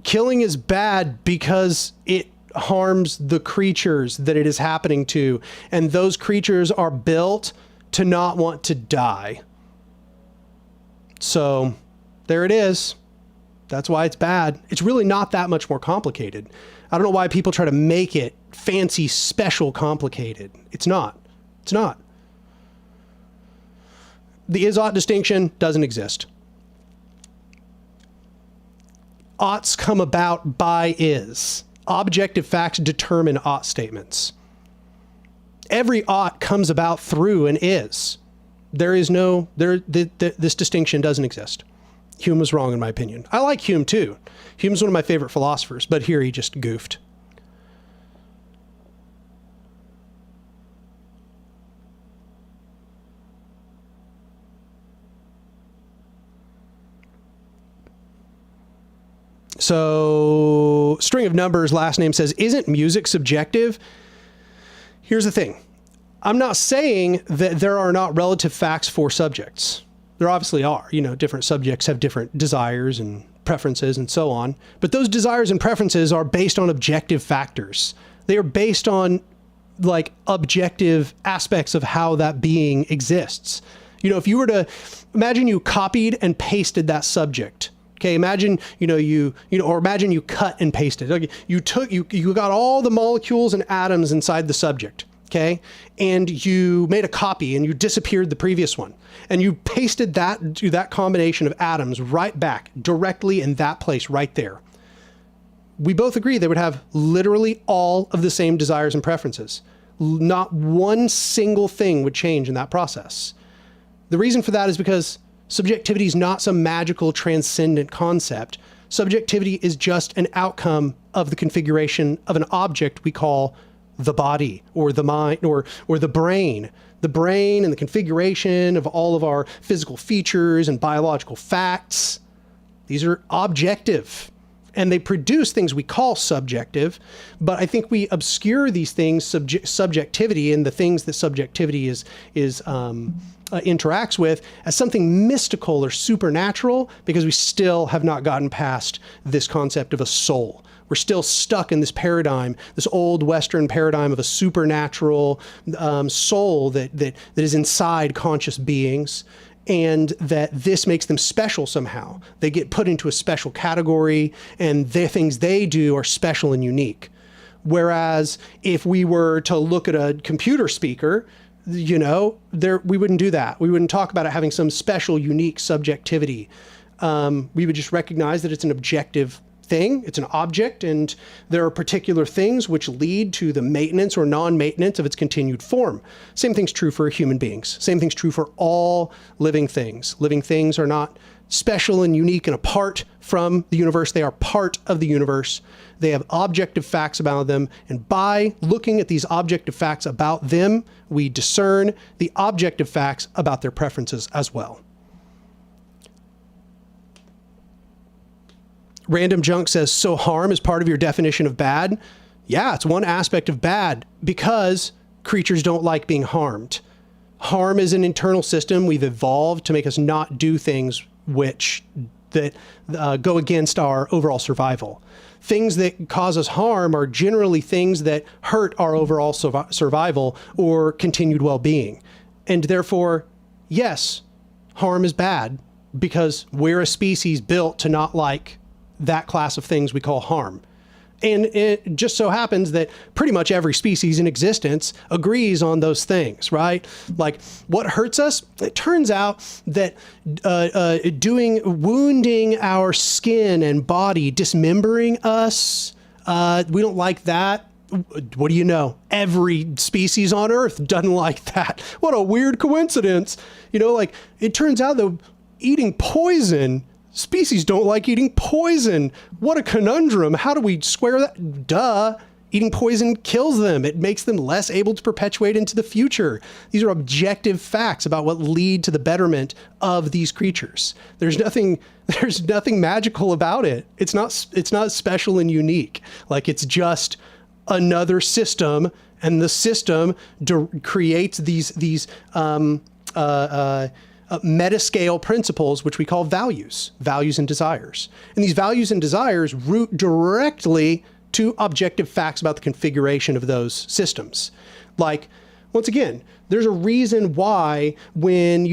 Killing is bad because it harms the creatures that it is happening to. And those creatures are built to not want to die. So there it is. That's why it's bad. It's really not that much more complicated. I don't know why people try to make it fancy, special, complicated. It's not. It's not. The is-ought distinction doesn't exist. Oughts come about by is. Objective facts determine ought statements. Every ought comes about through an is. There is no, this distinction doesn't exist. Hume was wrong in my opinion. I like Hume too. Hume's one of my favorite philosophers, but here he just goofed. So, string of numbers, last name says, isn't music subjective? Here's the thing. I'm not saying that there are not relative facts for subjects. There obviously are. You know, different subjects have different desires and preferences and so on. But those desires and preferences are based on objective factors. They are based on like objective aspects of how that being exists. You know, if you were to imagine you copied and pasted that subject. Okay, imagine, or imagine you cut and pasted. Like you got all the molecules and atoms inside the subject, okay? And you made a copy and you disappeared the previous one. And you pasted that combination of atoms right back directly in that place right there. We both agree they would have literally all of the same desires and preferences. Not one single thing would change in that process. The reason for that is because subjectivity is not some magical transcendent concept. Subjectivity is just an outcome of the configuration of an object we call the body or the mind or the brain. The brain and the configuration of all of our physical features and biological facts. These are objective. And they produce things we call subjective, but I think we obscure these things, subjectivity, and the things that subjectivity interacts with as something mystical or supernatural, because we still have not gotten past this concept of a soul. We're still stuck in this paradigm, this old Western paradigm of a supernatural soul that is inside conscious beings, and that this makes them special somehow. They get put into a special category, and the things they do are special and unique. Whereas if we were to look at a computer speaker, we wouldn't do that. We wouldn't talk about it having some special, unique subjectivity. We would just recognize that it's an objective thing. It's an object, and there are particular things which lead to the maintenance or non-maintenance of its continued form. Same thing's true for human beings. Same thing's true for all living things. Living things are not special and unique and apart from the universe. They are part of the universe. They have objective facts about them, and by looking at these objective facts about them, we discern the objective facts about their preferences as well. Random Junk says, so harm is part of your definition of bad? Yeah, it's one aspect of bad because creatures don't like being harmed. Harm is an internal system we've evolved to make us not do things that go against our overall survival. Things that cause us harm are generally things that hurt our overall survival or continued well-being. And therefore, yes, harm is bad because we're a species built to not like that class of things we call harm. And it just so happens that pretty much every species in existence agrees on those things, right? Like what hurts us? It turns out that wounding our skin and body, dismembering us, we don't like that. What do you know? Every species on Earth doesn't like that. What a weird coincidence. It turns out that eating poison, species don't like eating poison. What a conundrum. How do we square that? Duh. Eating poison kills them. It makes them less able to perpetuate into the future. These are objective facts about what lead to the betterment of these creatures. There's nothing magical about it. It's not special and unique. Like it's just another system, and the system creates these metascale principles, which we call values and desires. And these values and desires root directly to objective facts about the configuration of those systems. Like, once again, there's a reason why when,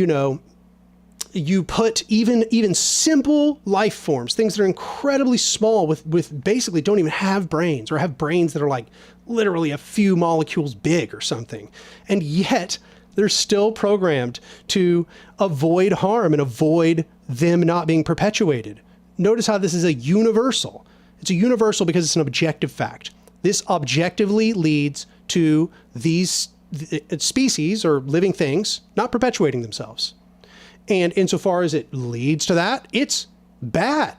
you put even simple life forms, things that are incredibly small with basically don't even have brains, or have brains that are like literally a few molecules big or something. And yet they're still programmed to avoid harm and avoid them not being perpetuated. Notice how this is a universal. It's a universal because it's an objective fact. This objectively leads to these species or living things not perpetuating themselves. And insofar as it leads to that, it's bad.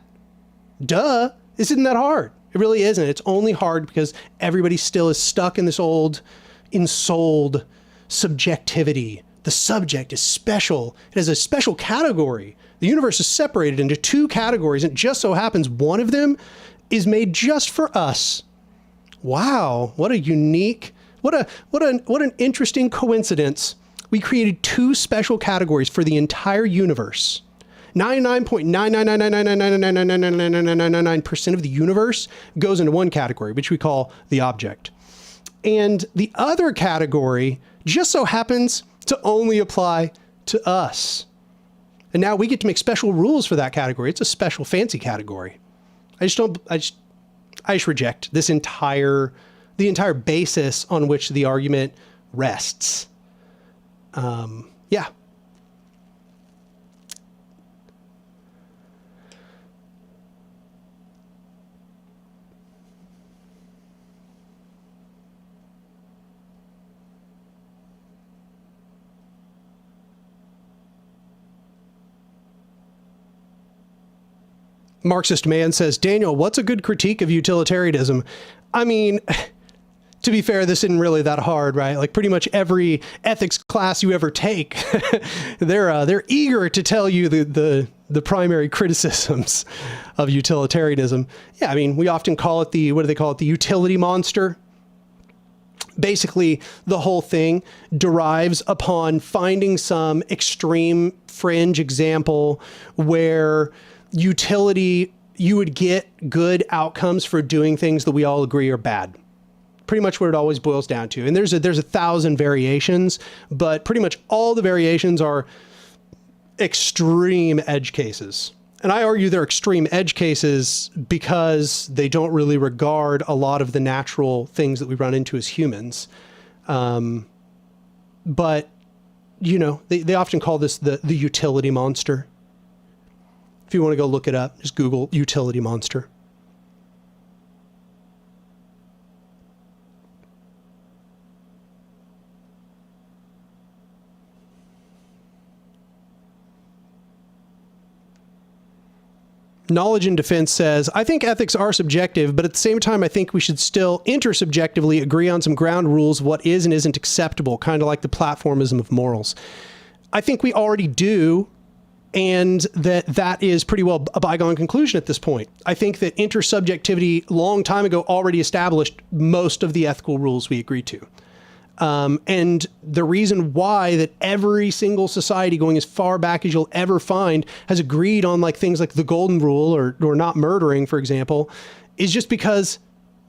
Duh. This isn't that hard. It really isn't. It's only hard because everybody still is stuck in this old, ensouled subjectivity. The subject is special. It has a special category. The universe is separated into two categories, and it just so happens one of them is made just for us. Wow. What a unique, what an interesting coincidence. We created two special categories for the entire universe. 99.99999999999% of the universe goes into one category, which we call the object. And the other category just so happens to only apply to us. And now we get to make special rules for that category. It's a special fancy category. I just reject this the entire basis on which the argument rests. Yeah. Marxist Man says, Daniel, what's a good critique of utilitarianism? I mean, to be fair, this isn't really that hard, right? Like pretty much every ethics class you ever take, they're eager to tell you the primary criticisms of utilitarianism. Yeah, I mean, we often call it what do they call it? The utility monster. Basically, the whole thing derives upon finding some extreme fringe example where utility, you would get good outcomes for doing things that we all agree are bad. Pretty much what it always boils down to. And there's a thousand variations, but pretty much all the variations are extreme edge cases. And I argue they're extreme edge cases because they don't really regard a lot of the natural things that we run into as humans. But, you know, they often call this the utility monster. If you want to go look it up, just Google utility monster. Knowledge in Defense says, I think ethics are subjective, but at the same time, I think we should still intersubjectively agree on some ground rules of what is and isn't acceptable, kind of like the platformism of morals. I think we already do, and that is pretty well a bygone conclusion at this point. I think that intersubjectivity long time ago already established most of the ethical rules we agree to. And the reason why that every single society going as far back as you'll ever find has agreed on like things like the golden rule or not murdering, for example, is just because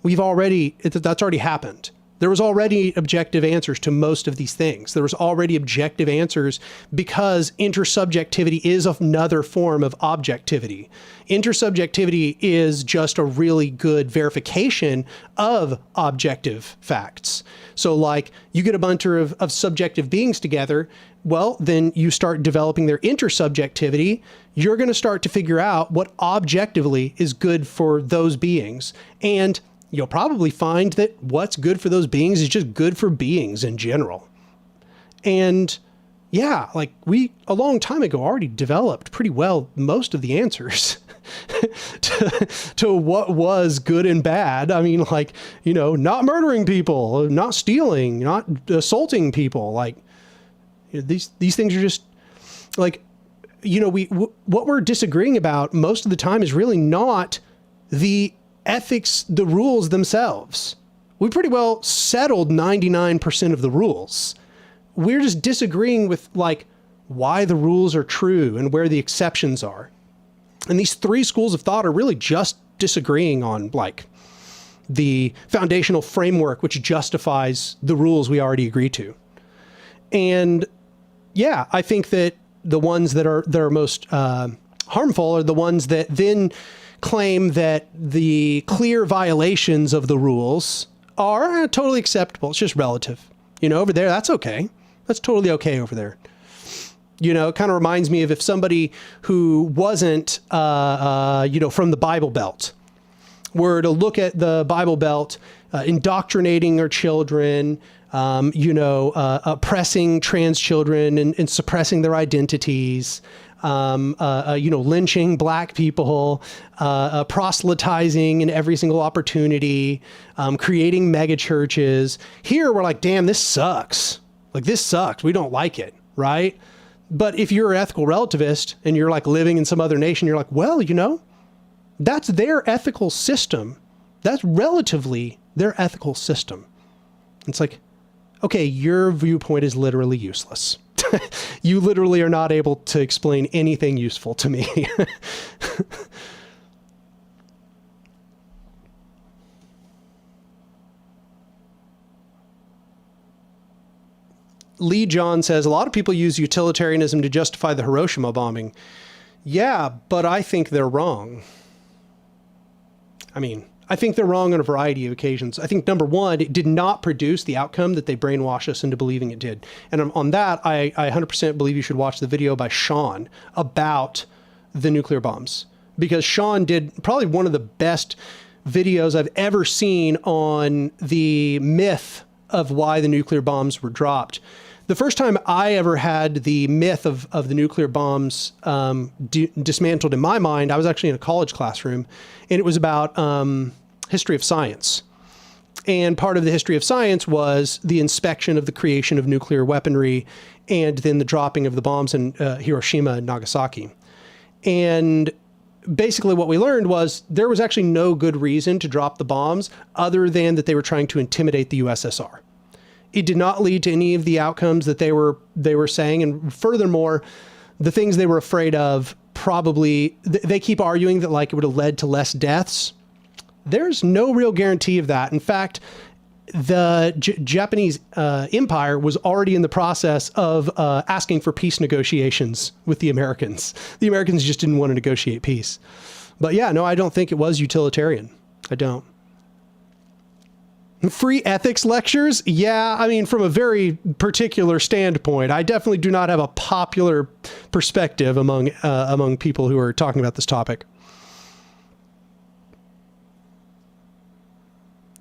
that's already happened. There was already objective answers to most of these things. There was already objective answers because intersubjectivity is another form of objectivity. Intersubjectivity is just a really good verification of objective facts. So like you get a bunch of subjective beings together, well, then you start developing their intersubjectivity. You're going to start to figure out what objectively is good for those beings. And you'll probably find that what's good for those beings is just good for beings in general. And yeah, like we a long time ago already developed pretty well most of the answers to what was good and bad. I mean, like, you know, not murdering people, not stealing, not assaulting people. Like these things are just like, you know, what we're disagreeing about most of the time is really not the ethics, the rules themselves. We pretty well settled 99% of the rules. We're just disagreeing with like why the rules are true and where the exceptions are. And these three schools of thought are really just disagreeing on like the foundational framework which justifies the rules we already agree to. And yeah, I think that the ones that are most harmful are the ones that then claim that the clear violations of the rules are totally acceptable. It's just relative. Over there, that's okay. That's totally okay over there. It kind of reminds me of if somebody who wasn't, from the Bible Belt were to look at the Bible Belt, indoctrinating their children, oppressing trans children and suppressing their identities, lynching black people, proselytizing in every single opportunity, creating mega churches. Here we're like, damn, this sucks. Like, this sucks. We don't like it, right? But if you're an ethical relativist and you're like living in some other nation, you're like, well, that's their ethical system. That's relatively their ethical system. It's like, okay, your viewpoint is literally useless. You literally are not able to explain anything useful to me. Lee John says, a lot of people use utilitarianism to justify the Hiroshima bombing. Yeah, but I think they're wrong. I think they're wrong on a variety of occasions. I think, number one, it did not produce the outcome that they brainwash us into believing it did. And on that, I 100% believe you should watch the video by Sean about the nuclear bombs. Because Sean did probably one of the best videos I've ever seen on the myth of why the nuclear bombs were dropped. The first time I ever had the myth of the nuclear bombs dismantled in my mind, I was actually in a college classroom, and it was about history of science. And part of the history of science was the inspection of the creation of nuclear weaponry and then the dropping of the bombs in Hiroshima and Nagasaki. And basically what we learned was there was actually no good reason to drop the bombs other than that they were trying to intimidate the USSR. It did not lead to any of the outcomes that they were saying. And furthermore, the things they were afraid of probably, they keep arguing that like it would have led to less deaths. There's no real guarantee of that. In fact, the Japanese empire was already in the process of asking for peace negotiations with the Americans. The Americans just didn't want to negotiate peace. But yeah, no, I don't think it was utilitarian. I don't. Free ethics lectures? Yeah, from a very particular standpoint. I definitely do not have a popular perspective among people who are talking about this topic.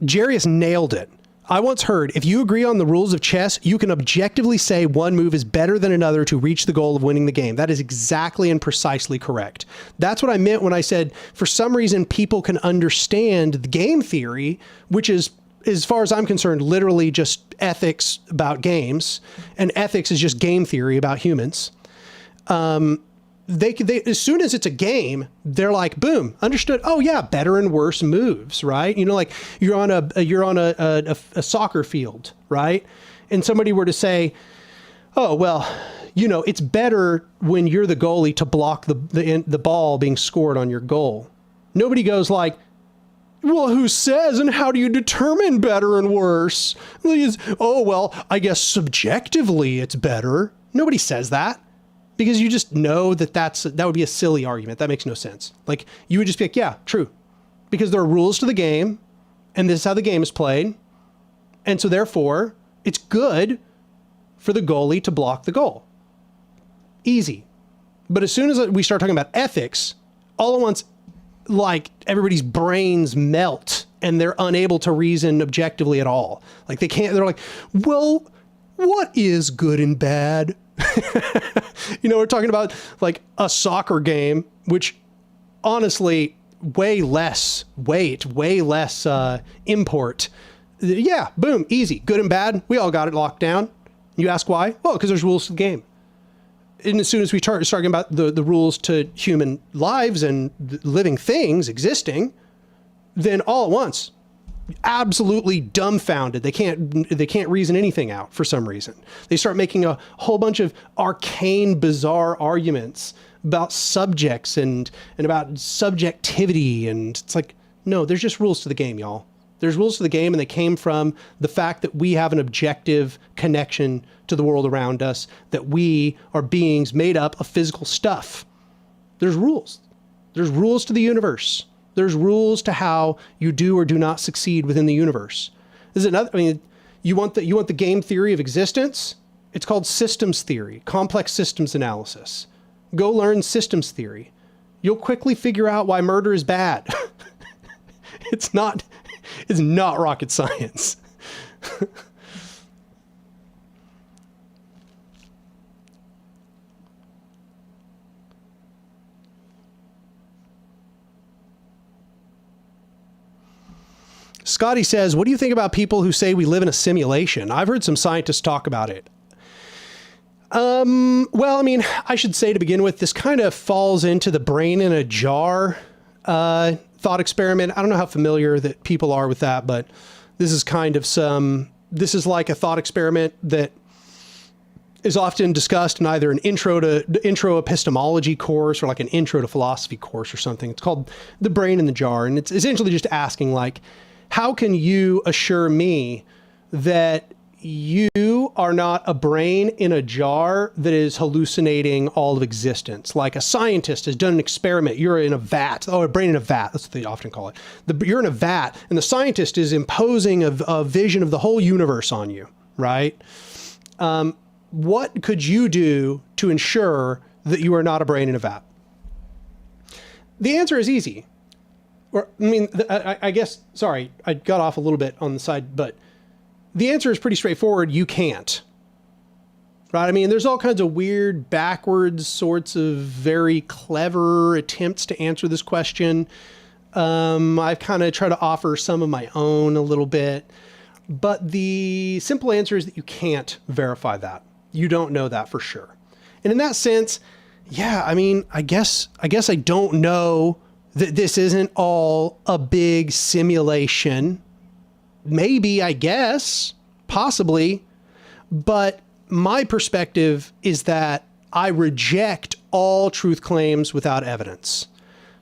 Jarius nailed it. I once heard, if you agree on the rules of chess, you can objectively say one move is better than another to reach the goal of winning the game. That is exactly and precisely correct. That's what I meant when I said, for some reason, people can understand the game theory, which is, as far as I'm concerned, literally just ethics about games, and ethics is just game theory about humans. They as soon as it's a game, they're like, boom, understood. Oh yeah, better and worse moves, right? Like you're on a soccer field, right? And somebody were to say, oh well, it's better when you're the goalie to block the ball being scored on your goal. Nobody goes like, well, who says, and how do you determine better and worse? Oh, well, I guess subjectively it's better. Nobody says that, because you just know that would be a silly argument. That makes no sense. Like, you would just be like, yeah, true. Because there are rules to the game, and this is how the game is played. And so therefore, it's good for the goalie to block the goal. Easy. But as soon as we start talking about ethics, all at once, like, everybody's brains melt and they're unable to reason objectively at all. Like, they're like, well, what is good and bad? We're talking about like a soccer game, which honestly, way less weight, way less import. Yeah, boom, easy, good and bad. We all got it locked down. You ask why? Well, because there's rules to the game. And as soon as we start talking about the rules to human lives and living things existing, then all at once, absolutely dumbfounded. They can't reason anything out for some reason. They start making a whole bunch of arcane, bizarre arguments about subjects and about subjectivity. And it's like, no, there's just rules to the game, y'all. There's rules to the game, and they came from the fact that we have an objective connection to the world around us, that we are beings made up of physical stuff. There's rules. There's rules to the universe. There's rules to how you do or do not succeed within the universe. This is another, I mean, you want the game theory of existence? It's called systems theory, complex systems analysis. Go learn systems theory. You'll quickly figure out why murder is bad. It's not rocket science. Scotty says, what do you think about people who say we live in a simulation? I've heard some scientists talk about it. Well, I mean, I should say to begin with, this kind of falls into the brain in a jar thought experiment. I don't know how familiar that people are with that, but this is kind of this is like a thought experiment that is often discussed in either an intro epistemology course or like an intro to philosophy course or something. It's called The Brain in the Jar. And it's essentially just asking, like, how can you assure me that you are not a brain in a jar that is hallucinating all of existence? Like a scientist has done an experiment. You're in a vat. Oh, a brain in a vat. That's what they often call it. You're in a vat, and the scientist is imposing a vision of the whole universe on you, right? What could you do to ensure that you are not a brain in a vat? The answer is easy. Or, I mean, I guess, sorry, I got off a little bit on the side, but the answer is pretty straightforward. You can't. Right? I mean, there's all kinds of weird, backwards sorts of very clever attempts to answer this question. I've kind of tried to offer some of my own a little bit, but the simple answer is that you can't verify that. You don't know that for sure. And in that sense, yeah, I mean, I guess I don't know that this isn't all a big simulation. Maybe, I guess, possibly, but my perspective is that I reject all truth claims without evidence.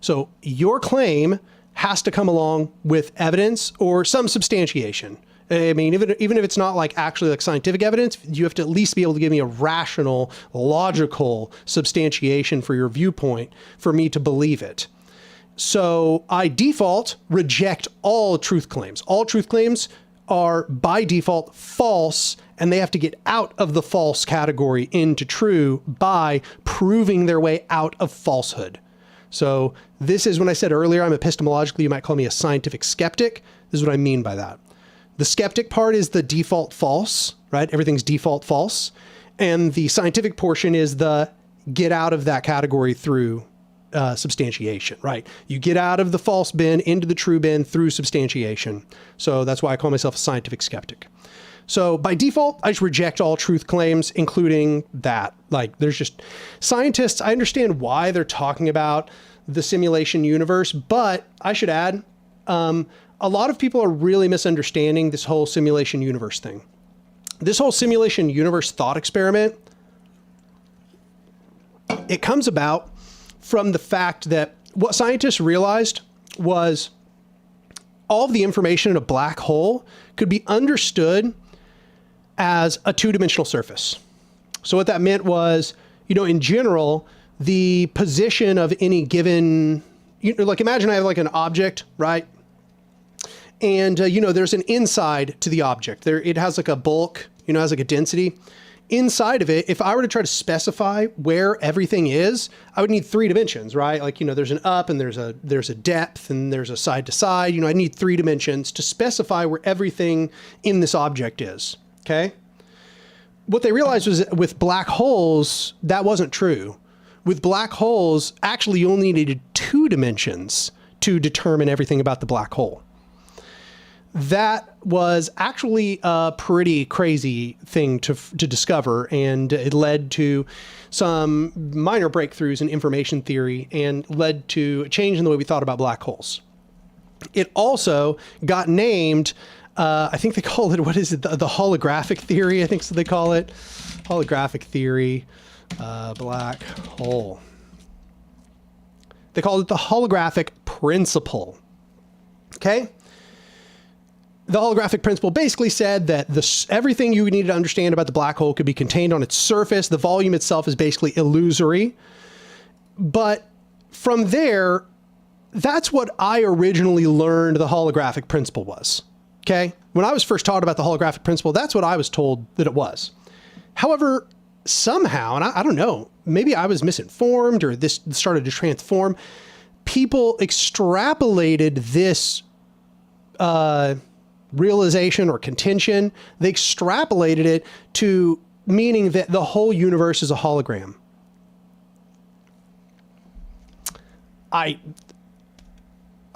So your claim has to come along with evidence or some substantiation. I mean, even if it's not like actually like scientific evidence, you have to at least be able to give me a rational, logical substantiation for your viewpoint for me to believe it. So I default reject all truth claims. All truth claims are by default false, and they have to get out of the false category into true by proving their way out of falsehood. So this is when I said earlier, I'm epistemologically, you might call me a scientific skeptic. This is what I mean by that. The skeptic part is the default false, right? Everything's default false. And the scientific portion is the get out of that category through substantiation, right? You get out of the false bin into the true bin through substantiation. So that's why I call myself a scientific skeptic. So by default, I just reject all truth claims, including that. Like, there's just scientists, I understand why they're talking about the simulation universe, but I should add, a lot of people are really misunderstanding this whole simulation universe thing. This whole simulation universe thought experiment, it comes about from the fact that what scientists realized was all of the information in a black hole could be understood as a two-dimensional surface. So what that meant was, in general, the position of any given, like imagine I have like an object, right? And, there's an inside to the object. It has like a bulk, has like a density. Inside of it, if I were to try to specify where everything is, I would need 3 dimensions, right? Like, there's an up and there's a depth and there's a side to side. I need 3 dimensions to specify where everything in this object is, okay? What they realized was that with black holes, that wasn't true. With black holes, actually you only needed 2 dimensions to determine everything about the black hole. That was actually a pretty crazy thing to discover, and it led to some minor breakthroughs in information theory and led to a change in the way we thought about black holes. It also got named, I think they call it, what is it? The holographic theory, I think so they call it. Holographic theory, black hole. They called it the holographic principle. Okay? the holographic principle basically said that everything you needed to understand about the black hole could be contained on its surface. The volume itself is basically illusory. But from there, that's what I originally learned the holographic principle was. Okay? When I was first taught about the holographic principle, that's what I was told that it was. However, somehow, and I don't know, maybe I was misinformed or this started to transform, people extrapolated this realization or contention. They extrapolated it to meaning that the whole universe is a hologram.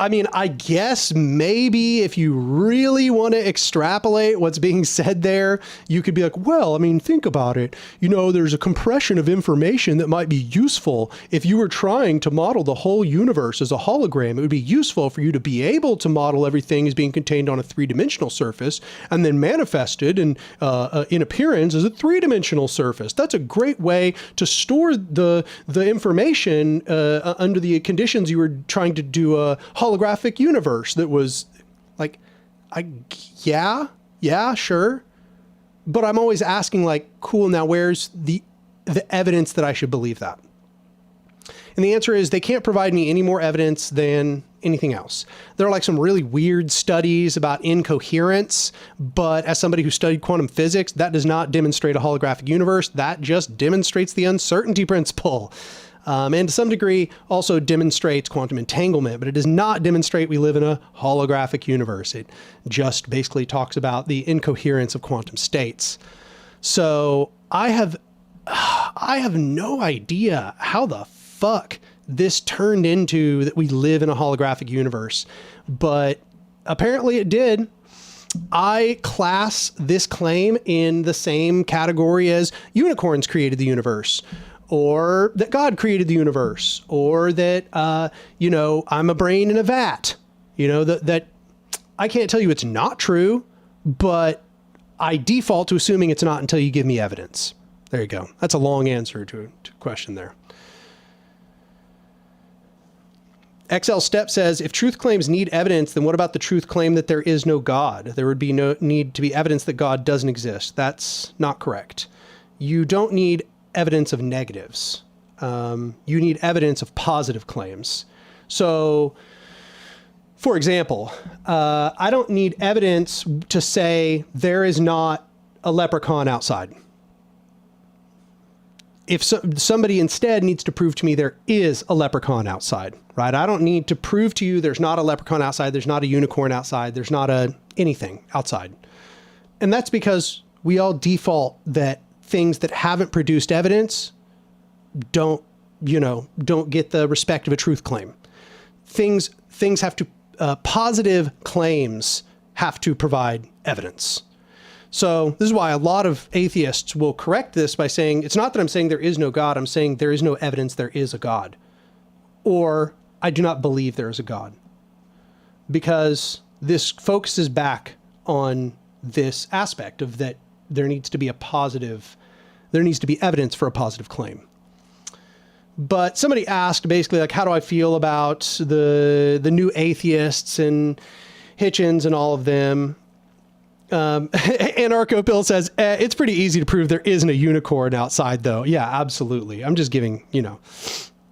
I mean, I guess maybe if you really want to extrapolate what's being said there, you could be like, well, I mean, think about it. You know, there's a compression of information that might be useful. If you were trying to model the whole universe as a hologram, it would be useful for you to be able to model everything as being contained on a three-dimensional surface and then manifested in appearance as a three-dimensional surface. That's a great way to store the information under the conditions you were trying to do a holographic universe that was like, yeah, sure. But I'm always asking like, cool, now where's the evidence that I should believe that? And the answer is they can't provide me any more evidence than anything else. There are like some really weird studies about incoherence, but as somebody who studied quantum physics, that does not demonstrate a holographic universe. That just demonstrates the uncertainty principle. And to some degree also demonstrates quantum entanglement, but it does not demonstrate we live in a holographic universe. It just basically talks about the incoherence of quantum states. So I have no idea how the fuck this turned into that we live in a holographic universe, but apparently it did. I class this claim in the same category as unicorns created the universe, or that God created the universe, or that, I'm a brain in a vat, that I can't tell you it's not true, but I default to assuming it's not until you give me evidence. There you go. That's a long answer to a question there. XL Step says, if truth claims need evidence, then what about the truth claim that there is no God? There would be no need to be evidence that God doesn't exist. That's not correct. You don't need evidence of negatives. You need evidence of positive claims. So, for example, I don't need evidence to say there is not a leprechaun outside. If somebody instead needs to prove to me there is a leprechaun outside, right? I don't need to prove to you there's not a leprechaun outside, there's not a unicorn outside, there's not anything outside. And that's because we all default that things that haven't produced evidence don't get the respect of a truth claim. Things have to, positive claims have to provide evidence. So this is why a lot of atheists will correct this by saying, it's not that I'm saying there is no God, I'm saying there is no evidence there is a God. Or I do not believe there is a God. Because this focuses back on this aspect of that there needs to be evidence for a positive claim. But somebody asked basically like, how do I feel about the new atheists and Hitchens and all of them? Anarcho Bill says, it's pretty easy to prove there isn't a unicorn outside though. Yeah, absolutely. I'm just giving,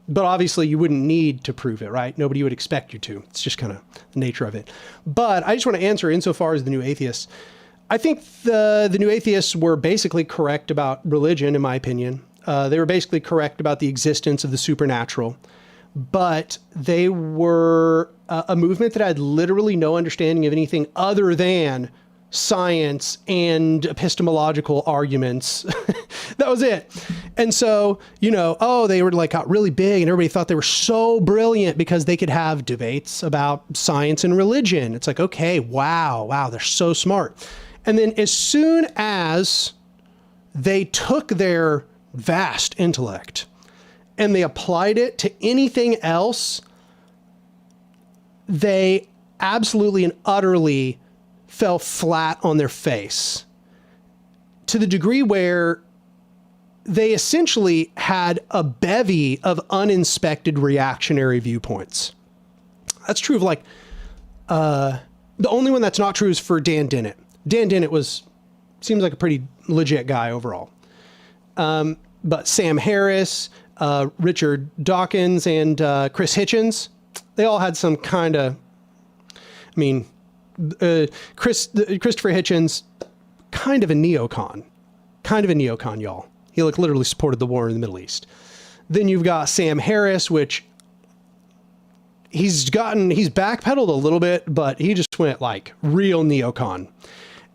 but obviously you wouldn't need to prove it, right? Nobody would expect you to. It's just kind of the nature of it. But I just want to answer insofar as the new atheists. I think the new atheists were basically correct about religion, in my opinion. They were basically correct about the existence of the supernatural, but they were a movement that had literally no understanding of anything other than science and epistemological arguments. That was it. And so, they were like got really big and everybody thought they were so brilliant because they could have debates about science and religion. It's like, okay, wow, they're so smart. And then as soon as they took their vast intellect and they applied it to anything else, they absolutely and utterly fell flat on their face to the degree where they essentially had a bevy of uninspected reactionary viewpoints. That's true of The only one that's not true is for Dan Dennett. Dan Dennett seems like a pretty legit guy overall. But Sam Harris, Richard Dawkins, and Chris Hitchens, they all had some kind of, Christopher Hitchens, kind of a neocon, y'all. He literally supported the war in the Middle East. Then you've got Sam Harris, which he's backpedaled a little bit, but he just went like real neocon.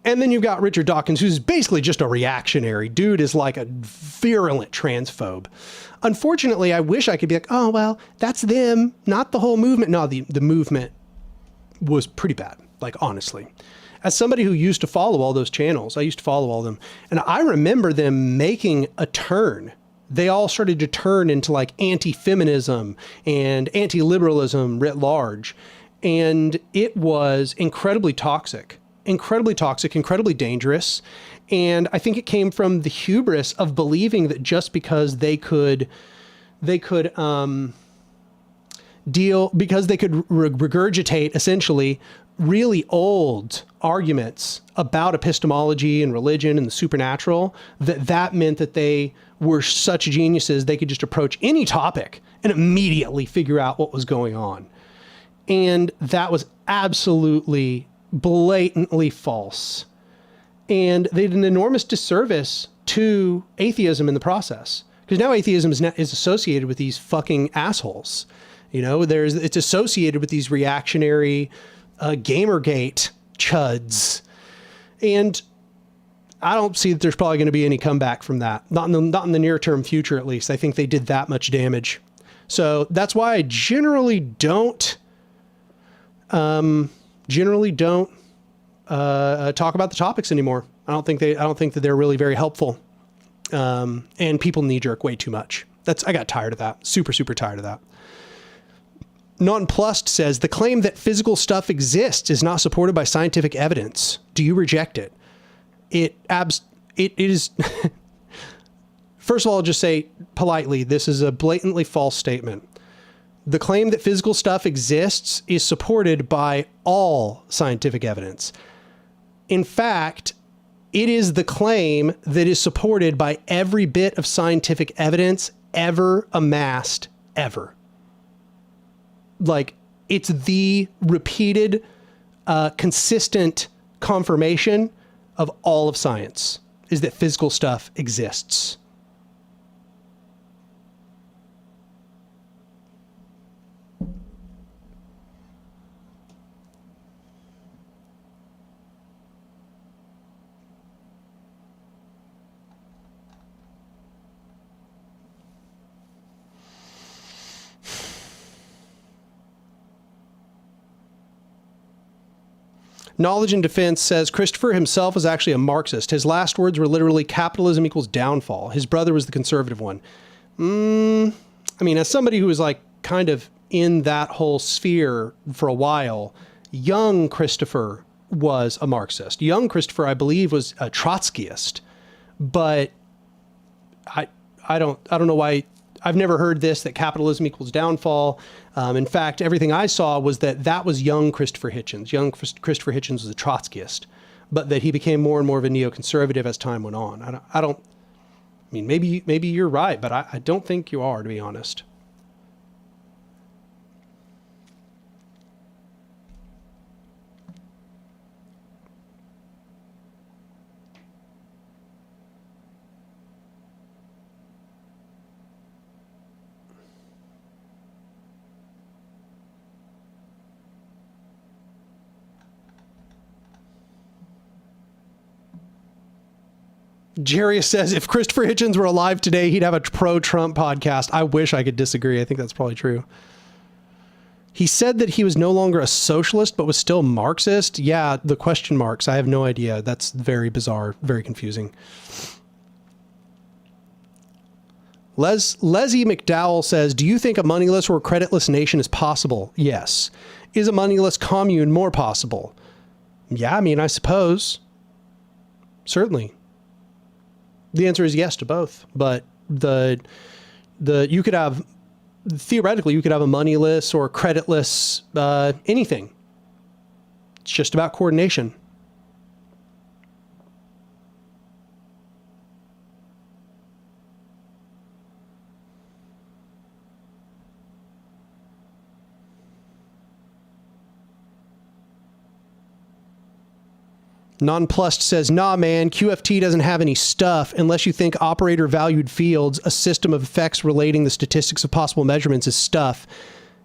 And then you've got Richard Dawkins, who's basically just a reactionary. Dude is like a virulent transphobe. Unfortunately, I wish I could be like, oh, well, that's them, not the whole movement. No, the movement was pretty bad, like, honestly. As somebody who used to follow all those channels, I used to follow all of them, and I remember them making a turn. They all started to turn into like anti-feminism and anti-liberalism writ large. And it was incredibly toxic, incredibly dangerous. And I think it came from the hubris of believing that just because they could regurgitate essentially really old arguments about epistemology and religion and the supernatural, that meant that they were such geniuses they could just approach any topic and immediately figure out what was going on. And that was absolutely blatantly false. And they did an enormous disservice to atheism in the process. Because now atheism is associated with these fucking assholes. You know, it's associated with these reactionary Gamergate chuds. And I don't see that there's probably going to be any comeback from that. Not in the near term future, at least. I think they did that much damage. So that's why I generally don't talk about the topics anymore. I don't think that they're really very helpful. And people knee jerk way too much. I got tired of that. Super, super tired of that. Nonplussed says, the claim that physical stuff exists is not supported by scientific evidence. Do you reject it? It is. First of all, I'll just say politely, this is a blatantly false statement. The claim that physical stuff exists is supported by all scientific evidence. In fact, it is the claim that is supported by every bit of scientific evidence ever amassed, ever. Like, it's the repeated, consistent confirmation of all of science is that physical stuff exists. Knowledge and Defense says Christopher himself was actually a Marxist. His last words were literally capitalism equals downfall. His brother was the conservative one. I mean, as somebody who was like kind of in that whole sphere for a while, young Christopher was a Marxist. Young Christopher, I believe, was a Trotskyist, but I don't know why. I've never heard this, that capitalism equals downfall. In fact, everything I saw was that was young Christopher Hitchens. Young Christopher Hitchens was a Trotskyist, but that he became more and more of a neoconservative as time went on. I mean, maybe you're right, but I don't think you are, to be honest. Jarius says, if Christopher Hitchens were alive today, he'd have a pro-Trump podcast. I wish I could disagree. I think that's probably true. He said that he was no longer a socialist, but was still Marxist. Yeah, the question marks. I have no idea. That's very bizarre, very confusing. Leslie McDowell says, do you think a moneyless or creditless nation is possible? Yes. Is a moneyless commune more possible? Yeah, I mean, I suppose. Certainly. The answer is yes to both, but you could have, theoretically, you could have a moneyless or creditless anything. It's just about coordination. Nonplussed says, nah, man, QFT doesn't have any stuff unless you think operator valued fields, a system of effects relating the statistics of possible measurements is stuff.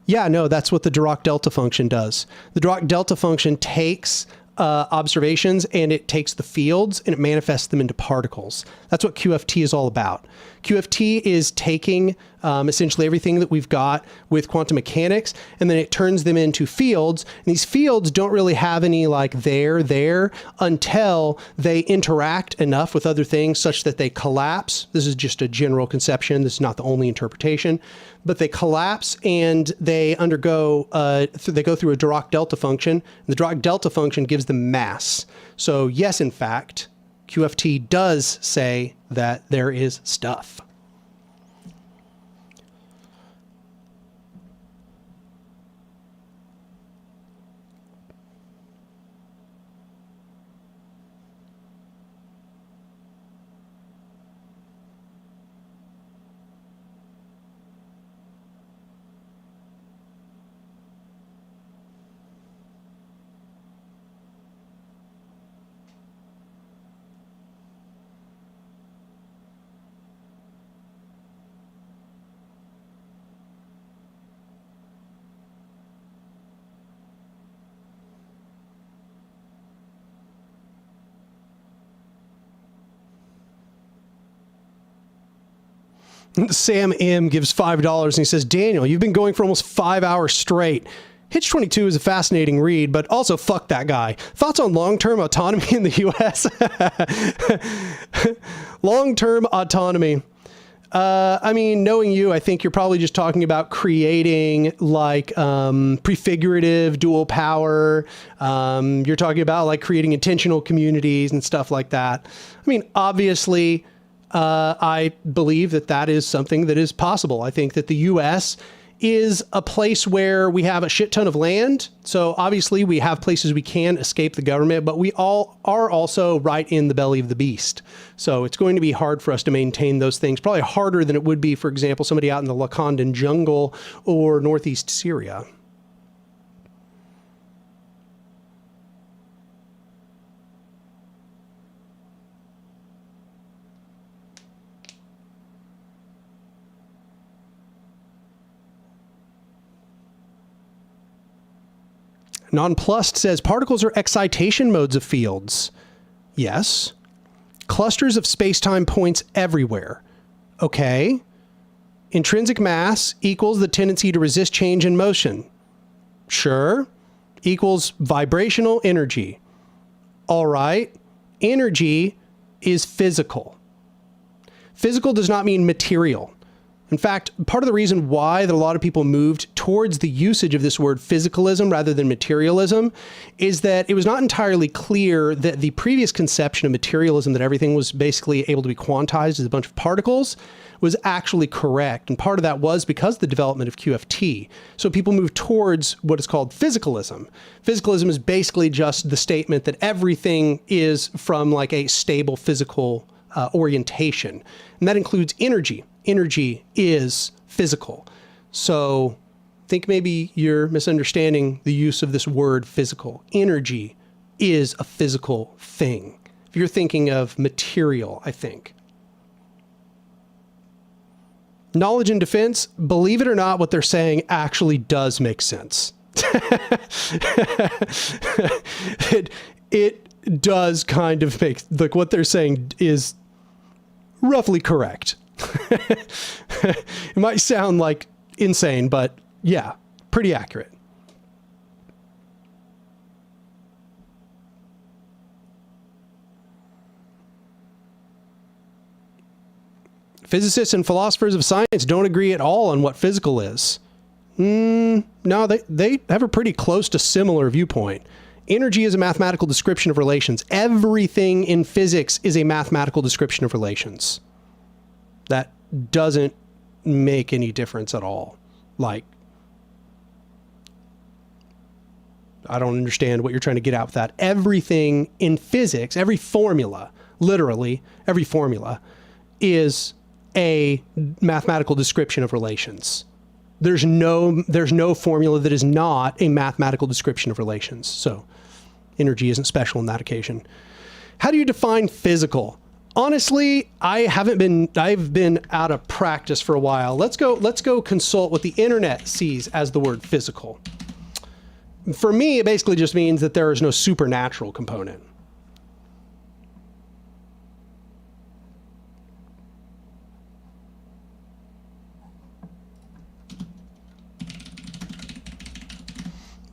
Yeah, no, that's what the Dirac delta function does. The Dirac delta function takes observations and it takes the fields and it manifests them into particles. That's what QFT is all about. QFT is taking essentially everything that we've got with quantum mechanics, and then it turns them into fields. And these fields don't really have any like there until they interact enough with other things such that they collapse. This is just a general conception. This is not the only interpretation, but they collapse and they undergo, they go through a Dirac delta function. And the Dirac delta function gives them mass. So yes, in fact, QFT does say that there is stuff. Sam M gives $5 and he says, Daniel, you've been going for almost 5 hours straight. Hitch 22 is a fascinating read, but also fuck that guy. Thoughts on long-term autonomy in the U.S.? Long-term autonomy. I mean, knowing you, I think you're probably just talking about creating like prefigurative dual power. You're talking about like creating intentional communities and stuff like that. I mean, obviously, I believe that that is something that is possible. I think that the U.S. is a place where we have a shit ton of land. So obviously we have places we can escape the government, but we all are also right in the belly of the beast. So it's going to be hard for us to maintain those things, probably harder than it would be, for example, somebody out in the Lakandan jungle or northeast Syria. Nonplussed says particles are excitation modes of fields. Yes. Clusters of space-time points everywhere. Okay. Intrinsic mass equals the tendency to resist change in motion. Sure. Equals vibrational energy. All right. Energy is physical. Physical does not mean material. In fact, part of the reason why that a lot of people moved towards the usage of this word physicalism rather than materialism is that it was not entirely clear that the previous conception of materialism, that everything was basically able to be quantized as a bunch of particles, was actually correct. And part of that was because of the development of QFT. So people moved towards what is called physicalism. Physicalism is basically just the statement that everything is from like a stable physical orientation. And that includes energy. Energy is physical. So I think maybe you're misunderstanding the use of this word physical. Energy is a physical thing. If you're thinking of material, I think. Knowledge and defense, believe it or not, what they're saying actually does make sense. It does kind of make, like what they're saying is roughly correct. It might sound like insane, but yeah, pretty accurate. Physicists and philosophers of science don't agree at all on what physical is. No, they have a pretty close to similar viewpoint. Energy is a mathematical description of relations. Everything in physics is a mathematical description of relations. That doesn't make any difference at all. Like, I don't understand what you're trying to get at with that. Everything in physics, every formula, literally every formula, is a mathematical description of relations. There's no formula that is not a mathematical description of relations. So energy isn't special in that occasion. How do you define physical? Honestly, I've been out of practice for a while. Let's go consult what the internet sees as the word physical. For me, it basically just means that there is no supernatural component.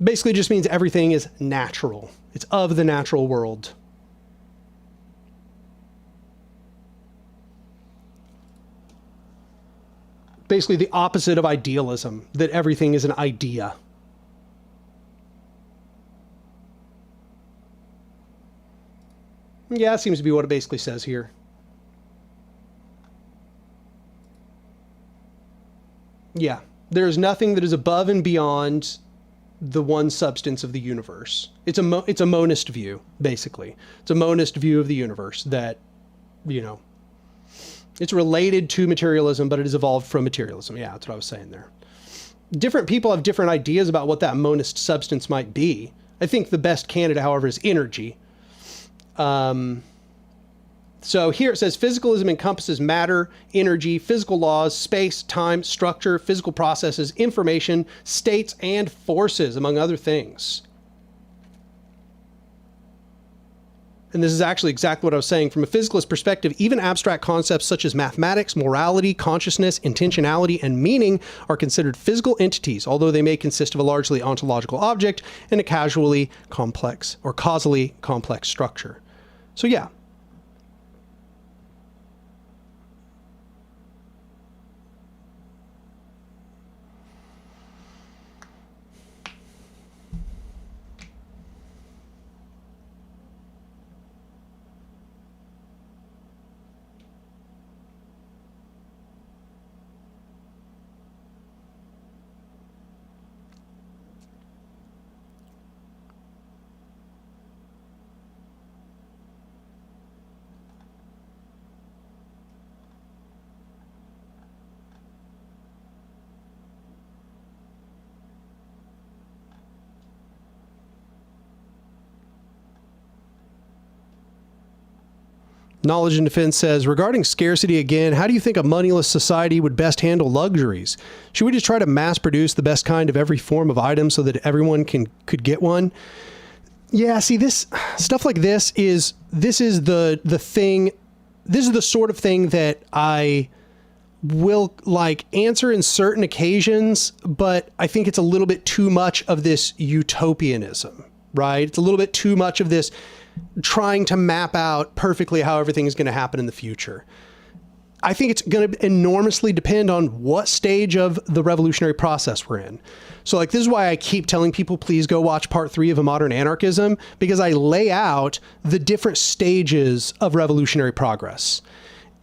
Basically just means everything is natural. It's of the natural world. Basically the opposite of idealism, that everything is an idea. Yeah, that seems to be what it basically says here. Yeah, there's nothing that is above and beyond the one substance of the universe. It's a monist view, basically. It's a monist view of the universe that, you know, it's related to materialism, but it has evolved from materialism. Yeah, that's what I was saying there. Different people have different ideas about what that monist substance might be. I think the best candidate, however, is energy. So here it says physicalism encompasses matter, energy, physical laws, space, time, structure, physical processes, information, states, and forces, among other things. And this is actually exactly what I was saying. From a physicalist perspective, even abstract concepts such as mathematics, morality, consciousness, intentionality, and meaning are considered physical entities, although they may consist of a largely ontological object and a causally complex structure. So yeah. Knowledge and Defense says, regarding scarcity again, how do you think a moneyless society would best handle luxuries? Should we just try to mass produce the best kind of every form of item so that everyone could get one? Yeah, see, this stuff like this is the thing. This is the sort of thing that I will like answer in certain occasions, but I think it's a little bit too much of this utopianism, right? It's a little bit too much of this trying to map out perfectly how everything is going to happen in the future. I think it's going to enormously depend on what stage of the revolutionary process we're in. So like, this is why I keep telling people, please go watch part 3 of A Modern Anarchism, because I lay out the different stages of revolutionary progress.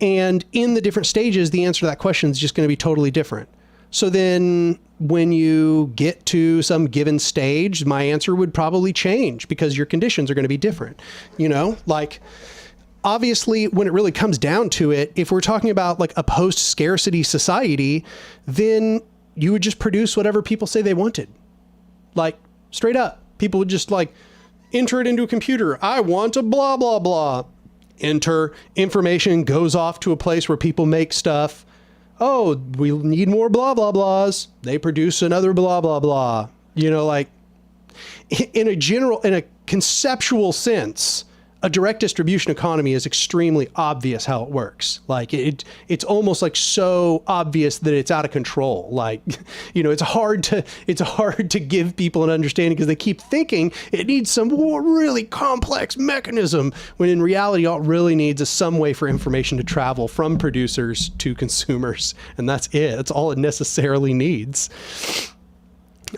And in the different stages, the answer to that question is just going to be totally different. So then when you get to some given stage, my answer would probably change because your conditions are going to be different. You know, like obviously when it really comes down to it, if we're talking about like a post-scarcity society, then you would just produce whatever people say they wanted. Like straight up, people would just like enter it into a computer. I want a blah, blah, blah. Enter, information goes off to a place where people make stuff. Oh, we need more blah, blah, blahs. They produce another blah, blah, blah. You know, like in a conceptual sense, a direct distribution economy is extremely obvious how it works. Like it's almost like so obvious that it's out of control. Like, you know, it's hard to give people an understanding because they keep thinking it needs some really complex mechanism, when in reality, all it really needs is some way for information to travel from producers to consumers. And that's it. That's all it necessarily needs.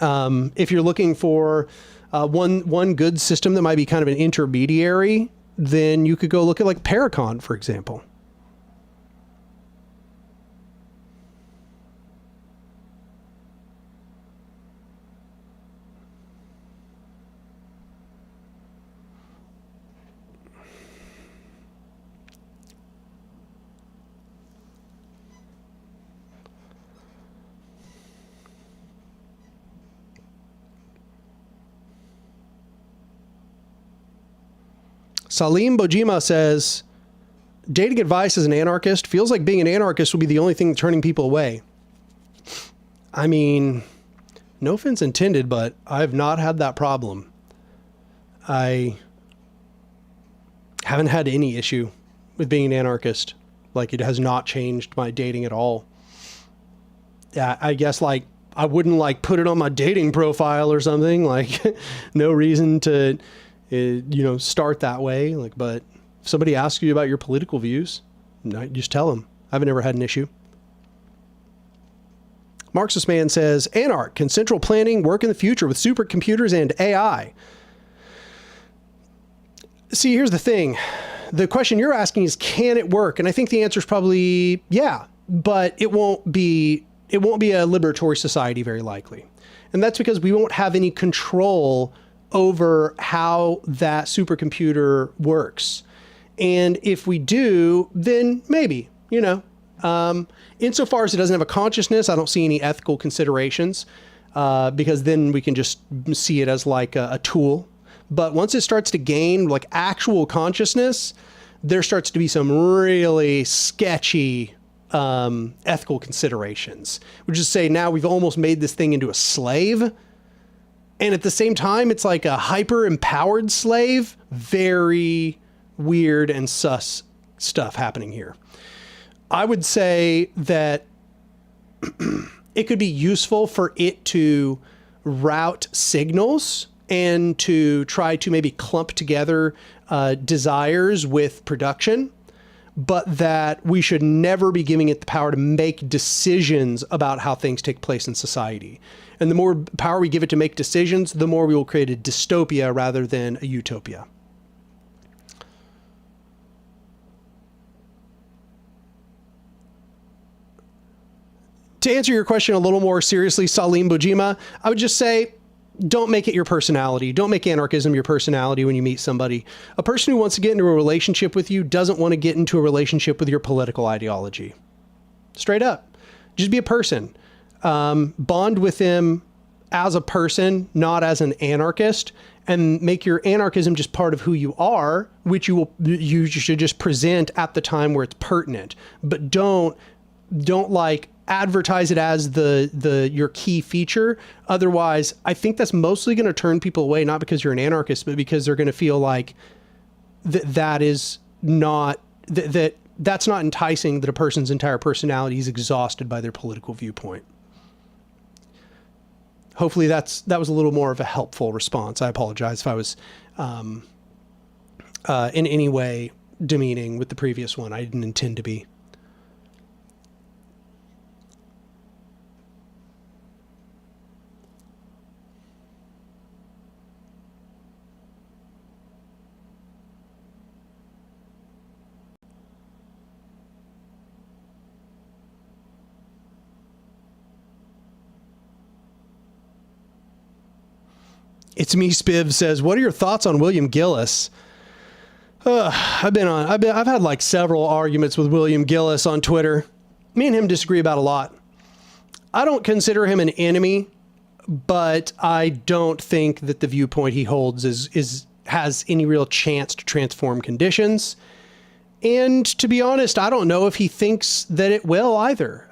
If you're looking for one good system that might be kind of an intermediary, then you could go look at like Paracon, for example. Salim Bojima says, dating advice as an anarchist feels like being an anarchist will be the only thing turning people away. I mean, no offense intended, but I've not had that problem. I haven't had any issue with being an anarchist. Like, it has not changed my dating at all. Yeah, I guess, like, I wouldn't, like, put it on my dating profile or something. Like, no reason to, start that way. Like, but if somebody asks you about your political views, just tell them. I've never had an issue. Marxist Man says, Anark, can central planning work in the future with supercomputers and AI? See, here's the thing. The question you're asking is, can it work? And I think the answer is probably, yeah, but it won't be a liberatory society, very likely. And that's because we won't have any control over how that supercomputer works. And if we do, then maybe, insofar as it doesn't have a consciousness, I don't see any ethical considerations, because then we can just see it as like a tool. But once it starts to gain like actual consciousness, there starts to be some really sketchy ethical considerations, which is say now we've almost made this thing into a slave. And at the same time, it's like a hyper empowered slave. Very weird and sus stuff happening here. I would say that it could be useful for it to route signals and to try to maybe clump together desires with production, but that we should never be giving it the power to make decisions about how things take place in society. And the more power we give it to make decisions, the more we will create a dystopia rather than a utopia. To answer your question a little more seriously, Salim Bojima, I would just say, don't make it your personality. Don't make anarchism your personality when you meet somebody. A person who wants to get into a relationship with you doesn't want to get into a relationship with your political ideology. Straight up. Just be a person. Bond with them as a person, not as an anarchist, and make your anarchism just part of who you are, which you should just present at the time where it's pertinent. But don't like advertise it as your key feature. Otherwise, I think that's mostly going to turn people away, not because you're an anarchist, but because they're going to feel like that's not enticing, that a person's entire personality is exhausted by their political viewpoint. Hopefully that was a little more of a helpful response. I apologize if I was in any way demeaning with the previous one. I didn't intend to be. It's Me Spiv says, what are your thoughts on William Gillis? I've had like several arguments with William Gillis on Twitter. Me and him disagree about a lot. I don't consider him an enemy, but I don't think that the viewpoint he holds has any real chance to transform conditions. And to be honest, I don't know if he thinks that it will either.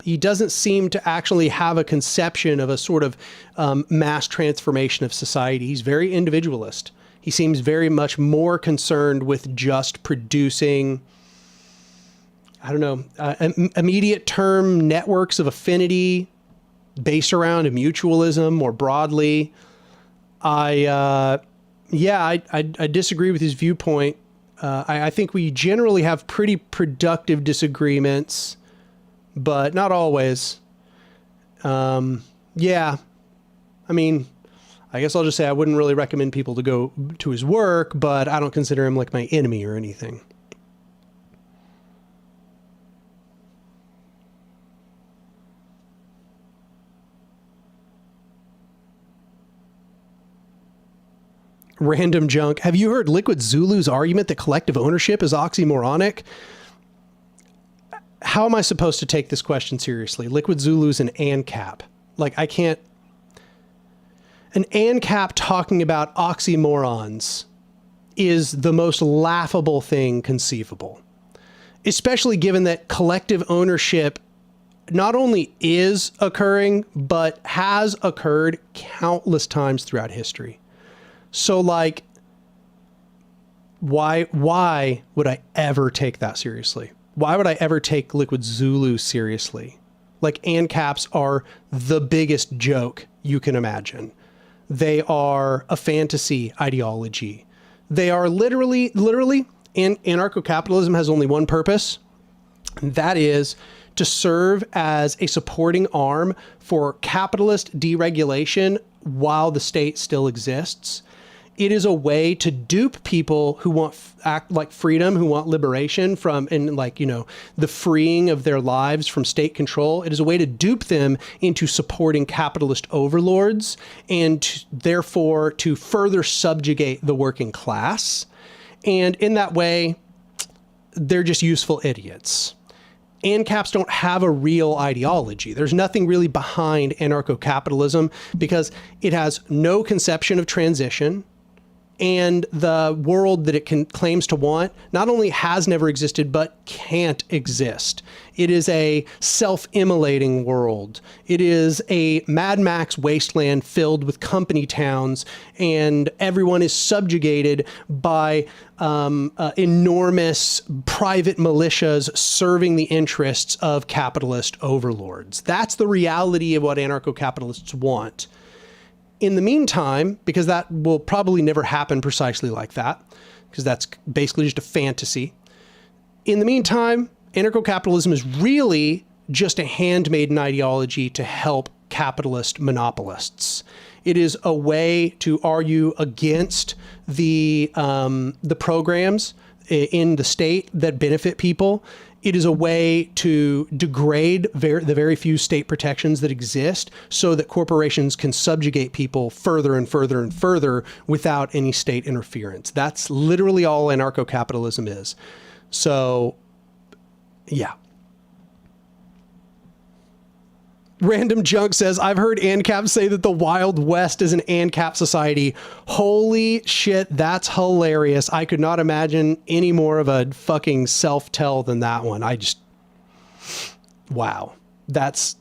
He doesn't seem to actually have a conception of a sort of mass transformation of society. He's very individualist. He seems very much more concerned with just producing, I don't know, immediate term networks of affinity based around a mutualism more broadly. I disagree with his viewpoint. I think we generally have pretty productive disagreements, but not always. Yeah. I mean, I guess I'll just say I wouldn't really recommend people to go to his work, but I don't consider him like my enemy or anything. Random Junk. Have you heard Liquid Zulu's argument that collective ownership is oxymoronic? How am I supposed to take this question seriously? Liquid Zulu's an ANCAP. Like, I can't... An ANCAP talking about oxymorons is the most laughable thing conceivable, especially given that collective ownership not only is occurring, but has occurred countless times throughout history. So like, why would I ever take that seriously? Why would I ever take Liquid Zulu seriously? Like, ANCAPs are the biggest joke you can imagine. They are a fantasy ideology. They are literally, and anarcho-capitalism has only one purpose, and that is to serve as a supporting arm for capitalist deregulation while the state still exists. It is a way to dupe people who want act like freedom, who want liberation from, and like, you know, the freeing of their lives from state control. It is a way to dupe them into supporting capitalist overlords and therefore to further subjugate the working class. And in that way, they're just useful idiots. ANCAPs don't have a real ideology. There's nothing really behind anarcho-capitalism because it has no conception of transition. And the world that it claims to want not only has never existed, but can't exist. It is a self-immolating world. It is a Mad Max wasteland filled with company towns, and everyone is subjugated by enormous private militias serving the interests of capitalist overlords. That's the reality of what anarcho-capitalists want. In the meantime, because that will probably never happen precisely like that, because that's basically just a fantasy. In the meantime, anarcho-capitalism is really just a handmaiden ideology to help capitalist monopolists. It is a way to argue against the programs in the state that benefit people. It is a way to degrade the very few state protections that exist so that corporations can subjugate people further and further and further without any state interference. That's literally all anarcho-capitalism is. So, yeah. Random Junk says, I've heard ANCAP say that the Wild West is an ANCAP society. Holy shit, that's hilarious. I could not imagine any more of a fucking self-tell than that one. Wow. That's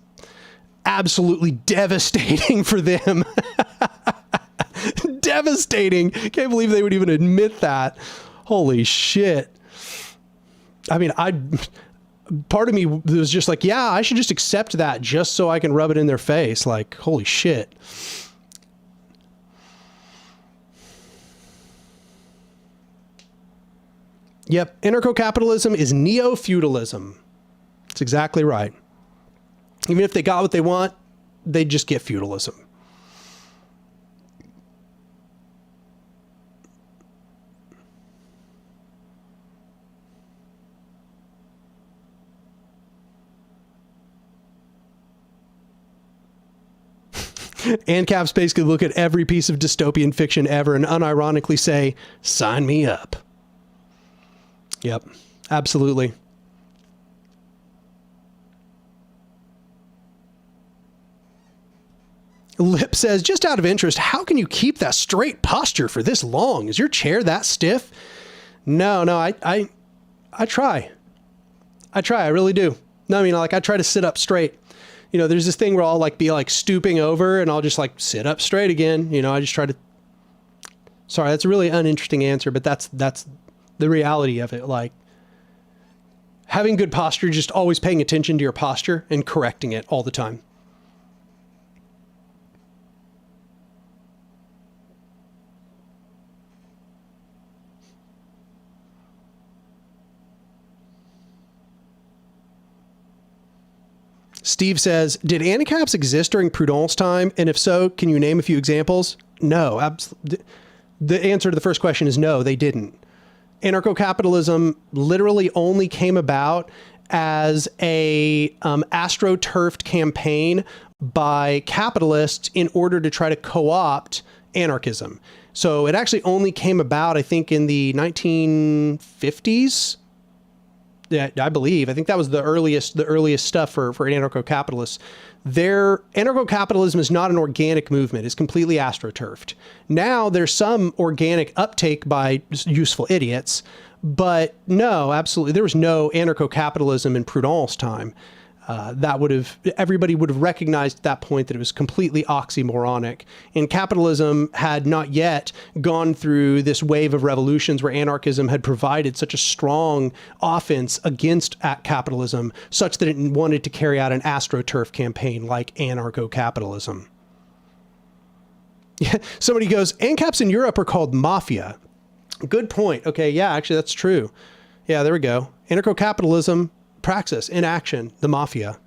absolutely devastating for them. Devastating. Can't believe they would even admit that. Holy shit. I mean, part of me was just like, yeah, I should just accept that just so I can rub it in their face. Like, holy shit. Yep. Anarcho-capitalism is neo-feudalism. That's exactly right. Even if they got what they want, they just get feudalism. ANCAPs basically look at every piece of dystopian fiction ever and unironically say, sign me up. Yep, absolutely. Lip says, just out of interest, how can you keep that straight posture for this long? Is your chair that stiff? No, I try. I really do. No, I mean, like, I try to sit up straight. You know, there's this thing where I'll like be like stooping over and I'll just like sit up straight again. You know, I just try to, sorry, that's a really uninteresting answer, but that's the reality of it. Like, having good posture, just always paying attention to your posture and correcting it all the time. Steve says, did ANCAPs exist during Proudhon's time? And if so, can you name a few examples? No. The answer to the first question is no, they didn't. Anarcho-capitalism literally only came about as a astroturfed campaign by capitalists in order to try to co-opt anarchism. So it actually only came about, I think, in the 1950s. Yeah, I think that was the earliest stuff for anarcho-capitalists. Their anarcho-capitalism is not an organic movement. It's completely astroturfed. Now there's some organic uptake by useful idiots, but no, absolutely. There was no anarcho-capitalism in Proudhon's time. Everybody would have recognized at that point that it was completely oxymoronic. And capitalism had not yet gone through this wave of revolutions where anarchism had provided such a strong offense against capitalism, such that it wanted to carry out an astroturf campaign like anarcho-capitalism. Somebody goes, ANCAPs in Europe are called mafia. Good point. Okay, yeah, actually, that's true. Yeah, there we go. Anarcho-capitalism, praxis, in action, the mafia.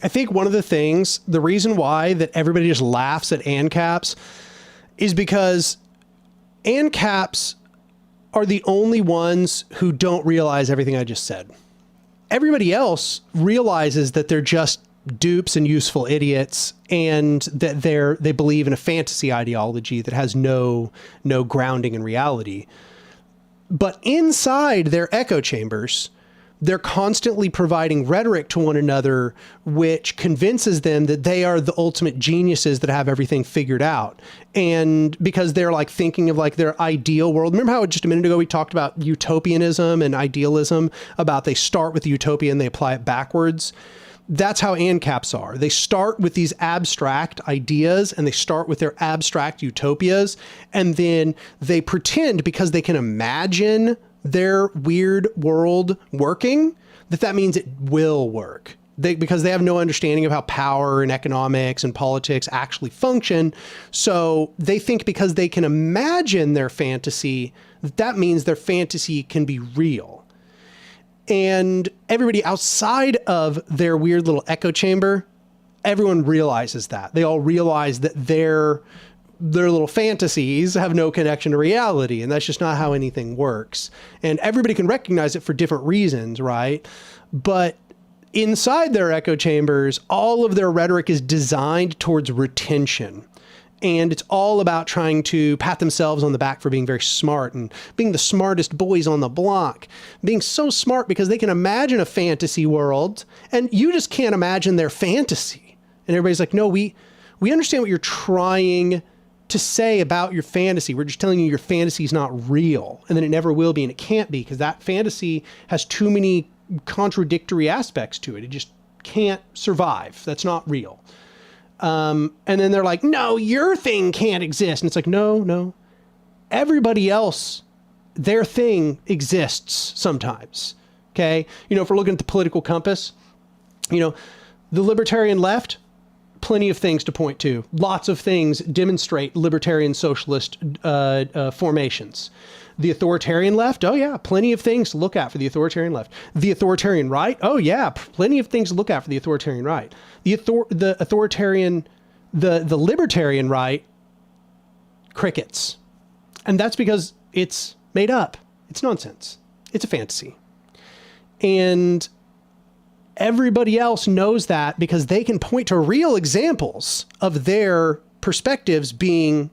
I think one of the things, the reason why that everybody just laughs at ANCAPs is because ANCAPs are the only ones who don't realize everything I just said. Everybody else realizes that they're just dupes and useful idiots, and that they believe in a fantasy ideology that has no grounding in reality. But inside their echo chambers, they're constantly providing rhetoric to one another, which convinces them that they are the ultimate geniuses that have everything figured out. And because they're like thinking of like their ideal world. Remember how just a minute ago we talked about utopianism and idealism, about they start with the utopia and they apply it backwards? That's how ANCAPs are. They start with these abstract ideas and they start with their abstract utopias. And then they pretend, because they can imagine their weird world working, that means it will work. Because they have no understanding of how power and economics and politics actually function. So they think because they can imagine their fantasy, that means their fantasy can be real. And everybody outside of their weird little echo chamber, everyone realizes that. They all realize that their little fantasies have no connection to reality, and that's just not how anything works. And everybody can recognize it for different reasons, right? But inside their echo chambers, all of their rhetoric is designed towards retention. And it's all about trying to pat themselves on the back for being very smart and being the smartest boys on the block, being so smart because they can imagine a fantasy world and you just can't imagine their fantasy. And everybody's like, no, we understand what you're trying to say about your fantasy. We're just telling you your fantasy is not real, and then it never will be, and it can't be, because that fantasy has too many contradictory aspects to it. It just can't survive. That's not real. And then they're like, no, your thing can't exist. And it's like, no. Everybody else, their thing exists sometimes. Okay? If we're looking at the political compass, the libertarian left, plenty of things to point to. Lots of things demonstrate libertarian socialist formations. The authoritarian left, oh yeah, plenty of things to look at for the authoritarian left. The authoritarian right, oh yeah, plenty of things to look at for the authoritarian right. The libertarian right, crickets. And that's because it's made up. It's nonsense. It's a fantasy. And everybody else knows that because they can point to real examples of their perspectives being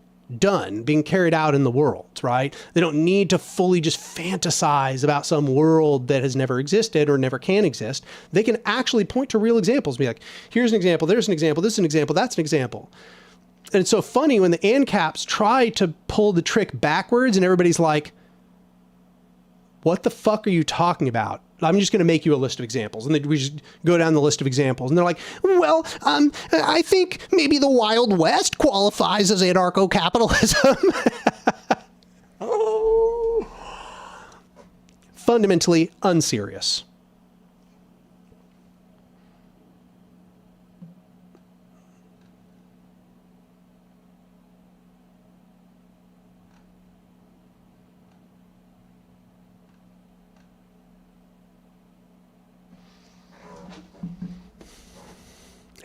carried out in the world, right? They don't need to fully just fantasize about some world that has never existed or never can exist. They can actually point to real examples, be like, here's an example, there's an example, this is an example, that's an example. And it's so funny when the ANCAPs try to pull the trick backwards and everybody's like, what the fuck are you talking about? I'm just going to make you a list of examples. And then we just go down the list of examples. And they're like, well, I think maybe the Wild West qualifies as anarcho-capitalism. Oh. Fundamentally unserious.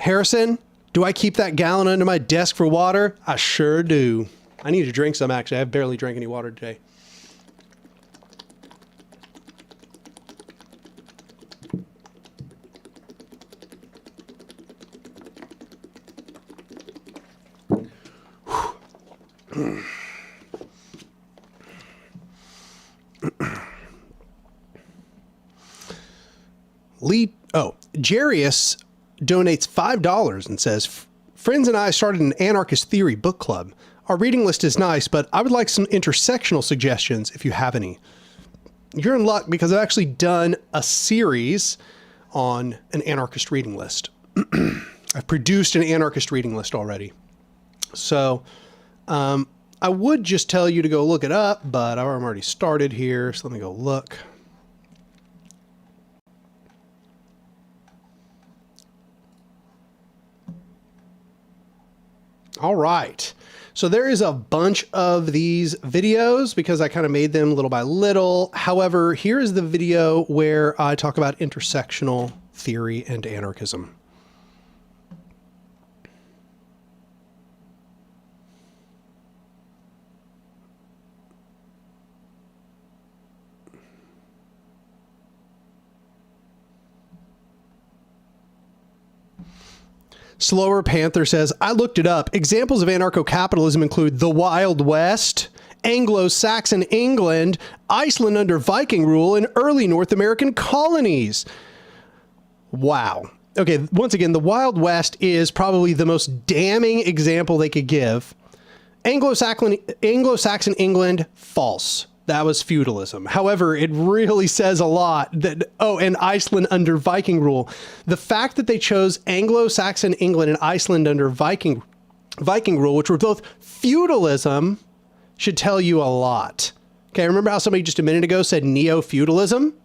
Harrison, do I keep that gallon under my desk for water? I sure do. I need to drink some, actually. I've barely drank any water today. Jarius donates $5 and says, friends and I started an anarchist theory book club. Our reading list is nice, but I would like some intersectional suggestions if you have any. You're in luck because I've actually done a series on an anarchist reading list. I've produced an anarchist reading list already. So I would just tell you to go look it up, but I'm already started here. So let me go look. All right. So there is a bunch of these videos because I kind of made them little by little. However, here is the video where I talk about intersectional theory and anarchism. Slower Panther says, I looked it up. Examples of anarcho-capitalism include the Wild West, Anglo-Saxon England, Iceland under Viking rule, and early North American colonies. Wow. Okay, once again, the Wild West is probably the most damning example they could give. Anglo-Saxon England, false. That was feudalism. However, it really says a lot that, oh, and Iceland under Viking rule. The fact that they chose Anglo-Saxon England and Iceland under Viking rule, which were both feudalism, should tell you a lot. Okay, remember how somebody just a minute ago said neo-feudalism?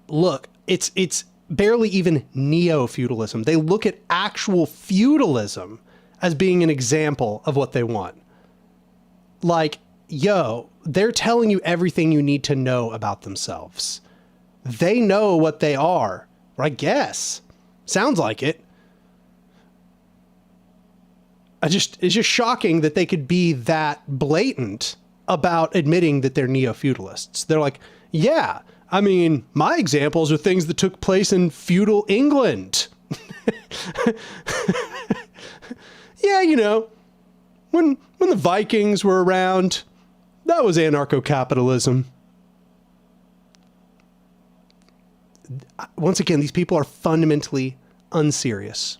Look, it's barely even neo-feudalism. They look at actual feudalism as being an example of what they want. Like, yo, they're telling you everything you need to know about themselves. They know what they are, or I guess. Sounds like it. It's just shocking that they could be that blatant about admitting that they're neo-feudalists. They're like, yeah, I mean, my examples are things that took place in feudal England. Yeah, you know, when the Vikings were around, that was anarcho-capitalism. Once again, these people are fundamentally unserious.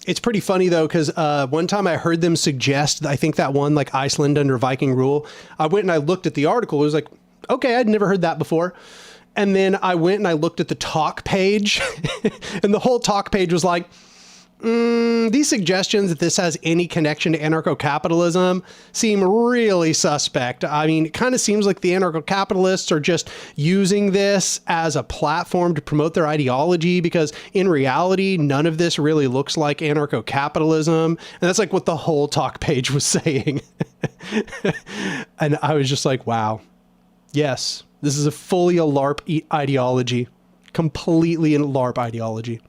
It's pretty funny though, because one time I heard them suggest, I think that one, like Iceland under Viking rule, I went and I looked at the article. It was like, okay, I'd never heard that before. And then I went and I looked at the talk page and the whole talk page was like, these suggestions that this has any connection to anarcho-capitalism seem really suspect. I mean, it kind of seems like the anarcho-capitalists are just using this as a platform to promote their ideology, because in reality, none of this really looks like anarcho-capitalism. And that's like what the whole talk page was saying. And I was just like, wow, yes, this is fully a LARP ideology, completely a LARP ideology.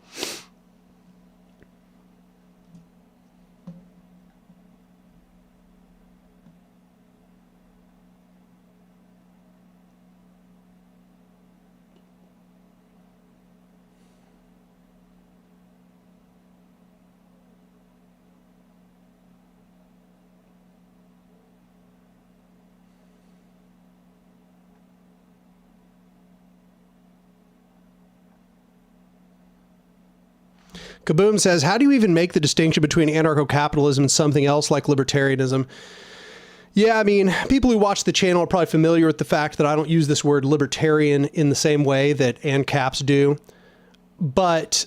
Kaboom says, how do you even make the distinction between anarcho-capitalism and something else like libertarianism? Yeah, I mean, people who watch the channel are probably familiar with the fact that I don't use this word libertarian in the same way that ANCAPs do. But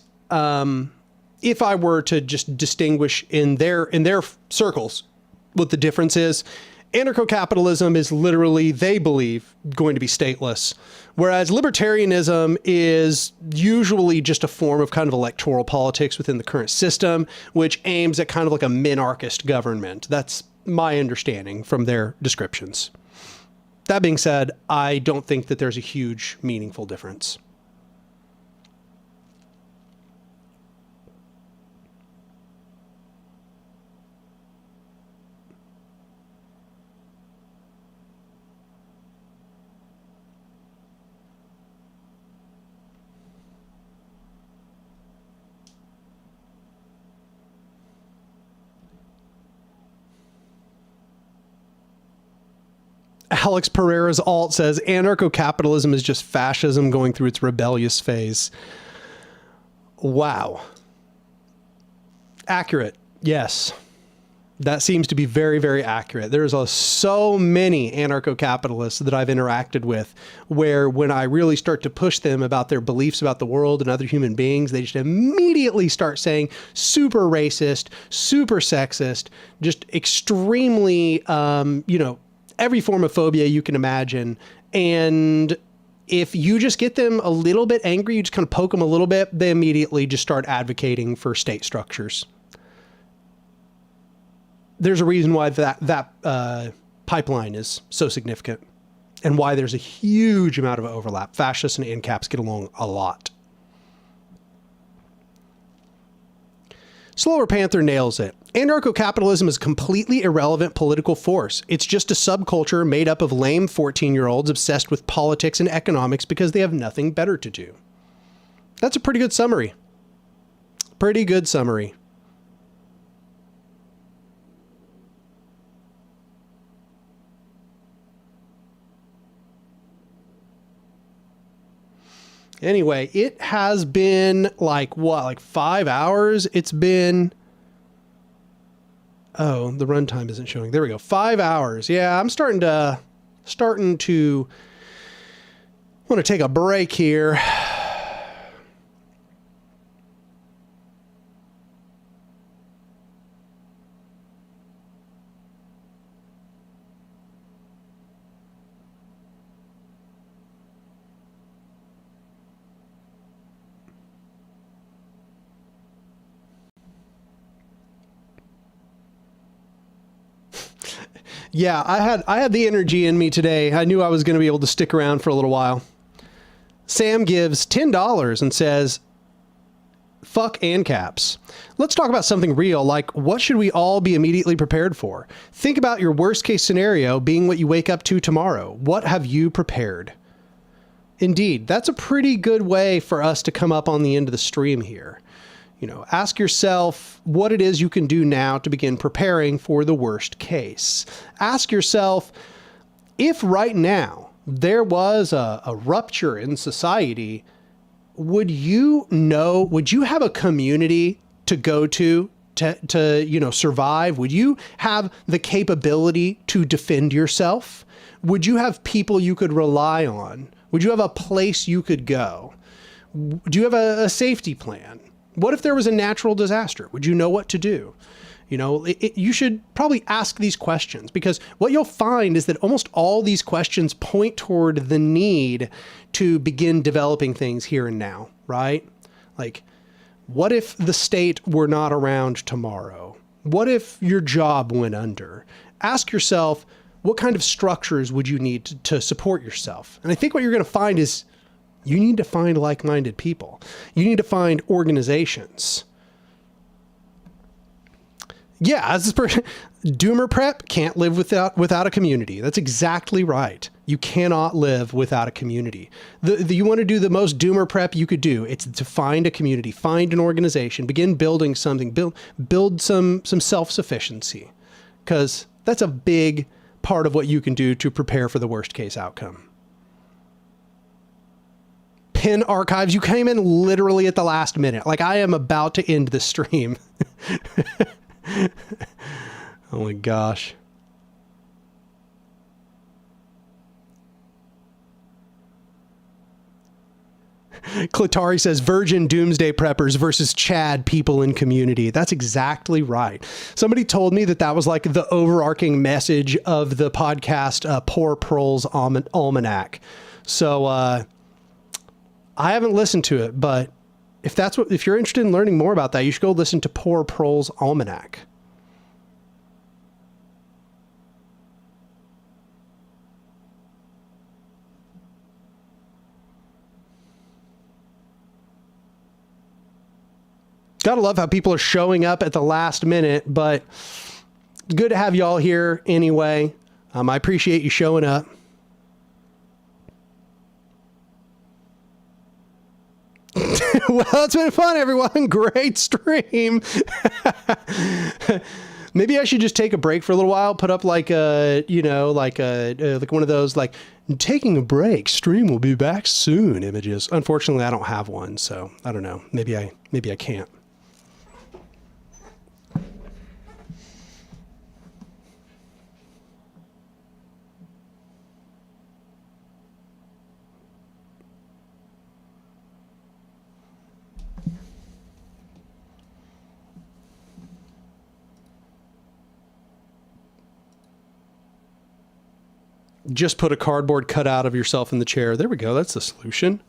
if I were to just distinguish in their circles what the difference is, anarcho-capitalism is literally, they believe, going to be stateless. Whereas libertarianism is usually just a form of kind of electoral politics within the current system, which aims at kind of like a minarchist government. That's my understanding from their descriptions. That being said, I don't think that there's a huge meaningful difference. Alex Pereira's alt says anarcho-capitalism is just fascism going through its rebellious phase. Wow. Accurate. Yes. That seems to be very, very accurate. There's so many anarcho-capitalists that I've interacted with where when I really start to push them about their beliefs about the world and other human beings, they just immediately start saying super racist, super sexist, just extremely, every form of phobia you can imagine. And if you just get them a little bit angry, you just kind of poke them a little bit, they immediately just start advocating for state structures. There's a reason why that pipeline is so significant and why there's a huge amount of overlap. Fascists and ANCAPs get along a lot. Slower Panther nails it. Anarcho-capitalism is a completely irrelevant political force. It's just a subculture made up of lame 14-year-olds obsessed with politics and economics because they have nothing better to do. That's a pretty good summary. Pretty good summary. Anyway, it has been like 5 hours? It's been... Oh, the runtime isn't showing. There we go. 5 hours. Yeah, I'm starting to want to take a break here. Yeah, I had the energy in me today. I knew I was going to be able to stick around for a little while. Sam gives $10 and says, fuck ANCAPs. Let's talk about something real, like what should we all be immediately prepared for? Think about your worst case scenario being what you wake up to tomorrow. What have you prepared? Indeed, that's a pretty good way for us to come up on the end of the stream here. Ask yourself what it is you can do now to begin preparing for the worst case. Ask yourself, if right now there was a rupture in society, would you have a community to go to survive? Would you have the capability to defend yourself? Would you have people you could rely on? Would you have a place you could go? Do you have a safety plan? What if there was a natural disaster? Would you know what to do? You should probably ask these questions, because what you'll find is that almost all these questions point toward the need to begin developing things here and now, right? Like, what if the state were not around tomorrow? What if your job went under? Ask yourself, what kind of structures would you need to support yourself? And I think what you're going to find is you need to find like-minded people. You need to find organizations. Yeah, as this person, Doomer Prep can't live without a community. That's exactly right. You cannot live without a community. You want to do the most Doomer Prep you could do. It's to find a community, find an organization, begin building something, build some self-sufficiency, because that's a big part of what you can do to prepare for the worst case outcome. Pin archives, you came in literally at the last minute. Like, I am about to end the stream. Oh my gosh. Clatari says virgin doomsday preppers versus Chad people in community. That's exactly right. Somebody told me that was like the overarching message of the podcast, Poor Proles Almanac. So, I haven't listened to it, but if you're interested in learning more about that, you should go listen to Poor Proles Almanac. Gotta love how people are showing up at the last minute, but good to have y'all here anyway. I appreciate you showing up. Well, it's been fun, everyone. Great stream. Maybe I should just take a break for a little while, put up like a, you know, like one of those, like, taking a break, stream will be back soon images. Unfortunately, I don't have one, so I don't know. Maybe I can't. Just put a cardboard cutout of yourself in the chair. There we go. That's the solution.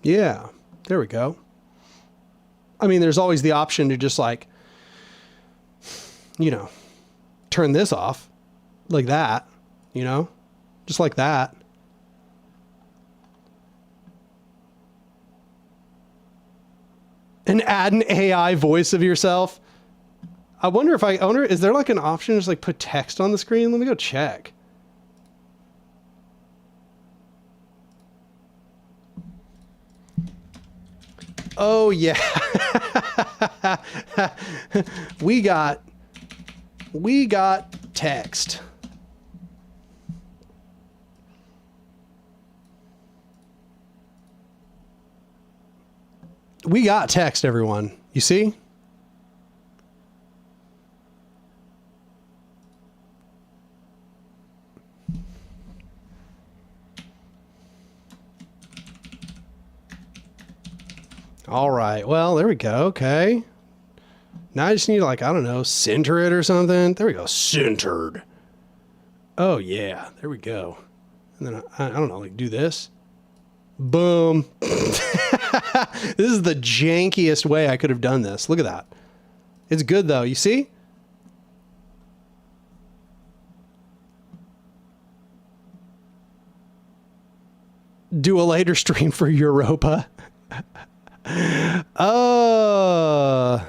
Yeah, there we go. I mean, there's always the option to just like, you know, turn this off like that, you know, just like that. And add an AI voice of yourself. I wonder, is there like an option to just like put text on the screen? Let me go check. Oh yeah. we got text. We got text, everyone. You see? All right. Well, there we go. Okay. Now I just need to, like, I don't know, center it or something. There we go. Centered. Oh, yeah. There we go. And then I don't know, like do this. Boom. This is the jankiest way I could have done this. Look at that. It's good though. You see? Do a later stream for Europa. Oh.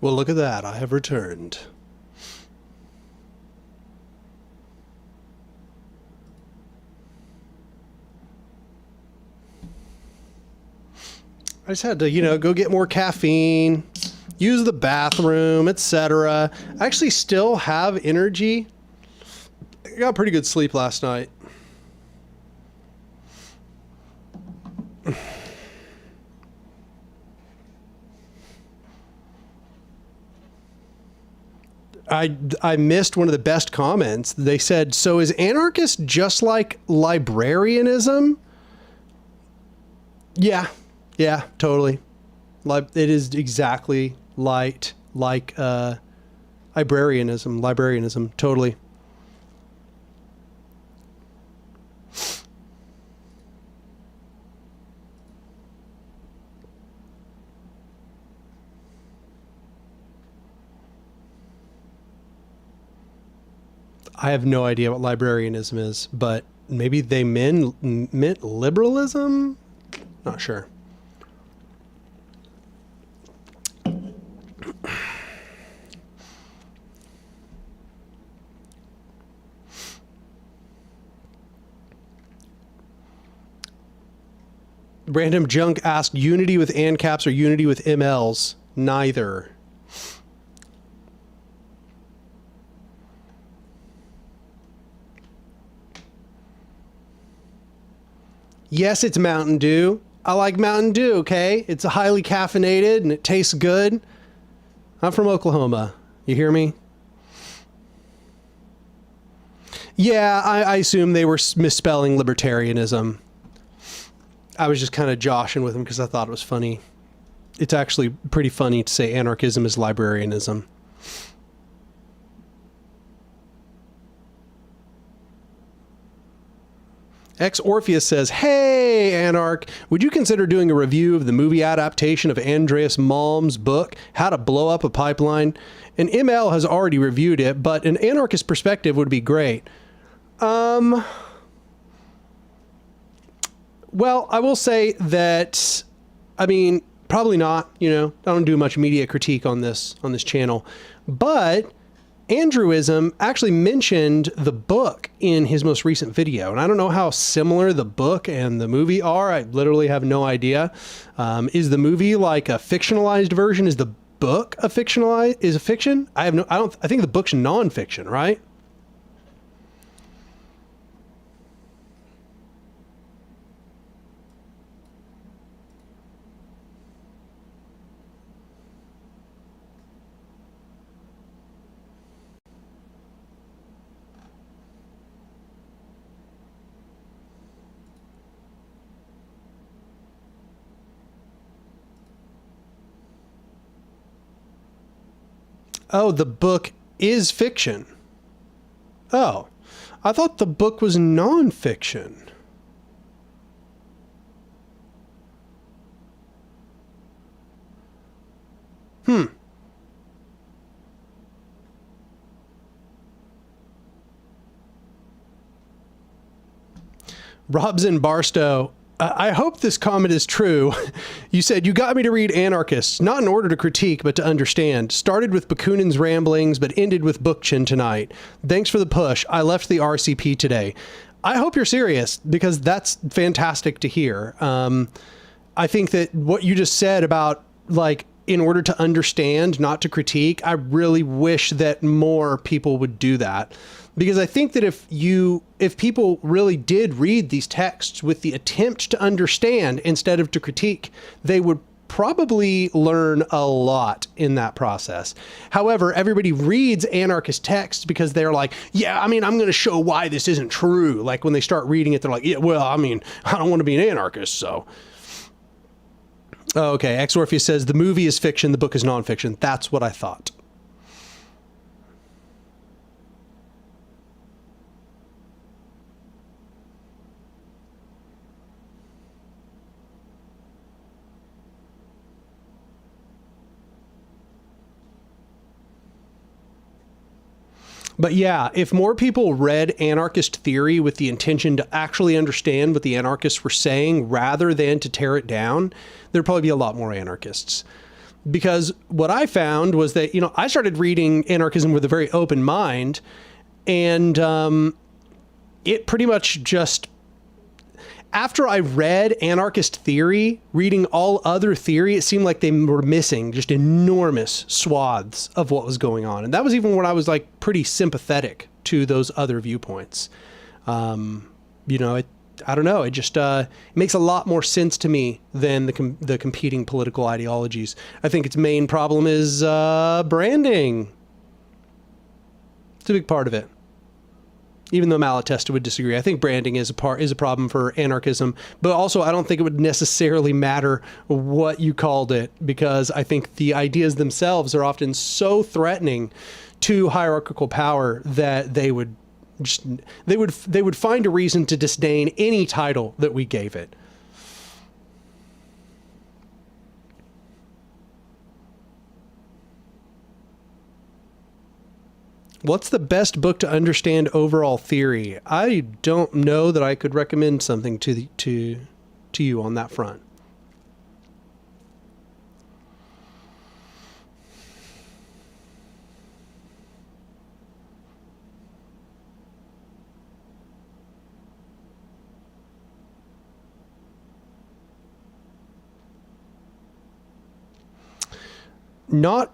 Well, look at that. I have returned. I just had to, go get more caffeine, use the bathroom, etc. I actually still have energy. I got pretty good sleep last night. I missed one of the best comments. They said, so is anarchist just like librarianism? Yeah, totally. It is exactly like librarianism, totally. I have no idea what librarianism is, but maybe they meant liberalism? Not sure. Random Junk asked, unity with ANCAPs or unity with MLs? Neither. Yes, it's Mountain Dew. I like Mountain Dew, okay? It's highly caffeinated and it tastes good. I'm from Oklahoma. You hear me? Yeah, I assume they were misspelling libertarianism. I was just kind of joshing with them because I thought it was funny. It's actually pretty funny to say anarchism is librarianism. Ex Orpheus says, hey, Anark, would you consider doing a review of the movie adaptation of Andreas Malm's book, How to Blow Up a Pipeline? And ML has already reviewed it, but an anarchist perspective would be great. Well, I will say that, probably not, I don't do much media critique on this channel, but Andrewism actually mentioned the book in his most recent video. And I don't know how similar the book and the movie are. I literally have no idea. Is the movie like a fictionalized version? Is the book a fiction? I think the book's nonfiction, right? Oh, the book is fiction. Oh, I thought the book was nonfiction. Robson Barstow, I hope this comment is true. You said, you got me to read Anarchists, not in order to critique, but to understand. Started with Bakunin's ramblings, but ended with Bookchin tonight. Thanks for the push. I left the RCP today. I hope you're serious, because that's fantastic to hear. I think that what you just said about, in order to understand, not to critique, I really wish that more people would do that. Because I think that if people really did read these texts with the attempt to understand instead of to critique, they would probably learn a lot in that process. However, everybody reads anarchist texts because they're like, yeah, I'm going to show why this isn't true. Like when they start reading it, they're like, yeah, well, I don't want to be an anarchist, so. Okay, Ex Orpheus says the movie is fiction, the book is nonfiction. That's what I thought. But yeah, if more people read anarchist theory with the intention to actually understand what the anarchists were saying rather than to tear it down, there'd probably be a lot more anarchists. Because what I found was that, I started reading anarchism with a very open mind, and it pretty much just, after I read anarchist theory, reading all other theory, it seemed like they were missing just enormous swaths of what was going on. And that was even when I was like pretty sympathetic to those other viewpoints. I don't know. It just it makes a lot more sense to me than the competing political ideologies. I think its main problem is branding. It's a big part of it. Even though Malatesta would disagree, I think branding is a problem for anarchism. But also, I don't think it would necessarily matter what you called it, because I think the ideas themselves are often so threatening to hierarchical power that they would find a reason to disdain any title that we gave it. What's the best book to understand overall theory? I don't know that I could recommend something to you on that front. Not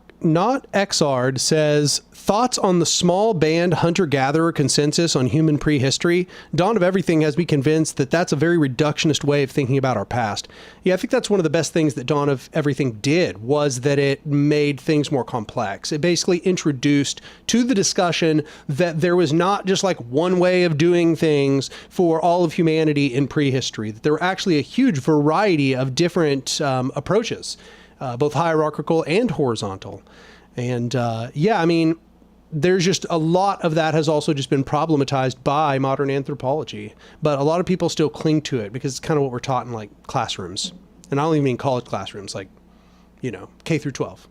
Xard says, thoughts on the small band hunter-gatherer consensus on human prehistory? Dawn of Everything has me convinced that that's a very reductionist way of thinking about our past. Yeah, I think that's one of the best things that Dawn of Everything did, was that it made things more complex. It basically introduced to the discussion that there was not just like one way of doing things for all of humanity in prehistory, that there were actually a huge variety of different approaches. Both hierarchical and horizontal. And yeah, I mean, there's just a lot of that has also just been problematized by modern anthropology. But a lot of people still cling to it because it's kind of what we're taught in like classrooms. And I don't even mean college classrooms, like, K through 12.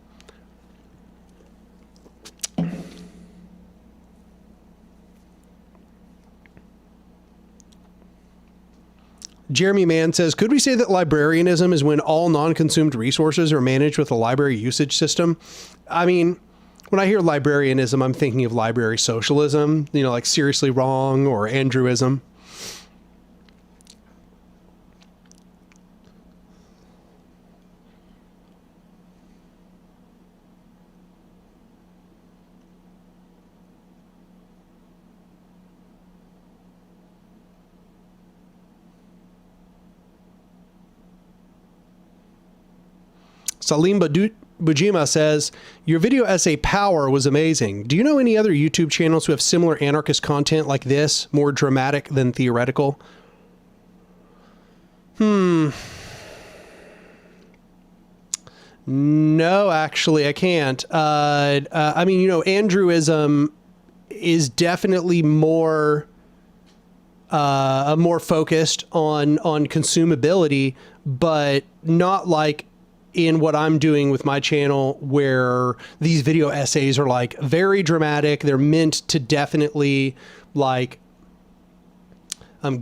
Jeremy Mann says, could we say that librarianism is when all non-consumed resources are managed with a library usage system? I mean, when I hear librarianism, I'm thinking of library socialism, like Seriously Wrong or Andrewism. Salim Bujima says, your video essay Power was amazing. Do you know any other YouTube channels who have similar anarchist content like this, more dramatic than theoretical? No, actually, I can't. I mean, Andrewism is definitely more focused on consumability, but not like in what I'm doing with my channel, where these video essays are like very dramatic. They're meant to definitely like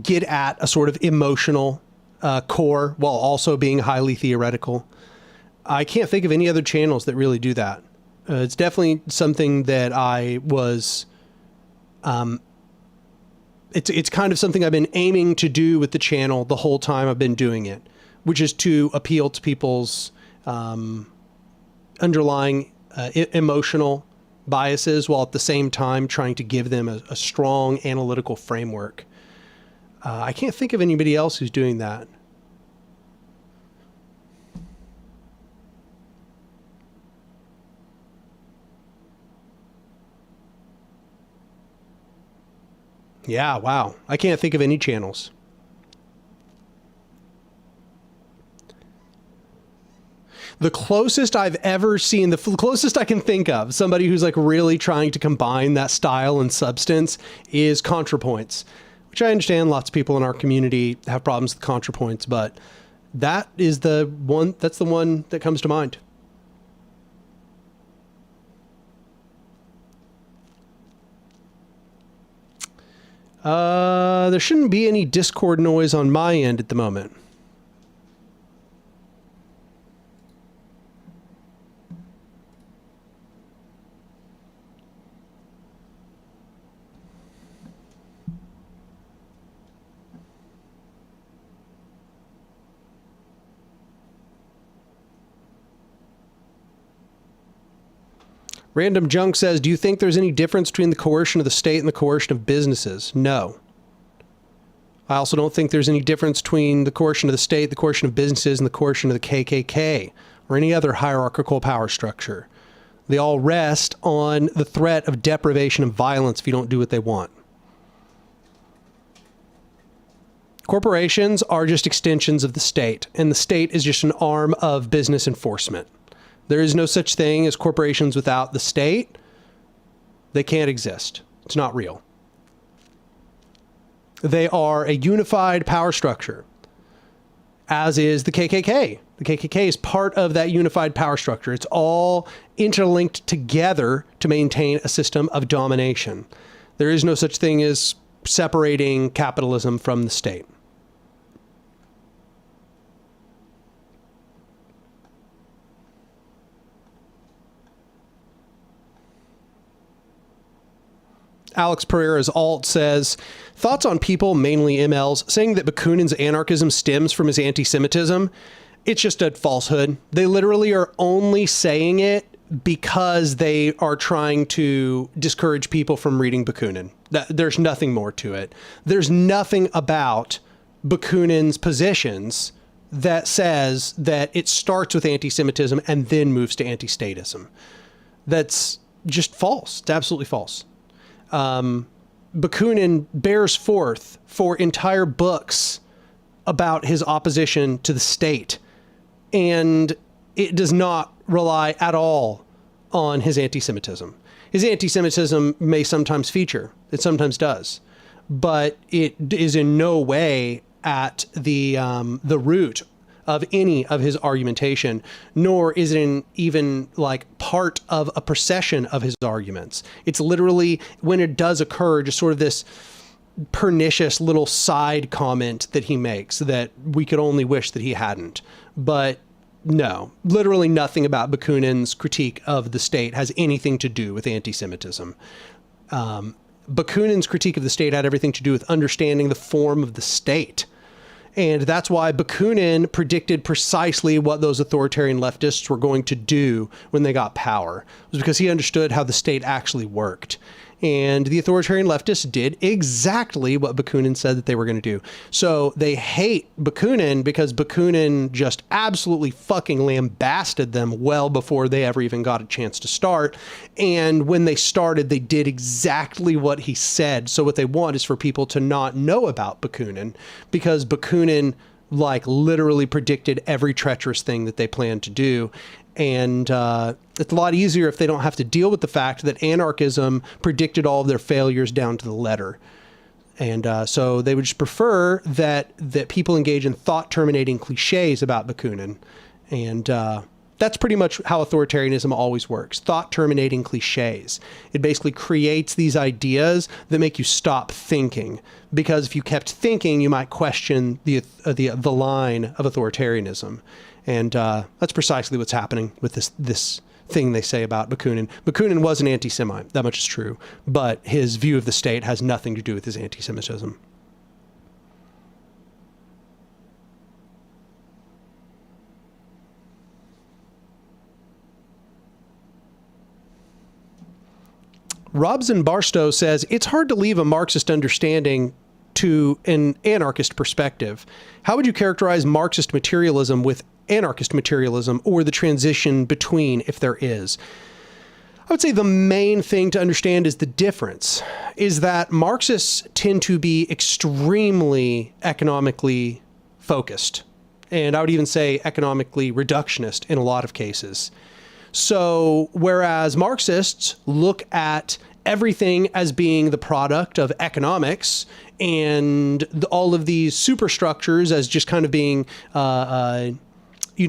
get at a sort of emotional core while also being highly theoretical. I can't think of any other channels that really do that. It's definitely something that I was, it's kind of something I've been aiming to do with the channel the whole time I've been doing it, which is to appeal to people's underlying emotional biases while at the same time trying to give them a strong analytical framework. I can't think of anybody else who's doing that. Yeah, wow. I can't think of any channels. The closest I've ever seen, the closest I can think of, somebody who's like really trying to combine that style and substance is ContraPoints, which I understand lots of people in our community have problems with ContraPoints, but that is the one, that's the one that comes to mind. There shouldn't be any Discord noise on my end at the moment. Random Junk says, do you think there's any difference between the coercion of the state and the coercion of businesses? No. I also don't think there's any difference between the coercion of the state, the coercion of businesses, and the coercion of the KKK or any other hierarchical power structure. They all rest on the threat of deprivation and violence if you don't do what they want. Corporations are just extensions of the state, and the state is just an arm of business enforcement. There is no such thing as corporations without the state. They can't exist. It's not real. They are a unified power structure, as is the KKK. The KKK is part of that unified power structure. It's all interlinked together to maintain a system of domination. There is no such thing as separating capitalism from the state. Alex Pereira's alt says, thoughts on people, mainly MLs, saying that Bakunin's anarchism stems from his anti-Semitism. It's just a falsehood. They literally are only saying it because they are trying to discourage people from reading Bakunin. There's nothing more to it. There's nothing about Bakunin's positions that says that it starts with anti-Semitism and then moves to anti-statism. That's just false. It's absolutely false. Bakunin bears forth for entire books about his opposition to the state, and it does not rely at all on his anti-Semitism. His anti-Semitism may sometimes feature, it sometimes does, but it is in no way at the root of any of his argumentation, nor is it even like part of a procession of his arguments. It's literally, when it does occur, just sort of this pernicious little side comment that he makes that we could only wish that he hadn't. But no, literally nothing about Bakunin's critique of the state has anything to do with anti-Semitism. Bakunin's critique of the state had everything to do with understanding the form of the state. And that's why Bakunin predicted precisely what those authoritarian leftists were going to do when they got power. It was because he understood how the state actually worked. And the authoritarian leftists did exactly what Bakunin said that they were going to do. So they hate Bakunin because Bakunin just absolutely fucking lambasted them well before they ever even got a chance to start. And when they started, they did exactly what he said. So what they want is for people to not know about Bakunin, because Bakunin like literally predicted every treacherous thing that they planned to do. And it's a lot easier if they don't have to deal with the fact that anarchism predicted all of their failures down to the letter. And so they would just prefer that people engage in thought-terminating cliches about Bakunin. And that's pretty much how authoritarianism always works. Thought-terminating cliches. It basically creates these ideas that make you stop thinking. Because if you kept thinking, you might question the line of authoritarianism. And that's precisely what's happening with this thing they say about Bakunin. Bakunin was an anti-Semite, that much is true, but his view of the state has nothing to do with his anti-Semitism. Robson Barstow says, it's hard to leave a Marxist understanding to an anarchist perspective. How would you characterize Marxist materialism with anarchist materialism, or the transition between, if there is? I would say the main thing to understand is the difference is that Marxists tend to be extremely economically focused. And I would even say economically reductionist in a lot of cases. So whereas Marxists look at everything as being the product of economics and all of these superstructures as just kind of being,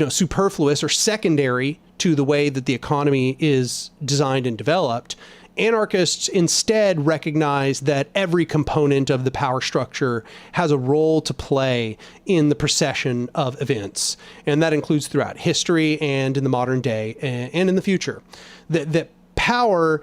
superfluous or secondary to the way that the economy is designed and developed, anarchists instead recognize that every component of the power structure has a role to play in the procession of events. And that includes throughout history and in the modern day and in the future. That power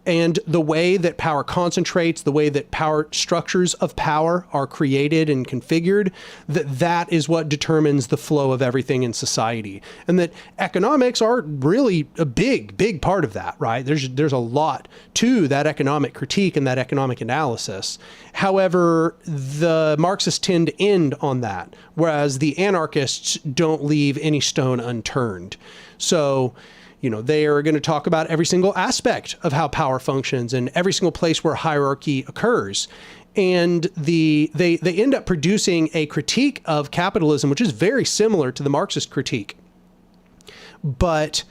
and the way that power concentrates, the way that power structures of power are created and configured, that is what determines the flow of everything in society. And that economics are really a big part of that, right? There's a lot to that economic critique and that economic analysis. However, the Marxists tend to end on that, whereas the anarchists don't leave any stone unturned. So, they are going to talk about every single aspect of how power functions and every single place where hierarchy occurs. And they end up producing a critique of capitalism, which is very similar to the Marxist critique. But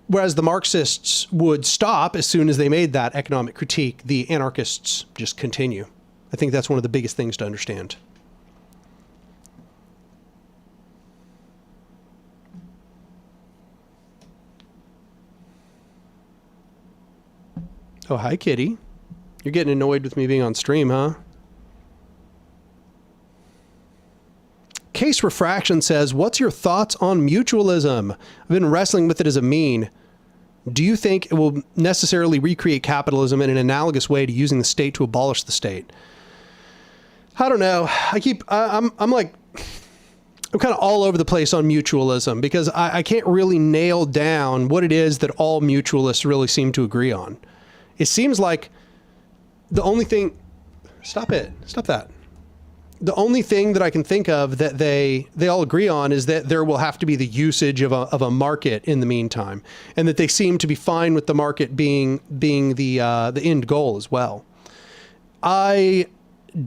whereas the Marxists would stop as soon as they made that economic critique, the anarchists just continue. I think that's one of the biggest things to understand. Oh, hi, Kitty. You're getting annoyed with me being on stream, huh? Case Refraction says, what's your thoughts on mutualism? I've been wrestling with it as a mean. Do you think it will necessarily recreate capitalism in an analogous way to using the state to abolish the state? I don't know. I'm kind of all over the place on mutualism because I can't really nail down what it is that all mutualists really seem to agree on. It seems like the only thing, stop that. The only thing that I can think of that they all agree on is that there will have to be the usage of a market in the meantime, and that they seem to be fine with the market being the end goal as well. I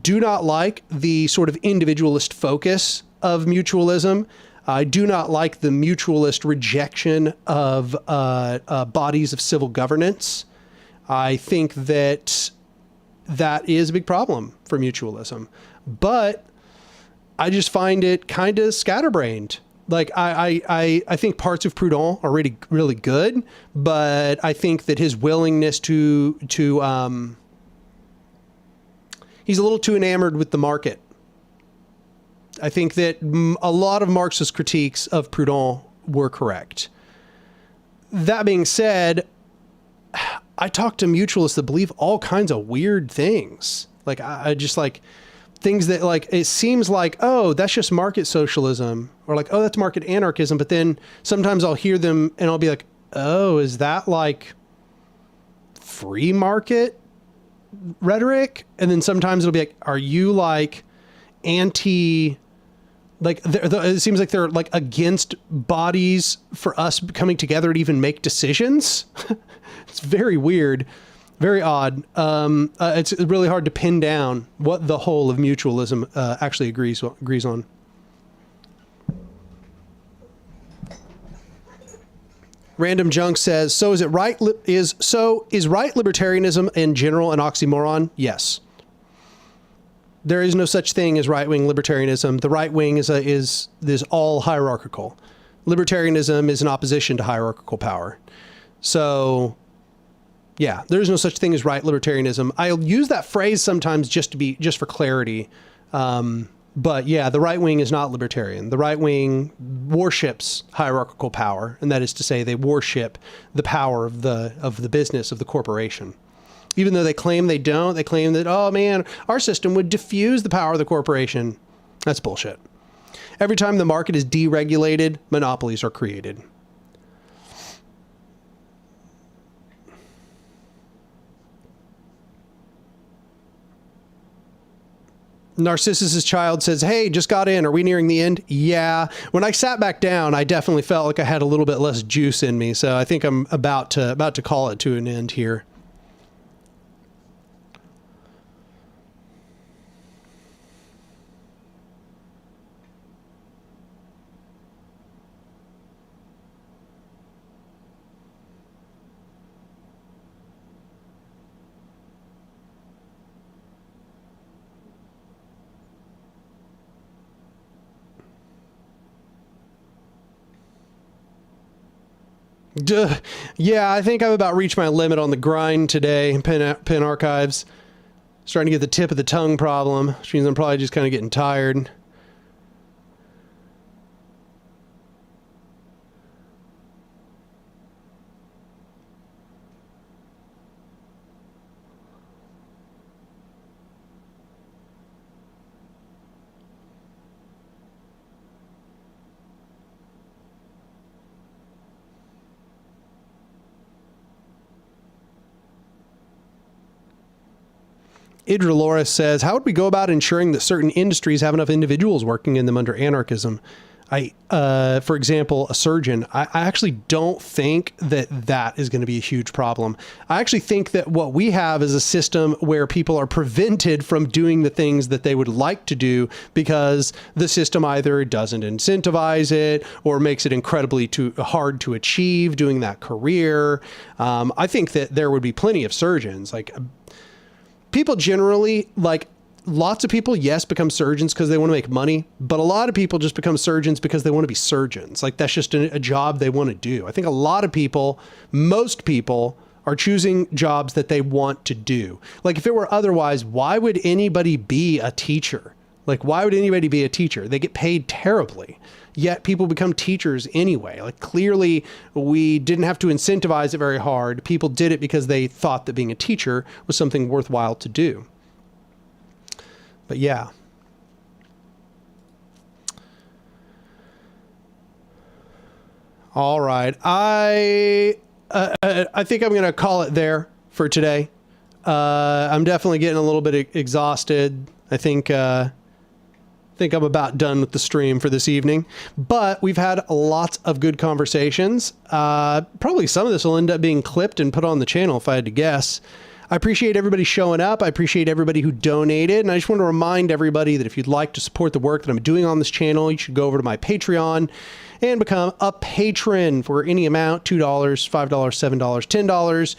do not like the sort of individualist focus of mutualism. I do not like the mutualist rejection of bodies of civil governance. I think that is a big problem for mutualism, but I just find it kind of scatterbrained. Like I think parts of Proudhon are really, really good, but I think that his willingness to he's a little too enamored with the market. I think that a lot of Marxist critiques of Proudhon were correct. That being said, I talk to mutualists that believe all kinds of weird things. Like I just like things that like, it seems like, oh, that's just market socialism, or like, oh, that's market anarchism. But then sometimes I'll hear them and I'll be like, oh, is that like free market rhetoric? And then sometimes it'll be like, are you like anti, like it seems like they're like against bodies for us coming together to even make decisions. It's very weird, very odd. It's really hard to pin down what the whole of mutualism actually agrees on. Random Junk says, so is right libertarianism in general an oxymoron? Yes. There is no such thing as right-wing libertarianism. The right wing is all hierarchical. Libertarianism is in opposition to hierarchical power. So yeah, there's no such thing as right libertarianism. I'll use that phrase sometimes just for clarity. But yeah, the right wing is not libertarian. The right wing worships hierarchical power, and that is to say, they worship the power of the business of the corporation. Even though they claim they don't, they claim that, oh man, our system would diffuse the power of the corporation. That's bullshit. Every time the market is deregulated, monopolies are created. Narcissus's child says, hey, just got in. Are we nearing the end? Yeah. When I sat back down, I definitely felt like I had a little bit less juice in me. So I think I'm about to call it to an end here. Yeah, I think I've about reached my limit on the grind today. Pen archives. Starting to get the tip of the tongue problem, which means I'm probably just kind of getting tired. Idra Loris says, how would we go about ensuring that certain industries have enough individuals working in them under anarchism? For example, a surgeon, I actually don't think that that is going to be a huge problem. I actually think that what we have is a system where people are prevented from doing the things that they would like to do because the system either doesn't incentivize it or makes it incredibly too hard to achieve doing that career. I think that there would be plenty of surgeons. Like, people generally, like, lots of people, yes, become surgeons because they want to make money, but a lot of people just become surgeons because they want to be surgeons. Like, that's just a job they want to do. I think a lot of people, most people, are choosing jobs that they want to do. Like, if it were otherwise, why would anybody be a teacher? Like, why would anybody be a teacher? They get paid terribly, yet people become teachers anyway. Like, clearly we didn't have to incentivize it very hard. People did it because they thought that being a teacher was something worthwhile to do. But yeah. All right. I think I'm going to call it there for today. I'm definitely getting a little bit exhausted. I think I'm about done with the stream for this evening, but we've had lots of good conversations. Probably some of this will end up being clipped and put on the channel if I had to guess. I appreciate everybody showing up. I appreciate everybody who donated. And I just want to remind everybody that if you'd like to support the work that I'm doing on this channel, you should go over to my Patreon and become a patron for any amount, $2, $5, $7, $10,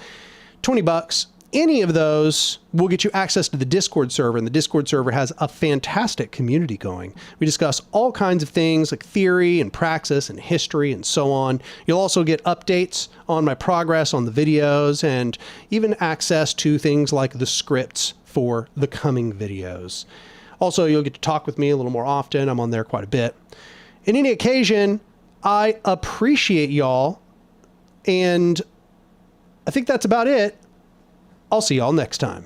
$20. Any of those will get you access to the Discord server, and the Discord server has a fantastic community going. We discuss all kinds of things like theory and praxis and history and so on. You'll also get updates on my progress on the videos and even access to things like the scripts for the coming videos. Also, you'll get to talk with me a little more often. I'm on there quite a bit. In any occasion, I appreciate y'all, and I think that's about it. I'll see y'all next time.